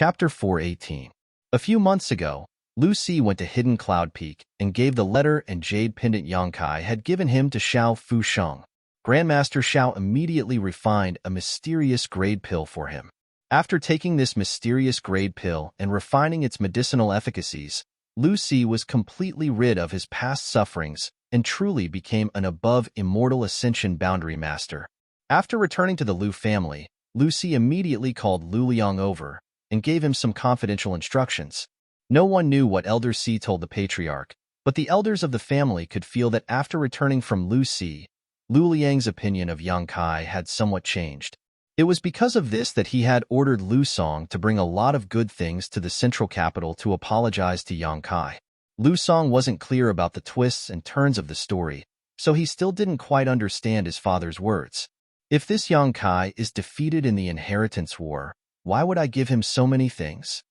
Chapter 418. A few months ago, Lu Si went to Hidden Cloud Peak and gave the letter and jade pendant Yang Kai had given him to Xiao Fu Sheng. Grandmaster Xiao immediately refined a mysterious grade pill for him. After taking this mysterious grade pill and refining its medicinal efficacies, Lu Si was completely rid of his past sufferings and truly became an above immortal ascension boundary master. After returning to the Lu family, Lu Si immediately called Lu Liang over and gave him some confidential instructions. No one knew what Elder Si told the patriarch, but the elders of the family could feel that after returning from Lu Si, Lu Liang's opinion of Yang Kai had somewhat changed. It was because of this that he had ordered Lu Song to bring a lot of good things to the central capital to apologize to Yang Kai. Lu Song wasn't clear about the twists and turns of the story, so he still didn't quite understand his father's words. If this Yang Kai is defeated in the inheritance war, why would I give him so many things?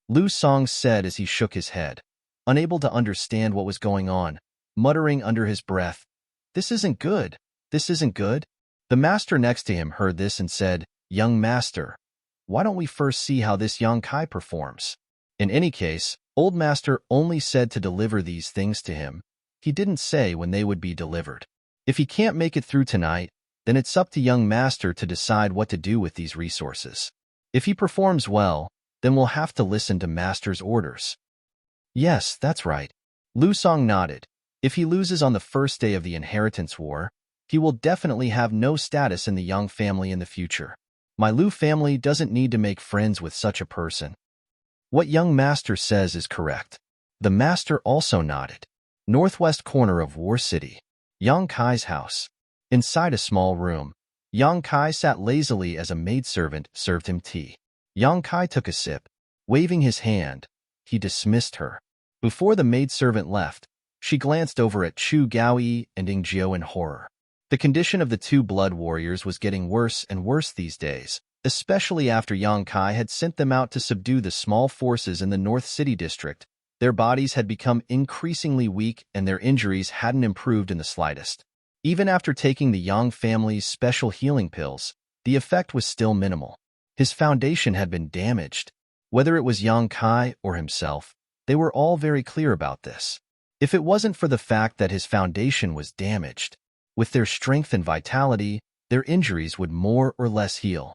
Lu Song said as he shook his head, unable to understand what was going on, muttering under his breath, "This isn't good. This isn't good." The master next to him heard this and said, "Young master, why don't we first see how this Yang Kai performs?" In any case, old master only said to deliver these things to him. He didn't say when they would be delivered. If he can't make it through tonight, then it's up to young master to decide what to do with these resources. If he performs well, then we'll have to listen to master's orders. Yes, that's right. Lu Song nodded. If he loses on the first day of the inheritance war, he will definitely have no status in the Yang family in the future. My Lu family doesn't need to make friends with such a person. What young master says is correct. The master also nodded. Northwest corner of War City. Yang Kai's house. Inside a small room, Yang Kai sat lazily as a maidservant served him tea. Yang Kai took a sip. Waving his hand, he dismissed her. Before the maidservant left, she glanced over at Chu Gaoyi and Ying Jiao in horror. The condition of the two blood warriors was getting worse and worse these days, especially after Yang Kai had sent them out to subdue the small forces in the North City district. Their bodies had become increasingly weak and their injuries hadn't improved in the slightest. Even after taking the Yang family's special healing pills, the effect was still minimal. His foundation had been damaged. Whether it was Yang Kai or himself, they were all very clear about this. If it wasn't for the fact that his foundation was damaged, with their strength and vitality, their injuries would more or less heal.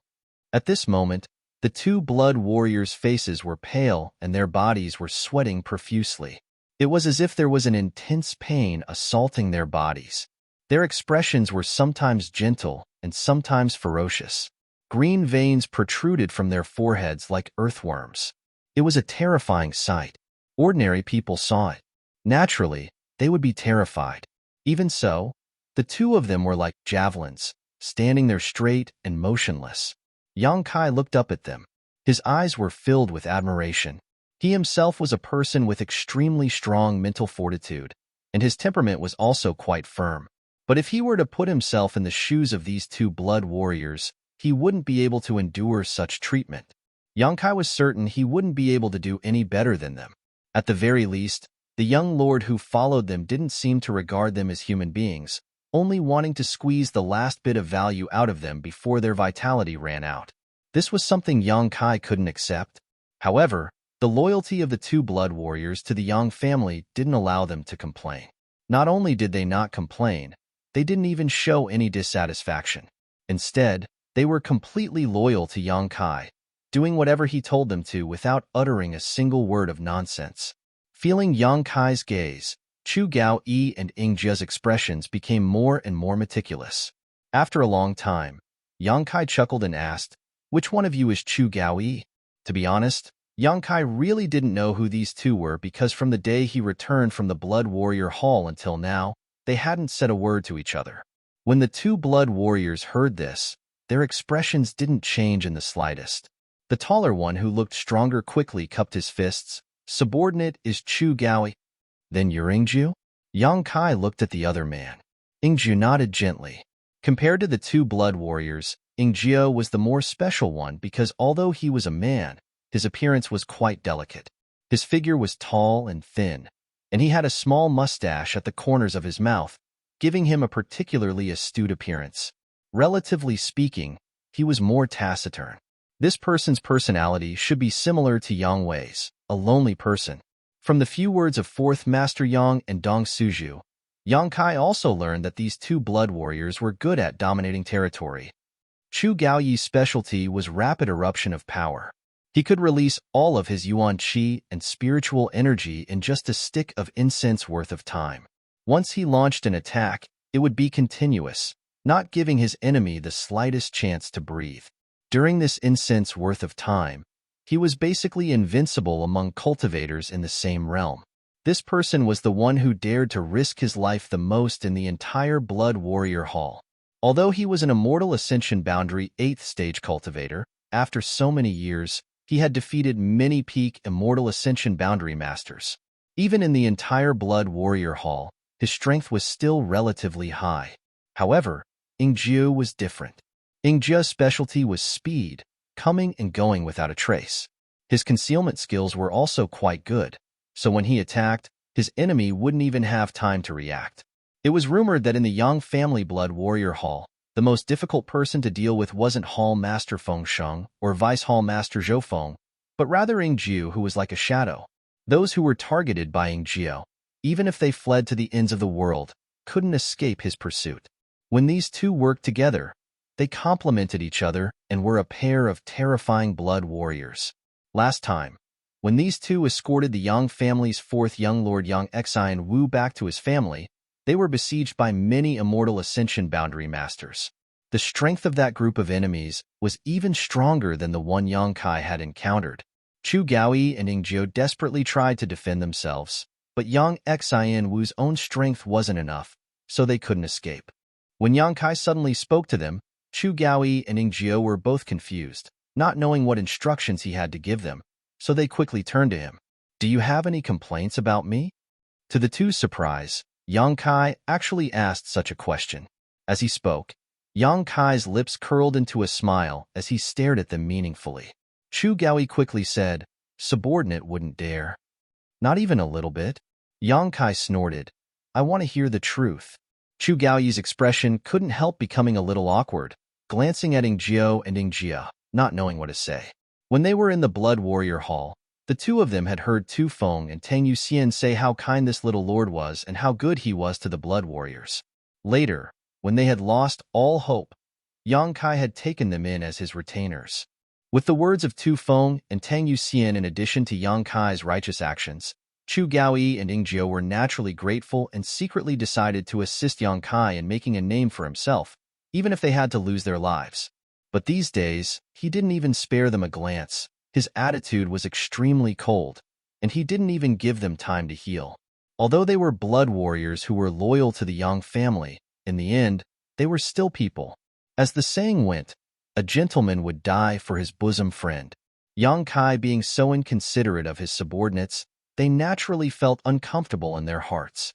At this moment, the two blood warriors' faces were pale and their bodies were sweating profusely. It was as if there was an intense pain assaulting their bodies. Their expressions were sometimes gentle and sometimes ferocious. Green veins protruded from their foreheads like earthworms. It was a terrifying sight. Ordinary people saw it. Naturally, they would be terrified. Even so, the two of them were like javelins, standing there straight and motionless. Yang Kai looked up at them. His eyes were filled with admiration. He himself was a person with extremely strong mental fortitude, and his temperament was also quite firm. But if he were to put himself in the shoes of these two blood warriors, he wouldn't be able to endure such treatment. Yang Kai was certain he wouldn't be able to do any better than them. At the very least, the young lord who followed them didn't seem to regard them as human beings, only wanting to squeeze the last bit of value out of them before their vitality ran out. This was something Yang Kai couldn't accept. However, the loyalty of the two blood warriors to the Yang family didn't allow them to complain. Not only did they not complain, they didn't even show any dissatisfaction. Instead, they were completely loyal to Yang Kai, doing whatever he told them to without uttering a single word of nonsense. Feeling Yang Kai's gaze, Chu Gaoyi and Ying Jia's expressions became more and more meticulous. After a long time, Yang Kai chuckled and asked, "Which one of you is Chu Gaoyi?" To be honest, Yang Kai really didn't know who these two were because from the day he returned from the Blood Warrior Hall until now, they hadn't said a word to each other. When the two blood warriors heard this, their expressions didn't change in the slightest. The taller one who looked stronger quickly cupped his fists. "Subordinate is Chu Gaoyi. Then you're Yingjiu?" Yang Kai looked at the other man. Yingjiu nodded gently. Compared to the two blood warriors, Yingjiu was the more special one because although he was a man, his appearance was quite delicate. His figure was tall and thin, and he had a small mustache at the corners of his mouth, giving him a particularly astute appearance. Relatively speaking, he was more taciturn. This person's personality should be similar to Yang Wei's, a lonely person. From the few words of Fourth Master Yang and Dong Suju, Yang Kai also learned that these two blood warriors were good at dominating territory. Chu Gaoyi's specialty was rapid eruption of power. He could release all of his yuan qi and spiritual energy in just a stick of incense worth of time. Once he launched an attack, it would be continuous, not giving his enemy the slightest chance to breathe. During this incense worth of time, he was basically invincible among cultivators in the same realm. This person was the one who dared to risk his life the most in the entire Blood Warrior Hall. Although he was an Immortal Ascension Boundary 8th stage cultivator, after so many years, he had defeated many peak Immortal Ascension Boundary Masters. Even in the entire Blood Warrior Hall, his strength was still relatively high. However, Ingjiu was different. Ingjiu's specialty was speed, coming and going without a trace. His concealment skills were also quite good, so when he attacked, his enemy wouldn't even have time to react. It was rumored that in the Yang family Blood Warrior Hall, the most difficult person to deal with wasn't Hall Master Feng Sheng or Vice Hall Master Zhou Feng, but rather Ingjiu, who was like a shadow. Those who were targeted by Ingjiu, even if they fled to the ends of the world, couldn't escape his pursuit. When these two worked together, they complemented each other and were a pair of terrifying blood warriors. Last time, when these two escorted the Yang family's fourth young lord Yang Xian Wu back to his family, they were besieged by many Immortal Ascension Boundary Masters. The strength of that group of enemies was even stronger than the one Yang Kai had encountered. Chu Gaoyi and Ingjiu desperately tried to defend themselves, but Yang Xian Wu's own strength wasn't enough, so they couldn't escape. When Yang Kai suddenly spoke to them, Chu Gaoyi and Ingjiu were both confused, not knowing what instructions he had to give them, so they quickly turned to him. "Do you have any complaints about me?" To the two's surprise, Yang Kai actually asked such a question. As he spoke, Yang Kai's lips curled into a smile as he stared at them meaningfully. Chu Gaoyi quickly said, "Subordinate wouldn't dare." "Not even a little bit?" Yang Kai snorted. "I want to hear the truth." Chu Gaoyi's expression couldn't help becoming a little awkward, glancing at Ingjiu and Ingjiu, not knowing what to say. When they were in the Blood Warrior Hall, the two of them had heard Tu Feng and Tang Yuxian say how kind this little lord was and how good he was to the Blood Warriors. Later, when they had lost all hope, Yang Kai had taken them in as his retainers. With the words of Tu Feng and Tang Yuxian in addition to Yang Kai's righteous actions, Chu Gaoyi and Ingjiu were naturally grateful and secretly decided to assist Yang Kai in making a name for himself, even if they had to lose their lives. But these days, he didn't even spare them a glance. His attitude was extremely cold, and he didn't even give them time to heal. Although they were blood warriors who were loyal to the Yang family, in the end, they were still people. As the saying went, a gentleman would die for his bosom friend. Yang Kai being so inconsiderate of his subordinates, they naturally felt uncomfortable in their hearts.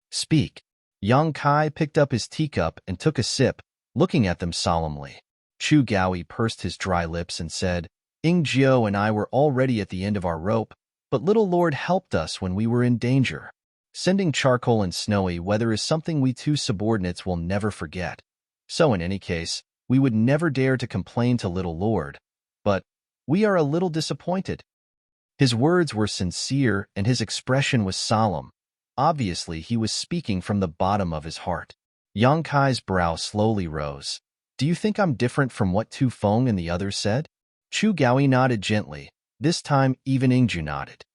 "Speak." Yang Kai picked up his teacup and took a sip, looking at them solemnly. Chu Gaoyi pursed his dry lips and said, "Ingjiu and I were already at the end of our rope, but Little Lord helped us when we were in danger. Sending charcoal and snowy weather is something we two subordinates will never forget. So in any case, we would never dare to complain to Little Lord, but we are a little disappointed." His words were sincere and his expression was solemn. Obviously, he was speaking from the bottom of his heart. Yang Kai's brow slowly rose. "Do you think I'm different from what Tu Feng and the others said?" Chu Gaoyi nodded gently. This time, even Ingjiu nodded.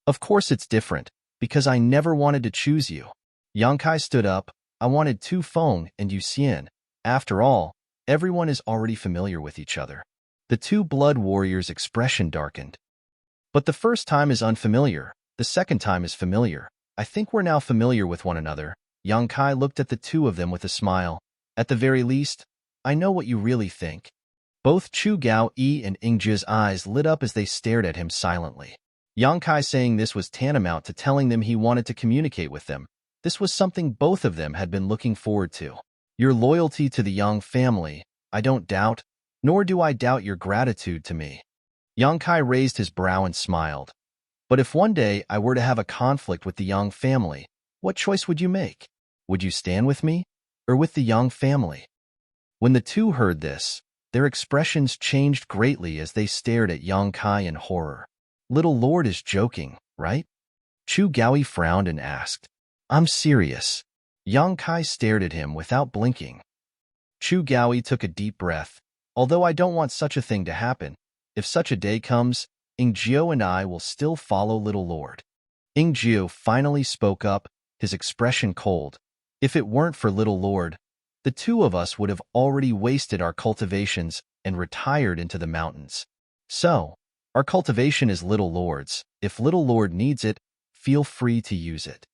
"Of course it's different, because I never wanted to choose you." Yang Kai stood up. "I wanted Tu Feng and Yuxian. After all, everyone is already familiar with each other." The two blood warriors' expression darkened. "But the first time is unfamiliar. The second time is familiar. I think we're now familiar with one another." Yang Kai looked at the two of them with a smile. "At the very least, I know what you really think." Both Chu Gaoyi and Ingjiu's eyes lit up as they stared at him silently. Yang Kai saying this was tantamount to telling them he wanted to communicate with them. This was something both of them had been looking forward to. "Your loyalty to the Yang family, I don't doubt, nor do I doubt your gratitude to me." Yang Kai raised his brow and smiled. "But if one day I were to have a conflict with the Yang family, what choice would you make? Would you stand with me, or with the Yang family?" When the two heard this, Their expressions changed greatly as they stared at Yang Kai in horror. Little Lord is joking, right? Chu Gaoi frowned and asked. I'm serious. Yang Kai stared at him without blinking. Chu Gaoi took a deep breath. Although I don't want such a thing to happen, if such a day comes, Ingjiu and I will still follow Little Lord. Ingjiu finally spoke up, his expression cold. If it weren't for Little Lord, the two of us would have already wasted our cultivations and retired into the mountains. So, our cultivation is Little Lord's. If Little Lord needs it, feel free to use it.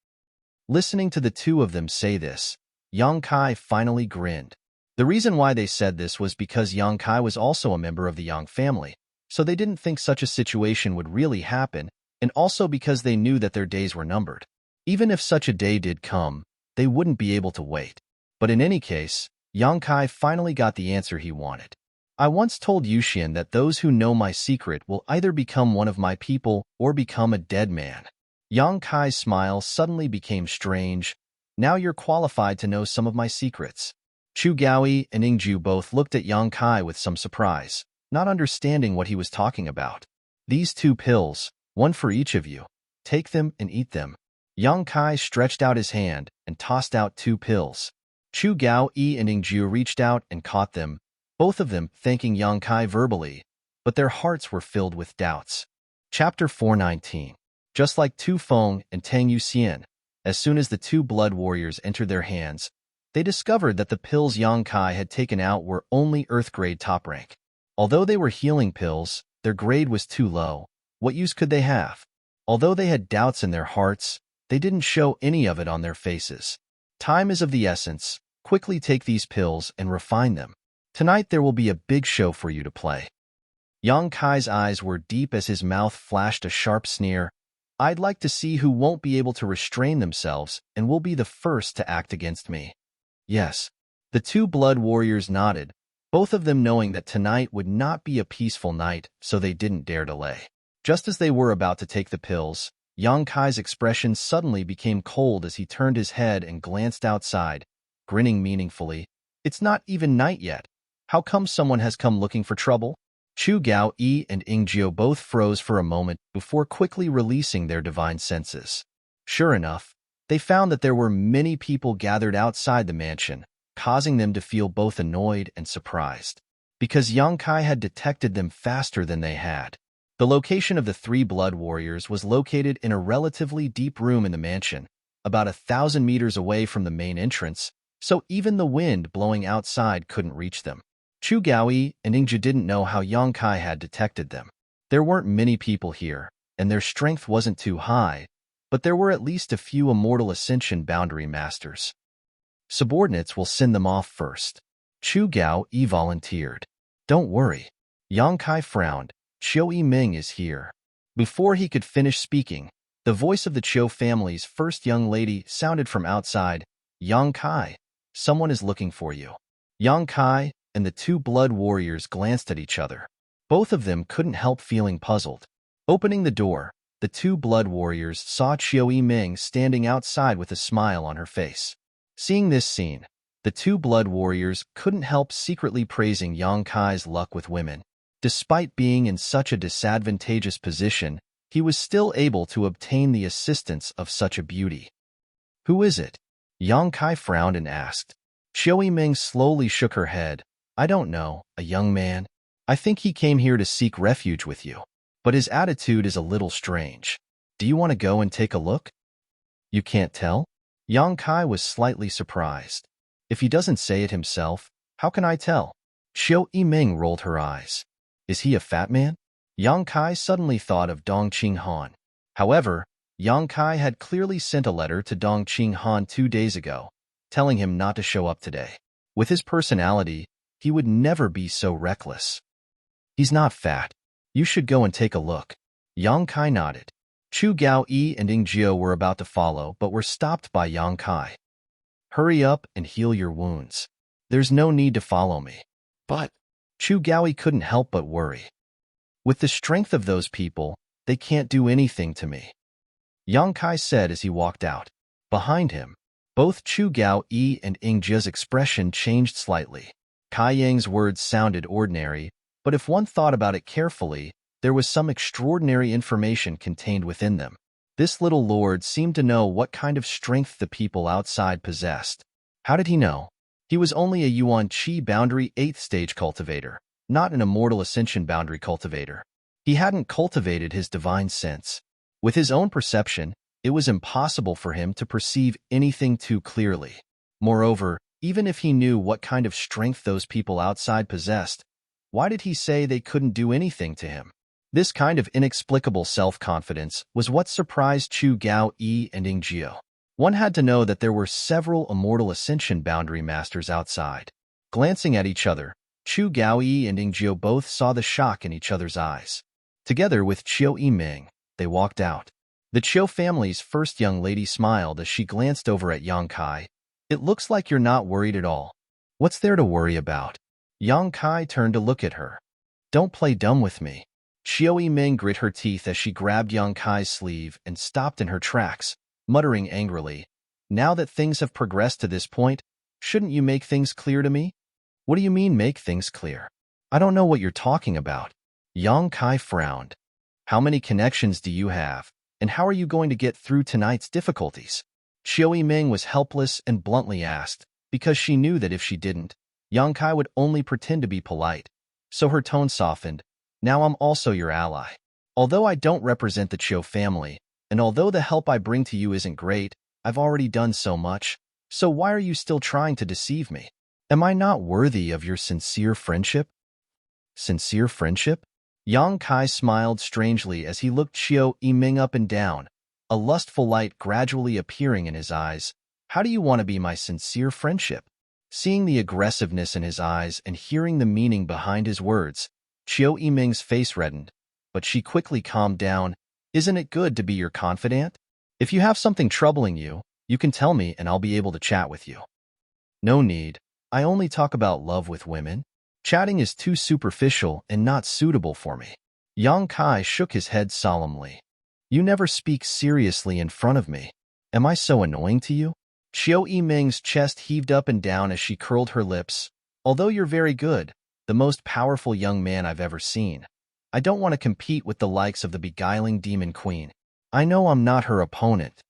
Listening to the two of them say this, Yang Kai finally grinned. The reason why they said this was because Yang Kai was also a member of the Yang family, so they didn't think such a situation would really happen, and also because they knew that their days were numbered. Even if such a day did come, they wouldn't be able to wait. But in any case, Yang Kai finally got the answer he wanted. I once told Yuxian that those who know my secret will either become one of my people or become a dead man. Yang Kai's smile suddenly became strange. Now you're qualified to know some of my secrets. Chu Gaoi and Ingjiu both looked at Yang Kai with some surprise, not understanding what he was talking about. These 2 pills, one for each of you. Take them and eat them. Yang Kai stretched out his hand and tossed out 2 pills. Chu Gaoi and Ingjiu reached out and caught them, both of them thanking Yang Kai verbally, but their hearts were filled with doubts. Chapter 419. Just like Tu Feng and Tang Yuxian, as soon as the 2 blood warriors entered their hands, they discovered that the pills Yang Kai had taken out were only Earth-grade top rank. Although they were healing pills, their grade was too low. What use could they have? Although they had doubts in their hearts, they didn't show any of it on their faces. Time is of the essence. Quickly take these pills and refine them. Tonight there will be a big show for you to play. Yang Kai's eyes were deep as his mouth flashed a sharp sneer. I'd like to see who won't be able to restrain themselves and will be the first to act against me. Yes. The 2 blood warriors nodded, both of them knowing that tonight would not be a peaceful night, so they didn't dare delay. Just as they were about to take the pills, Yang Kai's expression suddenly became cold as he turned his head and glanced outside, grinning meaningfully. It's not even night yet. How come someone has come looking for trouble? Chu Gaoi and Ingjiu both froze for a moment before quickly releasing their divine senses. Sure enough, they found that there were many people gathered outside the mansion, causing them to feel both annoyed and surprised. Because Yang Kai had detected them faster than they had. The location of the 3 blood warriors was located in a relatively deep room in the mansion, about 1,000 meters away from the main entrance, so even the wind blowing outside couldn't reach them. Chu Gaoi and Ingjiu didn't know how Yang Kai had detected them. There weren't many people here, and their strength wasn't too high, but there were at least a few immortal ascension boundary masters. Subordinates will send them off first. Chu Gaoi volunteered. Don't worry. Yang Kai frowned. Chiu Yiming is here. Before he could finish speaking, the voice of the Chiu family's first young lady sounded from outside. Yang Kai, someone is looking for you. Yang Kai and the 2 blood warriors glanced at each other. Both of them couldn't help feeling puzzled. Opening the door, the 2 blood warriors saw Chiu Yiming standing outside with a smile on her face. Seeing this scene, the 2 blood warriors couldn't help secretly praising Yang Kai's luck with women. Despite being in such a disadvantageous position, he was still able to obtain the assistance of such a beauty. Who is it? Yang Kai frowned and asked. Chiu Yiming slowly shook her head. I don't know, a young man. I think he came here to seek refuge with you. But his attitude is a little strange. Do you want to go and take a look? You can't tell? Yang Kai was slightly surprised. If he doesn't say it himself, how can I tell? Chiu Yiming rolled her eyes. Is he a fat man? Yang Kai suddenly thought of Dong Qinghan. However, Yang Kai had clearly sent a letter to Dong Qinghan 2 days ago, telling him not to show up today. With his personality, he would never be so reckless. He's not fat. You should go and take a look. Yang Kai nodded. Chu Gaoi and Ingjiu were about to follow, but were stopped by Yang Kai. Hurry up and heal your wounds. There's no need to follow me. But Chu Gaoi couldn't help but worry. With the strength of those people, they can't do anything to me. Yang Kai said as he walked out. Behind him, both Chu Gaoi and Ingjiu's expression changed slightly. Kai Yang's words sounded ordinary, but if one thought about it carefully, there was some extraordinary information contained within them. This little lord seemed to know what kind of strength the people outside possessed. How did he know? He was only a Yuan Qi boundary 8th stage cultivator, not an immortal ascension boundary cultivator. He hadn't cultivated his divine sense. With his own perception, it was impossible for him to perceive anything too clearly. Moreover, even if he knew what kind of strength those people outside possessed, why did he say they couldn't do anything to him? This kind of inexplicable self-confidence was what surprised Chu Gao Yi and Ying Jiao. One had to know that there were several immortal ascension boundary masters outside. Glancing at each other, Chu Gao Yi and Ying Jiao both saw the shock in each other's eyes. Together with Qiu Yiming, they walked out. The Qiu family's first young lady smiled as she glanced over at Yang Kai. It looks like you're not worried at all. What's there to worry about? Yang Kai turned to look at her. Don't play dumb with me. Qiu Yiming grit her teeth as she grabbed Yang Kai's sleeve and stopped in her tracks, muttering angrily, now that things have progressed to this point, shouldn't you make things clear to me? What do you mean make things clear? I don't know what you're talking about. Yang Kai frowned. How many connections do you have, and how are you going to get through tonight's difficulties? Qiu Yiming was helpless and bluntly asked, because she knew that if she didn't, Yang Kai would only pretend to be polite. So her tone softened. Now I'm also your ally. Although I don't represent the Qiu family, and although the help I bring to you isn't great, I've already done so much, so why are you still trying to deceive me? Am I not worthy of your sincere friendship? Sincere friendship? Yang Kai smiled strangely as he looked Qiu Yiming up and down, a lustful light gradually appearing in his eyes. How do you want to be my sincere friendship? Seeing the aggressiveness in his eyes and hearing the meaning behind his words, Qiu Yiming's face reddened, but she quickly calmed down. Isn't it good to be your confidant? If you have something troubling you, you can tell me and I'll be able to chat with you. No need. I only talk about love with women. Chatting is too superficial and not suitable for me. Yang Kai shook his head solemnly. You never speak seriously in front of me. Am I so annoying to you? Qiu Yiming's chest heaved up and down as she curled her lips. Although you're very good, the most powerful young man I've ever seen, I don't want to compete with the likes of the beguiling demon queen. I know I'm not her opponent.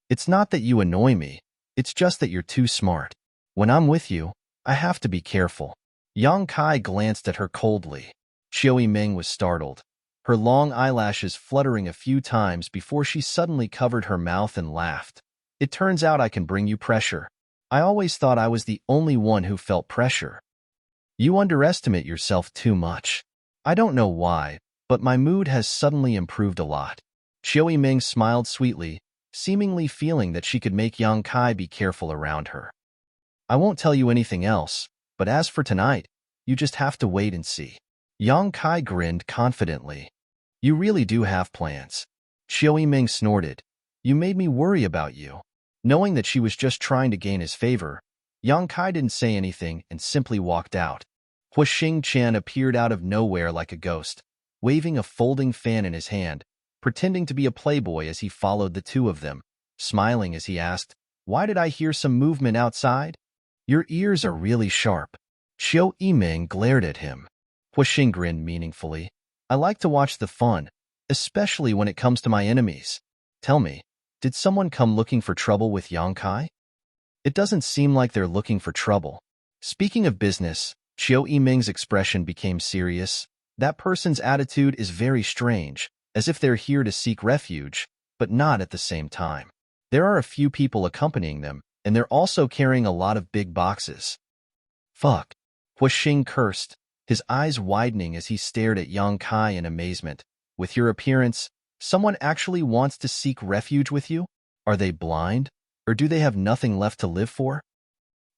It's not that you annoy me, it's just that you're too smart. When I'm with you, I have to be careful. Yang Kai glanced at her coldly. Qiu Yiming was startled, her long eyelashes fluttering a few times before she suddenly covered her mouth and laughed. It turns out I can bring you pressure. I always thought I was the only one who felt pressure. You underestimate yourself too much. I don't know why, but my mood has suddenly improved a lot. Qiu Yiming smiled sweetly, seemingly feeling that she could make Yang Kai be careful around her. I won't tell you anything else, but as for tonight, you just have to wait and see. Yang Kai grinned confidently. You really do have plans. Qiu Yiming snorted. You made me worry about you. Knowing that she was just trying to gain his favor, Yang Kai didn't say anything and simply walked out. Hu Xingqian appeared out of nowhere like a ghost, waving a folding fan in his hand, pretending to be a playboy as he followed the two of them, smiling as he asked, Why did I hear some movement outside? Your ears are really sharp. Qiu Yiming glared at him. Hu Xing grinned meaningfully. I like to watch the fun, especially when it comes to my enemies. Tell me, did someone come looking for trouble with Yang Kai? It doesn't seem like they're looking for trouble. Speaking of business, Qiu Yiming's expression became serious. That person's attitude is very strange, as if they're here to seek refuge, but not at the same time. There are a few people accompanying them, and they're also carrying a lot of big boxes. Fuck. Hu Xing cursed, his eyes widening as he stared at Yang Kai in amazement. With your appearance, someone actually wants to seek refuge with you? Are they blind? Or do they have nothing left to live for?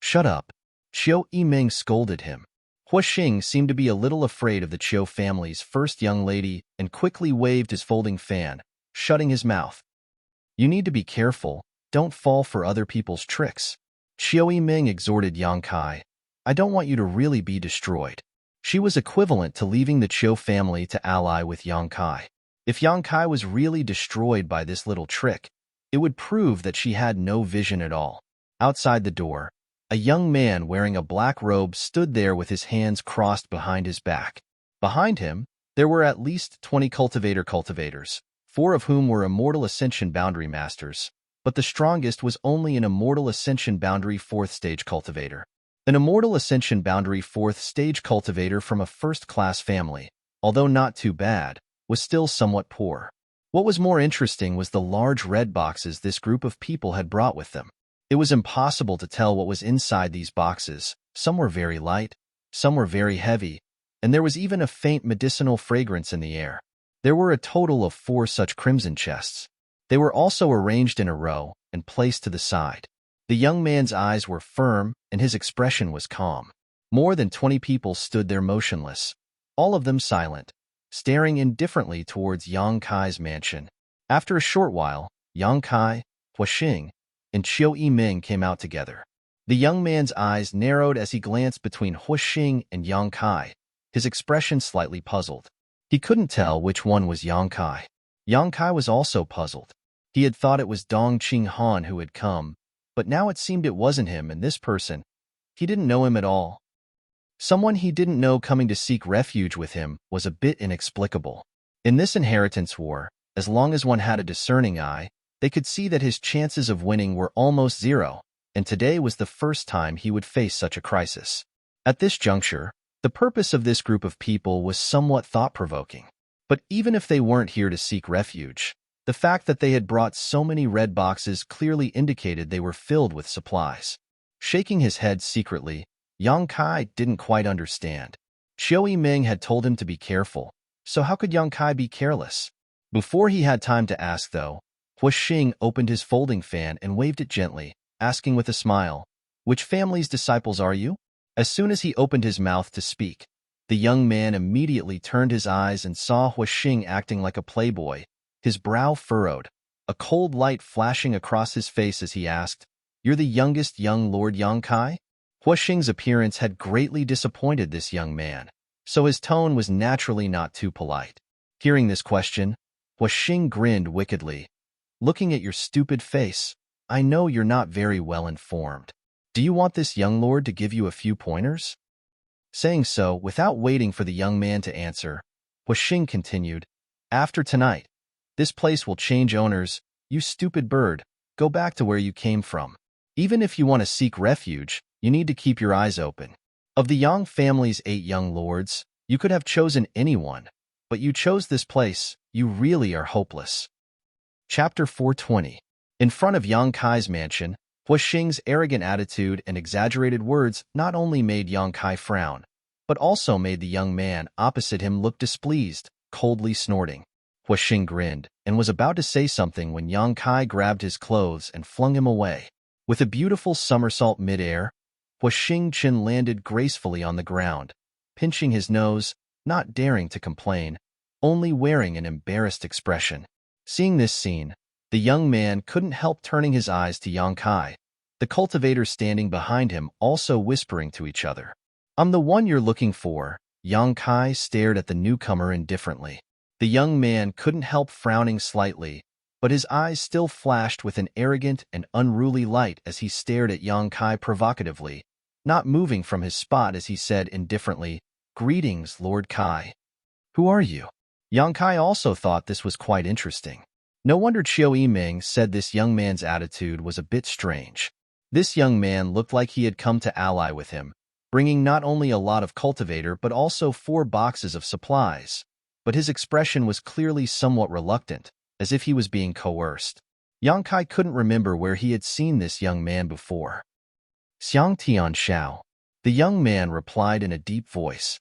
Shut up. Qiu Yiming scolded him. Hu Xing seemed to be a little afraid of the Qiu family's first young lady and quickly waved his folding fan, shutting his mouth. You need to be careful. Don't fall for other people's tricks. Qiu Yiming exhorted Yang Kai. I don't want you to really be destroyed. She was equivalent to leaving the Qiu family to ally with Yang Kai. If Yang Kai was really destroyed by this little trick, it would prove that she had no vision at all. Outside the door, A young man wearing a black robe stood there with his hands crossed behind his back. Behind him, there were at least 20 cultivators, 4 of whom were Immortal Ascension Boundary Masters, but the strongest was only an Immortal Ascension Boundary 4th Stage Cultivator. An Immortal Ascension Boundary 4th Stage Cultivator from a first-class family, although not too bad, was still somewhat poor. What was more interesting was the large red boxes this group of people had brought with them. It was impossible to tell what was inside these boxes. Some were very light, some were very heavy, and there was even a faint medicinal fragrance in the air. There were a total of 4 such crimson chests. They were also arranged in a row and placed to the side. The young man's eyes were firm and his expression was calm. More than 20 people stood there motionless, all of them silent, staring indifferently towards Yang Kai's mansion. After a short while, Yang Kai, Huaxing, and Qiu Yiming came out together. The young man's eyes narrowed as he glanced between Huaxing and Yang Kai, his expression slightly puzzled. He couldn't tell which one was Yang Kai. Yang Kai was also puzzled. He had thought it was Dong Qinghan who had come, but now it seemed it wasn't him, and this person, he didn't know him at all. Someone he didn't know coming to seek refuge with him was a bit inexplicable. In this inheritance war, as long as one had a discerning eye, they could see that his chances of winning were almost zero, and today was the first time he would face such a crisis. At this juncture, the purpose of this group of people was somewhat thought-provoking. But even if they weren't here to seek refuge, the fact that they had brought so many red boxes clearly indicated they were filled with supplies. Shaking his head secretly, Yang Kai didn't quite understand. Qiu Yiming had told him to be careful, so how could Yang Kai be careless? Before he had time to ask, though, Huaxing opened his folding fan and waved it gently, asking with a smile, "Which family's disciples are you?" As soon as he opened his mouth to speak, the young man immediately turned his eyes and saw Huaxing acting like a playboy, his brow furrowed, a cold light flashing across his face as he asked, "You're the youngest young Lord Yang Kai?" Huaxing's appearance had greatly disappointed this young man, so his tone was naturally not too polite. Hearing this question, Huaxing grinned wickedly. "Looking at your stupid face, I know you're not very well informed. Do you want this young lord to give you a few pointers?" Saying so, without waiting for the young man to answer, Huaxing continued, "After tonight, this place will change owners. You stupid bird, go back to where you came from. Even if you want to seek refuge, you need to keep your eyes open. Of the Yang family's 8 young lords, you could have chosen anyone, but you chose this place. You really are hopeless." Chapter 420. In front of Yang Kai's mansion, Huaxing's arrogant attitude and exaggerated words not only made Yang Kai frown, but also made the young man opposite him look displeased, coldly snorting. Huaxing grinned and was about to say something when Yang Kai grabbed his clothes and flung him away. With a beautiful somersault mid-air, Huaxing Qin landed gracefully on the ground, pinching his nose, not daring to complain, only wearing an embarrassed expression. Seeing this scene, the young man couldn't help turning his eyes to Yang Kai, the cultivators standing behind him also whispering to each other. "I'm the one you're looking for." Yang Kai stared at the newcomer indifferently. The young man couldn't help frowning slightly, but his eyes still flashed with an arrogant and unruly light as he stared at Yang Kai provocatively, not moving from his spot as he said indifferently, "Greetings, Lord Kai. Who are you?" Yang Kai also thought this was quite interesting. No wonder Qiu Yiming said this young man's attitude was a bit strange. This young man looked like he had come to ally with him, bringing not only a lot of cultivator but also 4 boxes of supplies, but his expression was clearly somewhat reluctant, as if he was being coerced. Yang Kai couldn't remember where he had seen this young man before. "Xiang Tian Xiao," the young man replied in a deep voice.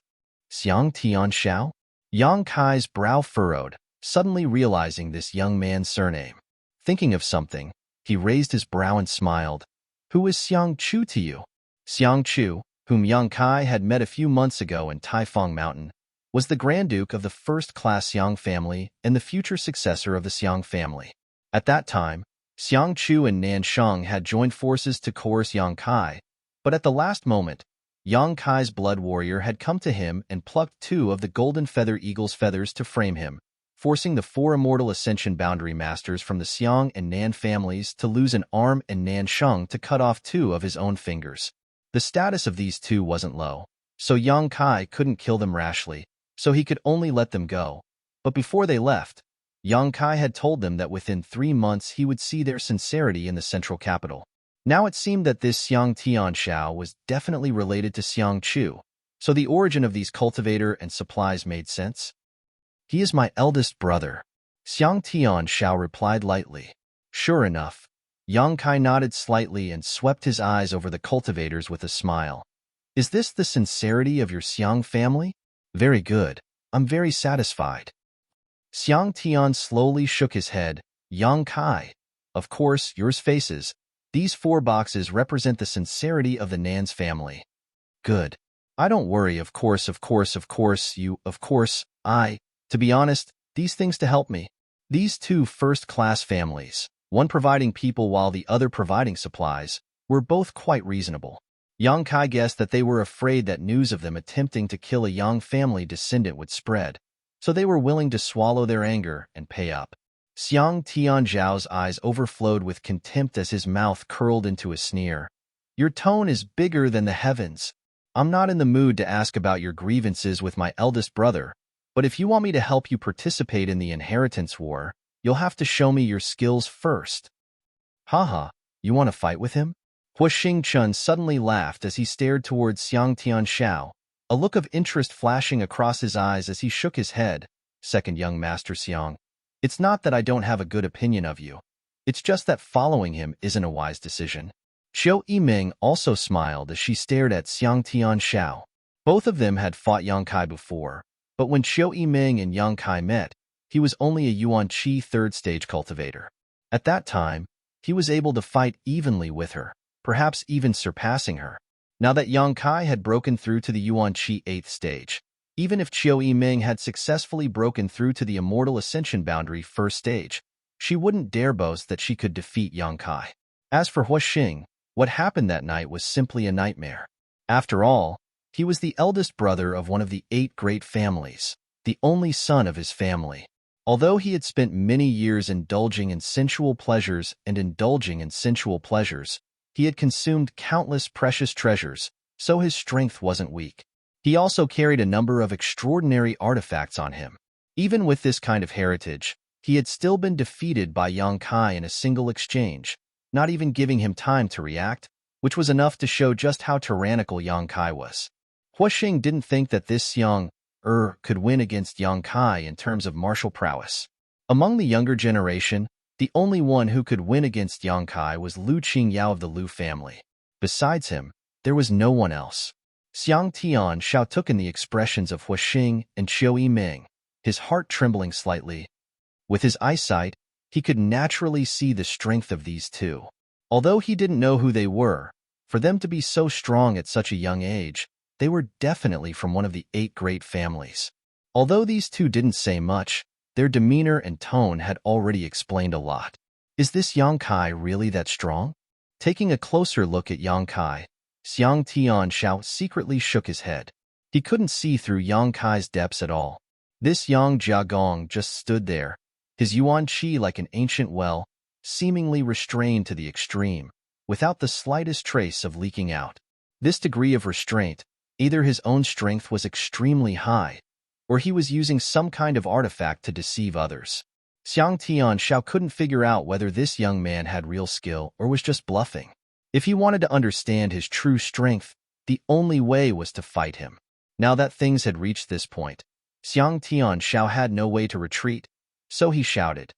"Xiang Tian Xiao?" Yang Kai's brow furrowed, suddenly realizing this young man's surname. Thinking of something, he raised his brow and smiled. "Who is Xiang Chu to you?" Xiang Chu, whom Yang Kai had met a few months ago in Taifeng Mountain, was the Grand Duke of the first-class Xiang family and the future successor of the Xiang family. At that time, Xiang Chu and Nan Sheng had joined forces to coerce Yang Kai, but at the last moment, Yang Kai's blood warrior had come to him and plucked 2 of the golden feather eagle's feathers to frame him, forcing the 4 Immortal Ascension Boundary Masters from the Xiang and Nan families to lose an arm and Nan Sheng to cut off 2 of his own fingers. The status of these two wasn't low, so Yang Kai couldn't kill them rashly, so he could only let them go. But before they left, Yang Kai had told them that within 3 months he would see their sincerity in the central capital. Now it seemed that this Xiang Tianxiao was definitely related to Xiang Chu, so the origin of these cultivator and supplies made sense. He is my eldest brother, Xiang Tianxiao replied lightly. Sure enough, Yang Kai nodded slightly and swept his eyes over the cultivators with a smile. Is this the sincerity of your Xiang family? Very good. I'm very satisfied. Xiang Tian slowly shook his head. Yang Kai. Of course, yours faces. These 4 boxes represent the sincerity of the Nan's family. Good. I don't worry, of course, to be honest, these things to help me. These 2 first-class families, one providing people while the other providing supplies, were both quite reasonable. Yang Kai guessed that they were afraid that news of them attempting to kill a Yang family descendant would spread, so they were willing to swallow their anger and pay up. Xiang Tianzhao's eyes overflowed with contempt as his mouth curled into a sneer. Your tone is bigger than the heavens. I'm not in the mood to ask about your grievances with my eldest brother, but if you want me to help you participate in the inheritance war, you'll have to show me your skills first. Haha, you want to fight with him? Hua Xingchun suddenly laughed as he stared towards Xiang Tianxiao, a look of interest flashing across his eyes as he shook his head. Second young Master Xiang. It's not that I don't have a good opinion of you. It's just that following him isn't a wise decision. Qiu Yiming also smiled as she stared at Xiang Tianxiao. Both of them had fought Yang Kai before, but when Qiu Yiming and Yang Kai met, he was only a Yuan Qi third-stage cultivator. At that time, he was able to fight evenly with her, perhaps even surpassing her. Now that Yang Kai had broken through to the Yuan Qi 8th stage, even if Qiu Yiming had successfully broken through to the Immortal Ascension boundary 1st stage, she wouldn't dare boast that she could defeat Yang Kai. As for Hua Xing, what happened that night was simply a nightmare. After all, he was the eldest brother of one of the 8 great families, the only son of his family. Although he had spent many years indulging in sensual pleasures, he had consumed countless precious treasures, so his strength wasn't weak. He also carried a number of extraordinary artifacts on him. Even with this kind of heritage, he had still been defeated by Yang Kai in a single exchange, not even giving him time to react, which was enough to show just how tyrannical Yang Kai was. Hua Xing didn't think that this Xiang could win against Yang Kai in terms of martial prowess. Among the younger generation, the only one who could win against Yang Kai was Lu Qingyao of the Lu family. Besides him, there was no one else. Xiang Tianxiao took in the expressions of Hua Xing and Qiu Yiming, his heart trembling slightly. With his eyesight, he could naturally see the strength of these two. Although he didn't know who they were, for them to be so strong at such a young age, they were definitely from one of the 8 great families. Although these two didn't say much, their demeanor and tone had already explained a lot. Is this Yang Kai really that strong? Taking a closer look at Yang Kai, Xiang Tianxiao secretly shook his head. He couldn't see through Yang Kai's depths at all. This Yang Jiagong just stood there, his Yuan Qi like an ancient well, seemingly restrained to the extreme, without the slightest trace of leaking out. This degree of restraint, either his own strength was extremely high, or he was using some kind of artifact to deceive others. Xiang Tianxiao couldn't figure out whether this young man had real skill or was just bluffing. If he wanted to understand his true strength, the only way was to fight him. Now that things had reached this point, Xiang Tianxiao had no way to retreat, so he shouted,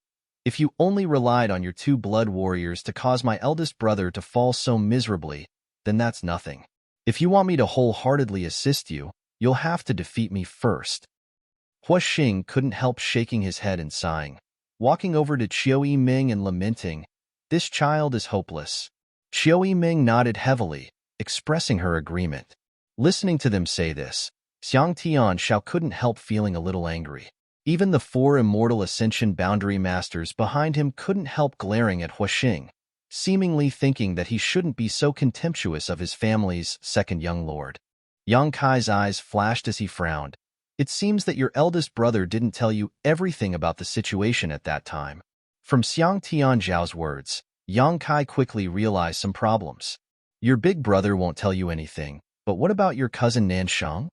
If you only relied on your 2 blood warriors to cause my eldest brother to fall so miserably, then that's nothing. If you want me to wholeheartedly assist you, you'll have to defeat me first. Hua Xing couldn't help shaking his head and sighing, walking over to Qiu Yiming and lamenting, This child is hopeless. Qiu Yiming nodded heavily, expressing her agreement. Listening to them say this, Xiang Tianxiao couldn't help feeling a little angry. Even the 4 Immortal Ascension boundary masters behind him couldn't help glaring at Hua Xing, seemingly thinking that he shouldn't be so contemptuous of his family's second young lord. Yang Kai's eyes flashed as he frowned. It seems that your eldest brother didn't tell you everything about the situation at that time. From Xiang Tianzhao's words, Yang Kai quickly realized some problems. Your big brother won't tell you anything, but what about your cousin Nanshang?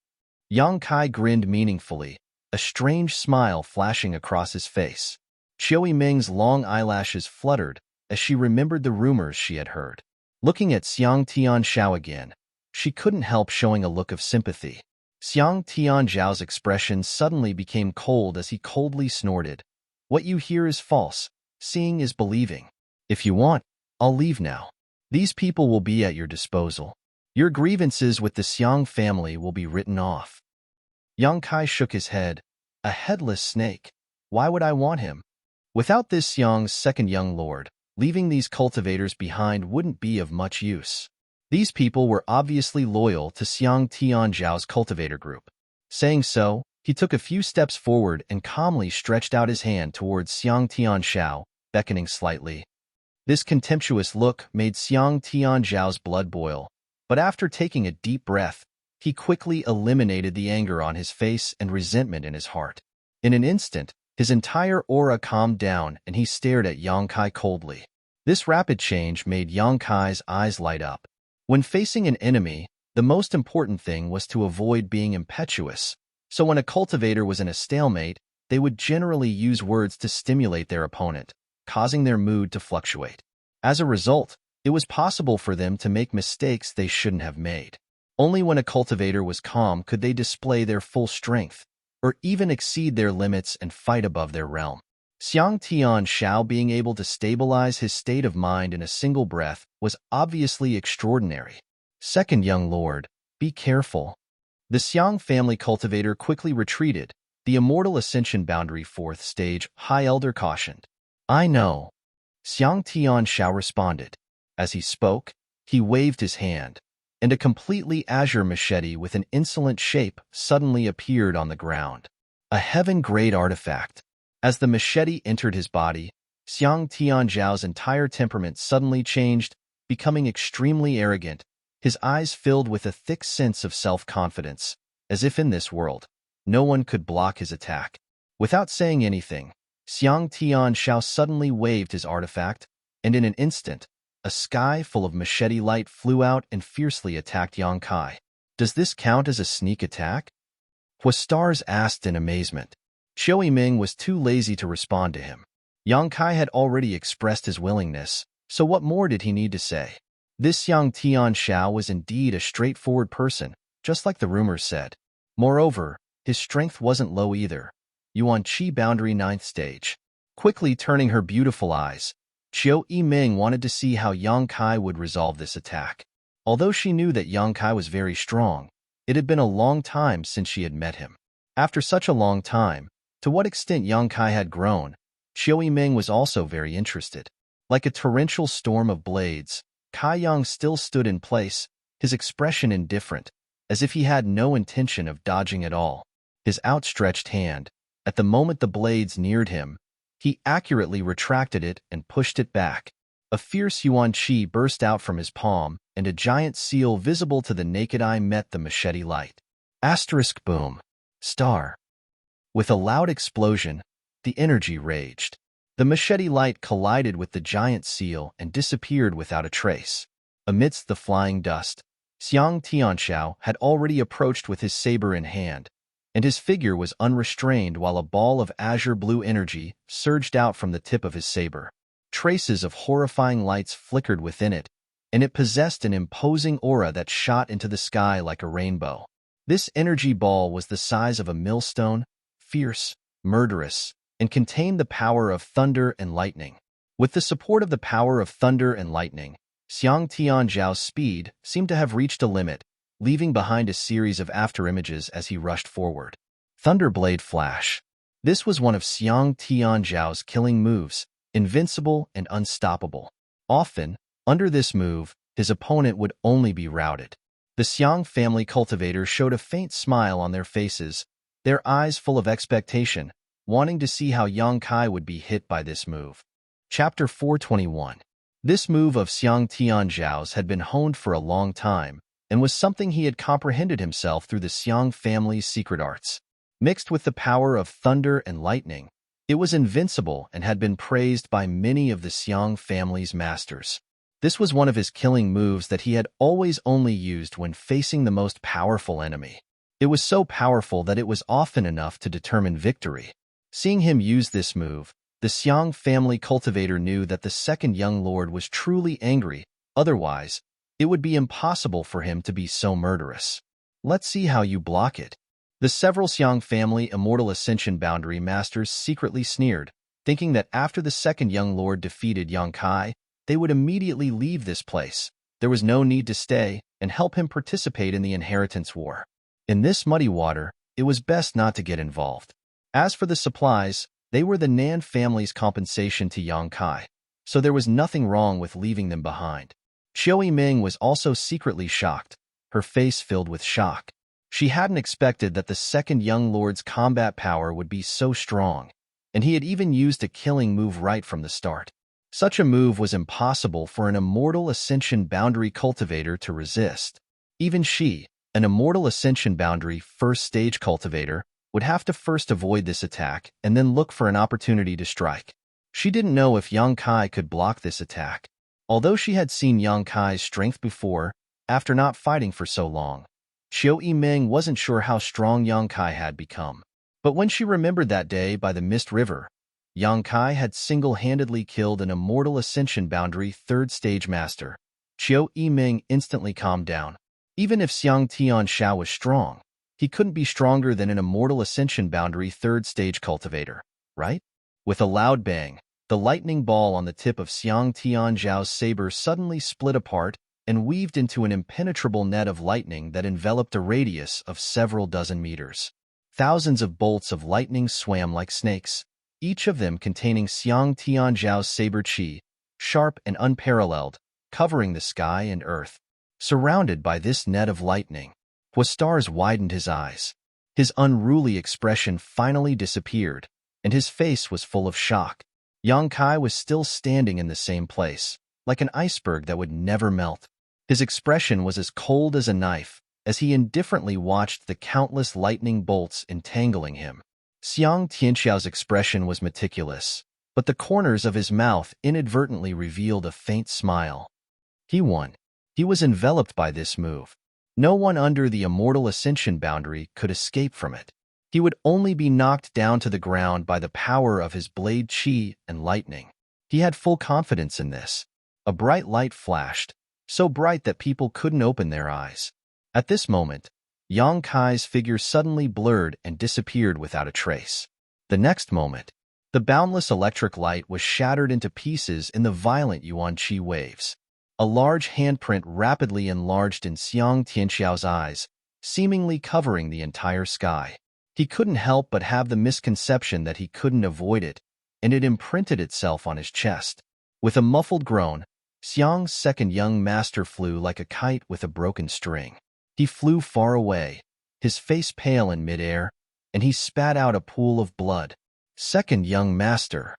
Yang Kai grinned meaningfully, a strange smile flashing across his face. Qiu Ming's long eyelashes fluttered as she remembered the rumors she had heard. Looking at Xiang Tianzhao again, she couldn't help showing a look of sympathy. Xiang Tianzhao's expression suddenly became cold as he coldly snorted. What you hear is false. Seeing is believing. If you want, I'll leave now. These people will be at your disposal. Your grievances with the Xiang family will be written off. Yang Kai shook his head. A headless snake. Why would I want him? Without this Xiang's second young lord, leaving these cultivators behind wouldn't be of much use. These people were obviously loyal to Xiang Tianzhao's cultivator group. Saying so, he took a few steps forward and calmly stretched out his hand towards Xiang Tianzhao, beckoning slightly. This contemptuous look made Xiang Tianzhao's blood boil, but after taking a deep breath, he quickly eliminated the anger on his face and resentment in his heart. In an instant, his entire aura calmed down and he stared at Yang Kai coldly. This rapid change made Yang Kai's eyes light up. When facing an enemy, the most important thing was to avoid being impetuous, so when a cultivator was in a stalemate, they would generally use words to stimulate their opponent, causing their mood to fluctuate. As a result, it was possible for them to make mistakes they shouldn't have made. Only when a cultivator was calm could they display their full strength, or even exceed their limits and fight above their realm. Xiang Tianzhao being able to stabilize his state of mind in a single breath was obviously extraordinary. Second young lord, be careful. The Xiang family cultivator quickly retreated, the immortal ascension boundary fourth stage, High Elder cautioned. I know. Xiang Tianzhao responded. As he spoke, he waved his hand, and a completely azure machete with an insolent shape suddenly appeared on the ground. A heaven-grade artifact. As the machete entered his body, Xiang Tianzhao's entire temperament suddenly changed, becoming extremely arrogant, his eyes filled with a thick sense of self-confidence, as if in this world, no one could block his attack. Without saying anything, Xiang Tianzhao suddenly waved his artifact, and in an instant, a sky full of machete light flew out and fiercely attacked Yang Kai. Does this count as a sneak attack? Huastars asked in amazement. Qiu Ming was too lazy to respond to him. Yang Kai had already expressed his willingness, so what more did he need to say? This Xiang Tianzhao was indeed a straightforward person, just like the rumors said. Moreover, his strength wasn't low either. Yuan Qi boundary 9th stage. Quickly turning her beautiful eyes, Qiu Ming wanted to see how Yang Kai would resolve this attack. Although she knew that Yang Kai was very strong, it had been a long time since she had met him. After such a long time, to what extent Yang Kai had grown, Qiu Ming was also very interested. Like a torrential storm of blades, Kai Yang still stood in place, his expression indifferent, as if he had no intention of dodging at all. His outstretched hand, at the moment the blades neared him, he accurately retracted it and pushed it back. A fierce Yuan Qi burst out from his palm, and a giant seal visible to the naked eye met the machete light. Asterisk boom. Star. With a loud explosion, the energy raged. The machete light collided with the giant seal and disappeared without a trace. Amidst the flying dust, Xiang Tianzhao had already approached with his saber in hand, and his figure was unrestrained while a ball of azure blue energy surged out from the tip of his saber. Traces of horrifying lights flickered within it, and it possessed an imposing aura that shot into the sky like a rainbow. This energy ball was the size of a millstone, fierce, murderous, and contained the power of thunder and lightning. With the support of the power of thunder and lightning, Xiang Tianzhao's speed seemed to have reached a limit, leaving behind a series of afterimages as he rushed forward. Thunderblade Flash. This was one of Xiang Tianzhao's killing moves, invincible and unstoppable. Often, under this move, his opponent would only be routed. The Xiang family cultivators showed a faint smile on their faces, their eyes full of expectation, wanting to see how Yang Kai would be hit by this move. Chapter 421. This move of Xiang Tianzhao's had been honed for a long time, and was something he had comprehended himself through the Xiang family's secret arts. Mixed with the power of thunder and lightning, it was invincible and had been praised by many of the Xiang family's masters. This was one of his killing moves that he had always only used when facing the most powerful enemy. It was so powerful that it was often enough to determine victory. Seeing him use this move, the Xiang family cultivator knew that the second young lord was truly angry, otherwise, it would be impossible for him to be so murderous. Let's see how you block it. The several Xiang family Immortal Ascension Boundary Masters secretly sneered, thinking that after the second young lord defeated Yang Kai, they would immediately leave this place. There was no need to stay and help him participate in the inheritance war. In this muddy water, it was best not to get involved. As for the supplies, they were the Nan family's compensation to Yang Kai, so there was nothing wrong with leaving them behind. Xiao Yiming was also secretly shocked, her face filled with shock. She hadn't expected that the second young lord's combat power would be so strong, and he had even used a killing move right from the start. Such a move was impossible for an Immortal Ascension Boundary cultivator to resist. Even she, an Immortal Ascension Boundary first stage cultivator, would have to first avoid this attack and then look for an opportunity to strike. She didn't know if Yang Kai could block this attack. Although she had seen Yang Kai's strength before, after not fighting for so long, Xiao Yiming wasn't sure how strong Yang Kai had become. But when she remembered that day by the Mist River, Yang Kai had single-handedly killed an Immortal Ascension Boundary third stage master. Xiao Yiming instantly calmed down. Even if Xiang Tianxiao was strong, he couldn't be stronger than an Immortal Ascension Boundary third stage cultivator, right? With a loud bang, the lightning ball on the tip of Xiang Tianxiao's saber suddenly split apart and weaved into an impenetrable net of lightning that enveloped a radius of several dozen meters. Thousands of bolts of lightning swam like snakes, each of them containing Xiang Tianxiao's saber qi, sharp and unparalleled, covering the sky and earth. Surrounded by this net of lightning, Huastars widened his eyes. His unruly expression finally disappeared, and his face was full of shock. Yang Kai was still standing in the same place, like an iceberg that would never melt. His expression was as cold as a knife, as he indifferently watched the countless lightning bolts entangling him. Xiang Tianxiao's expression was meticulous, but the corners of his mouth inadvertently revealed a faint smile. He won. He was enveloped by this move. No one under the Immortal Ascension Boundary could escape from it. He would only be knocked down to the ground by the power of his blade qi and lightning. He had full confidence in this. A bright light flashed, so bright that people couldn't open their eyes. At this moment, Yang Kai's figure suddenly blurred and disappeared without a trace. The next moment, the boundless electric light was shattered into pieces in the violent yuan qi waves. A large handprint rapidly enlarged in Xiang Tianxiao's eyes, seemingly covering the entire sky. He couldn't help but have the misconception that he couldn't avoid it, and it imprinted itself on his chest. With a muffled groan, Xiang's second young master flew like a kite with a broken string. He flew far away, his face pale in midair, and he spat out a pool of blood. Second young master.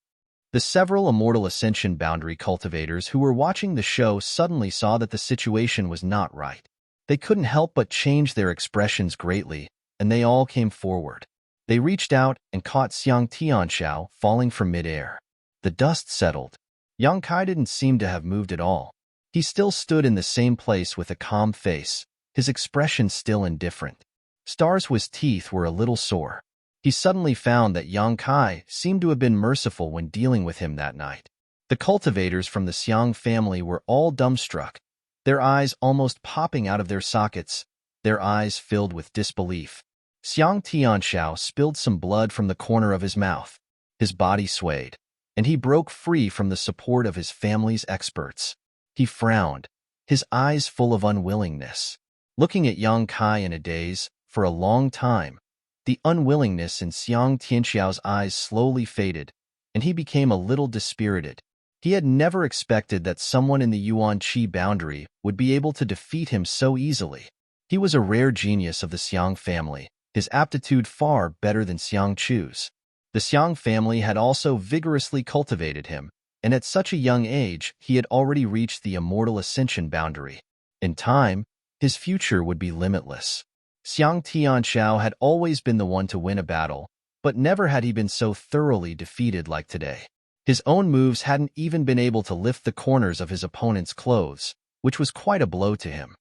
The several Immortal Ascension Boundary cultivators who were watching the show suddenly saw that the situation was not right. They couldn't help but change their expressions greatly, and they all came forward. They reached out and caught Xiang Tianxiao falling from midair. The dust settled. Yang Kai didn't seem to have moved at all. He still stood in the same place with a calm face, his expression still indifferent. Stars's teeth were a little sore. He suddenly found that Yang Kai seemed to have been merciful when dealing with him that night. The cultivators from the Xiang family were all dumbstruck, their eyes almost popping out of their sockets, their eyes filled with disbelief. Xiang Tianxiao spilled some blood from the corner of his mouth. His body swayed, and he broke free from the support of his family's experts. He frowned, his eyes full of unwillingness. Looking at Yang Kai in a daze, for a long time, the unwillingness in Xiang Tianxiao's eyes slowly faded, and he became a little dispirited. He had never expected that someone in the Yuan Qi boundary would be able to defeat him so easily. He was a rare genius of the Xiang family, his aptitude far better than Xiang Chu's. The Xiang family had also vigorously cultivated him, and at such a young age he had already reached the Immortal Ascension boundary. In time, his future would be limitless. Xiang Tianxiao had always been the one to win a battle, but never had he been so thoroughly defeated like today. His own moves hadn't even been able to lift the corners of his opponent's clothes, which was quite a blow to him.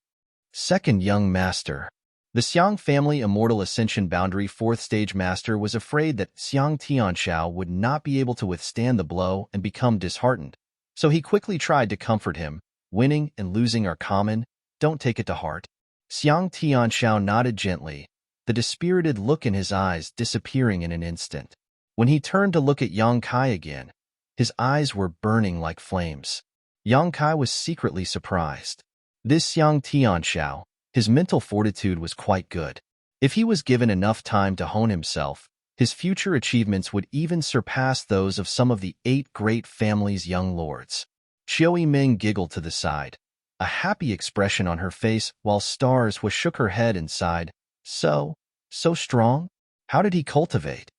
Second young master. The Xiang family Immortal Ascension Boundary 4th Stage Master was afraid that Xiang Tianxiao would not be able to withstand the blow and become disheartened, so he quickly tried to comfort him. Winning and losing are common, don't take it to heart. Xiang Tianxiao nodded gently, the dispirited look in his eyes disappearing in an instant. When he turned to look at Yang Kai again, his eyes were burning like flames. Yang Kai was secretly surprised. This Xiang Tianxiao, his mental fortitude was quite good. If he was given enough time to hone himself, his future achievements would even surpass those of some of the 8 great families' young lords. Qiu Yiming giggled to the side, a happy expression on her face, while Stars was shook her head and sighed. So strong? How did he cultivate?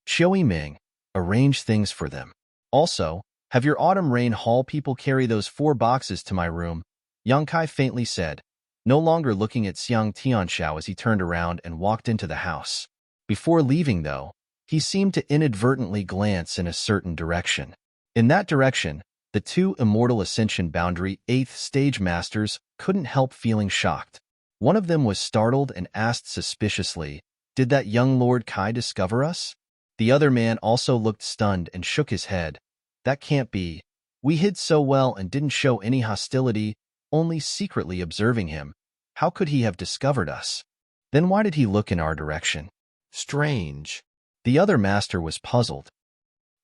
Qiu Yiming, arrange things for them. Also, have your Autumn Rain Hall people carry those 4 boxes to my room, Yang Kai faintly said, no longer looking at Xiang Tianxiao as he turned around and walked into the house. Before leaving, though, he seemed to inadvertently glance in a certain direction. In that direction, the 2 Immortal Ascension Boundary 8th Stage Masters couldn't help feeling shocked. One of them was startled and asked suspiciously, "Did that young Lord Kai discover us?" The other man also looked stunned and shook his head. "That can't be. We hid so well and didn't show any hostility, only secretly observing him. How could he have discovered us? Then why did he look in our direction? Strange." The other master was puzzled.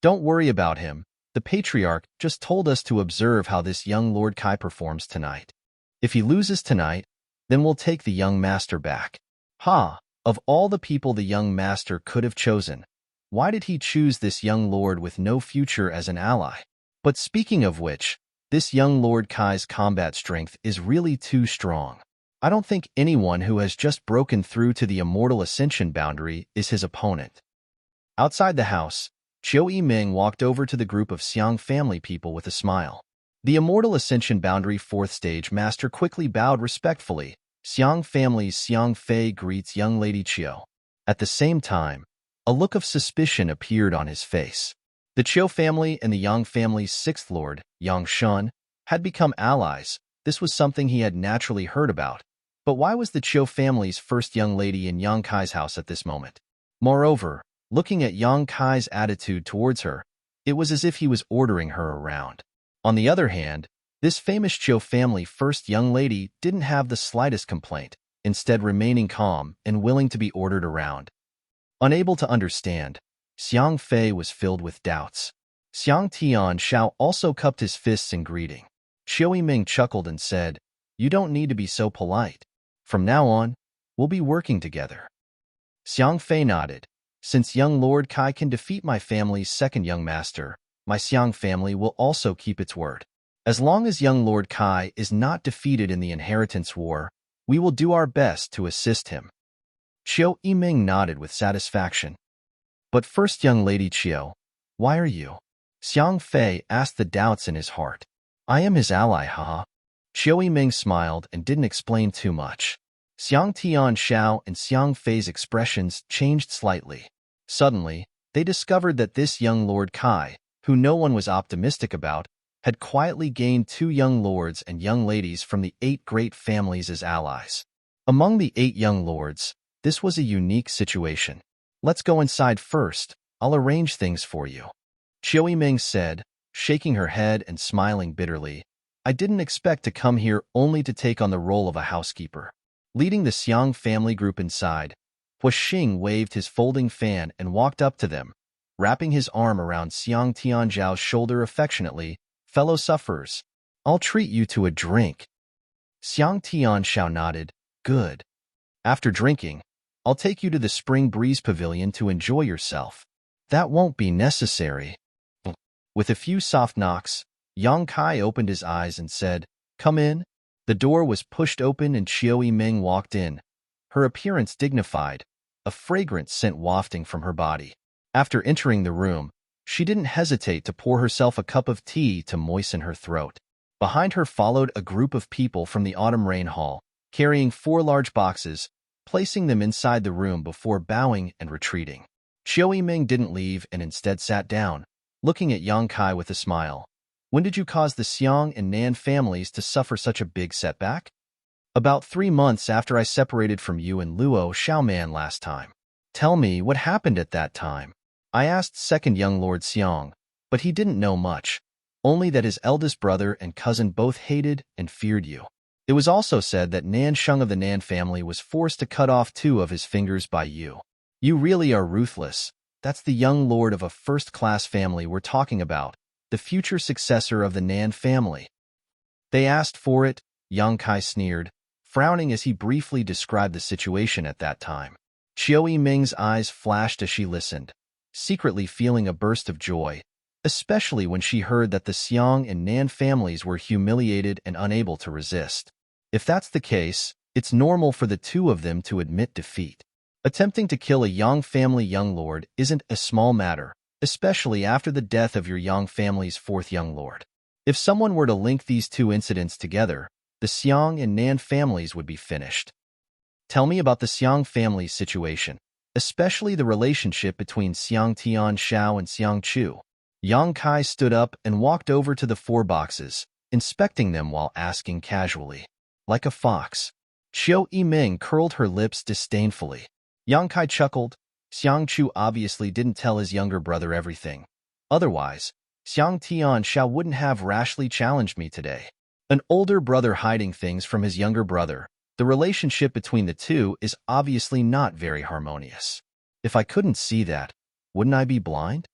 "Don't worry about him. The Patriarch just told us to observe how this young Lord Kai performs tonight. If he loses tonight, then we'll take the young master back." Ha! Of all the people the young master could have chosen, why did he choose this young lord with no future as an ally? But speaking of which, this young Lord Kai's combat strength is really too strong. I don't think anyone who has just broken through to the Immortal Ascension Boundary is his opponent. Outside the house, Qiu Yiming walked over to the group of Xiang family people with a smile. The Immortal Ascension Boundary 4th Stage Master quickly bowed respectfully. Xiang family's Xiang Fei greets young Lady Qiu. At the same time, a look of suspicion appeared on his face. The Qiu family and the Yang family's 6th Lord, Yang Shun, had become allies. This was something he had naturally heard about. But why was the Qiu family's first young lady in Yang Kai's house at this moment? Moreover, looking at Yang Kai's attitude towards her, it was as if he was ordering her around. On the other hand, this famous Qiu family first young lady didn't have the slightest complaint, instead remaining calm and willing to be ordered around. Unable to understand, Xiang Fei was filled with doubts. Xiang Tianxiao also cupped his fists in greeting. Qiu Yiming chuckled and said, "You don't need to be so polite. From now on, we'll be working together." Xiang Fei nodded. "Since young Lord Kai can defeat my family's second young master, my Xiang family will also keep its word. As long as young Lord Kai is not defeated in the inheritance war, we will do our best to assist him." Qiu Yiming nodded with satisfaction. "But first, young Lady Qiu, why are you?" Xiang Fei asked the doubts in his heart. "I am his ally, haha." Qiu Yiming smiled and didn't explain too much. Xiang Tianxiao and Xiang Fei's expressions changed slightly. Suddenly, they discovered that this young Lord Kai, who no one was optimistic about, had quietly gained 2 young lords and young ladies from the 8 great families as allies. Among the 8 young lords, this was a unique situation. "Let's go inside first. I'll arrange things for you," Qiu Yiming said, shaking her head and smiling bitterly. "I didn't expect to come here only to take on the role of a housekeeper." Leading the Xiang family group inside, Hua Xing waved his folding fan and walked up to them, wrapping his arm around Xiang Tianjiao's shoulder affectionately. "Fellow sufferers, I'll treat you to a drink." Xiang Tianxiao nodded. "Good. After drinking, I'll take you to the Spring Breeze Pavilion to enjoy yourself." "That won't be necessary." With a few soft knocks, Yang Kai opened his eyes and said, "Come in." The door was pushed open and Qiu Yiming walked in, her appearance dignified, a fragrant scent wafting from her body. After entering the room, she didn't hesitate to pour herself a cup of tea to moisten her throat. Behind her followed a group of people from the Autumn Rain Hall, carrying 4 large boxes, placing them inside the room before bowing and retreating. Qiu Yiming didn't leave and instead sat down, looking at Yang Kai with a smile. When did you cause the Xiang and Nan families to suffer such a big setback? About 3 months after I separated from you and Luo Xiaoman last time. Tell me what happened at that time. I asked second young Lord Xiang, but he didn't know much, only that his eldest brother and cousin both hated and feared you. It was also said that Nan Sheng of the Nan family was forced to cut off 2 of his fingers by you. You really are ruthless. That's the young lord of a first-class family we're talking about, the future successor of the Nan family. They asked for it, Yang Kai sneered, frowning as he briefly described the situation at that time. Qiu Yiming's eyes flashed as she listened, secretly feeling a burst of joy, especially when she heard that the Xiang and Nan families were humiliated and unable to resist. If that's the case, it's normal for the 2 of them to admit defeat. Attempting to kill a Yang family young lord isn't a small matter, especially after the death of your Yang family's 4th young lord. If someone were to link these 2 incidents together, the Xiang and Nan families would be finished. Tell me about the Xiang family's situation, especially the relationship between Xiang Tianshao and Xiang Chu. Yang Kai stood up and walked over to the 4 boxes, inspecting them while asking casually. Like a fox. Qiu Yiming curled her lips disdainfully. Yang Kai chuckled. Xiang Chu obviously didn't tell his younger brother everything. Otherwise, Xiang Tianshao wouldn't have rashly challenged me today. An older brother hiding things from his younger brother. The relationship between the 2 is obviously not very harmonious. If I couldn't see that, wouldn't I be blind?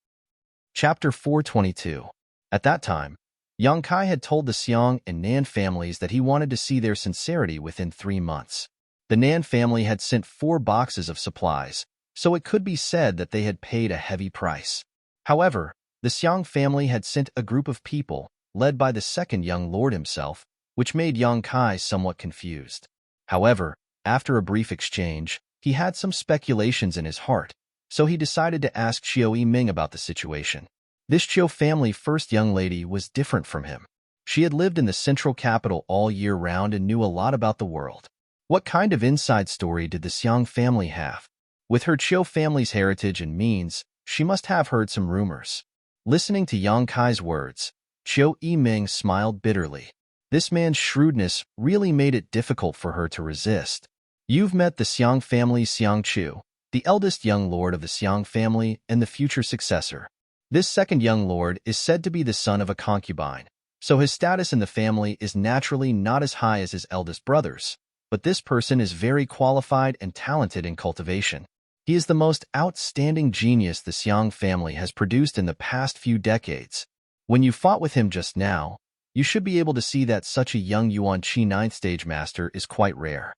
Chapter 422. At that time, Yang Kai had told the Xiang and Nan families that he wanted to see their sincerity within 3 months. The Nan family had sent 4 boxes of supplies, so it could be said that they had paid a heavy price. However, the Xiang family had sent a group of people, led by the second young lord himself, which made Yang Kai somewhat confused. However, after a brief exchange, he had some speculations in his heart, so he decided to ask Qiu Yiming about the situation. This Qiu family first young lady was different from him. She had lived in the central capital all year round and knew a lot about the world. What kind of inside story did the Xiang family have? With her Qiu family's heritage and means, she must have heard some rumors. Listening to Yang Kai's words, Qiu Yiming smiled bitterly. This man's shrewdness really made it difficult for her to resist. You've met the Xiang family's Xiang Chu, the eldest young lord of the Xiang family and the future successor. This second young lord is said to be the son of a concubine, so his status in the family is naturally not as high as his eldest brother's, but this person is very qualified and talented in cultivation. He is the most outstanding genius the Xiang family has produced in the past few decades. When you fought with him just now, you should be able to see that such a young Yuan Qi 9th stage master is quite rare.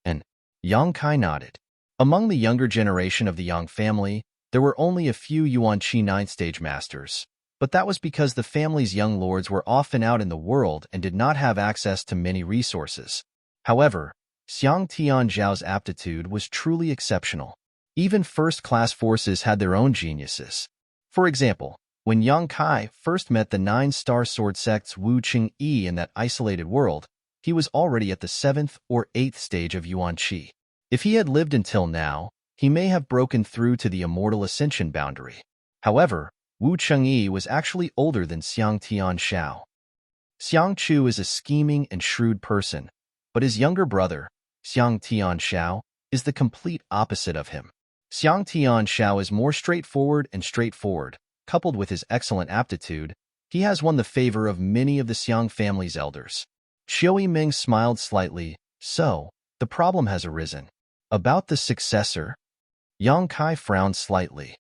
And Yang Kai nodded. Among the younger generation of the Yang family, there were only a few Yuan Qi 9th stage masters, but that was because the family's young lords were often out in the world and did not have access to many resources. However, Xiang Tianzhao's aptitude was truly exceptional. Even first-class forces had their own geniuses. For example, when Yang Kai first met the 9-star sword sect's Wu Qingyi in that isolated world, he was already at the 7th or 8th stage of Yuan Qi. If he had lived until now, he may have broken through to the immortal ascension boundary. However, Wu Qingyi was actually older than Xiang Tianshao. Xiang Chu is a scheming and shrewd person, but his younger brother, Xiang Tianshao, is the complete opposite of him. Xiang Tianshao is more straightforward, coupled with his excellent aptitude. He has won the favor of many of the Xiang family's elders. Qiu Yiming smiled slightly. So, the problem has arisen. About the successor? Yang Kai frowned slightly.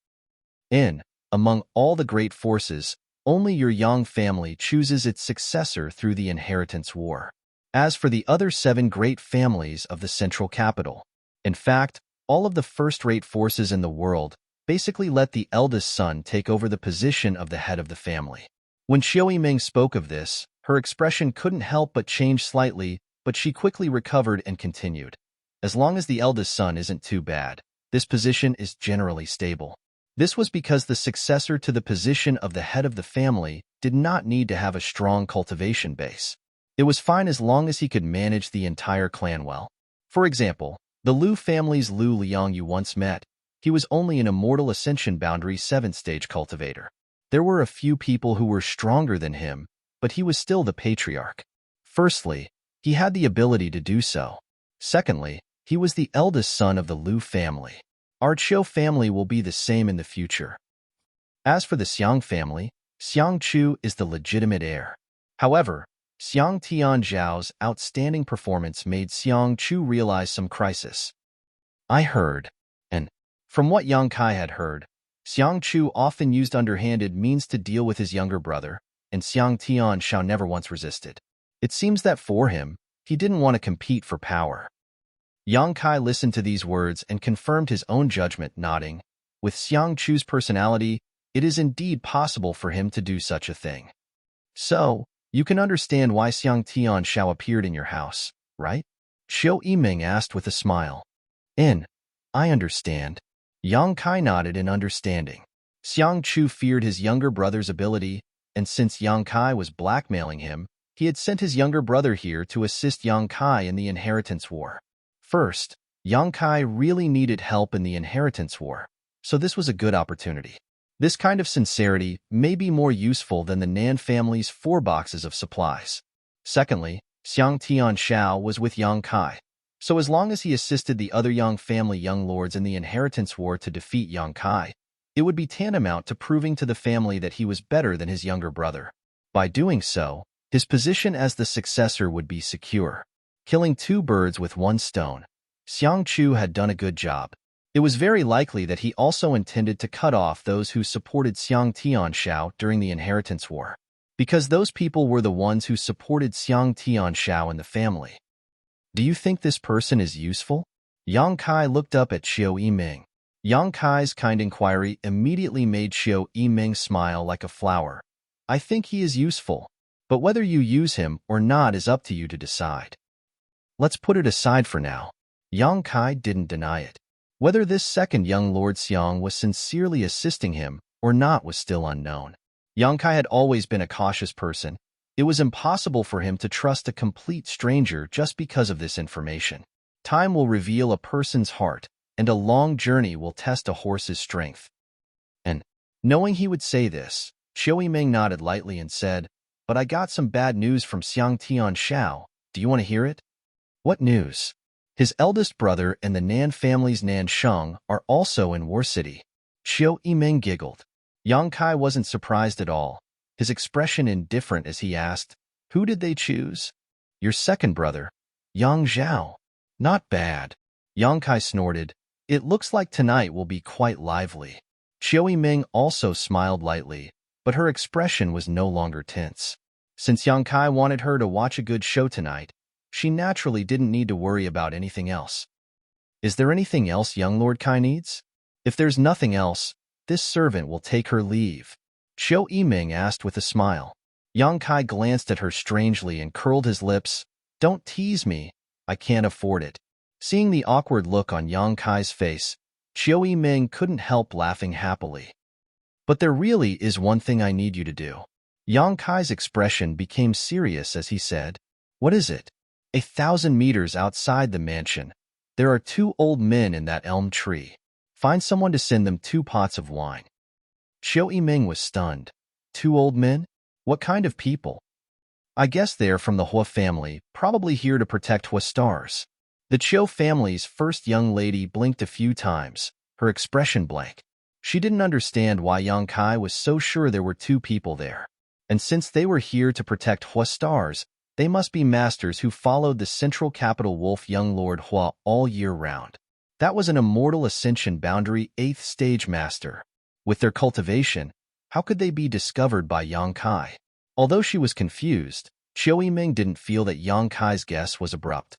Among all the great forces, only your Yang family chooses its successor through the inheritance war. As for the other 7 great families of the central capital, in fact, all of the first-rate forces in the world basically let the eldest son take over the position of the head of the family. When Qiu Yiming spoke of this, her expression couldn't help but change slightly, but she quickly recovered and continued. As long as the eldest son isn't too bad, this position is generally stable. This was because the successor to the position of the head of the family did not need to have a strong cultivation base. It was fine as long as he could manage the entire clan well. For example, the Liu family's Liu Liang you once met. He was only an immortal ascension boundary 7th stage cultivator. There were a few people who were stronger than him, but he was still the patriarch. Firstly, he had the ability to do so. Secondly, he was the eldest son of the Liu family. Our Qiu family will be the same in the future. As for the Xiang family, Xiang Chu is the legitimate heir. However, Xiang Tianzhao's outstanding performance made Xiang Chu realize some crisis. I heard, and from what Yang Kai had heard, Xiang Chu often used underhanded means to deal with his younger brother, and Xiang Tianzhao never once resisted. It seems that for him, he didn't want to compete for power. Yang Kai listened to these words and confirmed his own judgment, nodding. With Xiang Chu's personality, it is indeed possible for him to do such a thing. So, you can understand why Xiang Tianzhao appeared in your house, right? Xiao Yiming asked with a smile. I understand. Yang Kai nodded in understanding. Xiang Chu feared his younger brother's ability, and since Yang Kai was blackmailing him, he had sent his younger brother here to assist Yang Kai in the inheritance war. First, Yang Kai really needed help in the inheritance war, so this was a good opportunity. This kind of sincerity may be more useful than the Nan family's 4 boxes of supplies. Secondly, Xiang Tianzhao was with Yang Kai, so as long as he assisted the other Yang family young lords in the inheritance war to defeat Yang Kai, it would be tantamount to proving to the family that he was better than his younger brother. By doing so, his position as the successor would be secure. Killing 2 birds with 1 stone, Xiang Chu had done a good job. It was very likely that he also intended to cut off those who supported Xiang Tianzhao during the inheritance war, because those people were the ones who supported Xiang Tianzhao in the family. Do you think this person is useful? Yang Kai looked up at Xiao Yiming. Yang Kai's kind inquiry immediately made Xiao Yiming smile like a flower. I think he is useful, but whether you use him or not is up to you to decide. Let's put it aside for now. Yang Kai didn't deny it. Whether this second young Lord Xiang was sincerely assisting him or not was still unknown. Yang Kai had always been a cautious person. It was impossible for him to trust a complete stranger just because of this information. Time will reveal a person's heart, and a long journey will test a horse's strength. And, knowing he would say this, Xiao Yiming nodded lightly and said, But I got some bad news from Xiang Tianzhao. Do you want to hear it? What news? His eldest brother and the Nan family's Nan Sheng are also in War City. Xiao Yiming giggled. Yang Kai wasn't surprised at all, his expression indifferent as he asked, Who did they choose? Your second brother, Yang Zhao. Not bad. Yang Kai snorted. It looks like tonight will be quite lively. Xiao Yiming also smiled lightly, but her expression was no longer tense. Since Yang Kai wanted her to watch a good show tonight, she naturally didn't need to worry about anything else. Is there anything else young Lord Kai needs? If there's nothing else, this servant will take her leave. Xiao Yiming asked with a smile. Yang Kai glanced at her strangely and curled his lips. Don't tease me. I can't afford it. Seeing the awkward look on Yang Kai's face, Xiao Yiming couldn't help laughing happily. But there really is one thing I need you to do. Yang Kai's expression became serious as he said, What is it? 1,000 meters outside the mansion, there are 2 old men in that elm tree. Find someone to send them 2 pots of wine. Xiao Yiming was stunned. 2 old men? What kind of people? I guess they're from the Hua family, probably here to protect Hua stars. The Qiu family's first young lady blinked a few times, her expression blank. She didn't understand why Yang Kai was so sure there were 2 people there. And since they were here to protect Hua stars, they must be masters who followed the central capital wolf young Lord Hua all year round. That was an immortal ascension boundary 8th stage master. With their cultivation, how could they be discovered by Yang Kai? Although she was confused, Xiao Yiming didn't feel that Yang Kai's guess was abrupt.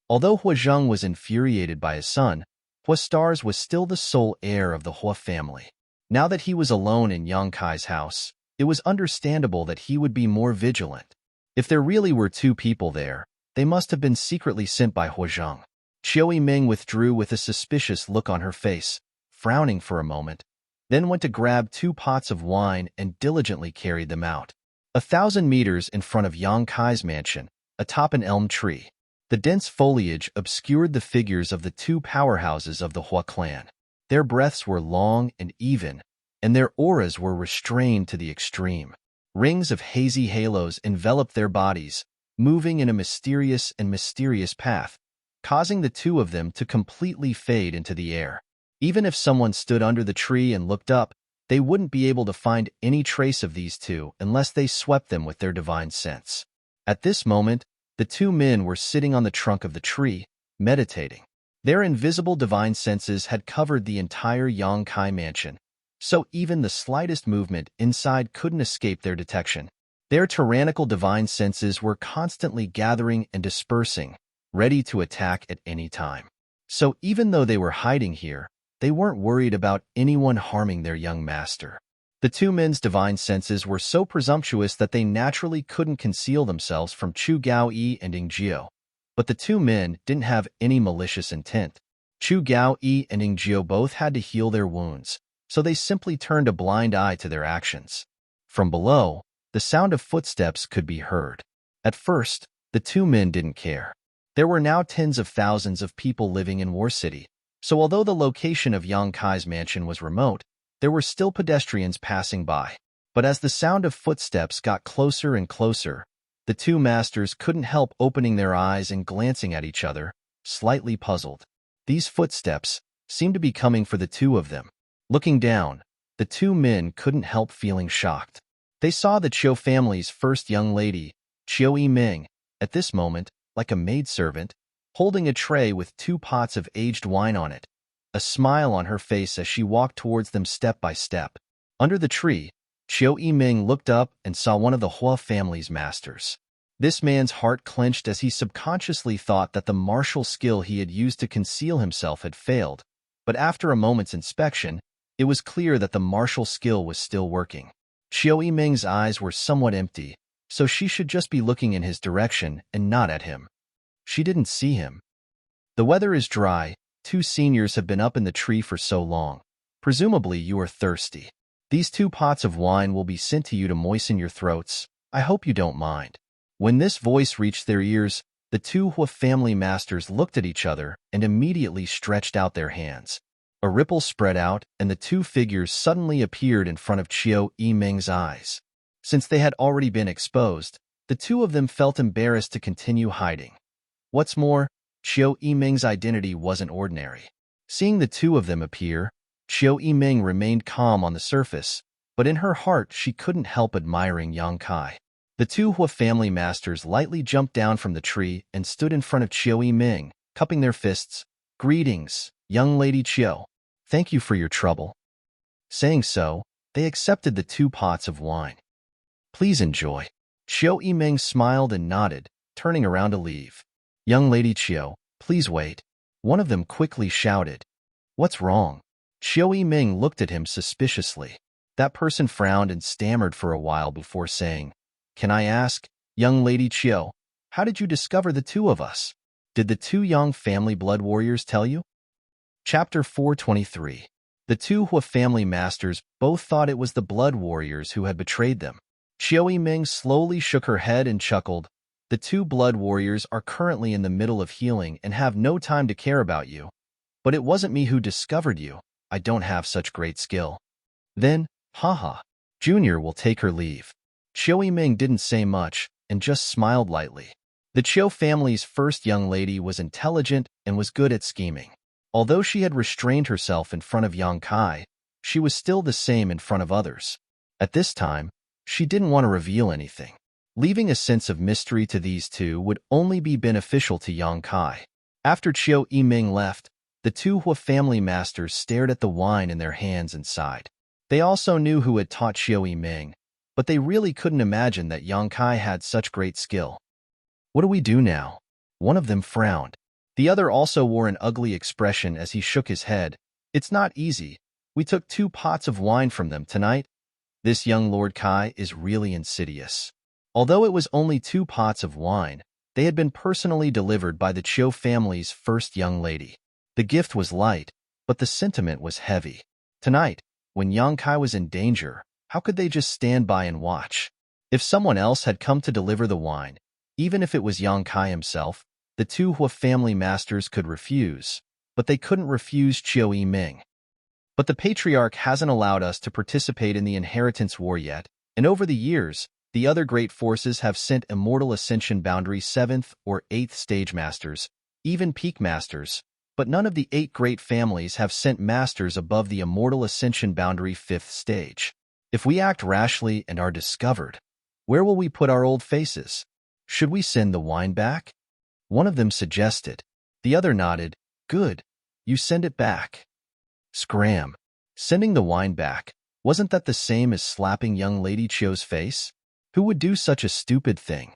Although Hua Zheng was infuriated by his son, Hua Stars was still the sole heir of the Hua family. Now that he was alone in Yang Kai's house, it was understandable that he would be more vigilant. If there really were 2 people there, they must have been secretly sent by Hua Zheng. Xiao Yiming withdrew with a suspicious look on her face, frowning for a moment, then went to grab 2 pots of wine and diligently carried them out. 1,000 meters in front of Yang Kai's mansion, atop an elm tree, the dense foliage obscured the figures of the 2 powerhouses of the Hua clan. Their breaths were long and even, and their auras were restrained to the extreme. Rings of hazy halos enveloped their bodies, moving in a mysterious path, causing the two of them to completely fade into the air. Even if someone stood under the tree and looked up, they wouldn't be able to find any trace of these two unless they swept them with their divine sense. At this moment, the two men were sitting on the trunk of the tree, meditating. Their invisible divine senses had covered the entire Yongkai mansion, so even the slightest movement inside couldn't escape their detection. Their tyrannical divine senses were constantly gathering and dispersing, ready to attack at any time. So even though they were hiding here, they weren't worried about anyone harming their young master. The two men's divine senses were so presumptuous that they naturally couldn't conceal themselves from Chu Gaoyi and Ing Jiao. But the two men didn't have any malicious intent. Chu Gaoyi and Ing Jiao both had to heal their wounds, so they simply turned a blind eye to their actions. From below, the sound of footsteps could be heard. At first, the two men didn't care. There were now tens of thousands of people living in War City, so although the location of Yongkai's mansion was remote, there were still pedestrians passing by. But as the sound of footsteps got closer and closer, the two masters couldn't help opening their eyes and glancing at each other, slightly puzzled. These footsteps seemed to be coming for the two of them. Looking down, the two men couldn't help feeling shocked. They saw the Chiu family's first young lady, Chiu Yiming, at this moment, like a maidservant, holding a tray with 2 pots of aged wine on it, a smile on her face as she walked towards them step by step. Under the tree, Chiu Yiming looked up and saw one of the Hua family's masters. This man's heart clenched as he subconsciously thought that the martial skill he had used to conceal himself had failed, but after a moment's inspection, it was clear that the martial skill was still working. Chiu Yiming's eyes were somewhat empty, so she should just be looking in his direction and not at him. She didn't see him. The weather is dry. 2 seniors have been up in the tree for so long. Presumably you are thirsty. These 2 pots of wine will be sent to you to moisten your throats. I hope you don't mind. When this voice reached their ears, the 2 Hua family masters looked at each other and immediately stretched out their hands. A ripple spread out, and the 2 figures suddenly appeared in front of Chiu Yiming's eyes. Since they had already been exposed, the 2 of them felt embarrassed to continue hiding. What's more, Chiu Yiming's identity wasn't ordinary. Seeing the 2 of them appear, Chiu Yiming remained calm on the surface, but in her heart she couldn't help admiring Yongkai. The 2 Hua family masters lightly jumped down from the tree and stood in front of Chiu Yiming, cupping their fists. "Greetings, young lady Chiu. Thank you for your trouble." Saying so, they accepted the 2 pots of wine. "Please enjoy." Chiu Yiming smiled and nodded, turning around to leave. "Young lady Chiu, please wait." One of them quickly shouted. "What's wrong?" Chiu Yiming looked at him suspiciously. That person frowned and stammered for a while before saying, "Can I ask, young lady Chiu, how did you discover the 2 of us? Did the 2 young family blood warriors tell you?" Chapter 423. The 2 Hua family masters both thought it was the blood warriors who had betrayed them. Chiu Yiming slowly shook her head and chuckled. "The 2 blood warriors are currently in the middle of healing and have no time to care about you. But it wasn't me who discovered you. I don't have such great skill." Then, haha, Junior will take her leave. Chiu Yiming didn't say much and just smiled lightly. The Chiu family's first young lady was intelligent and was good at scheming. Although she had restrained herself in front of Yongkai, she was still the same in front of others. At this time, she didn't want to reveal anything. Leaving a sense of mystery to these 2 would only be beneficial to Yongkai. After Chiu Yiming left, the 2 Hua family masters stared at the wine in their hands and sighed. They also knew who had taught Chiu Yiming, but they really couldn't imagine that Yongkai had such great skill. "What do we do now?" One of them frowned. The other also wore an ugly expression as he shook his head. "It's not easy. We took 2 pots of wine from them tonight. This young Lord Kai is really insidious." Although it was only 2 pots of wine, they had been personally delivered by the Chiu family's first young lady. The gift was light, but the sentiment was heavy. Tonight, when Yongkai was in danger, how could they just stand by and watch? If someone else had come to deliver the wine, even if it was Yongkai himself, the 2 Hua family masters could refuse, but they couldn't refuse Chiu Yiming. But the patriarch hasn't allowed us to participate in the inheritance war yet, and over the years, the other great forces have sent immortal ascension boundary 7th or 8th stage masters, even peak masters, but none of the 8 great families have sent masters above the immortal ascension boundary 5th stage. If we act rashly and are discovered, where will we put our old faces? Should we send the wine back? One of them suggested. The other nodded. Good. You send it back. Scram. Sending the wine back, wasn't that the same as slapping young Lady Chio's face? Who would do such a stupid thing?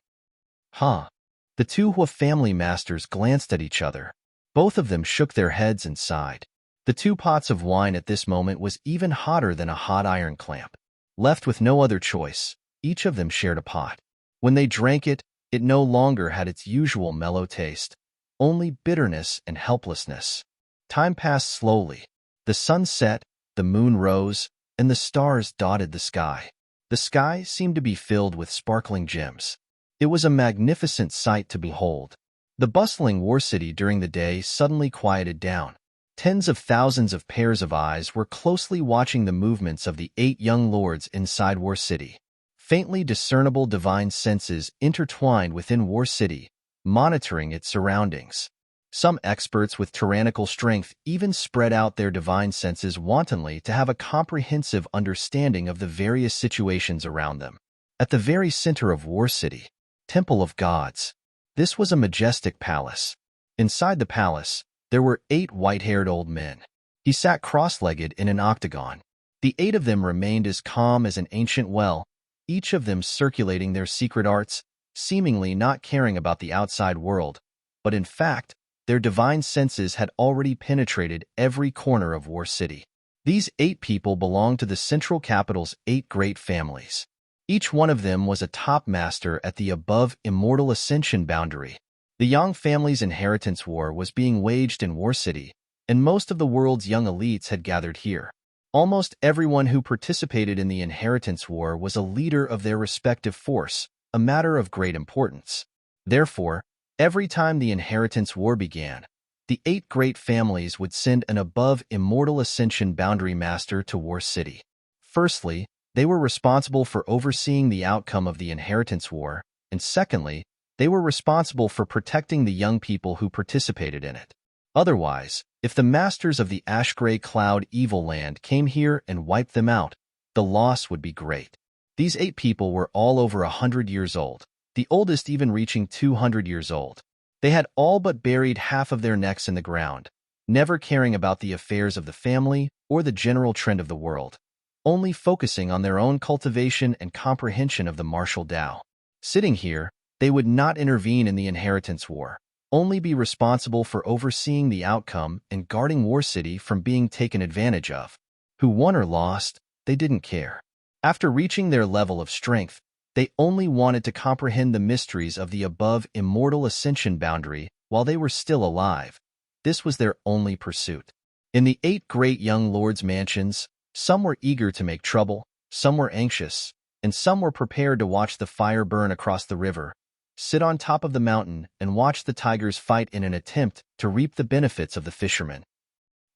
Huh. The two Hua family masters glanced at each other. Both of them shook their heads and sighed. The 2 pots of wine at this moment was even hotter than a hot iron clamp. Left with no other choice, each of them shared a pot. When they drank it, it no longer had its usual mellow taste, only bitterness and helplessness. Time passed slowly. The sun set, the moon rose, and the stars dotted the sky. The sky seemed to be filled with sparkling gems. It was a magnificent sight to behold. The bustling war city during the day suddenly quieted down. Tens of thousands of pairs of eyes were closely watching the movements of the 8 young lords inside War City. Faintly discernible divine senses intertwined within War City, monitoring its surroundings. Some experts with tyrannical strength even spread out their divine senses wantonly to have a comprehensive understanding of the various situations around them. At the very center of War City, Temple of Gods. This was a majestic palace. Inside the palace, there were 8 white-haired old men. He sat cross-legged in an octagon. The 8 of them remained as calm as an ancient well, each of them circulating their secret arts, seemingly not caring about the outside world, but in fact, their divine senses had already penetrated every corner of War City. These 8 people belonged to the central capital's 8 great families. Each one of them was a top master at the above immortal ascension boundary. The Yang family's inheritance war was being waged in War City, and most of the world's young elites had gathered here. Almost everyone who participated in the inheritance war was a leader of their respective force, a matter of great importance. Therefore, every time the inheritance war began, the 8 great families would send an above immortal ascension boundary master to War City. Firstly, they were responsible for overseeing the outcome of the inheritance war, and secondly, they were responsible for protecting the young people who participated in it. Otherwise, if the masters of the ash-gray cloud evil land came here and wiped them out, the loss would be great. These 8 people were all over 100 years old, the oldest even reaching 200 years old. They had all but buried half of their necks in the ground, never caring about the affairs of the family or the general trend of the world, only focusing on their own cultivation and comprehension of the martial Tao. Sitting here, they would not intervene in the inheritance war, only be responsible for overseeing the outcome and guarding War City from being taken advantage of. Who won or lost, they didn't care. After reaching their level of strength, they only wanted to comprehend the mysteries of the above immortal ascension boundary while they were still alive. This was their only pursuit. In the 8 great young lords' mansions, some were eager to make trouble, some were anxious, and some were prepared to watch the fire burn across the river, sit on top of the mountain, and watch the tigers fight in an attempt to reap the benefits of the fishermen.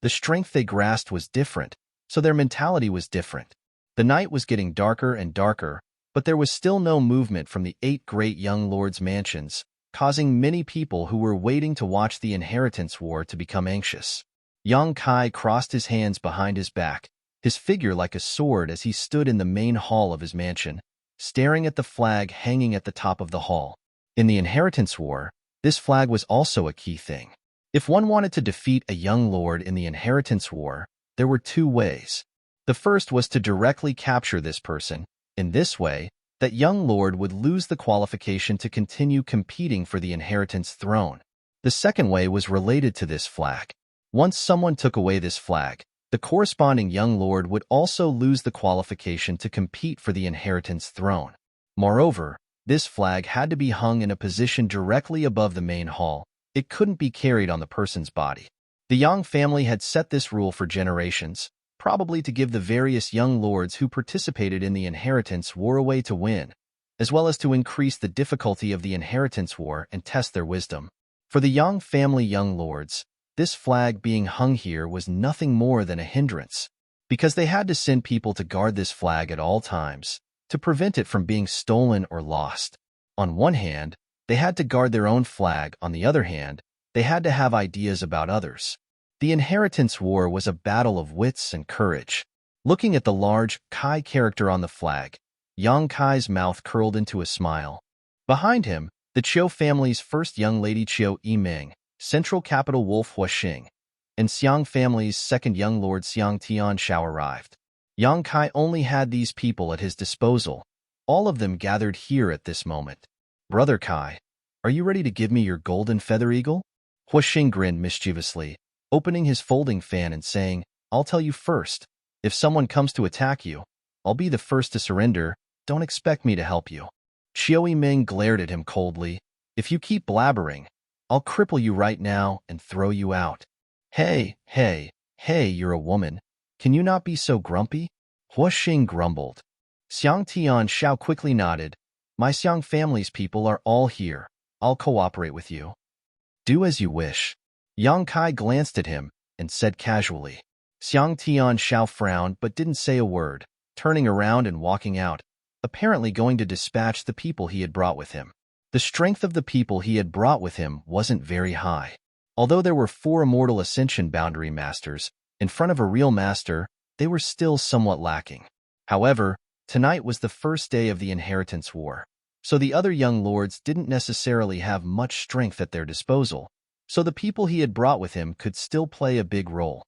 The strength they grasped was different, so their mentality was different. The night was getting darker and darker, but there was still no movement from the 8 great young lords' mansions, causing many people who were waiting to watch the inheritance war to become anxious. Yang Kai crossed his hands behind his back, his figure like a sword as he stood in the main hall of his mansion, staring at the flag hanging at the top of the hall. In the inheritance war, this flag was also a key thing. If one wanted to defeat a young lord in the inheritance war, there were 2 ways. The first was to directly capture this person. In this way, that young lord would lose the qualification to continue competing for the inheritance throne. The second way was related to this flag. Once someone took away this flag, the corresponding young lord would also lose the qualification to compete for the inheritance throne. Moreover, this flag had to be hung in a position directly above the main hall. It couldn't be carried on the person's body. The Yang family had set this rule for generations, probably to give the various young lords who participated in the inheritance war a way to win, as well as to increase the difficulty of the inheritance war and test their wisdom. For the Yang family young lords, this flag being hung here was nothing more than a hindrance. because they had to send people to guard this flag at all times, to prevent it from being stolen or lost. On one hand, they had to guard their own flag. On the other hand, they had to have ideas about others. The Inheritance War was a battle of wits and courage. Looking at the large Kai character on the flag, Yang Kai's mouth curled into a smile. Behind him, the Qiu family's first young lady Qiu Yiming, central capital Wolf Huaxing, and Xiang family's second young lord Xiang Tianshao arrived. Yang Kai only had these people at his disposal, all of them gathered here at this moment. Brother Kai, are you ready to give me your golden feather eagle? Huaxing grinned mischievously, opening his folding fan and saying, I'll tell you first. If someone comes to attack you, I'll be the first to surrender. Don't expect me to help you. Qiu Yiming glared at him coldly. If you keep blabbering, I'll cripple you right now and throw you out. Hey, you're a woman. Can you not be so grumpy? Huaxing grumbled. Xiang Tianshao quickly nodded. My Xiang family's people are all here. I'll cooperate with you. Do as you wish. Yang Kai glanced at him and said casually. Xiang Tianshao frowned but didn't say a word, turning around and walking out, apparently going to dispatch the people he had brought with him. The strength of the people he had brought with him wasn't very high. Although there were 4 immortal ascension boundary masters, in front of a real master, they were still somewhat lacking. However, tonight was the first day of the Inheritance War, so the other young lords didn't necessarily have much strength at their disposal, so the people he had brought with him could still play a big role.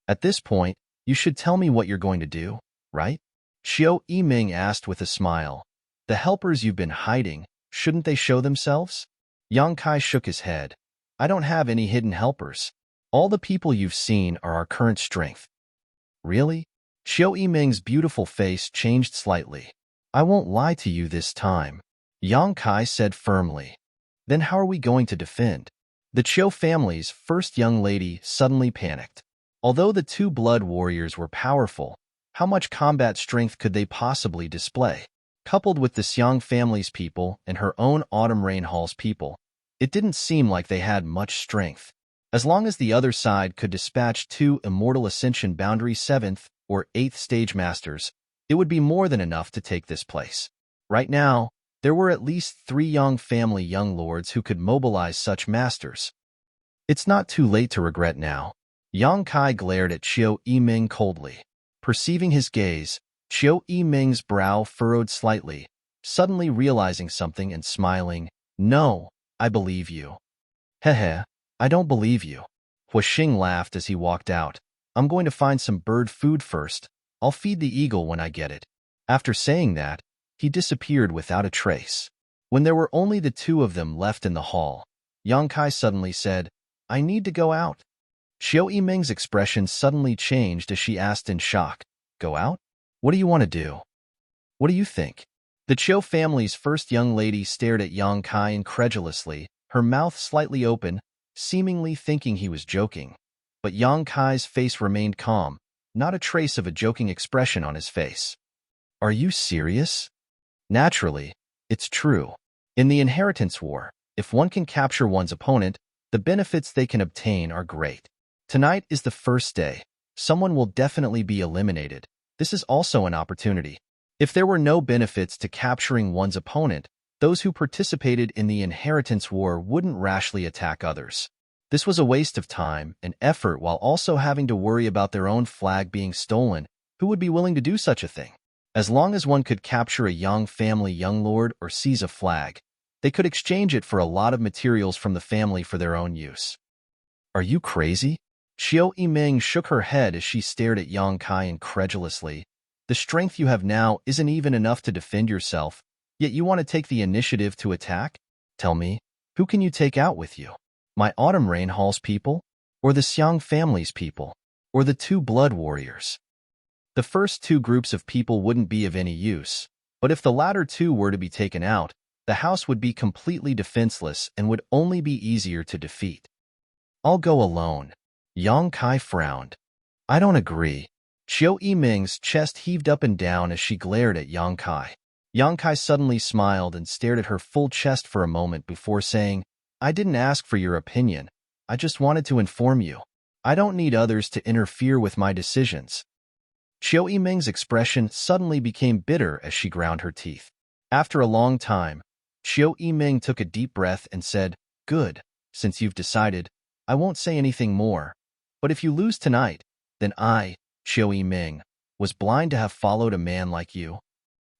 At this point, you should tell me what you're going to do, right? Qiu Yiming asked with a smile. The helpers you've been hiding, shouldn't they show themselves? Yang Kai shook his head. I don't have any hidden helpers. All the people you've seen are our current strength. Really? Qiu Yiming's beautiful face changed slightly. I won't lie to you this time, Yang Kai said firmly. Then how are we going to defend? The Qiu family's first young lady suddenly panicked. Although the 2 blood warriors were powerful, how much combat strength could they possibly display? Coupled with the Xiang family's people and her own Autumn Rain Hall's people, it didn't seem like they had much strength. As long as the other side could dispatch 2 Immortal Ascension Boundary 7th or 8th Stage Masters, it would be more than enough to take this place. Right now, there were at least 3 Yang family young lords who could mobilize such masters. It's not too late to regret now. Yang Kai glared at Qiu Yiming coldly. Perceiving his gaze, Qiu Yiming's brow furrowed slightly, suddenly realizing something and smiling. No, I believe you. Hehe, I don't believe you. Huaxing laughed as he walked out. I'm going to find some bird food first. I'll feed the eagle when I get it. After saying that, he disappeared without a trace. When there were only the 2 of them left in the hall, Yang Kai suddenly said, I need to go out. Qiu Yiming's expression suddenly changed as she asked in shock, Go out? What do you want to do? What do you think? The Qiu family's first young lady stared at Yang Kai incredulously, her mouth slightly open, seemingly thinking he was joking. But Yang Kai's face remained calm, not a trace of a joking expression on his face. Are you serious? Naturally, it's true. In the Inheritance War, if one can capture one's opponent, the benefits they can obtain are great. Tonight is the first day. Someone will definitely be eliminated. This is also an opportunity. If there were no benefits to capturing one's opponent, those who participated in the Inheritance War wouldn't rashly attack others. This was a waste of time and effort while also having to worry about their own flag being stolen. Who would be willing to do such a thing? As long as one could capture a Yang family young lord or seize a flag, they could exchange it for a lot of materials from the family for their own use. Are you crazy? Qiu Yiming shook her head as she stared at Yang Kai incredulously. The strength you have now isn't even enough to defend yourself, yet you want to take the initiative to attack? Tell me, who can you take out with you? My Autumn Rain Hall's people? Or the Xiang family's people? Or the 2 blood warriors? The first 2 groups of people wouldn't be of any use, but if the latter 2 were to be taken out, the house would be completely defenseless and would only be easier to defeat. I'll go alone. Yang Kai frowned. I don't agree. Qiu Yiming's chest heaved up and down as she glared at Yang Kai. Yang Kai suddenly smiled and stared at her full chest for a moment before saying, I didn't ask for your opinion. I just wanted to inform you. I don't need others to interfere with my decisions. Xiao Yiming's expression suddenly became bitter as she ground her teeth. After a long time, Xiao Yiming took a deep breath and said, "Good, since you've decided, I won't say anything more. But if you lose tonight, then I, Xiao Yiming, was blind to have followed a man like you."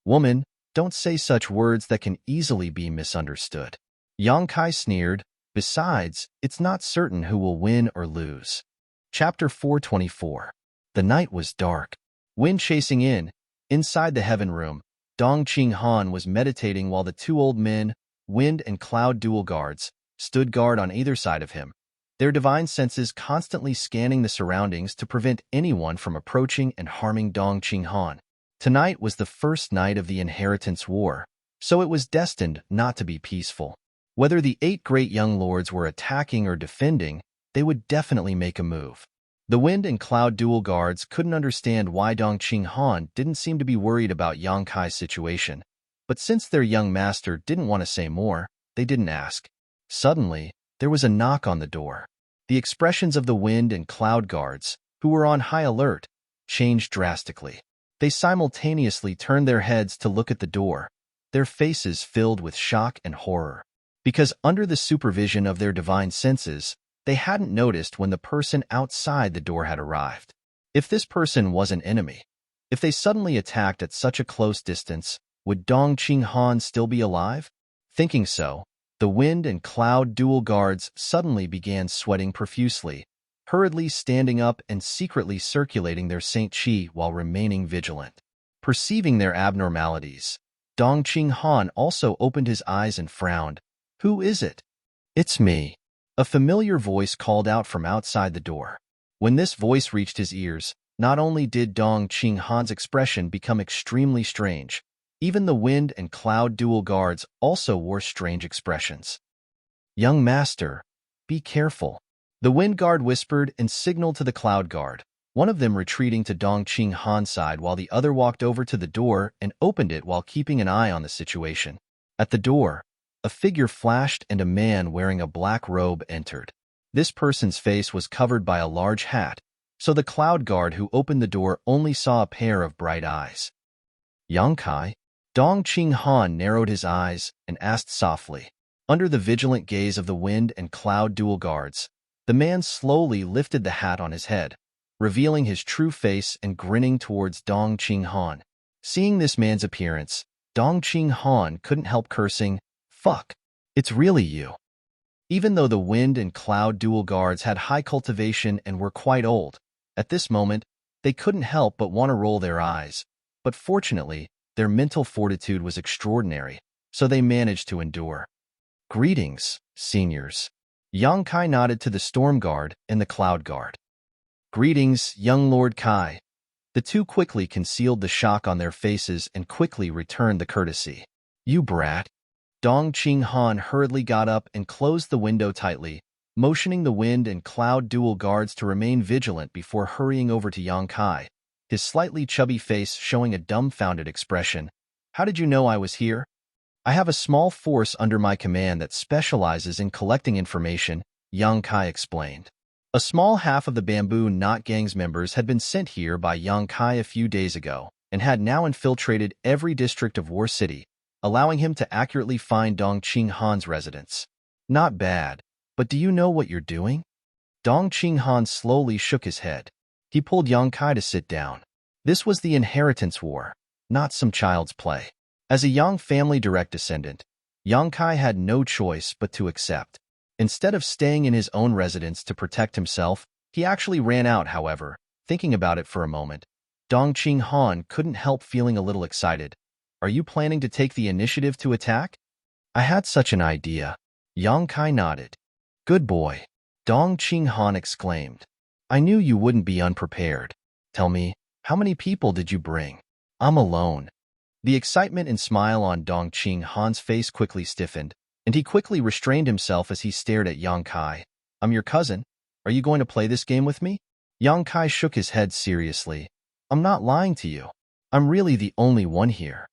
"Woman, don't say such words that can easily be misunderstood." Yang Kai sneered. "Besides, it's not certain who will win or lose." Chapter 424. The night was dark. Wind chasing inside the heaven room, Dong Qinghan was meditating while the two old men, wind and cloud dual guards, stood guard on either side of him, their divine senses constantly scanning the surroundings to prevent anyone from approaching and harming Dong Qinghan. Tonight was the first night of the Inheritance War, so it was destined not to be peaceful. Whether the 8 great young lords were attacking or defending, they would definitely make a move. The wind and cloud dual guards couldn't understand why Dong Qinghan didn't seem to be worried about Yang Kai's situation, but since their young master didn't want to say more, they didn't ask. Suddenly, there was a knock on the door. The expressions of the wind and cloud guards, who were on high alert, changed drastically. They simultaneously turned their heads to look at the door, their faces filled with shock and horror. Because under the supervision of their divine senses, they hadn't noticed when the person outside the door had arrived. If this person was an enemy, if they suddenly attacked at such a close distance, would Dong Qinghan still be alive? Thinking so, the wind and cloud dual guards suddenly began sweating profusely, hurriedly standing up and secretly circulating their Saint Qi while remaining vigilant. Perceiving their abnormalities, Dong Qinghan also opened his eyes and frowned. "Who is it?" "It's me." A familiar voice called out from outside the door. When this voice reached his ears, not only did Dong Qinghan's expression become extremely strange, even the wind and cloud dual guards also wore strange expressions. "Young master, be careful," the wind guard whispered and signaled to the cloud guard, one of them retreating to Dong Qinghan's side while the other walked over to the door and opened it while keeping an eye on the situation. At the door, a figure flashed and a man wearing a black robe entered. This person's face was covered by a large hat, so the cloud guard who opened the door only saw a pair of bright eyes. "Yang Kai?" Dong Qinghan narrowed his eyes and asked softly. Under the vigilant gaze of the wind and cloud dual guards, the man slowly lifted the hat on his head, revealing his true face and grinning towards Dong Qinghan. Seeing this man's appearance, Dong Qinghan couldn't help cursing, "Fuck, it's really you." Even though the wind and cloud dual guards had high cultivation and were quite old, at this moment, they couldn't help but want to roll their eyes. But fortunately, their mental fortitude was extraordinary, so they managed to endure. "Greetings, seniors." Yang Kai nodded to the storm guard and the cloud guard. "Greetings, young Lord Kai." The two quickly concealed the shock on their faces and quickly returned the courtesy. "You brat." Dong Qinghan hurriedly got up and closed the window tightly, motioning the wind and cloud dual guards to remain vigilant before hurrying over to Yang Kai, his slightly chubby face showing a dumbfounded expression. "How did you know I was here?" "I have a small force under my command that specializes in collecting information," Yang Kai explained. A small half of the Bamboo Knot Gang's members had been sent here by Yang Kai a few days ago and had now infiltrated every district of War City, allowing him to accurately find Dong Qinghan's residence. "Not bad, but do you know what you're doing?" Dong Qinghan slowly shook his head. He pulled Yang Kai to sit down. This was the Inheritance War, not some child's play. As a young family direct descendant, Yang Kai had no choice but to accept. Instead of staying in his own residence to protect himself, he actually ran out, however. Thinking about it for a moment, Dong Qinghan couldn't help feeling a little excited. "Are you planning to take the initiative to attack?" "I had such an idea." Yang Kai nodded. "Good boy," Dong Qinghan exclaimed. "I knew you wouldn't be unprepared. Tell me, how many people did you bring?" "I'm alone." The excitement and smile on Dong Qinghan's face quickly stiffened, and he quickly restrained himself as he stared at Yang Kai. "I'm your cousin. Are you going to play this game with me?" Yang Kai shook his head seriously. "I'm not lying to you. I'm really the only one here."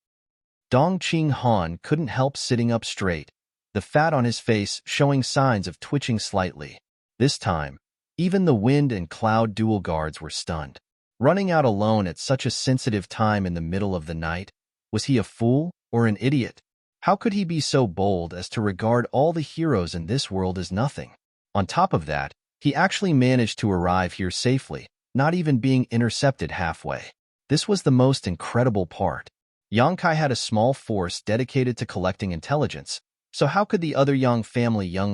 Dong Qinghan couldn't help sitting up straight, the fat on his face showing signs of twitching slightly. This time, even the wind and cloud dual guards were stunned. Running out alone at such a sensitive time in the middle of the night, was he a fool or an idiot? How could he be so bold as to regard all the heroes in this world as nothing? On top of that, he actually managed to arrive here safely, not even being intercepted halfway. This was the most incredible part. Yongkai had a small force dedicated to collecting intelligence, so how could the other young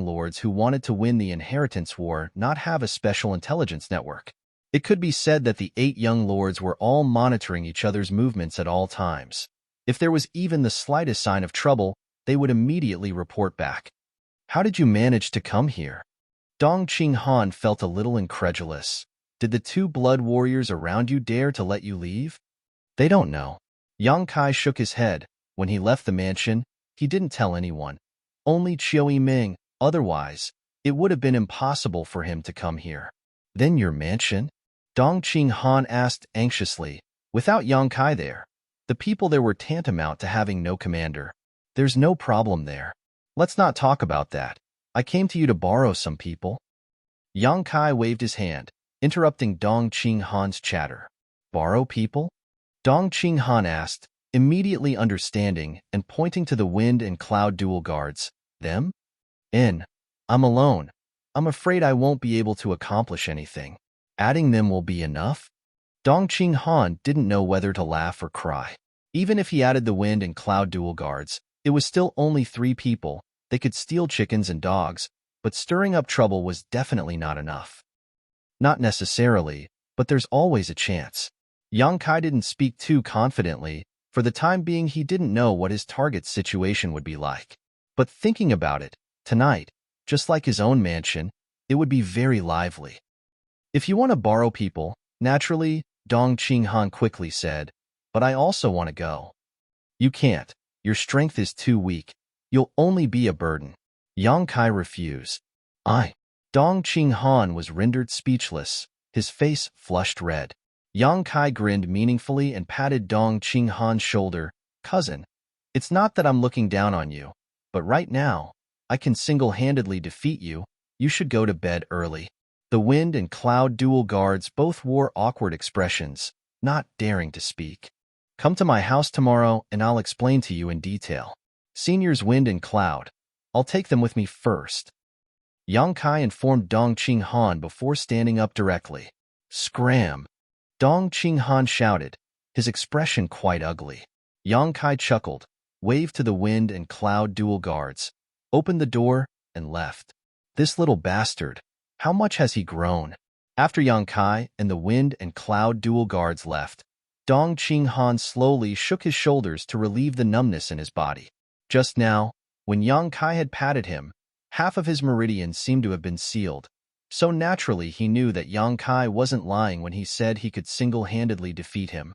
lords who wanted to win the inheritance war not have a special intelligence network? It could be said that the 8 young lords were all monitoring each other's movements at all times. If there was even the slightest sign of trouble, they would immediately report back. How did you manage to come here? Dong Qinghan felt a little incredulous. Did the 2 blood warriors around you dare to let you leave? They don't know. Yang Kai shook his head. When he left the mansion, he didn't tell anyone. Only Chiu Yiming. Otherwise, it would have been impossible for him to come here. Then your mansion? Dong Qinghan asked anxiously. Without Yang Kai there, the people there were tantamount to having no commander. There's no problem there. Let's not talk about that. I came to you to borrow some people. Yang Kai waved his hand, interrupting Dong Qinghan's chatter. Borrow people? Dong Qinghan asked, immediately understanding and pointing to the wind and cloud dual guards. Them? I'm alone. I'm afraid I won't be able to accomplish anything. Adding them will be enough? Dong Qinghan didn't know whether to laugh or cry. Even if he added the wind and cloud dual guards, it was still only 3 people. They could steal chickens and dogs, but stirring up trouble was definitely not enough. Not necessarily, but there's always a chance. Yang Kai didn't speak too confidently. For the time being, he didn't know what his target's situation would be like. But thinking about it, tonight, just like his own mansion, it would be very lively. If you want to borrow people, naturally, Dong Qinghan quickly said, but I also want to go. You can't. Your strength is too weak. You'll only be a burden. Yang Kai refused. Dong Qinghan was rendered speechless, his face flushed red. Yang Kai grinned meaningfully and patted Dong Qinghan's shoulder. Cousin, it's not that I'm looking down on you, but right now, I can single-handedly defeat you. You should go to bed early. The wind and cloud dual guards both wore awkward expressions, not daring to speak. Come to my house tomorrow and I'll explain to you in detail. Seniors Wind and Cloud. I'll take them with me first. Yang Kai informed Dong Qinghan before standing up directly. Scram! Dong Qinghan shouted, his expression quite ugly. Yang Kai chuckled, waved to the wind and cloud dual guards, opened the door, and left. This little bastard, how much has he grown? After Yang Kai and the wind and cloud dual guards left, Dong Qinghan slowly shook his shoulders to relieve the numbness in his body. Just now, when Yang Kai had patted him, half of his meridians seemed to have been sealed. So naturally he knew that Yang Kai wasn't lying when he said he could single-handedly defeat him.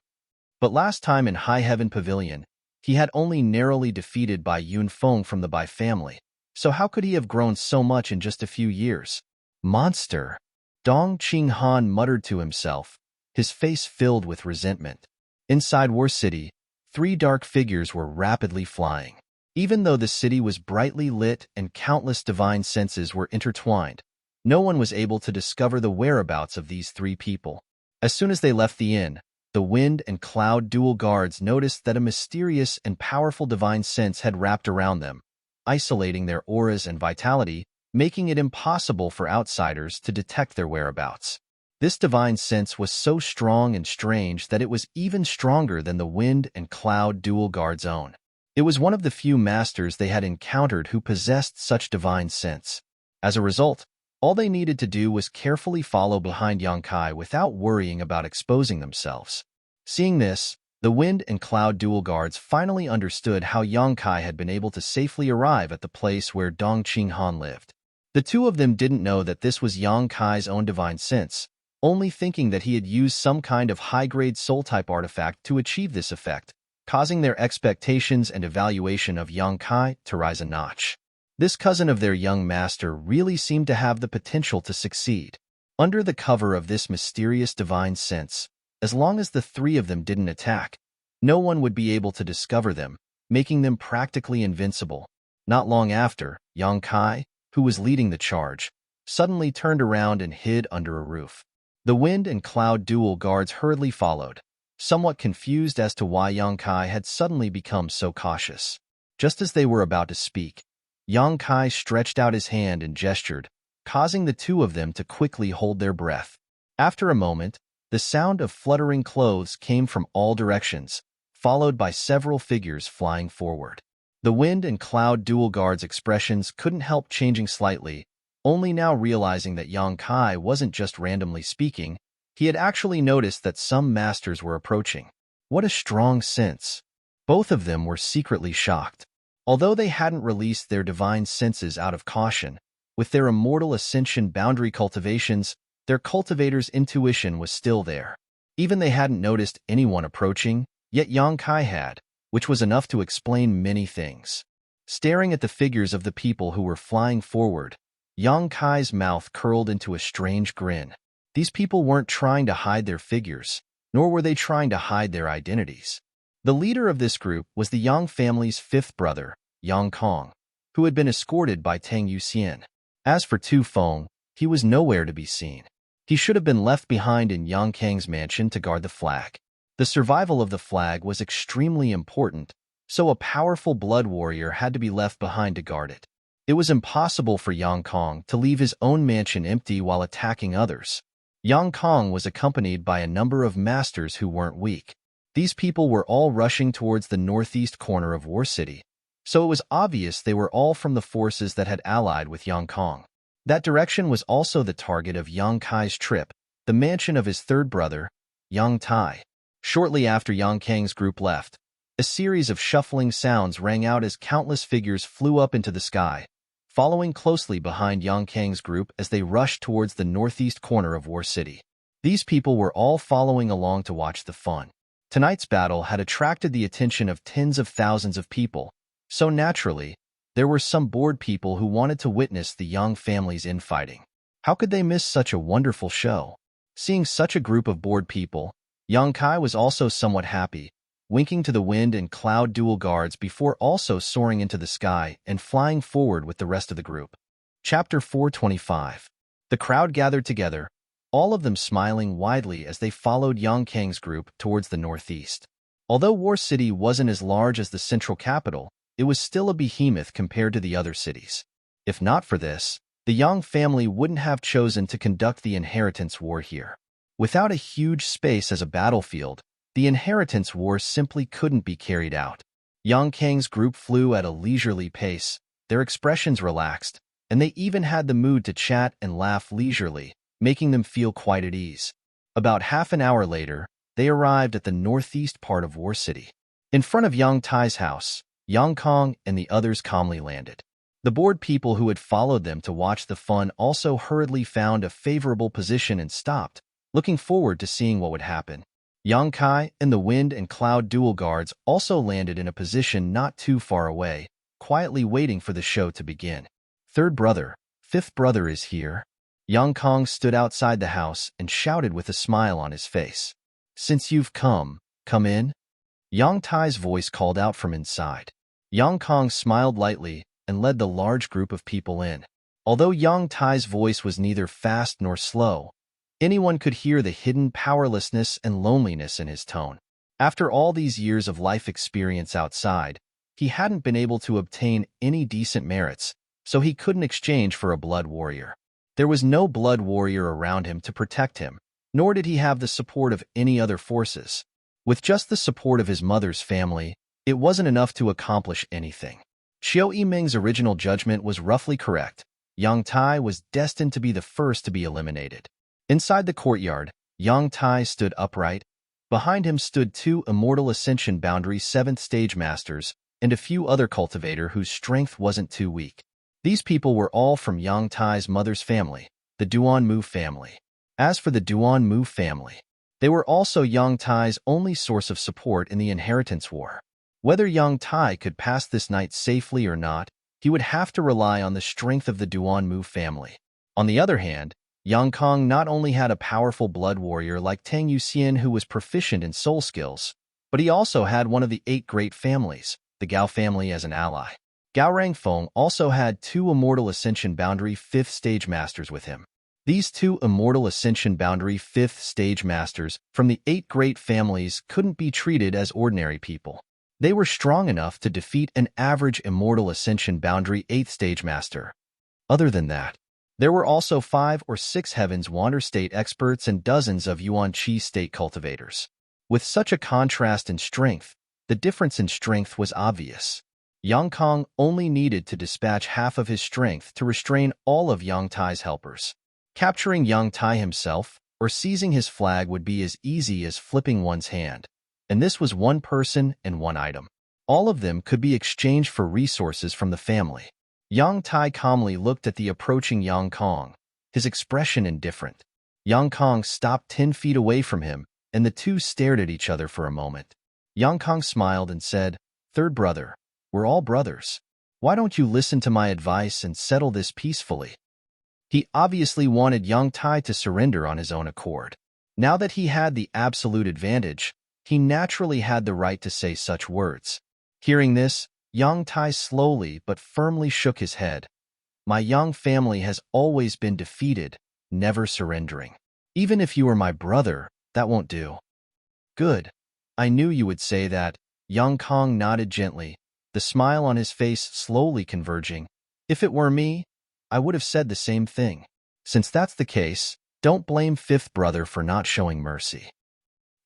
But last time in High Heaven Pavilion, he had only narrowly defeated Bai Yunfeng from the Bai family. So how could he have grown so much in just a few years? Monster! Dong Qinghan muttered to himself, his face filled with resentment. Inside War City, 3 dark figures were rapidly flying. Even though the city was brightly lit and countless divine senses were intertwined, no one was able to discover the whereabouts of these 3 people. As soon as they left the inn, the wind and cloud dual guards noticed that a mysterious and powerful divine sense had wrapped around them, isolating their auras and vitality, making it impossible for outsiders to detect their whereabouts. This divine sense was so strong and strange that it was even stronger than the wind and cloud dual guard's own. It was one of the few masters they had encountered who possessed such divine sense. As a result, all they needed to do was carefully follow behind Yang Kai without worrying about exposing themselves. Seeing this, the wind and cloud dual guards finally understood how Yang Kai had been able to safely arrive at the place where Dong Qinghan lived. The 2 of them didn't know that this was Yang Kai's own divine sense, only thinking that he had used some kind of high-grade soul-type artifact to achieve this effect, causing their expectations and evaluation of Yang Kai to rise a notch. This cousin of their young master really seemed to have the potential to succeed. Under the cover of this mysterious divine sense, as long as the 3 of them didn't attack, no one would be able to discover them, making them practically invincible. Not long after, Yang Kai, who was leading the charge, suddenly turned around and hid under a roof. The wind and cloud dual guards hurriedly followed, somewhat confused as to why Yang Kai had suddenly become so cautious. Just as they were about to speak, Yang Kai stretched out his hand and gestured, causing the two of them to quickly hold their breath. After a moment, the sound of fluttering clothes came from all directions, followed by several figures flying forward. The wind and cloud dual guards' expressions couldn't help changing slightly, only now realizing that Yang Kai wasn't just randomly speaking, he had actually noticed that some masters were approaching. What a strong sense! Both of them were secretly shocked. Although they hadn't released their divine senses out of caution, with their immortal ascension boundary cultivations, their cultivator's intuition was still there. Even they hadn't noticed anyone approaching, yet Yang Kai had, which was enough to explain many things. Staring at the figures of the people who were flying forward, Yang Kai's mouth curled into a strange grin. These people weren't trying to hide their figures, nor were they trying to hide their identities. The leader of this group was the Yang family's fifth brother, Yang Kong, who had been escorted by Tang Yuxian. As for Tu Feng, he was nowhere to be seen. He should have been left behind in Yang Kang's mansion to guard the flag. The survival of the flag was extremely important, so a powerful blood warrior had to be left behind to guard it. It was impossible for Yang Kong to leave his own mansion empty while attacking others. Yang Kong was accompanied by a number of masters who weren't weak. These people were all rushing towards the northeast corner of War City, so it was obvious they were all from the forces that had allied with Yang Kong. That direction was also the target of Yang Kai's trip, the mansion of his third brother, Yang Tai. Shortly after Yang Kang's group left, a series of shuffling sounds rang out as countless figures flew up into the sky, following closely behind Yang Kang's group as they rushed towards the northeast corner of War City. These people were all following along to watch the fun. Tonight's battle had attracted the attention of tens of thousands of people, so naturally, there were some bored people who wanted to witness the Yang family's infighting. How could they miss such a wonderful show? Seeing such a group of bored people, Yang Kai was also somewhat happy, winking to the wind and cloud dual guards before also soaring into the sky and flying forward with the rest of the group. Chapter 425. The crowd gathered together, all of them smiling widely as they followed Yang Kang's group towards the northeast. Although War City wasn't as large as the central capital, it was still a behemoth compared to the other cities. If not for this, the Yang family wouldn't have chosen to conduct the inheritance war here. Without a huge space as a battlefield, the inheritance war simply couldn't be carried out. Yang Kang's group flew at a leisurely pace, their expressions relaxed, and they even had the mood to chat and laugh leisurely, making them feel quite at ease. About half an hour later, they arrived at the northeast part of War City. In front of Yang Tai's house, Yang Kong and the others calmly landed. The bored people who had followed them to watch the fun also hurriedly found a favorable position and stopped, looking forward to seeing what would happen. Yang Kai and the wind and cloud dual guards also landed in a position not too far away, quietly waiting for the show to begin. Third brother, fifth brother is here. Yang Kong stood outside the house and shouted with a smile on his face. Since you've come in? Yang Tai's voice called out from inside. Yang Kong smiled lightly and led the large group of people in. Although Yang Tai's voice was neither fast nor slow, anyone could hear the hidden powerlessness and loneliness in his tone. After all these years of life experience outside, he hadn't been able to obtain any decent merits, so he couldn't exchange for a blood warrior. There was no blood warrior around him to protect him, nor did he have the support of any other forces. With just the support of his mother's family, it wasn't enough to accomplish anything. Qiu Yiming's original judgment was roughly correct. Yang Tai was destined to be the first to be eliminated. Inside the courtyard, Yang Tai stood upright. Behind him stood two Immortal Ascension Boundary 7th Stage Masters and a few other cultivator whose strength wasn't too weak. These people were all from Yang Tai's mother's family, the Duan Mu family. As for the Duan Mu family, they were also Yang Tai's only source of support in the inheritance war. Whether Yang Tai could pass this night safely or not, he would have to rely on the strength of the Duan Mu family. On the other hand, Yang Kong not only had a powerful blood warrior like Tang Yuxian who was proficient in soul skills, but he also had one of the 8 great families, the Gao family, as an ally. Gao Rangfeng also had 2 Immortal Ascension Boundary 5th Stage Masters with him. These two immortal ascension boundary 5th stage masters from the 8 great families couldn't be treated as ordinary people. They were strong enough to defeat an average immortal ascension boundary 8th stage master. Other than that, there were also 5 or 6 Heaven's Wander state experts and dozens of Yuan Qi state cultivators. With such a contrast in strength, the difference in strength was obvious. Yang Kong only needed to dispatch half of his strength to restrain all of Yang Tai's helpers. Capturing Yang Tai himself or seizing his flag would be as easy as flipping one's hand. And this was one person and one item. All of them could be exchanged for resources from the family. Yang Tai calmly looked at the approaching Yang Kong, his expression indifferent. Yang Kong stopped 10 feet away from him, and the two stared at each other for a moment. Yang Kong smiled and said, "Third brother, we're all brothers. Why don't you listen to my advice and settle this peacefully?" He obviously wanted Yang Tai to surrender on his own accord. Now that he had the absolute advantage, he naturally had the right to say such words. Hearing this, Yang Tai slowly but firmly shook his head. "My Yang family has always been defeated, never surrendering. Even if you were my brother, that won't do." "Good. I knew you would say that." Yang Kong nodded gently, the smile on his face slowly converging. "If it were me, I would have said the same thing. Since that's the case, don't blame 5th brother for not showing mercy.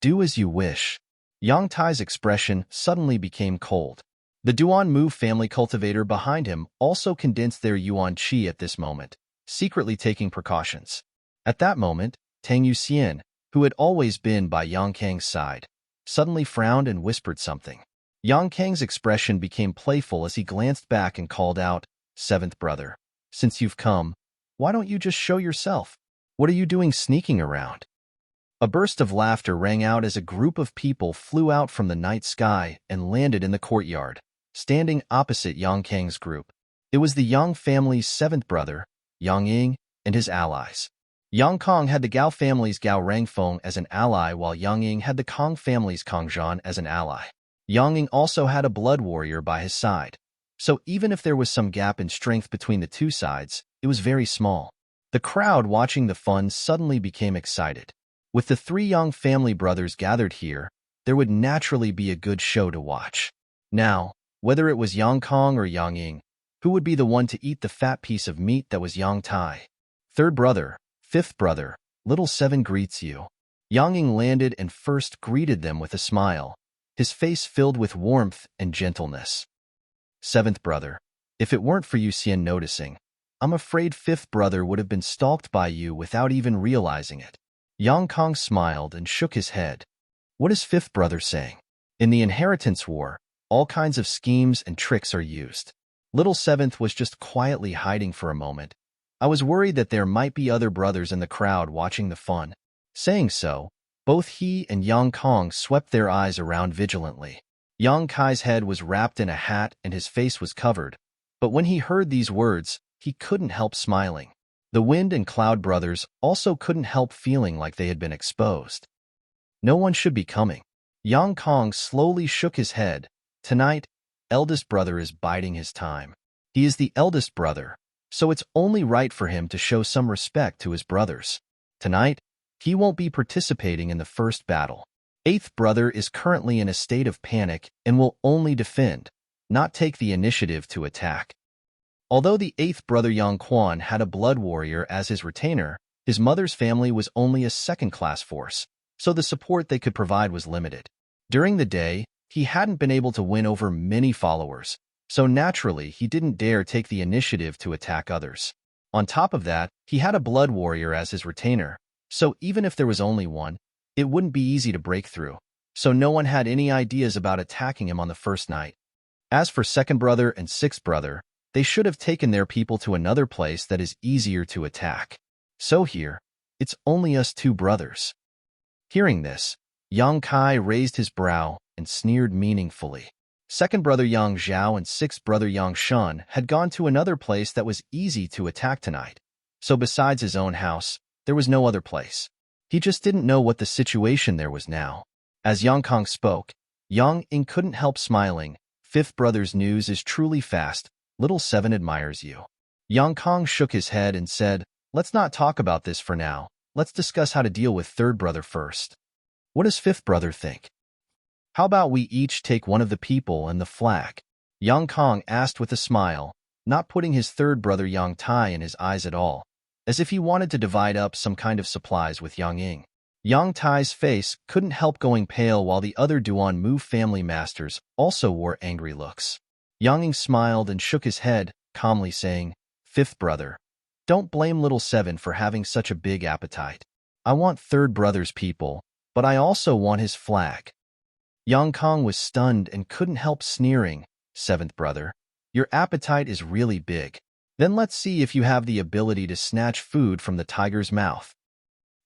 Do as you wish." Yang Tai's expression suddenly became cold. The Duan Mu family cultivator behind him also condensed their Yuan Qi at this moment, secretly taking precautions. At that moment, Tang Yuxian, who had always been by Yang Kang's side, suddenly frowned and whispered something. Yang Kang's expression became playful as he glanced back and called out, "7th brother, since you've come, why don't you just show yourself? What are you doing sneaking around?" A burst of laughter rang out as a group of people flew out from the night sky and landed in the courtyard, standing opposite Yang Kang's group. It was the Yang family's 7th brother, Yang Ying, and his allies. Yang Kong had the Gao family's Gao Rangfeng as an ally, while Yang Ying had the Kong family's Kong Zhan as an ally. Yang Ying also had a blood warrior by his side. So even if there was some gap in strength between the two sides, it was very small. The crowd watching the fun suddenly became excited. With the 3 Yang family brothers gathered here, there would naturally be a good show to watch. Now, whether it was Yang Kong or Yang Ying, who would be the one to eat the fat piece of meat that was Yang Tai? "Third brother, 5th brother, little 7 greets you." Yang Ying landed and first greeted them with a smile, his face filled with warmth and gentleness. "7th brother, if it weren't for you Xian noticing, I'm afraid 5th brother would have been stalked by you without even realizing it." Yang Kong smiled and shook his head. "What is 5th brother saying? In the inheritance war, all kinds of schemes and tricks are used. Little 7th was just quietly hiding for a moment. I was worried that there might be other brothers in the crowd watching the fun." Saying so, both he and Yang Kong swept their eyes around vigilantly. Yang Kai's head was wrapped in a hat and his face was covered, but when he heard these words, he couldn't help smiling. The Wind and Cloud brothers also couldn't help feeling like they had been exposed. No one should be coming. Yang Kong slowly shook his head. Tonight, eldest brother is biding his time. He is the eldest brother, so it's only right for him to show some respect to his brothers. Tonight, he won't be participating in the first battle. 8th brother is currently in a state of panic and will only defend, not take the initiative to attack. Although the 8th brother Yang Quan had a blood warrior as his retainer, his mother's family was only a second-class force, so the support they could provide was limited. During the day, he hadn't been able to win over many followers, so naturally he didn't dare take the initiative to attack others. On top of that, he had a blood warrior as his retainer, so even if there was only one, it wouldn't be easy to break through, so no one had any ideas about attacking him on the first night. As for 2nd brother and 6th brother, they should have taken their people to another place that is easier to attack. So here, it's only us 2 brothers. Hearing this, Yang Kai raised his brow and sneered meaningfully. 2nd brother Yang Zhao and 6th brother Yang Shun had gone to another place that was easy to attack tonight, so besides his own house, there was no other place. He just didn't know what the situation there was now. As Yang Kong spoke, Yang Ying couldn't help smiling. 5th brother's news is truly fast. Little 7 admires you. Yang Kong shook his head and said, Let's not talk about this for now. Let's discuss how to deal with third brother first. What does fifth brother think? How about we each take one of the people and the flag? Yang Kong asked with a smile, not putting his third brother Yang Tai in his eyes at all, as if he wanted to divide up some kind of supplies with Yang Ying. Yang Tai's face couldn't help going pale while the other Duan Mu family masters also wore angry looks. Yang Ying smiled and shook his head, calmly saying, "Fifth brother, don't blame little Seven for having such a big appetite. I want third brother's people, but I also want his flag." Yang Kong was stunned and couldn't help sneering. "Seventh brother, your appetite is really big. Then let's see if you have the ability to snatch food from the tiger's mouth."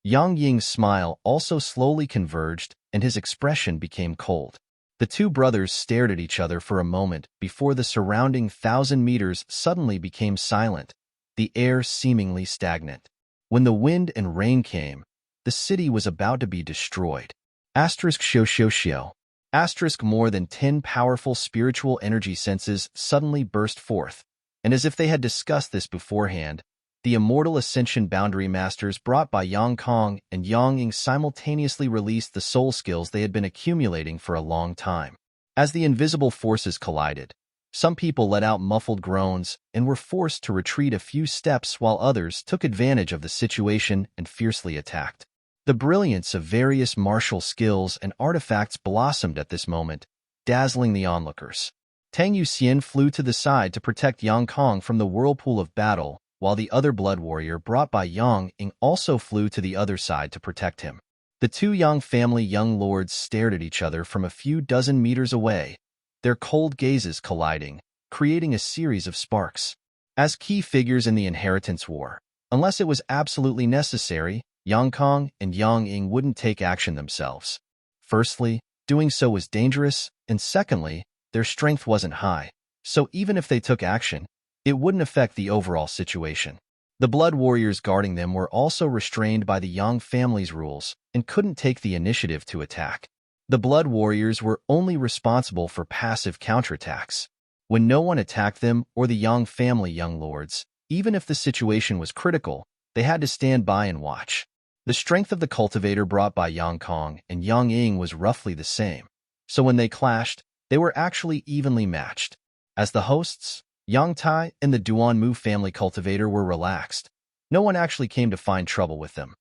Yang Ying's smile also slowly converged, and his expression became cold. The two brothers stared at each other for a moment before the surrounding 1,000 meters suddenly became silent, the air seemingly stagnant. When the wind and rain came, the city was about to be destroyed. Asterisk shio shio shio. Asterisk more than 10 powerful spiritual energy senses suddenly burst forth, and as if they had discussed this beforehand, the immortal ascension boundary masters brought by Yang Kong and Yang Ying simultaneously released the soul skills they had been accumulating for a long time. As the invisible forces collided, some people let out muffled groans and were forced to retreat a few steps while others took advantage of the situation and fiercely attacked. The brilliance of various martial skills and artifacts blossomed at this moment, dazzling the onlookers. Tang Yuxian flew to the side to protect Yang Kong from the whirlpool of battle, while the other blood warrior brought by Yang Ying also flew to the other side to protect him. The two Yang family young lords stared at each other from a few dozen meters away, their cold gazes colliding, creating a series of sparks. As key figures in the inheritance war, unless it was absolutely necessary, Yang Kong and Yang Ying wouldn't take action themselves. Firstly, doing so was dangerous, and secondly, their strength wasn't high, so even if they took action, it wouldn't affect the overall situation. The blood warriors guarding them were also restrained by the Yang family's rules and couldn't take the initiative to attack. The blood warriors were only responsible for passive counterattacks. When no one attacked them or the Yang family young lords, even if the situation was critical, they had to stand by and watch. The strength of the cultivator brought by Yang Kong and Yang Ying was roughly the same, so when they clashed, they were actually evenly matched. As the hosts, Yang Tai and the Duan Mu family cultivator were relaxed. No one actually came to find trouble with them.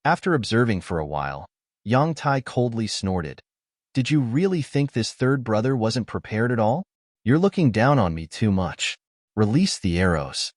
After observing for a while, Yang Tai coldly snorted. "Did you really think this third brother wasn't prepared at all? You're looking down on me too much. Release the arrows."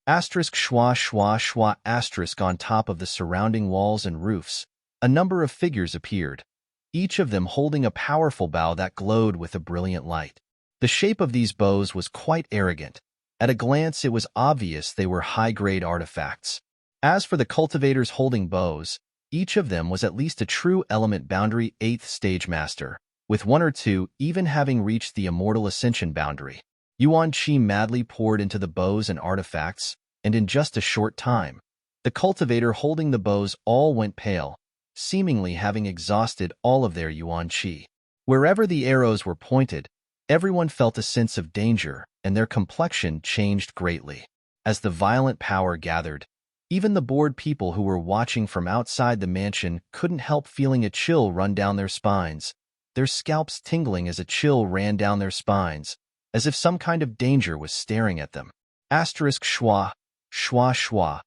Asterisk schwa schwa schwa asterisk on top of the surrounding walls and roofs, a number of figures appeared, each of them holding a powerful bow that glowed with a brilliant light. The shape of these bows was quite arrogant. At a glance, it was obvious they were high-grade artifacts. As for the cultivators holding bows, each of them was at least a true element boundary 8th stage master, with one or two even having reached the immortal ascension boundary. Yuan Qi madly poured into the bows and artifacts, and in just a short time, the cultivator holding the bows all went pale, seemingly having exhausted all of their Yuan Qi. Wherever the arrows were pointed, everyone felt a sense of danger, and their complexion changed greatly. As the violent power gathered, even the bored people who were watching from outside the mansion couldn't help feeling a chill run down their spines, their scalps tingling as a chill ran down their spines, as if some kind of danger was staring at them. Asterisk schwa, schwa schwa.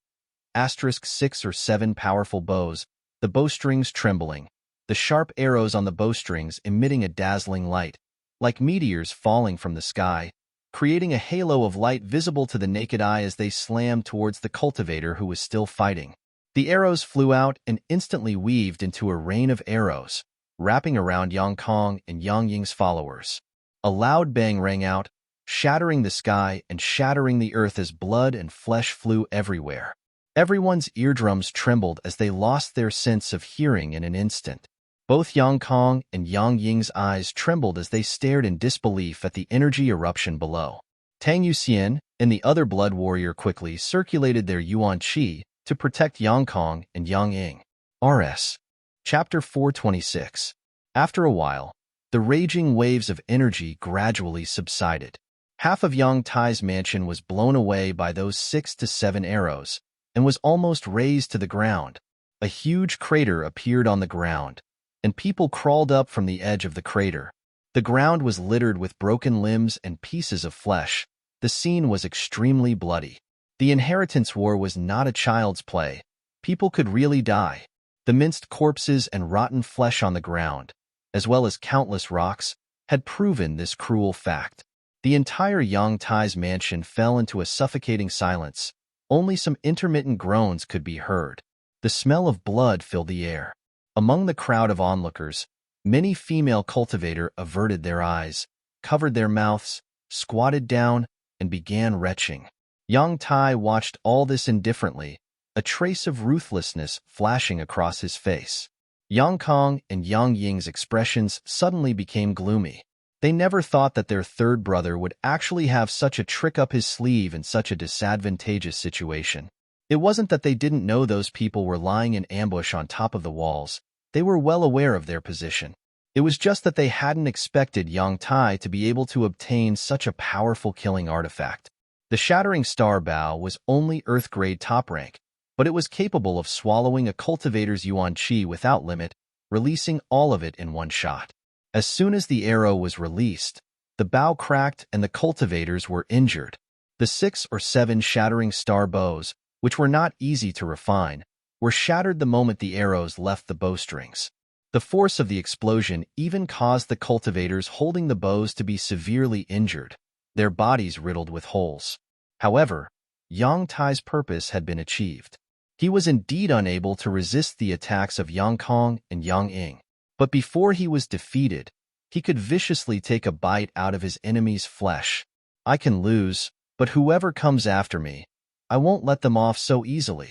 Asterisk 6 or 7 powerful bows, the bowstrings trembling, the sharp arrows on the bowstrings emitting a dazzling light, like meteors falling from the sky, creating a halo of light visible to the naked eye as they slammed towards the cultivator who was still fighting. The arrows flew out and instantly weaved into a rain of arrows, wrapping around Yang Kong and Yang Ying's followers. A loud bang rang out, shattering the sky and shattering the earth as blood and flesh flew everywhere. Everyone's eardrums trembled as they lost their sense of hearing in an instant. Both Yang Kong and Yang Ying's eyes trembled as they stared in disbelief at the energy eruption below. Tang Yuxian and the other blood warrior quickly circulated their Yuan Qi to protect Yang Kong and Yang Ying. RS. Chapter 426. After a while, the raging waves of energy gradually subsided. Half of Yang Tai's mansion was blown away by those 6 to 7 arrows, and was almost razed to the ground. A huge crater appeared on the ground, and people crawled up from the edge of the crater. The ground was littered with broken limbs and pieces of flesh. The scene was extremely bloody. The inheritance war was not a child's play. People could really die. The minced corpses and rotten flesh on the ground, as well as countless rocks, had proven this cruel fact. The entire Yang Tai's mansion fell into a suffocating silence. Only some intermittent groans could be heard. The smell of blood filled the air. Among the crowd of onlookers, many female cultivators averted their eyes, covered their mouths, squatted down, and began retching. Yang Tai watched all this indifferently, a trace of ruthlessness flashing across his face. Yang Kong and Yang Ying's expressions suddenly became gloomy. They never thought that their third brother would actually have such a trick up his sleeve in such a disadvantageous situation. It wasn't that they didn't know those people were lying in ambush on top of the walls. They were well aware of their position. It was just that they hadn't expected Yang Tai to be able to obtain such a powerful killing artifact. The Shattering Star Bow was only Earth-grade top rank, but it was capable of swallowing a cultivator's Yuan Qi without limit, releasing all of it in one shot. As soon as the arrow was released, the bow cracked and the cultivators were injured. The 6 or 7 Shattering Star Bows, which were not easy to refine, were shattered the moment the arrows left the bowstrings. The force of the explosion even caused the cultivators holding the bows to be severely injured, their bodies riddled with holes. However, Yang Tai's purpose had been achieved. He was indeed unable to resist the attacks of Yang Kong and Yang Ying. But before he was defeated, he could viciously take a bite out of his enemy's flesh. I can lose, but whoever comes after me, I won't let them off so easily.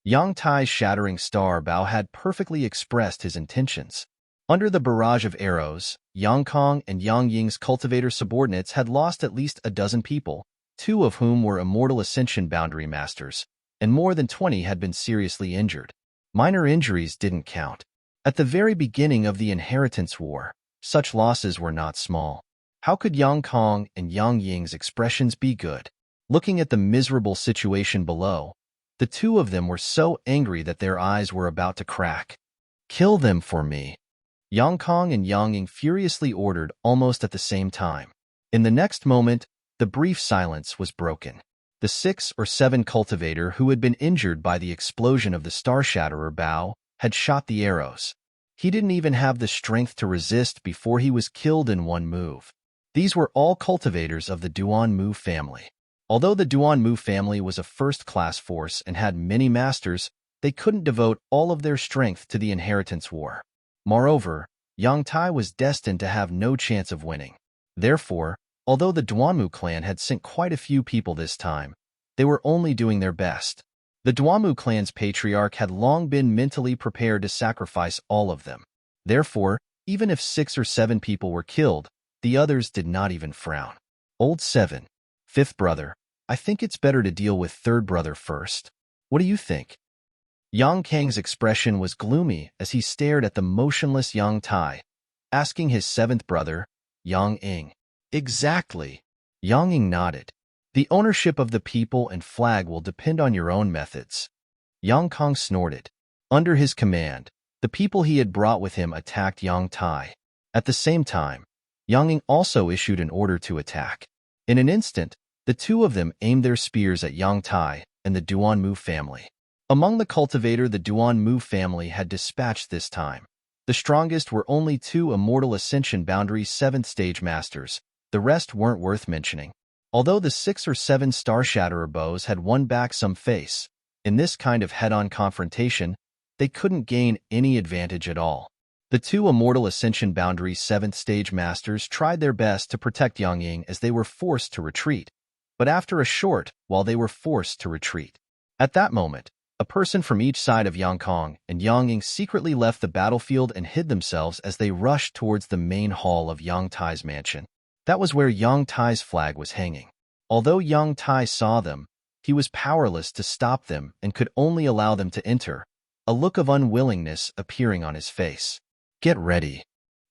Yang Tai's Shattering Star Bow had perfectly expressed his intentions. Under the barrage of arrows, Yang Kong and Yang Ying's cultivator subordinates had lost at least a dozen people, 2 of whom were Immortal Ascension Boundary Masters, and more than 20 had been seriously injured. Minor injuries didn't count. At the very beginning of the Inheritance War, such losses were not small. How could Yang Kong and Yang Ying's expressions be good? Looking at the miserable situation below, the 2 of them were so angry that their eyes were about to crack. Kill them for me, Yang Kong and Yang Ying furiously ordered almost at the same time. In the next moment, the brief silence was broken. The 6 or 7 cultivator who had been injured by the explosion of the Star Shatterer Bow had shot the arrows. He didn't even have the strength to resist before he was killed in one move. These were all cultivators of the Duan Mu family. Although the Duan Mu family was a first-class force and had many masters, they couldn't devote all of their strength to the Inheritance War. Moreover, Yang Tai was destined to have no chance of winning. Therefore, although the Duanmu clan had sent quite a few people this time, they were only doing their best. The Duanmu clan's patriarch had long been mentally prepared to sacrifice all of them. Therefore, even if 6 or 7 people were killed, the others did not even frown. Old 7, 5th brother, I think it's better to deal with 3rd brother first. What do you think? Yang Kang's expression was gloomy as he stared at the motionless Yang Tai, asking his 7th brother, Yang Ying. Exactly. Yang Ying nodded. The ownership of the people and flag will depend on your own methods. Yang Kong snorted. Under his command, the people he had brought with him attacked Yang Tai. At the same time, Yang Ying also issued an order to attack. In an instant, the 2 of them aimed their spears at Yang Tai and the Duan Mu family. Among the cultivator the Duan Mu family had dispatched this time, the strongest were only 2 Immortal Ascension Boundary 7th Stage Masters. The rest weren't worth mentioning. Although the 6 or 7 Star Shatterer bows had won back some face, in this kind of head-on confrontation, they couldn't gain any advantage at all. The 2 Immortal Ascension Boundary 7th Stage Masters tried their best to protect Yang Ying as they were forced to retreat, but after a short while they were forced to retreat. At that moment, a person from each side of Yang Kong and Yang Ying secretly left the battlefield and hid themselves as they rushed towards the main hall of Yang Tai's mansion. That was where Yang Tai's flag was hanging. Although Yang Tai saw them, he was powerless to stop them and could only allow them to enter, a look of unwillingness appearing on his face. Get ready.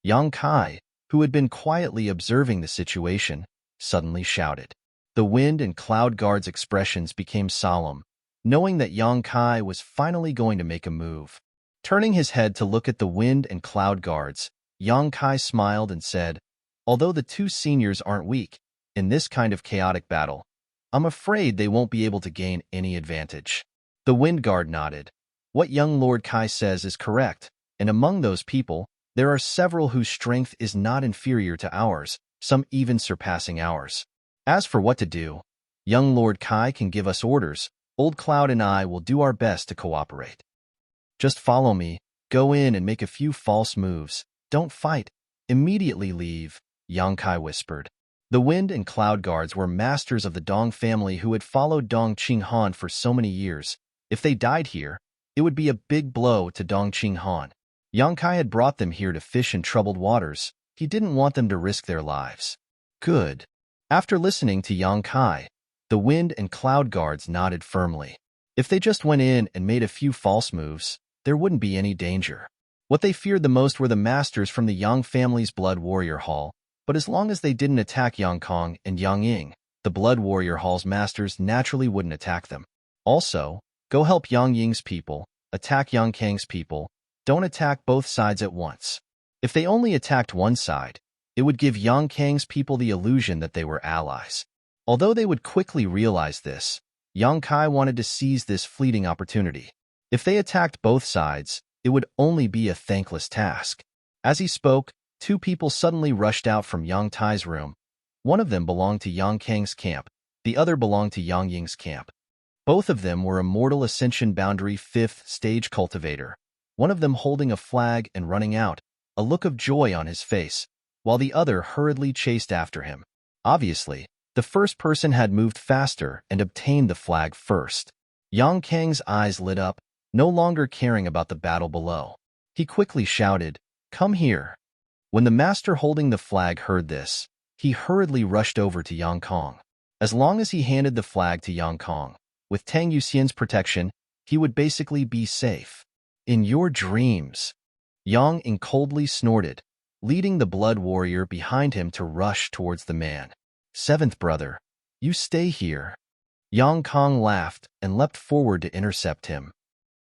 Yang Kai, who had been quietly observing the situation, suddenly shouted. The wind and cloud guard's expressions became solemn, knowing that Yang Kai was finally going to make a move. Turning his head to look at the wind and cloud guards, Yang Kai smiled and said, "Although the two seniors aren't weak, in this kind of chaotic battle, I'm afraid they won't be able to gain any advantage." The wind guard nodded. "What young Lord Kai says is correct, and among those people, there are several whose strength is not inferior to ours, some even surpassing ours. As for what to do, young Lord Kai can give us orders. Old Cloud and I will do our best to cooperate. Just follow me, go in and make a few false moves. Don't fight. Immediately leave," Yang Kai whispered. The wind and cloud guards were masters of the Dong family who had followed Dong Qinghan for so many years. If they died here, it would be a big blow to Dong Qinghan. Yang Kai had brought them here to fish in troubled waters. He didn't want them to risk their lives. Good. After listening to Yang Kai, the wind and cloud guards nodded firmly. If they just went in and made a few false moves, there wouldn't be any danger. What they feared the most were the masters from the Yang family's Blood Warrior Hall, but as long as they didn't attack Yang Kong and Yang Ying, the Blood Warrior Hall's masters naturally wouldn't attack them. Also, go help Yang Ying's people, attack Yang Kang's people. Don't attack both sides at once. If they only attacked one side, it would give Yang Kang's people the illusion that they were allies. Although they would quickly realize this, Yang Kai wanted to seize this fleeting opportunity. If they attacked both sides, it would only be a thankless task. As he spoke, two people suddenly rushed out from Yang Tai's room. One of them belonged to Yang Kang's camp, the other belonged to Yang Ying's camp. Both of them were Immortal Ascension Boundary 5th Stage Cultivator, one of them holding a flag and running out, a look of joy on his face, while the other hurriedly chased after him. Obviously, the first person had moved faster and obtained the flag first. Yang Kang's eyes lit up, no longer caring about the battle below. He quickly shouted, "Come here." When the master holding the flag heard this, he hurriedly rushed over to Yang Kong. As long as he handed the flag to Yang Kong, with Tang Yuxian's protection, he would basically be safe. "In your dreams," Yang Ying coldly snorted, leading the blood warrior behind him to rush towards the man. "Seventh brother, you stay here." Yang Kong laughed and leapt forward to intercept him.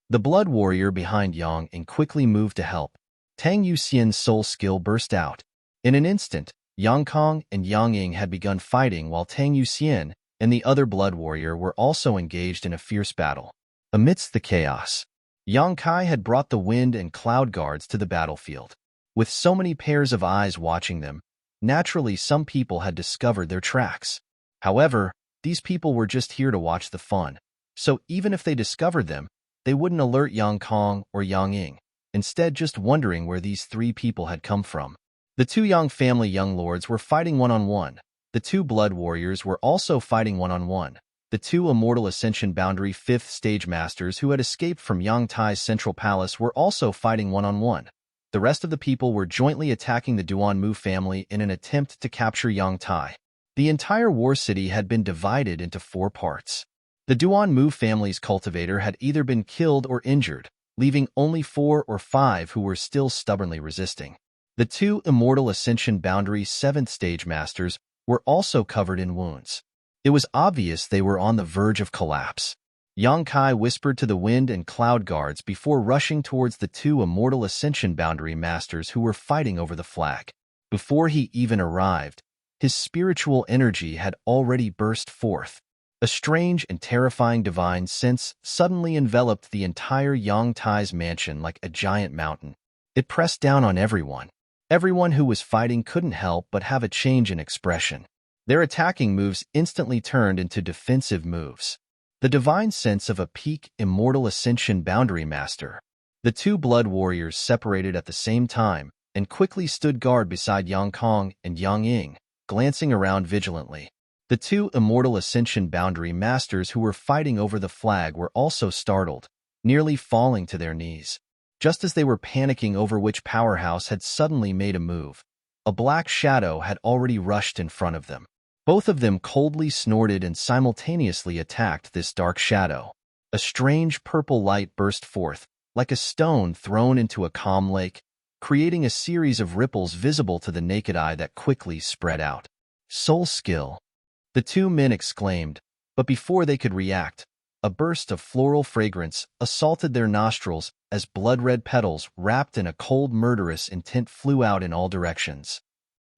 The blood warrior behind Yang Ying quickly moved to help. Tang Yuxian's soul skill burst out. In an instant, Yang Kong and Yang Ying had begun fighting while Tang Yuxian and the other blood warrior were also engaged in a fierce battle. Amidst the chaos, Yang Kai had brought the wind and cloud guards to the battlefield. With so many pairs of eyes watching them, naturally some people had discovered their tracks. However, these people were just here to watch the fun, so even if they discovered them, they wouldn't alert Yang Kong or Yang Ying, instead just wondering where these three people had come from. The two Yang family young lords were fighting one-on-one. The two blood warriors were also fighting one-on-one. The two Immortal Ascension Boundary 5th Stage Masters who had escaped from Yang Tai's central palace were also fighting one-on-one. The rest of the people were jointly attacking the Duanmu family in an attempt to capture Yang Tai. The entire war city had been divided into 4 parts. The Duanmu family's cultivator had either been killed or injured, leaving only 4 or 5 who were still stubbornly resisting. The two Immortal Ascension Boundary 7th Stage Masters were also covered in wounds. It was obvious they were on the verge of collapse. Yang Kai whispered to the wind and cloud guards before rushing towards the two Immortal Ascension Boundary Masters who were fighting over the flag. Before he even arrived, his spiritual energy had already burst forth. A strange and terrifying divine sense suddenly enveloped the entire Yang Tai's mansion like a giant mountain. It pressed down on everyone. Everyone who was fighting couldn't help but have a change in expression. Their attacking moves instantly turned into defensive moves. The divine sense of a peak Immortal Ascension Boundary Master. The two blood warriors separated at the same time and quickly stood guard beside Yang Kong and Yang Ying, glancing around vigilantly. The two Immortal Ascension Boundary Masters who were fighting over the flag were also startled, nearly falling to their knees. Just as they were panicking over which powerhouse had suddenly made a move, a black shadow had already rushed in front of them. Both of them coldly snorted and simultaneously attacked this dark shadow. A strange purple light burst forth, like a stone thrown into a calm lake, creating a series of ripples visible to the naked eye that quickly spread out. Soul skill. The two men exclaimed, but before they could react, A burst of floral fragrance assaulted their nostrils as blood-red petals wrapped in a cold, murderous intent flew out in all directions.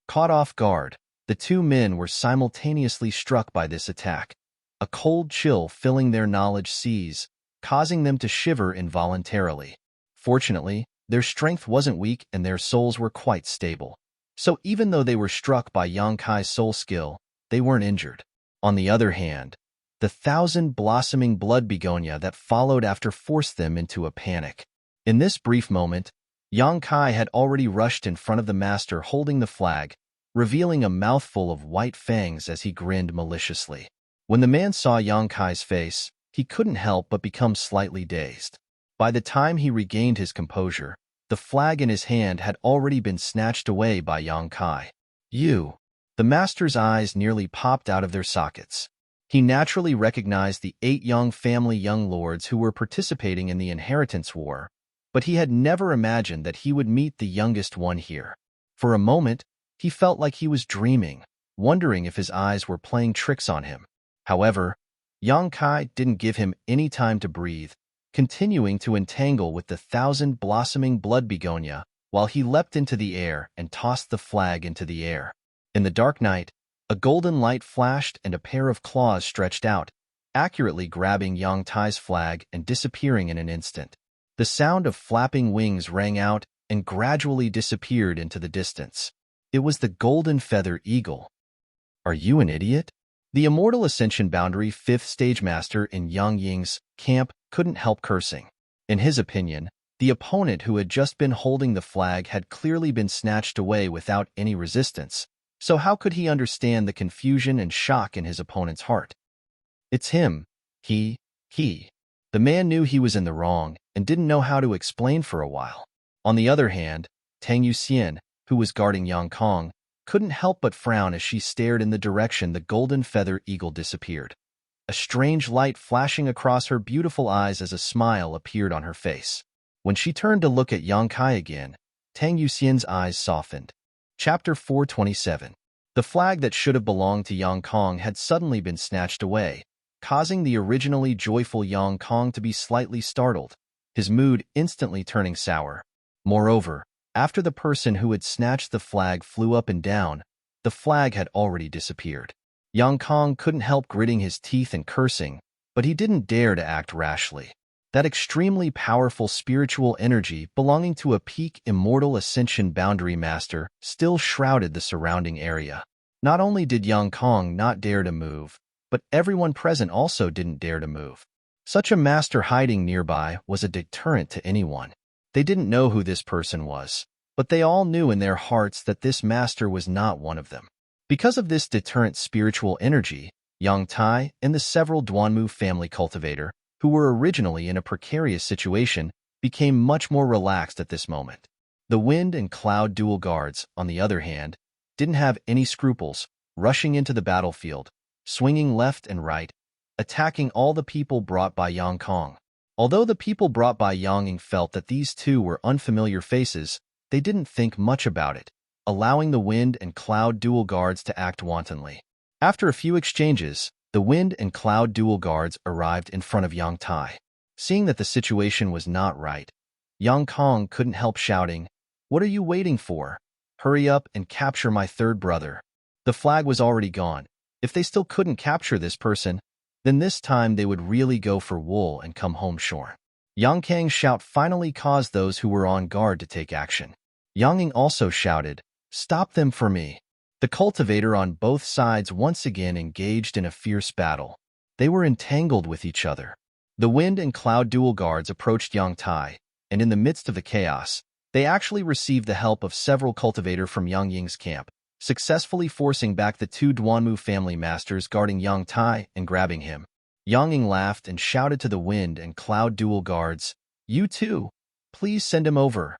Caught off guard, the two men were simultaneously struck by this attack, a cold chill filling their knowledge seas, causing them to shiver involuntarily. Fortunately, their strength wasn't weak and their souls were quite stable. So even though they were struck by Yang Kai's soul skill, they weren't injured. On the other hand, the thousand-blossoming blood begonia that followed after forced them into a panic. In this brief moment, Yang Kai had already rushed in front of the master holding the flag, revealing a mouthful of white fangs as he grinned maliciously. When the man saw Yang Kai's face, he couldn't help but become slightly dazed. By the time he regained his composure, the flag in his hand had already been snatched away by Yang Kai. You! The master's eyes nearly popped out of their sockets. He naturally recognized the 8 Yang family young lords who were participating in the inheritance war, but he had never imagined that he would meet the youngest one here. For a moment, he felt like he was dreaming, wondering if his eyes were playing tricks on him. However, Yang Kai didn't give him any time to breathe, continuing to entangle with the thousand-blossoming blood begonia while he leapt into the air and tossed the flag into the air. In the dark night, a golden light flashed and a pair of claws stretched out, accurately grabbing Yang Kai's flag and disappearing in an instant. The sound of flapping wings rang out and gradually disappeared into the distance. It was the golden feather eagle. Are you an idiot? The immortal ascension boundary 5th stage master in Yang Ying's camp couldn't help cursing. In his opinion, the opponent who had just been holding the flag had clearly been snatched away without any resistance, so how could he understand the confusion and shock in his opponent's heart? It's him. He. The man knew he was in the wrong and didn't know how to explain for a while. On the other hand, Tang Yuxian, who was guarding Yang Kong, couldn't help but frown as she stared in the direction the golden feather eagle disappeared. A strange light flashing across her beautiful eyes as a smile appeared on her face. When she turned to look at Yang Kai again, Tang Yuxian's eyes softened. Chapter 427. The flag that should have belonged to Yang Kong had suddenly been snatched away, causing the originally joyful Yang Kong to be slightly startled, his mood instantly turning sour. Moreover, after the person who had snatched the flag flew up and down, the flag had already disappeared. Yang Kong couldn't help gritting his teeth and cursing, but he didn't dare to act rashly. That extremely powerful spiritual energy belonging to a peak immortal ascension boundary master still shrouded the surrounding area. Not only did Yang Kong not dare to move, but everyone present also didn't dare to move. Such a master hiding nearby was a deterrent to anyone. They didn't know who this person was, but they all knew in their hearts that this master was not one of them. Because of this deterrent spiritual energy, Yang Tai and the several Duanmu family cultivator, who were originally in a precarious situation, became much more relaxed at this moment. The wind and cloud dual guards, on the other hand, didn't have any scruples, rushing into the battlefield, swinging left and right, attacking all the people brought by Yang Kong. Although the people brought by Yang Ying felt that these two were unfamiliar faces, they didn't think much about it, allowing the wind and cloud dual guards to act wantonly. After a few exchanges, the wind and cloud dual guards arrived in front of Yang Tai. Seeing that the situation was not right, Yang Kong couldn't help shouting, "What are you waiting for? Hurry up and capture my third brother." The flag was already gone. If they still couldn't capture this person, then this time they would really go for wool and come home shorn. Yang Kang's shout finally caused those who were on guard to take action. Yang Ying also shouted, "Stop them for me." The cultivator on both sides once again engaged in a fierce battle. They were entangled with each other. The wind and cloud dual guards approached Yang Tai, and in the midst of the chaos, they actually received the help of several cultivators from Yang Ying's camp, successfully forcing back the 2 Duanmu family masters guarding Yang Tai and grabbing him. Yang Ying laughed and shouted to the wind and cloud dual guards, "You too, please send him over."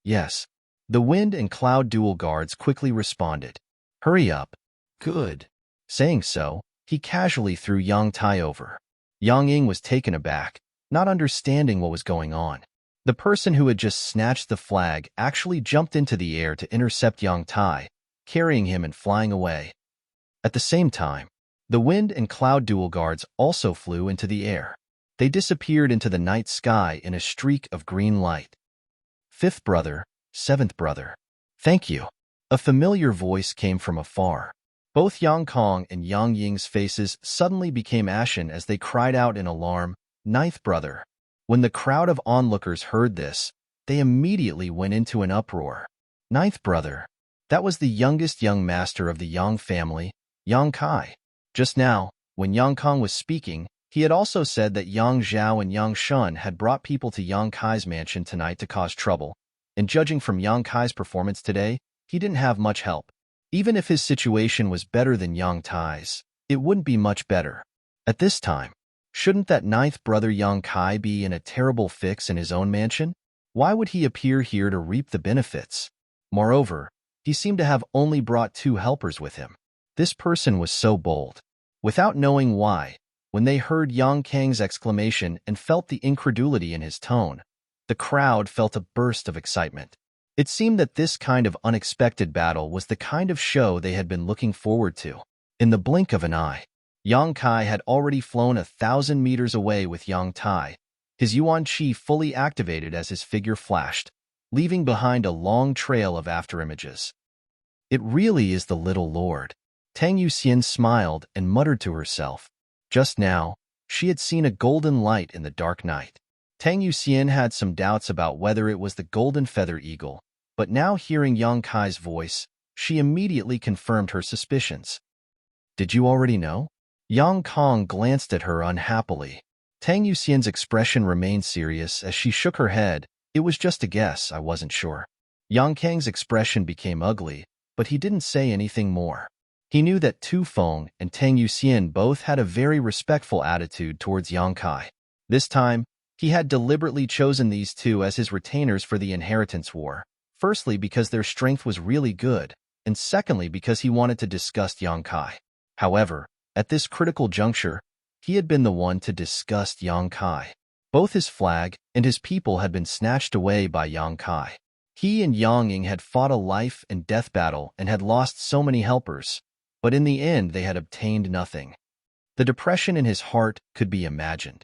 Yes. The wind and cloud dual guards quickly responded. "Hurry up." "Good." Saying so, he casually threw Yang Tai over. Yang Ying was taken aback, not understanding what was going on. The person who had just snatched the flag actually jumped into the air to intercept Yang Tai, carrying him and flying away. At the same time, the wind and cloud dual guards also flew into the air. They disappeared into the night sky in a streak of green light. Fifth brother, seventh brother. Thank you. A familiar voice came from afar. Both Yang Kong and Yang Ying's faces suddenly became ashen as they cried out in alarm, "Ninth brother." When the crowd of onlookers heard this, they immediately went into an uproar. Ninth brother. That was the youngest young master of the Yang family, Yang Kai. Just now, when Yang Kong was speaking, he had also said that Yang Zhao and Yang Shun had brought people to Yang Kai's mansion tonight to cause trouble, and judging from Yang Kai's performance today, he didn't have much help. Even if his situation was better than Yang Tai's, it wouldn't be much better. At this time, shouldn't that ninth brother Yang Kai be in a terrible fix in his own mansion? Why would he appear here to reap the benefits? Moreover, he seemed to have only brought 2 helpers with him. This person was so bold. Without knowing why, when they heard Yang Kang's exclamation and felt the incredulity in his tone, the crowd felt a burst of excitement. It seemed that this kind of unexpected battle was the kind of show they had been looking forward to. In the blink of an eye, Yang Kai had already flown 1,000 meters away with Yang Tai, his Yuan Qi fully activated as his figure flashed, leaving behind a long trail of afterimages. It really is the little lord. Tang Yuxian smiled and muttered to herself. Just now, she had seen a golden light in the dark night. Tang Yuxian had some doubts about whether it was the golden feather eagle, but now hearing Yang Kai's voice, she immediately confirmed her suspicions. Did you already know? Yang Kong glanced at her unhappily. Tang Yuxian's expression remained serious as she shook her head. It was just a guess, I wasn't sure. Yang Kang's expression became ugly, but he didn't say anything more. He knew that Tu Feng and Tang Yuxian both had a very respectful attitude towards Yang Kai. This time, he had deliberately chosen these 2 as his retainers for the inheritance war, firstly because their strength was really good, and secondly because he wanted to disgust Yang Kai. However, at this critical juncture, he had been the one to disgust Yang Kai. Both his flag and his people had been snatched away by Yang Kai. He and Yang Ying had fought a life and death battle and had lost so many helpers, but in the end they had obtained nothing. The depression in his heart could be imagined.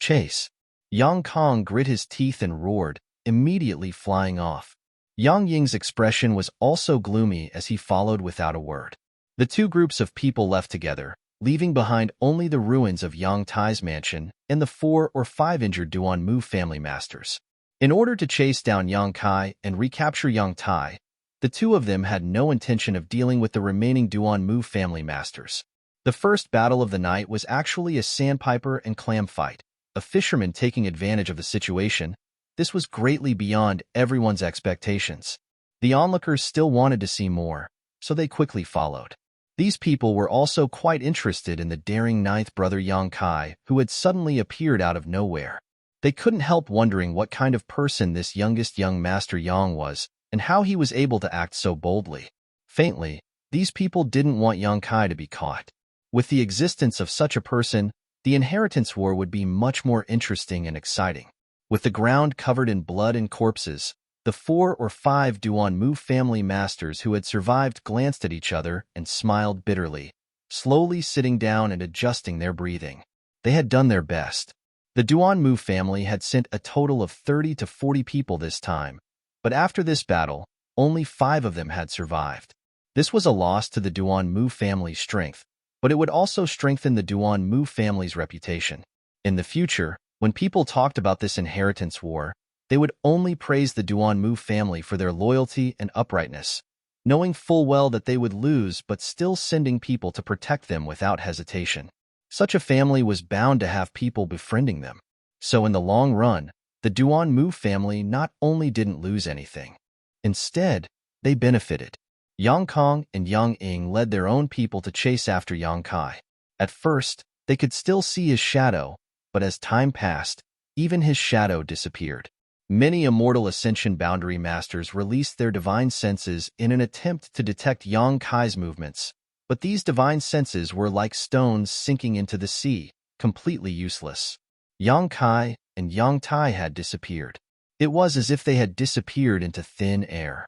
Chase. Yang Kong grit his teeth and roared, immediately flying off. Yang Ying's expression was also gloomy as he followed without a word. The 2 groups of people left together, leaving behind only the ruins of Yang Tai's mansion and the 4 or 5 injured Duanmu family masters. In order to chase down Yang Kai and recapture Yang Tai, the 2 of them had no intention of dealing with the remaining Duanmu family masters. The first battle of the night was actually a sandpiper and clam fight, a fisherman taking advantage of the situation. This was greatly beyond everyone's expectations. The onlookers still wanted to see more, so they quickly followed. These people were also quite interested in the daring ninth brother Yang Kai, who had suddenly appeared out of nowhere. They couldn't help wondering what kind of person this youngest young master Yang was, and how he was able to act so boldly. Faintly, these people didn't want Yang Kai to be caught. With the existence of such a person, the inheritance war would be much more interesting and exciting. With the ground covered in blood and corpses, the 4 or 5 Duanmu family masters who had survived glanced at each other and smiled bitterly, slowly sitting down and adjusting their breathing. They had done their best. The Duanmu family had sent a total of 30 to 40 people this time, but after this battle, only 5 of them had survived. This was a loss to the Duanmu family's strength, but it would also strengthen the Duanmu family's reputation. In the future, when people talked about this inheritance war, they would only praise the Duanmu family for their loyalty and uprightness, knowing full well that they would lose but still sending people to protect them without hesitation. Such a family was bound to have people befriending them. So in the long run, the Duanmu family not only didn't lose anything. Instead, they benefited. Yang Kong and Yang Ying led their own people to chase after Yang Kai. At first, they could still see his shadow, but as time passed, even his shadow disappeared. Many immortal Ascension Boundary Masters released their divine senses in an attempt to detect Yang Kai's movements, but these divine senses were like stones sinking into the sea, completely useless. Yang Kai and Yang Tai had disappeared. It was as if they had disappeared into thin air.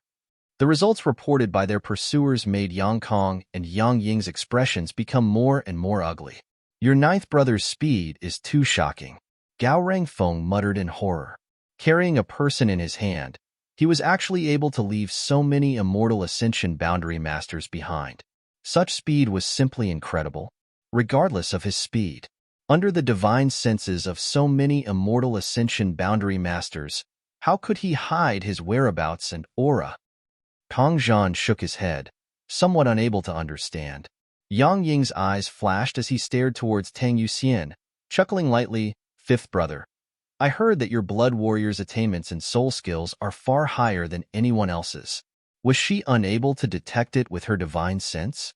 The results reported by their pursuers made Yang Kong and Yang Ying's expressions become more and more ugly. Your ninth brother's speed is too shocking. Gao Rangfeng muttered in horror. Carrying a person in his hand, he was actually able to leave so many immortal ascension boundary masters behind. Such speed was simply incredible, regardless of his speed. Under the divine senses of so many immortal ascension boundary masters, how could he hide his whereabouts and aura? Kang Zhan shook his head, somewhat unable to understand. Yang Ying's eyes flashed as he stared towards Tang Yuxian, chuckling lightly. Fifth brother, I heard that your blood warrior's attainments and soul skills are far higher than anyone else's. Was she unable to detect it with her divine sense?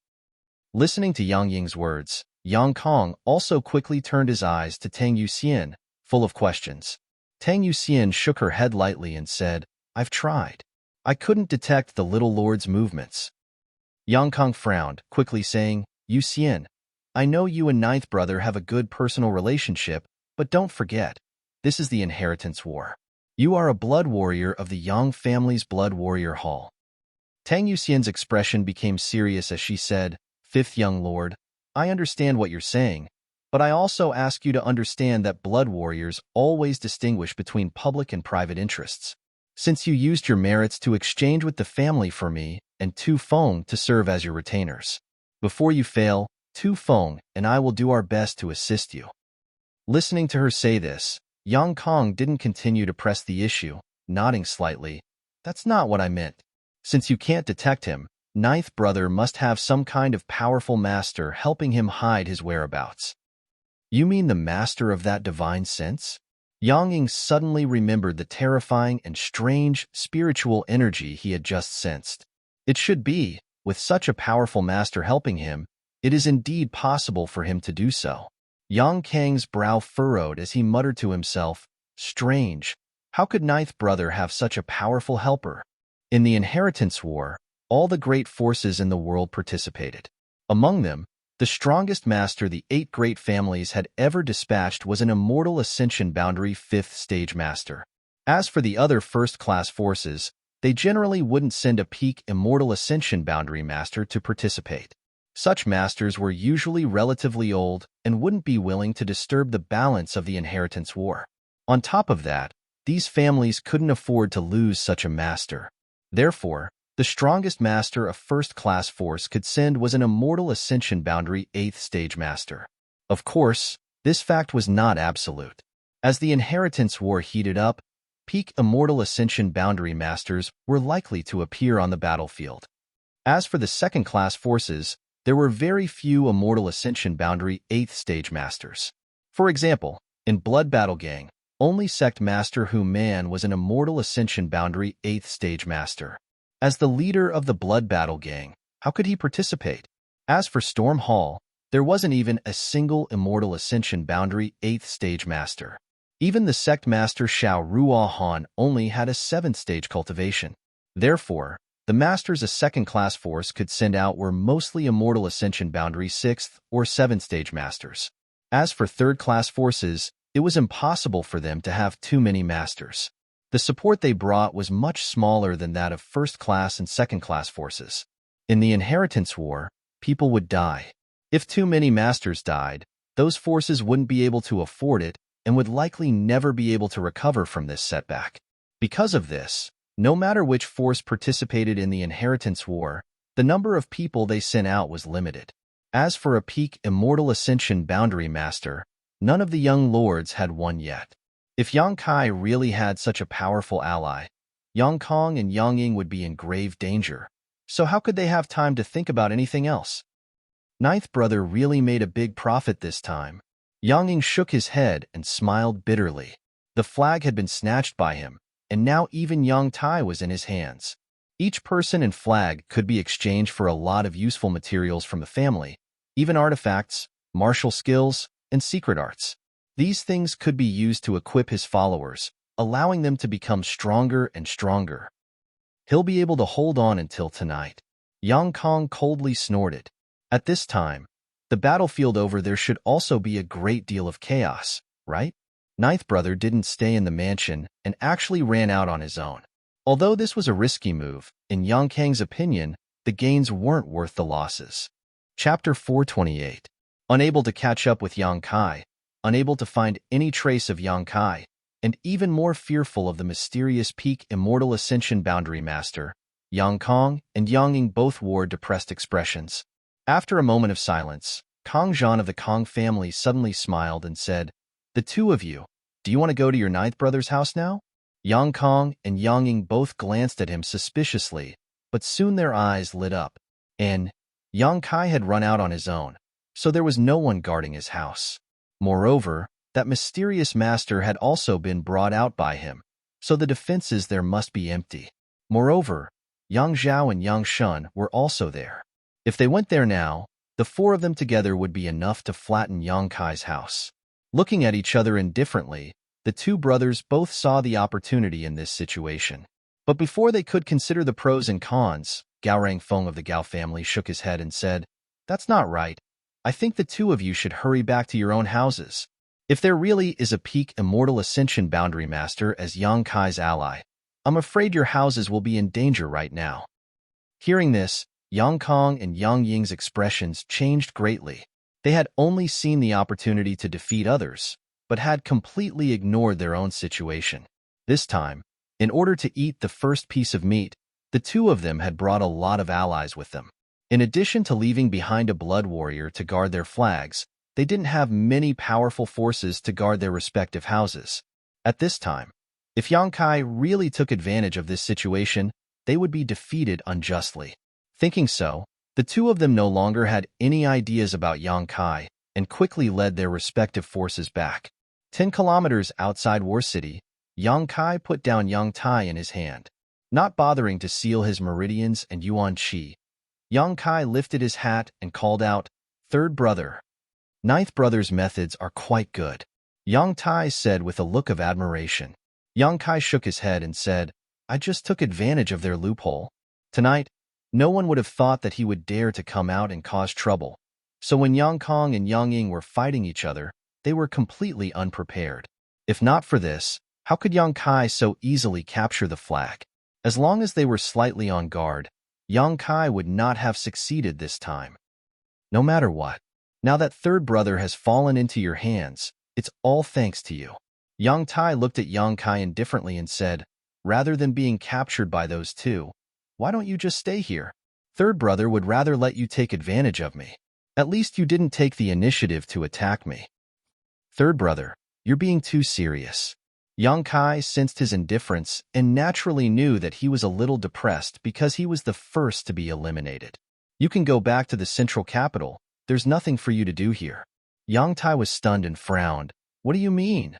Listening to Yang Ying's words, Yang Kong also quickly turned his eyes to Tang Yuxian, full of questions. Tang Yuxian shook her head lightly and said, I've tried. I couldn't detect the little lord's movements. Yang Kong frowned, quickly saying, Yuxian, I know you and Ninth Brother have a good personal relationship, but don't forget, this is the inheritance war. You are a blood warrior of the Yang family's blood warrior hall. Tang Yuxian's expression became serious as she said, Fifth young lord, I understand what you're saying, but I also ask you to understand that blood warriors always distinguish between public and private interests. Since you used your merits to exchange with the family for me and Tu Feng to serve as your retainers. Before you fail, Tu Feng and I will do our best to assist you. Listening to her say this, Yang Kong didn't continue to press the issue, nodding slightly. That's not what I meant. Since you can't detect him, Ninth Brother must have some kind of powerful master helping him hide his whereabouts. You mean the master of that divine sense? Yang Ying suddenly remembered the terrifying and strange spiritual energy he had just sensed. It should be, with such a powerful master helping him, it is indeed possible for him to do so. Yang Kang's brow furrowed as he muttered to himself, Strange, how could Ninth Brother have such a powerful helper? In the inheritance war, all the great forces in the world participated. Among them, the strongest master the 8 great families had ever dispatched was an immortal ascension boundary 5th stage master. As for the other first-class forces, they generally wouldn't send a peak immortal ascension boundary master to participate. Such masters were usually relatively old and wouldn't be willing to disturb the balance of the inheritance war. On top of that, these families couldn't afford to lose such a master. Therefore, the strongest master a first-class force could send was an immortal ascension boundary 8th stage master. Of course, this fact was not absolute. As the inheritance war heated up, peak immortal ascension boundary masters were likely to appear on the battlefield. As for the second-class forces, there were very few immortal ascension boundary 8th stage masters. For example, in Blood Battle Gang, only Sect Master Hu Man was an immortal ascension boundary 8th stage master. As the leader of the Blood Battle Gang, how could he participate? As for Storm Hall, there wasn't even a single immortal ascension boundary 8th stage master. Even the Sect Master Xiao Ruo Han only had a 7th stage cultivation. Therefore, the masters a second-class force could send out were mostly immortal ascension boundary 6th or 7th stage masters. As for third-class forces, it was impossible for them to have too many masters. The support they brought was much smaller than that of first-class and second-class forces. In the inheritance war, people would die. If too many masters died, those forces wouldn't be able to afford it and would likely never be able to recover from this setback. Because of this, no matter which force participated in the inheritance war, the number of people they sent out was limited. As for a peak immortal ascension boundary master, none of the young lords had one yet. If Yang Kai really had such a powerful ally, Yang Kong and Yang Ying would be in grave danger. So how could they have time to think about anything else? Ninth Brother really made a big profit this time. Yang Ying shook his head and smiled bitterly. The flag had been snatched by him, and now even Yang Tai was in his hands. Each person and flag could be exchanged for a lot of useful materials from the family, even artifacts, martial skills, and secret arts. These things could be used to equip his followers, allowing them to become stronger and stronger. He'll be able to hold on until tonight. Yang Kong coldly snorted. At this time, the battlefield over there should also be a great deal of chaos, right? Ninth Brother didn't stay in the mansion and actually ran out on his own. Although this was a risky move, in Yang Kang's opinion, the gains weren't worth the losses. Chapter 428. Unable to catch up with Yang Kai, unable to find any trace of Yang Kai, and even more fearful of the mysterious peak immortal ascension boundary master. Yang Kong and Yang Ying both wore depressed expressions. After a moment of silence, Kong Zhan of the Kong family suddenly smiled and said, "The two of you, do you want to go to your ninth brother's house now?" Yang Kong and Yang Ying both glanced at him suspiciously, but soon their eyes lit up. And Yang Kai had run out on his own, so there was no one guarding his house. Moreover, that mysterious master had also been brought out by him, so the defenses there must be empty. Moreover, Yang Zhao and Yang Shun were also there. If they went there now, the four of them together would be enough to flatten Yang Kai's house. Looking at each other indifferently, the two brothers both saw the opportunity in this situation. But before they could consider the pros and cons, Gao Rangfeng of the Gao family shook his head and said, "That's not right. I think the two of you should hurry back to your own houses. If there really is a peak immortal ascension boundary master as Yang Kai's ally, I'm afraid your houses will be in danger right now." Hearing this, Yang Kong and Yang Ying's expressions changed greatly. They had only seen the opportunity to defeat others, but had completely ignored their own situation. This time, in order to eat the first piece of meat, the two of them had brought a lot of allies with them. In addition to leaving behind a blood warrior to guard their flags, they didn't have many powerful forces to guard their respective houses. At this time, if Yang Kai really took advantage of this situation, they would be defeated unjustly. Thinking so, the two of them no longer had any ideas about Yang Kai and quickly led their respective forces back. 10 kilometers outside War City, Yang Kai put down Yang Tai in his hand. Not bothering to seal his meridians and Yuan Qi, Yang Kai lifted his hat and called out, "Third brother." "Ninth brother's methods are quite good," Yang Tai said with a look of admiration. Yang Kai shook his head and said, "I just took advantage of their loophole. Tonight, no one would have thought that he would dare to come out and cause trouble. So when Yang Kong and Yang Ying were fighting each other, they were completely unprepared. If not for this, how could Yang Kai so easily capture the flag? As long as they were slightly on guard, Yang Kai would not have succeeded this time. No matter what, now that third brother has fallen into your hands, it's all thanks to you." Yang Tai looked at Yang Kai indifferently and said, "Rather than being captured by those two, why don't you just stay here? Third brother would rather let you take advantage of me. At least you didn't take the initiative to attack me." "Third brother, you're being too serious." Yang Kai sensed his indifference and naturally knew that he was a little depressed because he was the first to be eliminated. "You can go back to the central capital. There's nothing for you to do here." Yang Tai was stunned and frowned. "What do you mean?"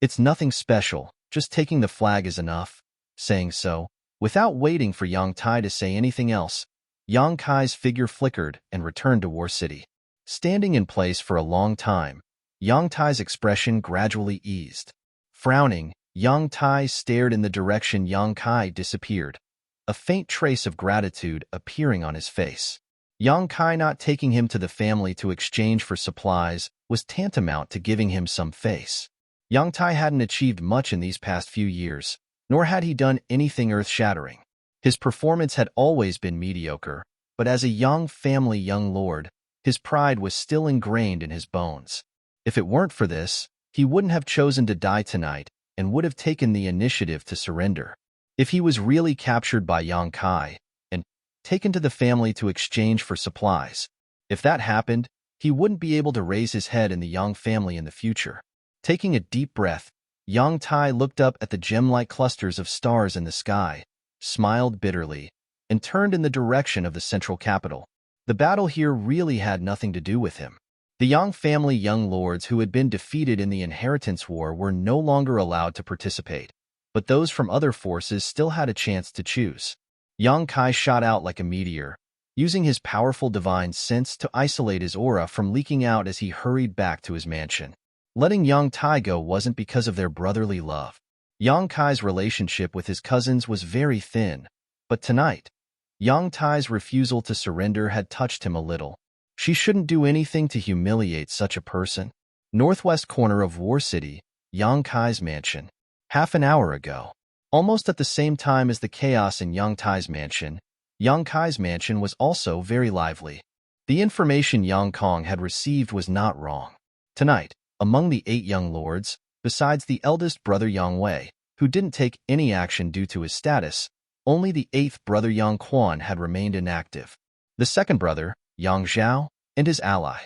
"It's nothing special. Just taking the flag is enough." Saying so, without waiting for Yang Tai to say anything else, Yang Kai's figure flickered and returned to War City. Standing in place for a long time, Yang Tai's expression gradually eased. Frowning, Yang Tai stared in the direction Yang Kai disappeared, a faint trace of gratitude appearing on his face. Yang Kai not taking him to the family to exchange for supplies was tantamount to giving him some face. Yang Tai hadn't achieved much in these past few years, nor had he done anything earth-shattering. His performance had always been mediocre, but as a young family young lord, his pride was still ingrained in his bones. If it weren't for this, he wouldn't have chosen to die tonight and would have taken the initiative to surrender. If he was really captured by Yang Kai and taken to the family to exchange for supplies, if that happened, he wouldn't be able to raise his head in the Yang family in the future. Taking a deep breath, Yang Tai looked up at the gem-like clusters of stars in the sky, smiled bitterly, and turned in the direction of the central capital. The battle here really had nothing to do with him. The Yang family young lords who had been defeated in the inheritance war were no longer allowed to participate, but those from other forces still had a chance to choose. Yang Kai shot out like a meteor, using his powerful divine sense to isolate his aura from leaking out as he hurried back to his mansion. Letting Yang Tai go wasn't because of their brotherly love. Yang Kai's relationship with his cousins was very thin, but tonight, Yang Tai's refusal to surrender had touched him a little. She shouldn't do anything to humiliate such a person. Northwest corner of War City, Yang Kai's mansion. Half an hour ago, almost at the same time as the chaos in Yang Tai's mansion, Yang Kai's mansion was also very lively. The information Yang Kong had received was not wrong. Tonight, Among the 8 young lords, besides the eldest brother Yang Wei, who didn't take any action due to his status, only the 8th brother Yang Quan had remained inactive. The second brother, Yang Zhao, and his ally,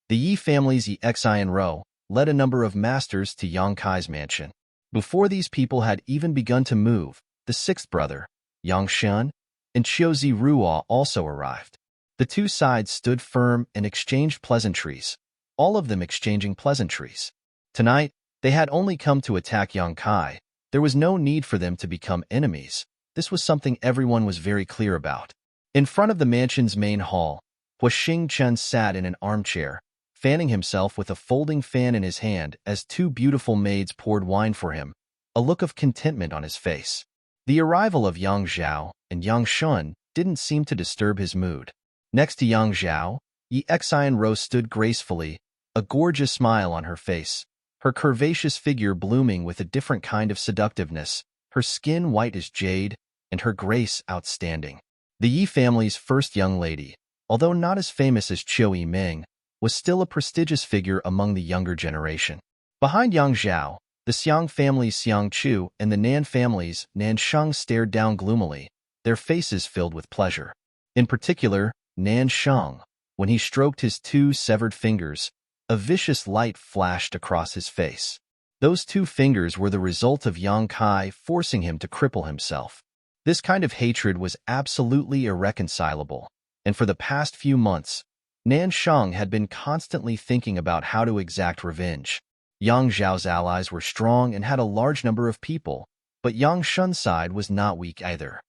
the Yi family's Yi Xian Rou, led a number of masters to Yang Kai's mansion. Before these people had even begun to move, the 6th brother, Yang Shen, and Qiu Zi Ruo also arrived. The two sides stood firm and exchanged pleasantries, all of them exchanging pleasantries. Tonight, they had only come to attack Yang Kai. There was no need for them to become enemies. This was something everyone was very clear about. In front of the mansion's main hall, Hua Xingchen sat in an armchair, fanning himself with a folding fan in his hand as 2 beautiful maids poured wine for him, a look of contentment on his face. The arrival of Yang Zhao and Yang Shun didn't seem to disturb his mood. Next to Yang Zhao, Yi Xian Rou stood gracefully, a gorgeous smile on her face, her curvaceous figure blooming with a different kind of seductiveness, her skin white as jade, and her grace outstanding. The Yi family's first young lady, although not as famous as Qiu Yiming, was still a prestigious figure among the younger generation. Behind Yang Zhao, the Xiang family's Xiang Chu and the Nan family's Nan Sheng stared down gloomily, their faces filled with pleasure. In particular, Nan Sheng, when he stroked his 2 severed fingers, a vicious light flashed across his face. Those 2 fingers were the result of Yang Kai forcing him to cripple himself. This kind of hatred was absolutely irreconcilable, and for the past few months, Nan Sheng had been constantly thinking about how to exact revenge. Yang Zhao's allies were strong and had a large number of people, but Yang Shun's side was not weak either.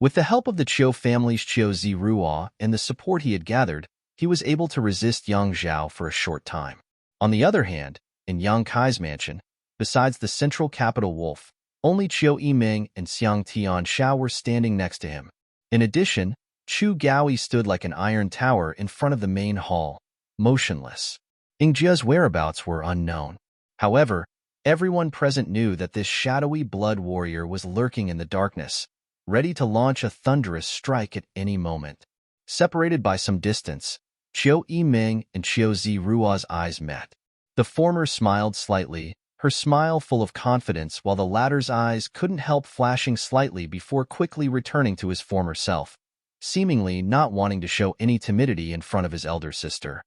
With the help of the Qiu family's Qiu Zi Ruo and the support he had gathered, he was able to resist Yang Zhao for a short time. On the other hand, in Yang Kai's mansion, besides the central capital wolf, only Qiu Yiming and Xiang Tianshao were standing next to him. In addition, Chu Gaoi stood like an iron tower in front of the main hall, motionless. Yingjia's whereabouts were unknown. However, everyone present knew that this shadowy blood warrior was lurking in the darkness, ready to launch a thunderous strike at any moment. Separated by some distance, Qiu Yiming and Qiu Zi Ruo's eyes met. The former smiled slightly, her smile full of confidence, while the latter's eyes couldn't help flashing slightly before quickly returning to his former self, seemingly not wanting to show any timidity in front of his elder sister.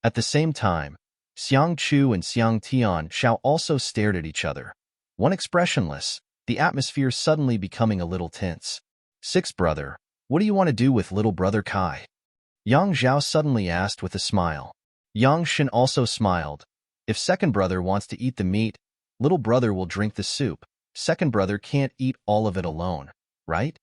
At the same time, Xiang Chu and Xiang Tianshao also stared at each other, one expressionless, the atmosphere suddenly becoming a little tense. "Sixth brother, what do you want to do with little brother Kai?" Yang Zhao suddenly asked with a smile. Yang Shen also smiled. "If second brother wants to eat the meat, little brother will drink the soup. Second brother can't eat all of it alone, right?"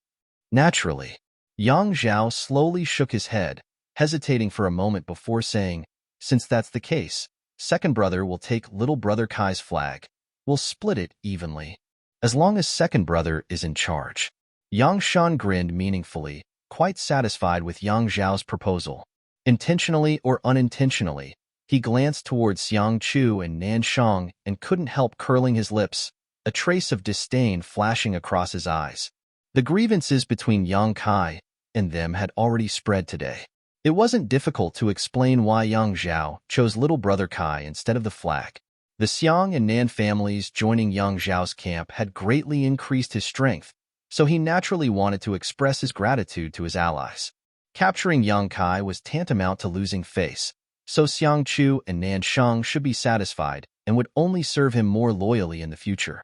"Naturally." Yang Zhao slowly shook his head, hesitating for a moment before saying, "Since that's the case, second brother will take little brother Kai's flag. We'll split it evenly. As long as second brother is in charge." Yang Shan grinned meaningfully, quite satisfied with Yang Zhao's proposal. Intentionally or unintentionally, he glanced towards Xiang Chu and Nan Sheng and couldn't help curling his lips, a trace of disdain flashing across his eyes. The grievances between Yang Kai and them had already spread today. It wasn't difficult to explain why Yang Zhao chose little brother Kai instead of the flag. The Xiang and Nan families joining Yang Zhao's camp had greatly increased his strength, so he naturally wanted to express his gratitude to his allies. Capturing Yang Kai was tantamount to losing face, so Xiang Chu and Nan Sheng should be satisfied and would only serve him more loyally in the future.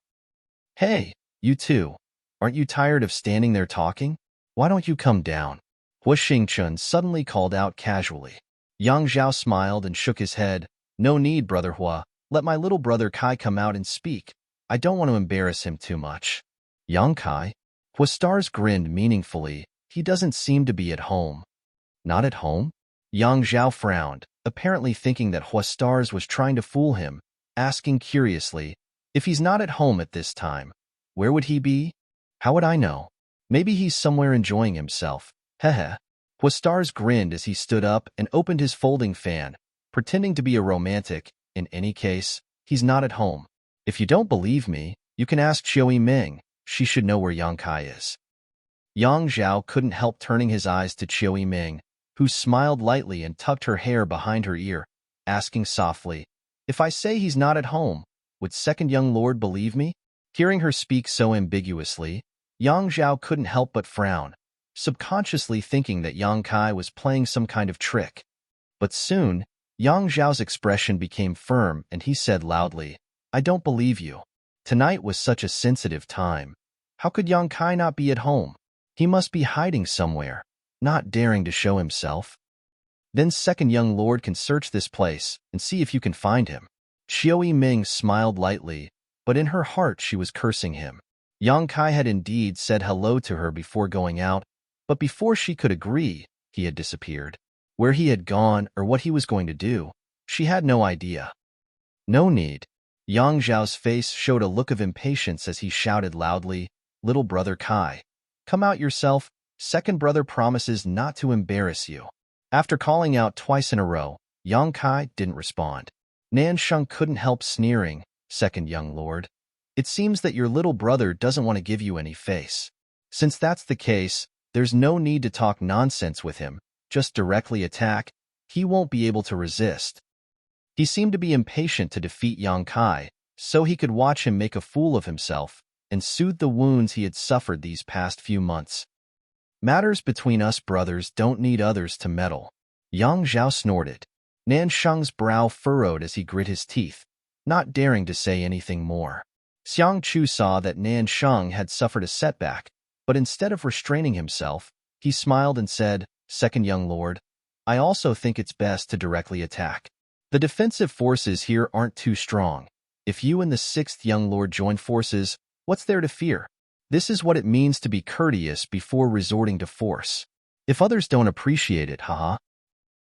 "Hey, you two, aren't you tired of standing there talking? Why don't you come down?" Hua Xingchen suddenly called out casually. Yang Zhao smiled and shook his head. "No need, brother Hua. Let my little brother Kai come out and speak. I don't want to embarrass him too much." "Yang Kai?" Hua Stars grinned meaningfully. "He doesn't seem to be at home." "Not at home?" Yang Zhao frowned, apparently thinking that Hua Stars was trying to fool him, asking curiously, "If he's not at home at this time, where would he be?" "How would I know? Maybe he's somewhere enjoying himself. Heh." Hua Stars grinned as he stood up and opened his folding fan, pretending to be a romantic. "In any case, he's not at home. If you don't believe me, you can ask Qiu Yiming. She should know where Yang Kai is." Yang Zhao couldn't help turning his eyes to Qiu Yiming, who smiled lightly and tucked her hair behind her ear, asking softly, If I say he's not at home, would second young lord believe me? Hearing her speak so ambiguously, Yang Zhao couldn't help but frown, subconsciously thinking that Yang Kai was playing some kind of trick. But soon, Yang Zhao's expression became firm and he said loudly, I don't believe you. Tonight was such a sensitive time. How could Yang Kai not be at home? He must be hiding somewhere, not daring to show himself. Then second young lord can search this place and see if you can find him. Xiao Ming smiled lightly, but in her heart she was cursing him. Yang Kai had indeed said hello to her before going out, but before she could agree, he had disappeared. Where he had gone or what he was going to do, she had no idea. No need. Yang Zhao's face showed a look of impatience as he shouted loudly, Little brother Kai, come out yourself, second brother promises not to embarrass you. After calling out twice in a row, Yang Kai didn't respond. Nan Sheng couldn't help sneering, second young lord. It seems that your little brother doesn't want to give you any face. Since that's the case, there's no need to talk nonsense with him, just directly attack, he won't be able to resist. He seemed to be impatient to defeat Yang Kai, so he could watch him make a fool of himself and soothe the wounds he had suffered these past few months. Matters between us brothers don't need others to meddle. Yang Zhao snorted. Nan Sheng's brow furrowed as he grit his teeth, not daring to say anything more. Xiang Chu saw that Nan Sheng had suffered a setback, but instead of restraining himself, he smiled and said, Second young lord, I also think it's best to directly attack. The defensive forces here aren't too strong. If you and the sixth young lord join forces, what's there to fear? This is what it means to be courteous before resorting to force. If others don't appreciate it, haha.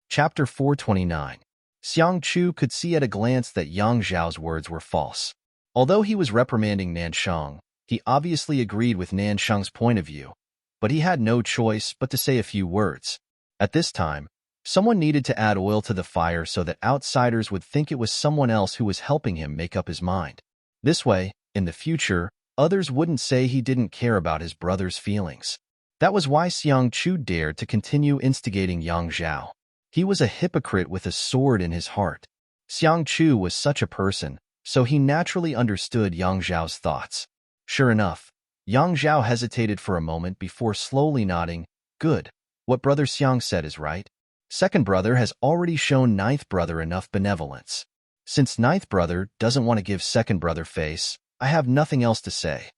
Chapter 429. Xiang Chu could see at a glance that Yang Zhao's words were false. Although he was reprimanding Nan Sheng, he obviously agreed with Nan Sheng's point of view, but he had no choice but to say a few words. At this time, someone needed to add oil to the fire so that outsiders would think it was someone else who was helping him make up his mind. This way, in the future, others wouldn't say he didn't care about his brother's feelings. That was why Xiang Chu dared to continue instigating Yang Zhao. He was a hypocrite with a sword in his heart. Xiang Chu was such a person, so he naturally understood Yang Zhao's thoughts. Sure enough, Yang Zhao hesitated for a moment before slowly nodding, Good, what brother Xiang said is right. Second brother has already shown ninth brother enough benevolence. Since ninth brother doesn't want to give second brother face, I have nothing else to say.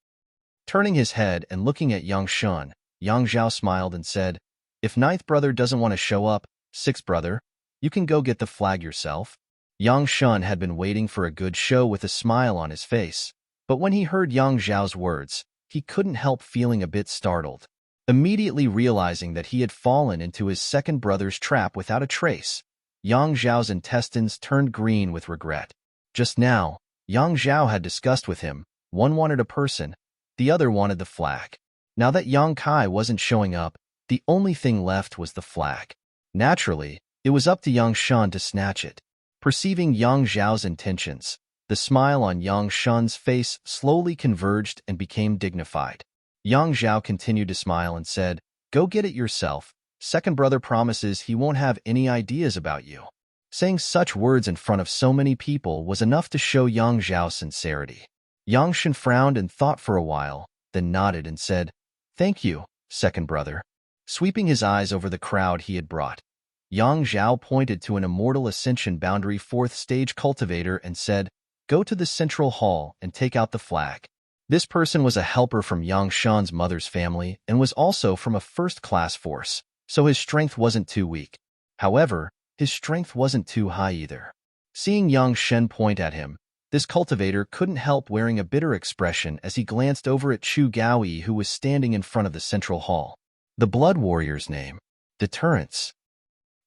Turning his head and looking at Yang Shun, Yang Zhao smiled and said, If ninth brother doesn't want to show up, sixth brother, you can go get the flag yourself. Yang Shun had been waiting for a good show with a smile on his face, but when he heard Yang Zhao's words, he couldn't help feeling a bit startled. Immediately realizing that he had fallen into his second brother's trap without a trace, Yang Zhao's intestines turned green with regret. Just now, Yang Zhao had discussed with him, one wanted a person, the other wanted the flag. Now that Yang Kai wasn't showing up, the only thing left was the flag. Naturally, it was up to Yang Shun to snatch it. Perceiving Yang Zhao's intentions, the smile on Yang Shun's face slowly converged and became dignified. Yang Zhao continued to smile and said, Go get it yourself. Second brother promises he won't have any ideas about you. Saying such words in front of so many people was enough to show Yang Zhao's sincerity. Yang Shun frowned and thought for a while, then nodded and said, Thank you, second brother. Sweeping his eyes over the crowd he had brought, Yang Zhao pointed to an Immortal Ascension Boundary 4th Stage cultivator and said, Go to the central hall and take out the flag. This person was a helper from Yang Shun's mother's family and was also from a first-class force, so his strength wasn't too weak. However, his strength wasn't too high either. Seeing Yang Shen point at him, this cultivator couldn't help wearing a bitter expression as he glanced over at Chu Gaoyi who was standing in front of the central hall. The Blood Warrior's name. Deterrence.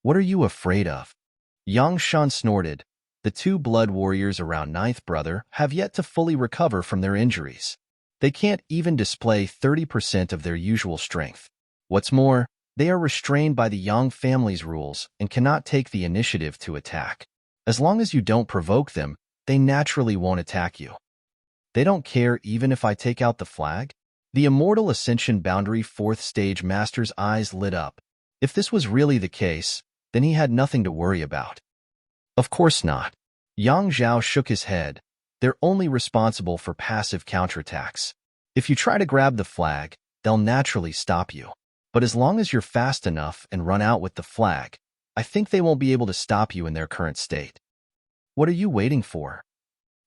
What are you afraid of? Yang Shan snorted. The two blood warriors around ninth brother have yet to fully recover from their injuries. They can't even display 30% of their usual strength. What's more, they are restrained by the Yang family's rules and cannot take the initiative to attack. As long as you don't provoke them, they naturally won't attack you. They don't care even if I take out the flag? The Immortal Ascension Boundary 4th Stage Master's eyes lit up. If this was really the case, then he had nothing to worry about. Of course not. Yang Zhao shook his head. They're only responsible for passive counterattacks. If you try to grab the flag, they'll naturally stop you. But as long as you're fast enough and run out with the flag, I think they won't be able to stop you in their current state. What are you waiting for?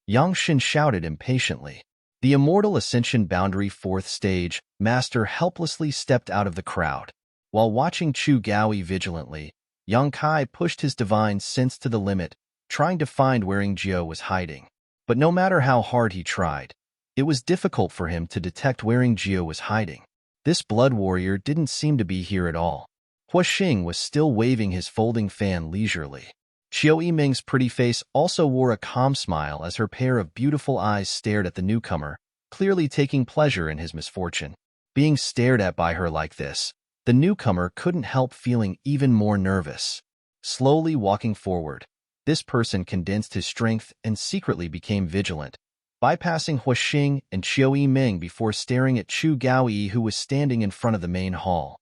Yang Xin shouted impatiently. The Immortal Ascension Boundary 4th Stage Master helplessly stepped out of the crowd. While watching Chu Gaoyi vigilantly, Yang Kai pushed his divine sense to the limit, trying to find where Ing Jiao was hiding. But no matter how hard he tried, it was difficult for him to detect where Ing Jiao was hiding. This blood warrior didn't seem to be here at all. Hua Xing was still waving his folding fan leisurely. Qiu Yiming's pretty face also wore a calm smile as her pair of beautiful eyes stared at the newcomer, clearly taking pleasure in his misfortune. Being stared at by her like this, the newcomer couldn't help feeling even more nervous. Slowly walking forward, this person condensed his strength and secretly became vigilant, bypassing Hua Xing and Qiu Yiming before staring at Chu Gaoyi, who was standing in front of the main hall.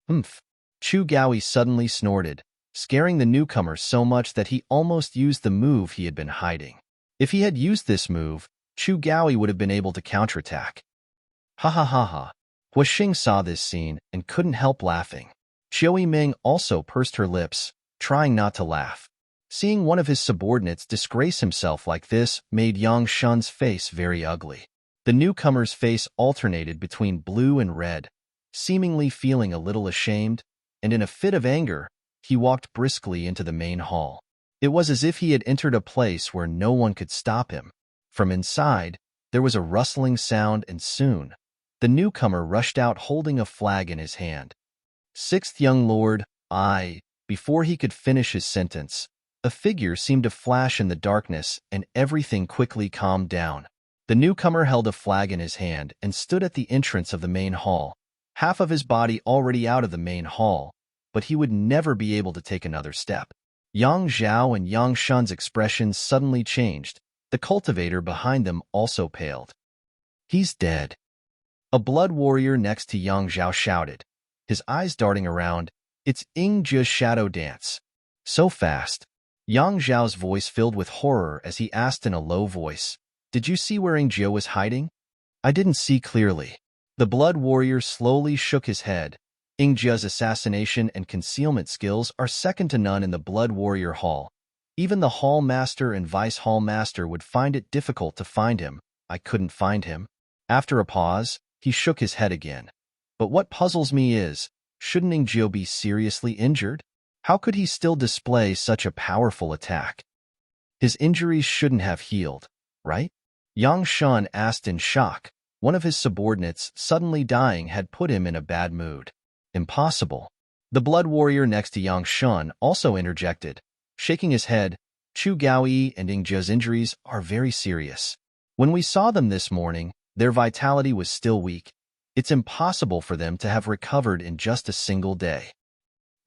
Humph! Chu Gaoyi suddenly snorted, scaring the newcomer so much that he almost used the move he had been hiding. If he had used this move, Chu Gaoyi would have been able to counterattack. Ha ha ha ha. Hua Xing saw this scene and couldn't help laughing. Qiu Yiming also pursed her lips, trying not to laugh. Seeing one of his subordinates disgrace himself like this made Yang Shun's face very ugly. The newcomer's face alternated between blue and red, seemingly feeling a little ashamed, and in a fit of anger, he walked briskly into the main hall. It was as if he had entered a place where no one could stop him. From inside, there was a rustling sound, and soon, the newcomer rushed out holding a flag in his hand. Sixth young lord, before he could finish his sentence, a figure seemed to flash in the darkness and everything quickly calmed down. The newcomer held a flag in his hand and stood at the entrance of the main hall, half of his body already out of the main hall, but he would never be able to take another step. Yang Zhao and Yang Shun's expressions suddenly changed. The cultivator behind them also paled. He's dead. A blood warrior next to Yang Zhao shouted, his eyes darting around. It's Ing Jia's shadow dance. So fast. Yang Zhao's voice filled with horror as he asked in a low voice, Did you see where Ing Jia was hiding? I didn't see clearly. The blood warrior slowly shook his head. Ing Jia's assassination and concealment skills are second to none in the blood warrior hall. Even the hall master and vice hall master would find it difficult to find him. I couldn't find him. After a pause, he shook his head again. But what puzzles me is, shouldn't Ing Jia be seriously injured? How could he still display such a powerful attack? His injuries shouldn't have healed, right? Yang Shun asked in shock. One of his subordinates suddenly dying had put him in a bad mood. Impossible. The blood warrior next to Yang Shun also interjected, shaking his head. Chu Gaoyi and Ing Jia's injuries are very serious. When we saw them this morning, their vitality was still weak. It's impossible for them to have recovered in just a single day.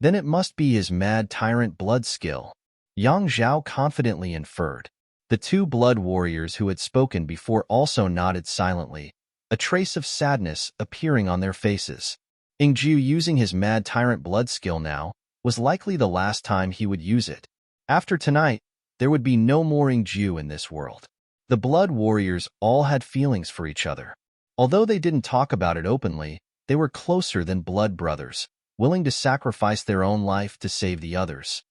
Then it must be his mad tyrant blood skill, Yang Zhao confidently inferred. The two blood warriors who had spoken before also nodded silently, a trace of sadness appearing on their faces. Ing Jiu using his mad tyrant blood skill now was likely the last time he would use it. After tonight, there would be no more Ing Jiu in this world. The blood warriors all had feelings for each other. Although they didn't talk about it openly, they were closer than blood brothers, willing to sacrifice their own life to save the others.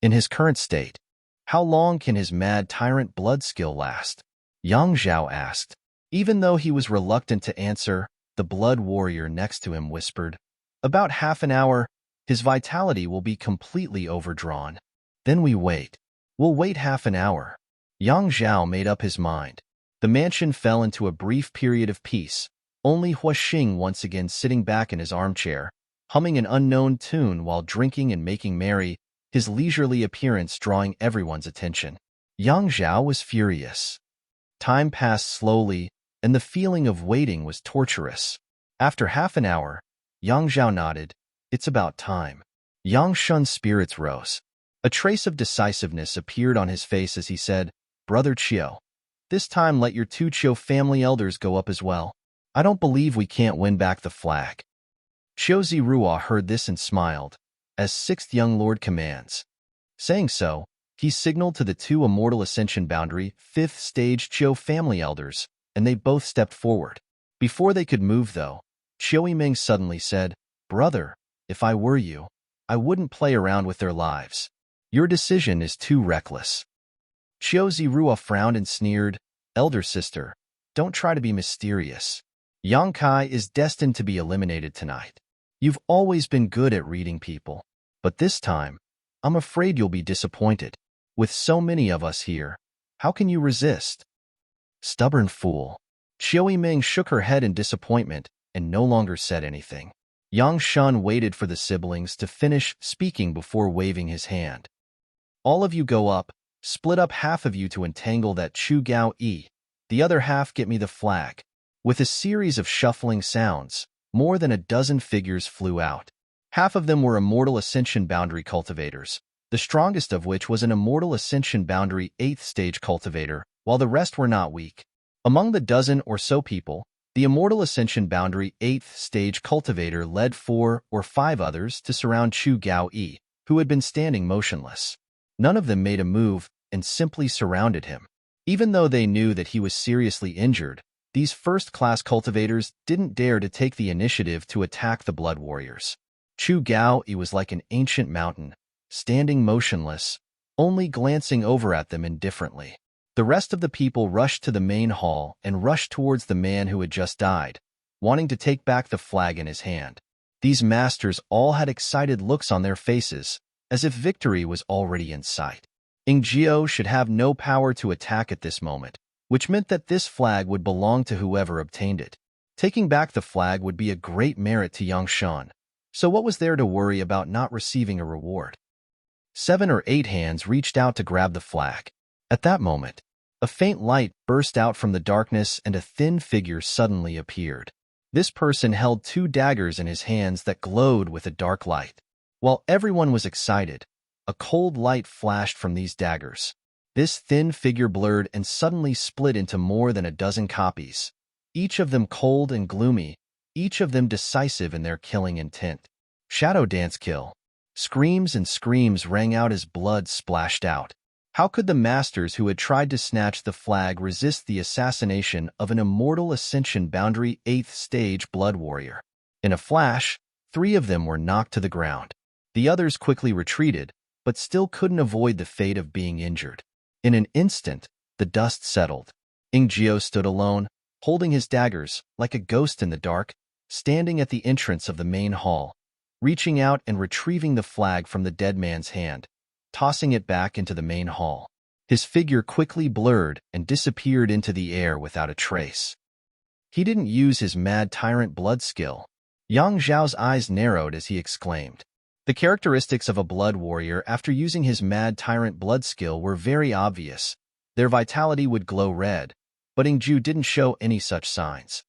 In his current state, how long can his mad tyrant blood skill last? Yang Zhao asked. Even though he was reluctant to answer, the blood warrior next to him whispered, About half an hour, his vitality will be completely overdrawn. Then we wait. We'll wait half an hour. Yang Zhao made up his mind. The mansion fell into a brief period of peace, only Hua Xing once again sitting back in his armchair, humming an unknown tune while drinking and making merry, his leisurely appearance drawing everyone's attention. Yang Zhao was furious. Time passed slowly, and the feeling of waiting was torturous. After half an hour, Yang Zhao nodded. It's about time. Yang Shun's spirits rose. A trace of decisiveness appeared on his face as he said, Brother Qiu, this time let your two Qiu family elders go up as well. I don't believe we can't win back the flag. Qiu Zirua heard this and smiled, as sixth young lord commands. Saying so, He signaled to the two Immortal Ascension Boundary 5th Stage Chiu family elders, and they both stepped forward. Before they could move, though, Chiu Ming suddenly said, "Brother, if I were you, I wouldn't play around with their lives. Your decision is too reckless." Chiu Zirua frowned and sneered, "Elder sister, don't try to be mysterious. Yang Kai is destined to be eliminated tonight. You've always been good at reading people, but this time, I'm afraid you'll be disappointed. With so many of us here, how can you resist?" Stubborn fool. Chiu Ming shook her head in disappointment and no longer said anything. Yang Shun waited for the siblings to finish speaking before waving his hand. "All of you go up, split up half of you to entangle that Chu Gao Yi. The other half get me the flag." With a series of shuffling sounds, more than a dozen figures flew out. Half of them were Immortal Ascension Boundary cultivators, the strongest of which was an Immortal Ascension Boundary 8th Stage cultivator, while the rest were not weak. Among the dozen or so people, the Immortal Ascension Boundary 8th Stage cultivator led 4 or 5 others to surround Chu Gao Yi, who had been standing motionless. None of them made a move and simply surrounded him. Even though they knew that he was seriously injured, these first-class cultivators didn't dare to take the initiative to attack the Blood Warriors. Chu Gao Yi was like an ancient mountain, standing motionless, only glancing over at them indifferently. The rest of the people rushed to the main hall and rushed towards the man who had just died, wanting to take back the flag in his hand. These masters all had excited looks on their faces, as if victory was already in sight. Ingjio should have no power to attack at this moment, which meant that this flag would belong to whoever obtained it. Taking back the flag would be a great merit to Yang Shan, so what was there to worry about not receiving a reward? 7 or 8 hands reached out to grab the flag. At that moment, a faint light burst out from the darkness and a thin figure suddenly appeared. This person held 2 daggers in his hands that glowed with a dark light. While everyone was excited, a cold light flashed from these daggers. This thin figure blurred and suddenly split into more than a dozen copies, each of them cold and gloomy, each of them decisive in their killing intent. Shadow Dance Kill. Screams and screams rang out as blood splashed out. How could the masters who had tried to snatch the flag resist the assassination of an Immortal Ascension Boundary 8th Stage Blood Warrior? In a flash, 3 of them were knocked to the ground. The others quickly retreated, but still couldn't avoid the fate of being injured. In an instant, the dust settled. Ingjio stood alone, holding his daggers, like a ghost in the dark, standing at the entrance of the main hall, reaching out and retrieving the flag from the dead man's hand, tossing it back into the main hall. His figure quickly blurred and disappeared into the air without a trace. He didn't use his Mad Tyrant blood skill. Yang Zhao's eyes narrowed as he exclaimed. The characteristics of a blood warrior after using his Mad Tyrant blood skill were very obvious. Their vitality would glow red, but Ingju didn't show any such signs.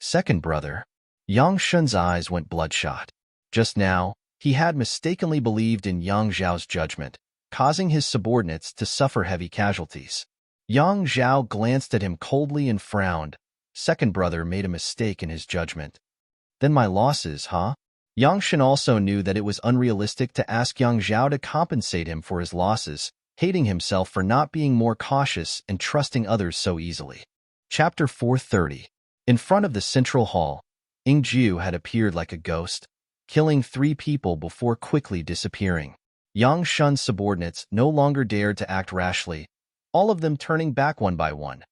Second brother. Yang Shun's eyes went bloodshot. Just now, he had mistakenly believed in Yang Zhao's judgment, causing his subordinates to suffer heavy casualties. Yang Zhao glanced at him coldly and frowned. Second brother made a mistake in his judgment. Then my losses, huh? Yang Shen also knew that it was unrealistic to ask Yang Zhao to compensate him for his losses, hating himself for not being more cautious and trusting others so easily. Chapter 430. In front of the central hall, Ingju had appeared like a ghost, killing 3 people before quickly disappearing. Yang Shun's subordinates no longer dared to act rashly, all of them turning back one by one,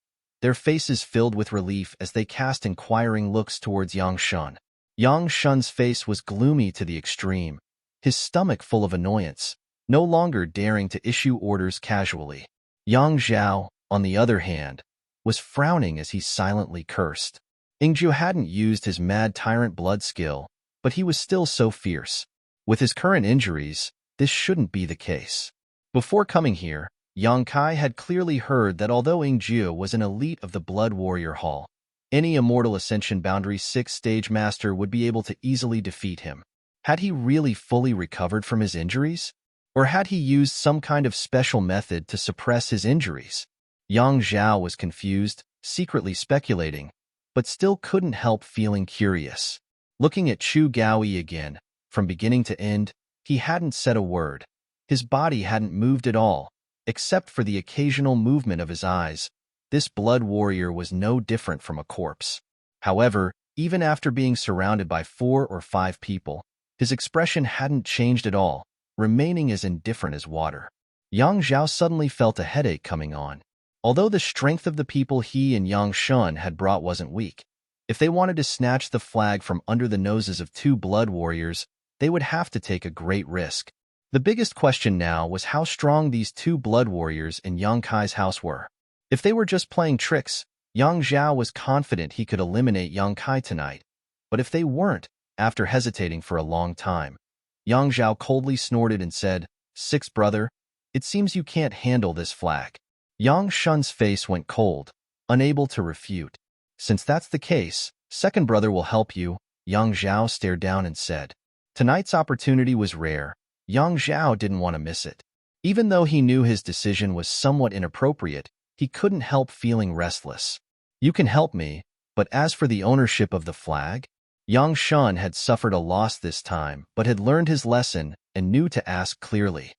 their faces filled with relief as they cast inquiring looks towards Yang Shun. Yang Shun's face was gloomy to the extreme, his stomach full of annoyance, no longer daring to issue orders casually. Yang Zhao, on the other hand, was frowning as he silently cursed. Ingju hadn't used his Mad Tyrant blood skill, but he was still so fierce. With his current injuries, this shouldn't be the case. Before coming here, Yang Kai had clearly heard that although Ingju was an elite of the Blood Warrior Hall, any Immortal Ascension Boundary 6th Stage Master would be able to easily defeat him. Had he really fully recovered from his injuries? Or had he used some kind of special method to suppress his injuries? Yang Zhao was confused, secretly speculating, but still couldn't help feeling curious. Looking at Chu Gaoyi again, from beginning to end, he hadn't said a word. His body hadn't moved at all, except for the occasional movement of his eyes. This blood warrior was no different from a corpse. However, even after being surrounded by 4 or 5 people, his expression hadn't changed at all, remaining as indifferent as water. Yang Zhao suddenly felt a headache coming on. Although the strength of the people he and Yang Shun had brought wasn't weak, if they wanted to snatch the flag from under the noses of 2 blood warriors, they would have to take a great risk. The biggest question now was how strong these 2 blood warriors in Yang Kai's house were. If they were just playing tricks, Yang Zhao was confident he could eliminate Yang Kai tonight. But if they weren't, after hesitating for a long time, Yang Zhao coldly snorted and said, "Sixth brother, it seems you can't handle this flag." Yang Shun's face went cold, unable to refute. "Since that's the case, second brother will help you," Yang Zhao stared down and said. Tonight's opportunity was rare. Yang Zhao didn't want to miss it. Even though he knew his decision was somewhat inappropriate, he couldn't help feeling restless. "You can help me, but as for the ownership of the flag?" Yang Shun had suffered a loss this time, but had learned his lesson and knew to ask clearly.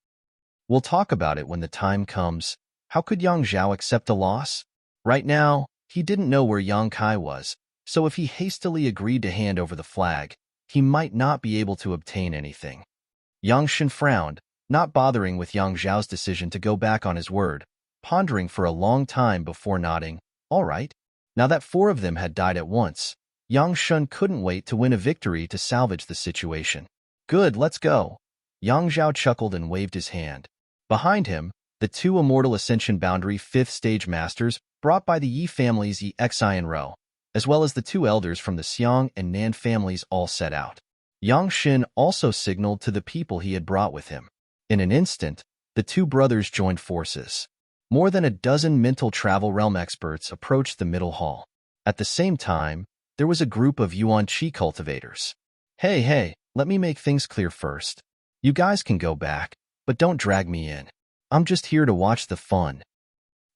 "We'll talk about it when the time comes." How could Yang Zhao accept a loss? Right now, he didn't know where Yang Kai was, so if he hastily agreed to hand over the flag, he might not be able to obtain anything. Yang Shun frowned, not bothering with Yang Zhao's decision to go back on his word, pondering for a long time before nodding. All right. Now that 4 of them had died at once, Yang Shun couldn't wait to win a victory to salvage the situation. "Good, let's go." Yang Zhao chuckled and waved his hand. Behind him, the 2 Immortal Ascension Boundary 5th Stage Masters brought by the Yi families Exi and Ro, as well as the 2 elders from the Xiang and Nan families all set out. Yang Xin also signaled to the people he had brought with him. In an instant, the 2 brothers joined forces. More than a dozen mental travel realm experts approached the middle hall. At the same time, there was a group of Yuan Qi cultivators. Hey, let me make things clear first. You guys can go back, but don't drag me in. I'm just here to watch the fun."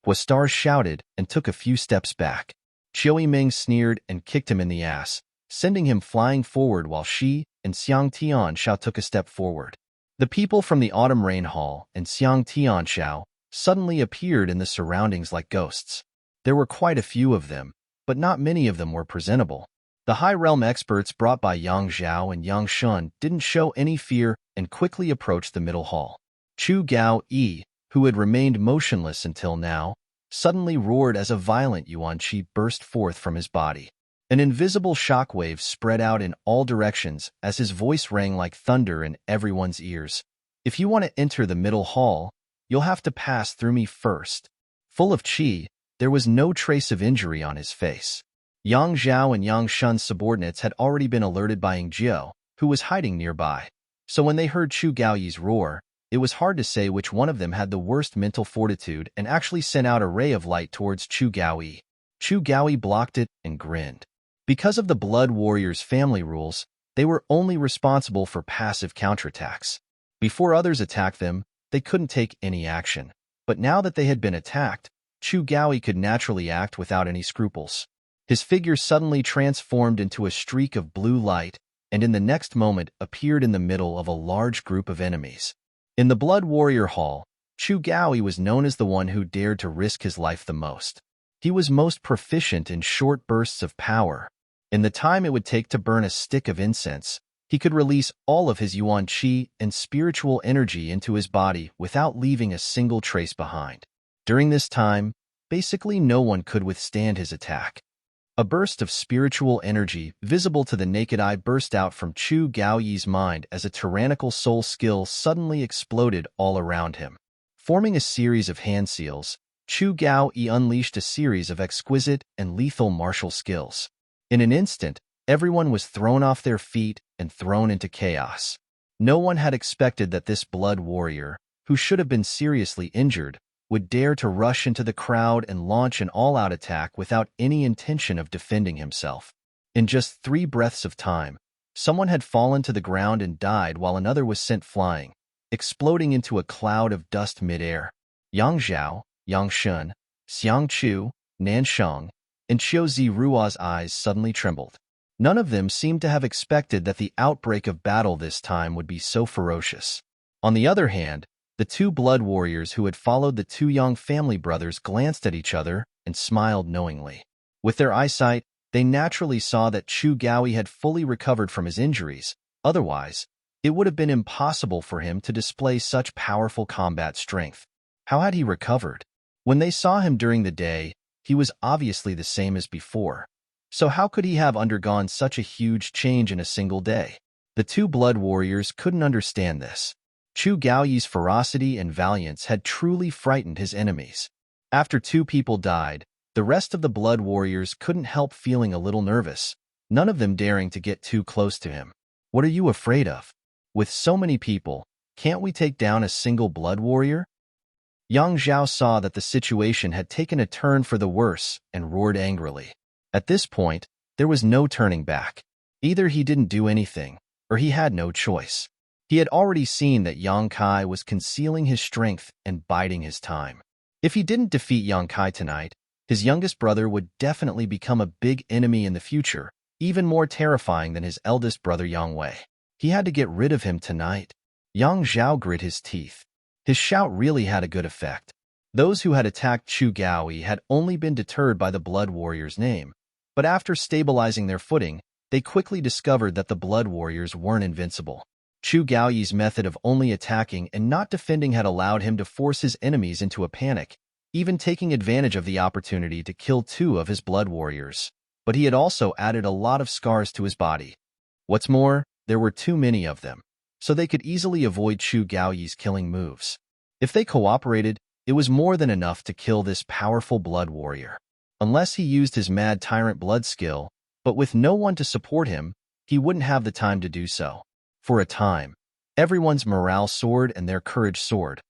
Huastar shouted and took a few steps back. Chiu Yiming sneered and kicked him in the ass, sending him flying forward while Shi and Xiang Tianxiao took a step forward. The people from the Autumn Rain Hall and Xiang Tianxiao suddenly appeared in the surroundings like ghosts. There were quite a few of them, but not many of them were presentable. The high realm experts brought by Yang Zhao and Yang Shun didn't show any fear and quickly approached the middle hall. Chu Gao Yi, who had remained motionless until now, suddenly roared as a violent Yuan Qi burst forth from his body. An invisible shockwave spread out in all directions as his voice rang like thunder in everyone's ears. "If you want to enter the middle hall, you'll have to pass through me first." Full of qi, there was no trace of injury on his face. Yang Zhao and Yang Shun's subordinates had already been alerted by Ying Jiao, who was hiding nearby. So when they heard Chu Gaoyi's roar, it was hard to say which one of them had the worst mental fortitude and actually sent out a ray of light towards Chu Gaoyi. Chu Gaoyi blocked it and grinned. Because of the Blood Warriors' family rules, they were only responsible for passive counterattacks. Before others attacked them, they couldn't take any action. But now that they had been attacked, Chu Gaoyi could naturally act without any scruples. His figure suddenly transformed into a streak of blue light, and in the next moment appeared in the middle of a large group of enemies. In the Blood Warrior Hall, Chu Gaoyi was known as the one who dared to risk his life the most. He was most proficient in short bursts of power. In the time it would take to burn a stick of incense, he could release all of his Yuan Qi and spiritual energy into his body without leaving a single trace behind. During this time, basically no one could withstand his attack. A burst of spiritual energy, visible to the naked eye, burst out from Chu Gaoyi's mind as a tyrannical soul skill suddenly exploded all around him. Forming a series of hand seals, Chu Gaoyi unleashed a series of exquisite and lethal martial skills. In an instant, everyone was thrown off their feet and thrown into chaos. No one had expected that this blood warrior, who should have been seriously injured, would dare to rush into the crowd and launch an all-out attack without any intention of defending himself. In just 3 breaths of time, someone had fallen to the ground and died while another was sent flying, exploding into a cloud of dust mid-air. Yang Zhao, Yang Shun, Xiang Chu, Nan Sheng, and Qiu Ziruo's eyes suddenly trembled. None of them seemed to have expected that the outbreak of battle this time would be so ferocious. On the other hand, The two blood warriors who had followed the two young family brothers glanced at each other and smiled knowingly. With their eyesight, they naturally saw that Chu Gaoi had fully recovered from his injuries. Otherwise, it would have been impossible for him to display such powerful combat strength. How had he recovered? When they saw him during the day, he was obviously the same as before. So how could he have undergone such a huge change in a single day? The two blood warriors couldn't understand this. Chu Gaoyi's ferocity and valiance had truly frightened his enemies. After two people died, the rest of the blood warriors couldn't help feeling a little nervous, none of them daring to get too close to him. What are you afraid of? With so many people, can't we take down a single blood warrior? Yang Zhao saw that the situation had taken a turn for the worse and roared angrily. At this point, there was no turning back. Either he didn't do anything, or he had no choice. He had already seen that Yang Kai was concealing his strength and biding his time. If he didn't defeat Yang Kai tonight, his youngest brother would definitely become a big enemy in the future, even more terrifying than his eldest brother Yang Wei. He had to get rid of him tonight. Yang Zhao grit his teeth. His shout really had a good effect. Those who had attacked Chu Gaoi had only been deterred by the blood warrior's name, but after stabilizing their footing, they quickly discovered that the blood warriors weren't invincible. Chu Gaoyi's method of only attacking and not defending had allowed him to force his enemies into a panic, even taking advantage of the opportunity to kill two of his blood warriors. But he had also added a lot of scars to his body. What's more, there were too many of them, so they could easily avoid Chu Gaoyi's killing moves. If they cooperated, it was more than enough to kill this powerful blood warrior. Unless he used his mad tyrant blood skill, but with no one to support him, he wouldn't have the time to do so. For a time, everyone's morale soared and their courage soared,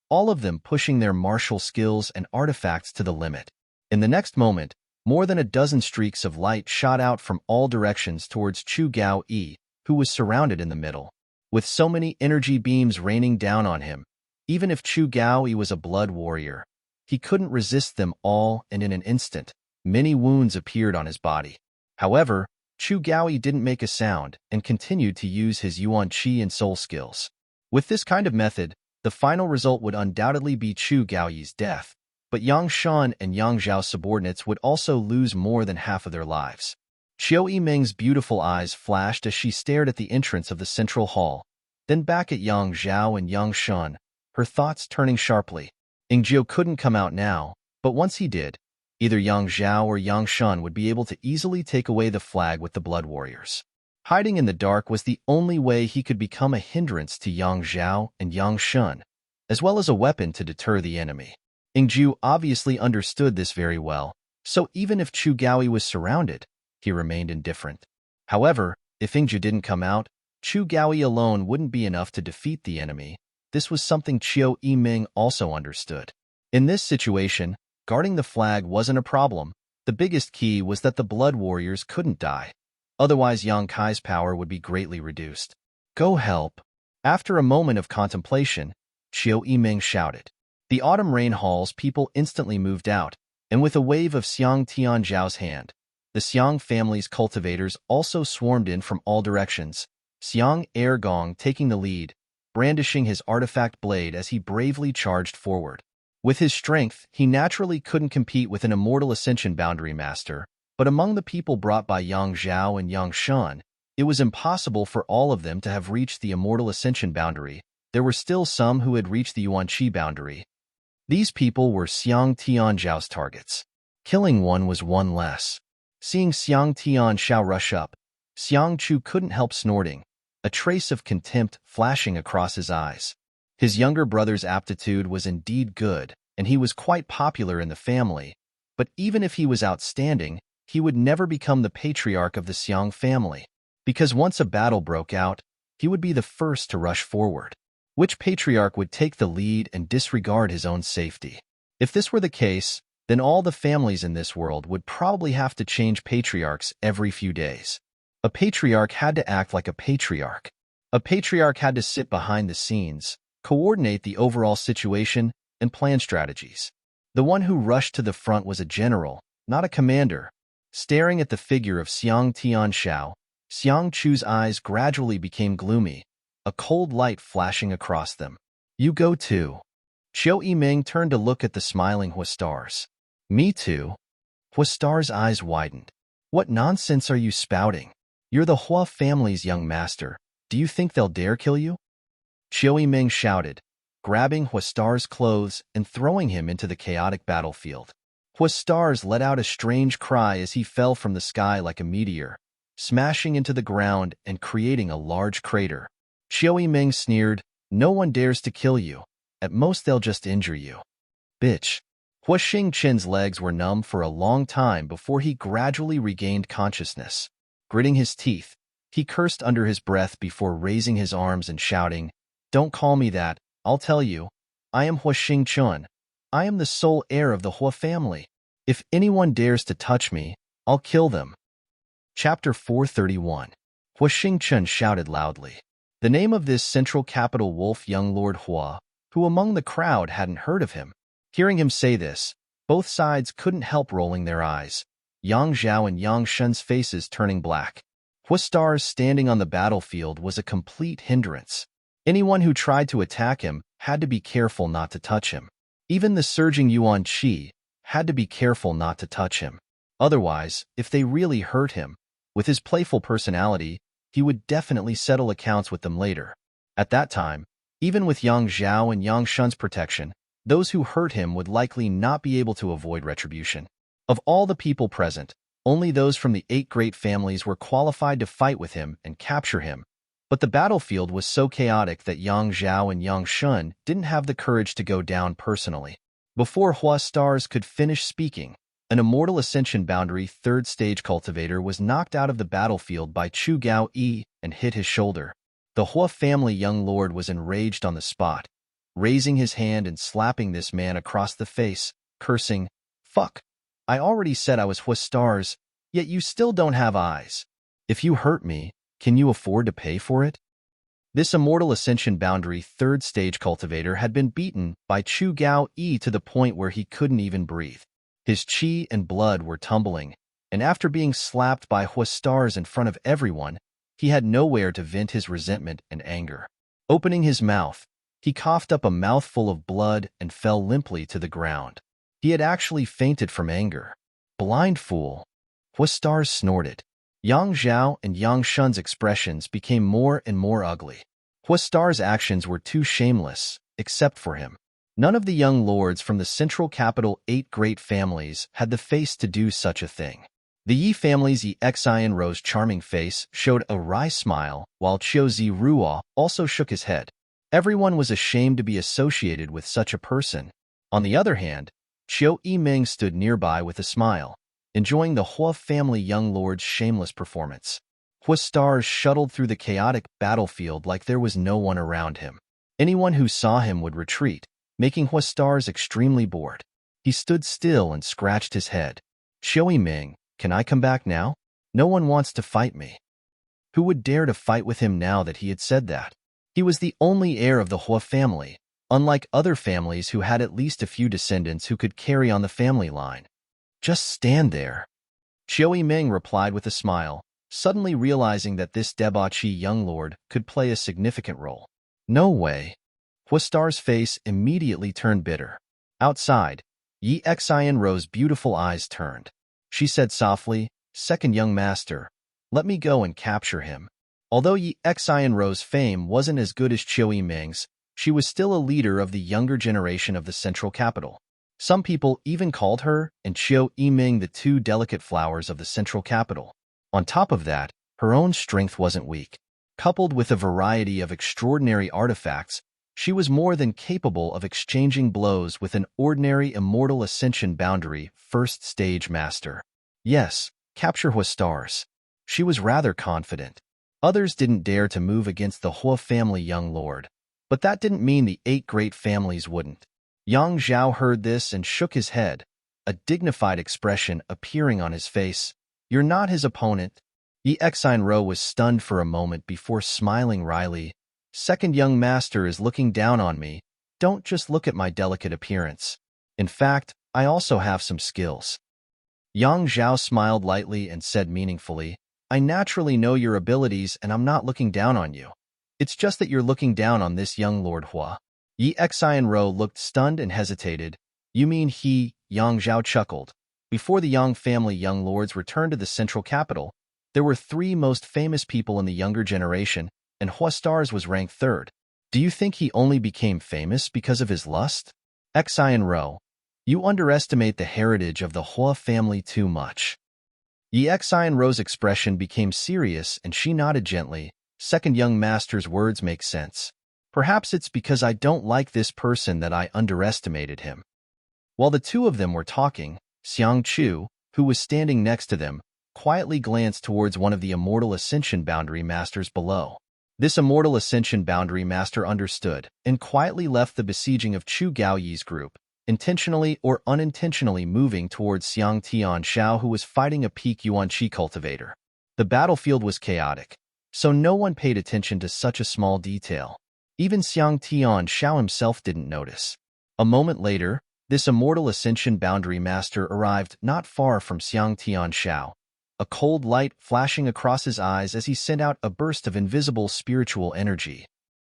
all of them pushing their martial skills and artifacts to the limit. In the next moment, more than a dozen streaks of light shot out from all directions towards Chu Gaoi, who was surrounded in the middle. With so many energy beams raining down on him, even if Chu Gaoi was a blood warrior, he couldn't resist them all, and in an instant, many wounds appeared on his body. However, Chu Gaoi didn't make a sound and continued to use his Yuan Qi and Soul skills. With this kind of method, the final result would undoubtedly be Chu Gaoyi's death, but Yang Shan and Yang Zhao's subordinates would also lose more than half of their lives. Qiu Yimeng's beautiful eyes flashed as she stared at the entrance of the central hall, then back at Yang Zhao and Yang Shan, her thoughts turning sharply. Yingjiu couldn't come out now, but once he did, either Yang Zhao or Yang Shan would be able to easily take away the flag with the blood warriors. Hiding in the dark was the only way he could become a hindrance to Yang Zhao and Yang Shan, as well as a weapon to deter the enemy. Yingjiu obviously understood this very well, so even if Chu Gaoi was surrounded, he remained indifferent. However, if Yingjiu didn't come out, Chu Gaoi alone wouldn't be enough to defeat the enemy. This was something Qiu Yimeng also understood. In this situation, guarding the flag wasn't a problem. The biggest key was that the blood warriors couldn't die. Otherwise, Yang Kai's power would be greatly reduced. Go help. After a moment of contemplation, Qiu Yimeng shouted. The autumn rain hall's people instantly moved out, and with a wave of Xiang Tianzhao's hand, the Xiang family's cultivators also swarmed in from all directions, Xiang Ergong taking the lead, brandishing his artifact blade as he bravely charged forward. With his strength, he naturally couldn't compete with an immortal ascension boundary master, but among the people brought by Yang Zhao and Yang Shan, it was impossible for all of them to have reached the immortal ascension boundary. There were still some who had reached the Yuan Qi boundary. These people were Xiang Tianzhao's targets. Killing one was one less. Seeing Xiang Tianzhao rush up, Xiang Chu couldn't help snorting, a trace of contempt flashing across his eyes. His younger brother's aptitude was indeed good, and he was quite popular in the family, but even if he was outstanding, he would never become the patriarch of the Xiang family, because once a battle broke out, he would be the first to rush forward. Which patriarch would take the lead and disregard his own safety? If this were the case, then all the families in this world would probably have to change patriarchs every few days. A patriarch had to act like a patriarch. A patriarch had to sit behind the scenes, coordinate the overall situation, and plan strategies. The one who rushed to the front was a general, not a commander. Staring at the figure of Xiang Tianzhao, Xiang Chu's eyes gradually became gloomy, a cold light flashing across them. You go too. Qiu Yiming turned to look at the smiling Huastars. Me too. Huastar's eyes widened. What nonsense are you spouting? You're the Hua family's young master. Do you think they'll dare kill you? Qiu Yiming shouted, grabbing Huastar's clothes and throwing him into the chaotic battlefield. Huastars let out a strange cry as he fell from the sky like a meteor, smashing into the ground and creating a large crater. Qiu Yiming sneered, no one dares to kill you. At most they'll just injure you. Bitch. Hua Xingqian's legs were numb for a long time before he gradually regained consciousness. Gritting his teeth, he cursed under his breath before raising his arms and shouting, don't call me that, I'll tell you. I am Hua Xingqian. I am the sole heir of the Hua family. If anyone dares to touch me, I'll kill them. Chapter 431. Hua Xingqian shouted loudly. The name of this central capital wolf young Lord Hua, who among the crowd hadn't heard of him. Hearing him say this, both sides couldn't help rolling their eyes, Yang Zhao and Yang Shun's faces turning black. Huastars standing on the battlefield was a complete hindrance. Anyone who tried to attack him had to be careful not to touch him. Even the surging Yuan Qi had to be careful not to touch him. Otherwise, if they really hurt him, with his playful personality, he would definitely settle accounts with them later. At that time, even with Yang Zhao and Yang Shun's protection, those who hurt him would likely not be able to avoid retribution. Of all the people present, only those from the 8 great families were qualified to fight with him and capture him. But the battlefield was so chaotic that Yang Zhao and Yang Shun didn't have the courage to go down personally. Before Huastars could finish speaking, an Immortal Ascension Boundary 3rd Stage Cultivator was knocked out of the battlefield by Chu Gao Yi and hit his shoulder. The Hua family young lord was enraged on the spot, raising his hand and slapping this man across the face, cursing, fuck. I already said I was Huastars, yet you still don't have eyes. If you hurt me, can you afford to pay for it? This Immortal Ascension Boundary 3rd Stage Cultivator had been beaten by Chu Gao Yi to the point where he couldn't even breathe. His qi and blood were tumbling, and after being slapped by Huastars in front of everyone, he had nowhere to vent his resentment and anger. Opening his mouth, he coughed up a mouthful of blood and fell limply to the ground. He had actually fainted from anger. Blind fool. Huastars snorted. Yang Zhao and Yang Shun's expressions became more and more ugly. Huastars' actions were too shameless, except for him. None of the young lords from the central capital 8 great families had the face to do such a thing. The Yi family's Yi Xian Ro's charming face showed a wry smile, while Qiu Zi Ruo also shook his head. Everyone was ashamed to be associated with such a person. On the other hand, Qiu Yiming stood nearby with a smile, enjoying the Hua family young lord's shameless performance. Huastars shuttled through the chaotic battlefield like there was no one around him. Anyone who saw him would retreat, making Huastars extremely bored. He stood still and scratched his head. Qiu Yiming, can I come back now? No one wants to fight me. Who would dare to fight with him now that he had said that? He was the only heir of the Hua family, unlike other families who had at least a few descendants who could carry on the family line. Just stand there. Qiu Yiming replied with a smile, suddenly realizing that this debauchee young lord could play a significant role. No way. Huastar's face immediately turned bitter. Outside, Yi Xian Ro's beautiful eyes turned. She said softly, second young master, let me go and capture him. Although Yi Xian Ro's fame wasn't as good as Qiu Yiming's, she was still a leader of the younger generation of the central capital. Some people even called her and Qiu Yiming the 2 delicate flowers of the central capital. On top of that, her own strength wasn't weak. Coupled with a variety of extraordinary artifacts, she was more than capable of exchanging blows with an ordinary Immortal Ascension Boundary 1st Stage Master. Yes, capture Huastars. She was rather confident. Others didn't dare to move against the Hua family young lord, but that didn't mean the 8 great families wouldn't. Yang Zhao heard this and shook his head, a dignified expression appearing on his face. You're not his opponent. Yi Xian Ro was stunned for a moment before smiling wryly. Second young master is looking down on me. Don't just look at my delicate appearance. In fact, I also have some skills. Yang Zhao smiled lightly and said meaningfully, I naturally know your abilities and I'm not looking down on you. It's just that you're looking down on this young Lord Hua. Yi Xianro looked stunned and hesitated. You mean he, Yang Zhao chuckled. Before the Yang family young lords returned to the central capital, there were three most famous people in the younger generation, and Hua Stars was ranked third. Do you think he only became famous because of his lust? Xianro, you underestimate the heritage of the Hua family too much. Yi Xianro's expression became serious and she nodded gently. Second young master's words make sense. Perhaps it's because I don't like this person that I underestimated him. While the two of them were talking, Xiang Chu, who was standing next to them, quietly glanced towards one of the Immortal Ascension Boundary Masters below. This Immortal Ascension Boundary Master understood and quietly left the besieging of Chu Gaoyi's group, intentionally or unintentionally moving towards Xiang Tianxiao, who was fighting a peak Yuanqi cultivator. The battlefield was chaotic, so no one paid attention to such a small detail. Even Xiang Tianxiao himself didn't notice. A moment later, this Immortal Ascension Boundary Master arrived not far from Xiang Tianxiao, a cold light flashing across his eyes as he sent out a burst of invisible spiritual energy.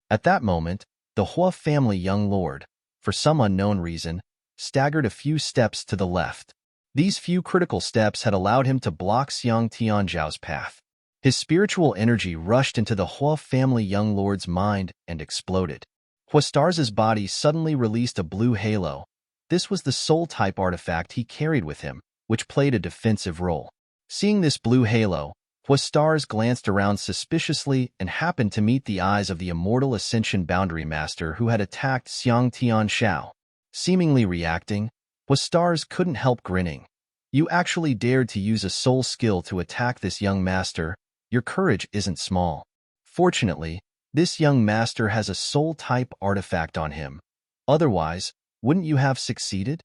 At that moment, the Hua family young lord, for some unknown reason, staggered a few steps to the left. These few critical steps had allowed him to block Xiang Tianxiao's path. His spiritual energy rushed into the Hua family young lord's mind and exploded. Hua Stars' body suddenly released a blue halo. This was the soul-type artifact he carried with him, which played a defensive role. Seeing this blue halo, Hua Stars glanced around suspiciously and happened to meet the eyes of the Immortal Ascension Boundary Master who had attacked Xiang Tianxiao. Seemingly reacting, Hua Stars couldn't help grinning. You actually dared to use a soul skill to attack this young master. Your courage isn't small. Fortunately, this young master has a soul-type artifact on him. Otherwise, wouldn't you have succeeded?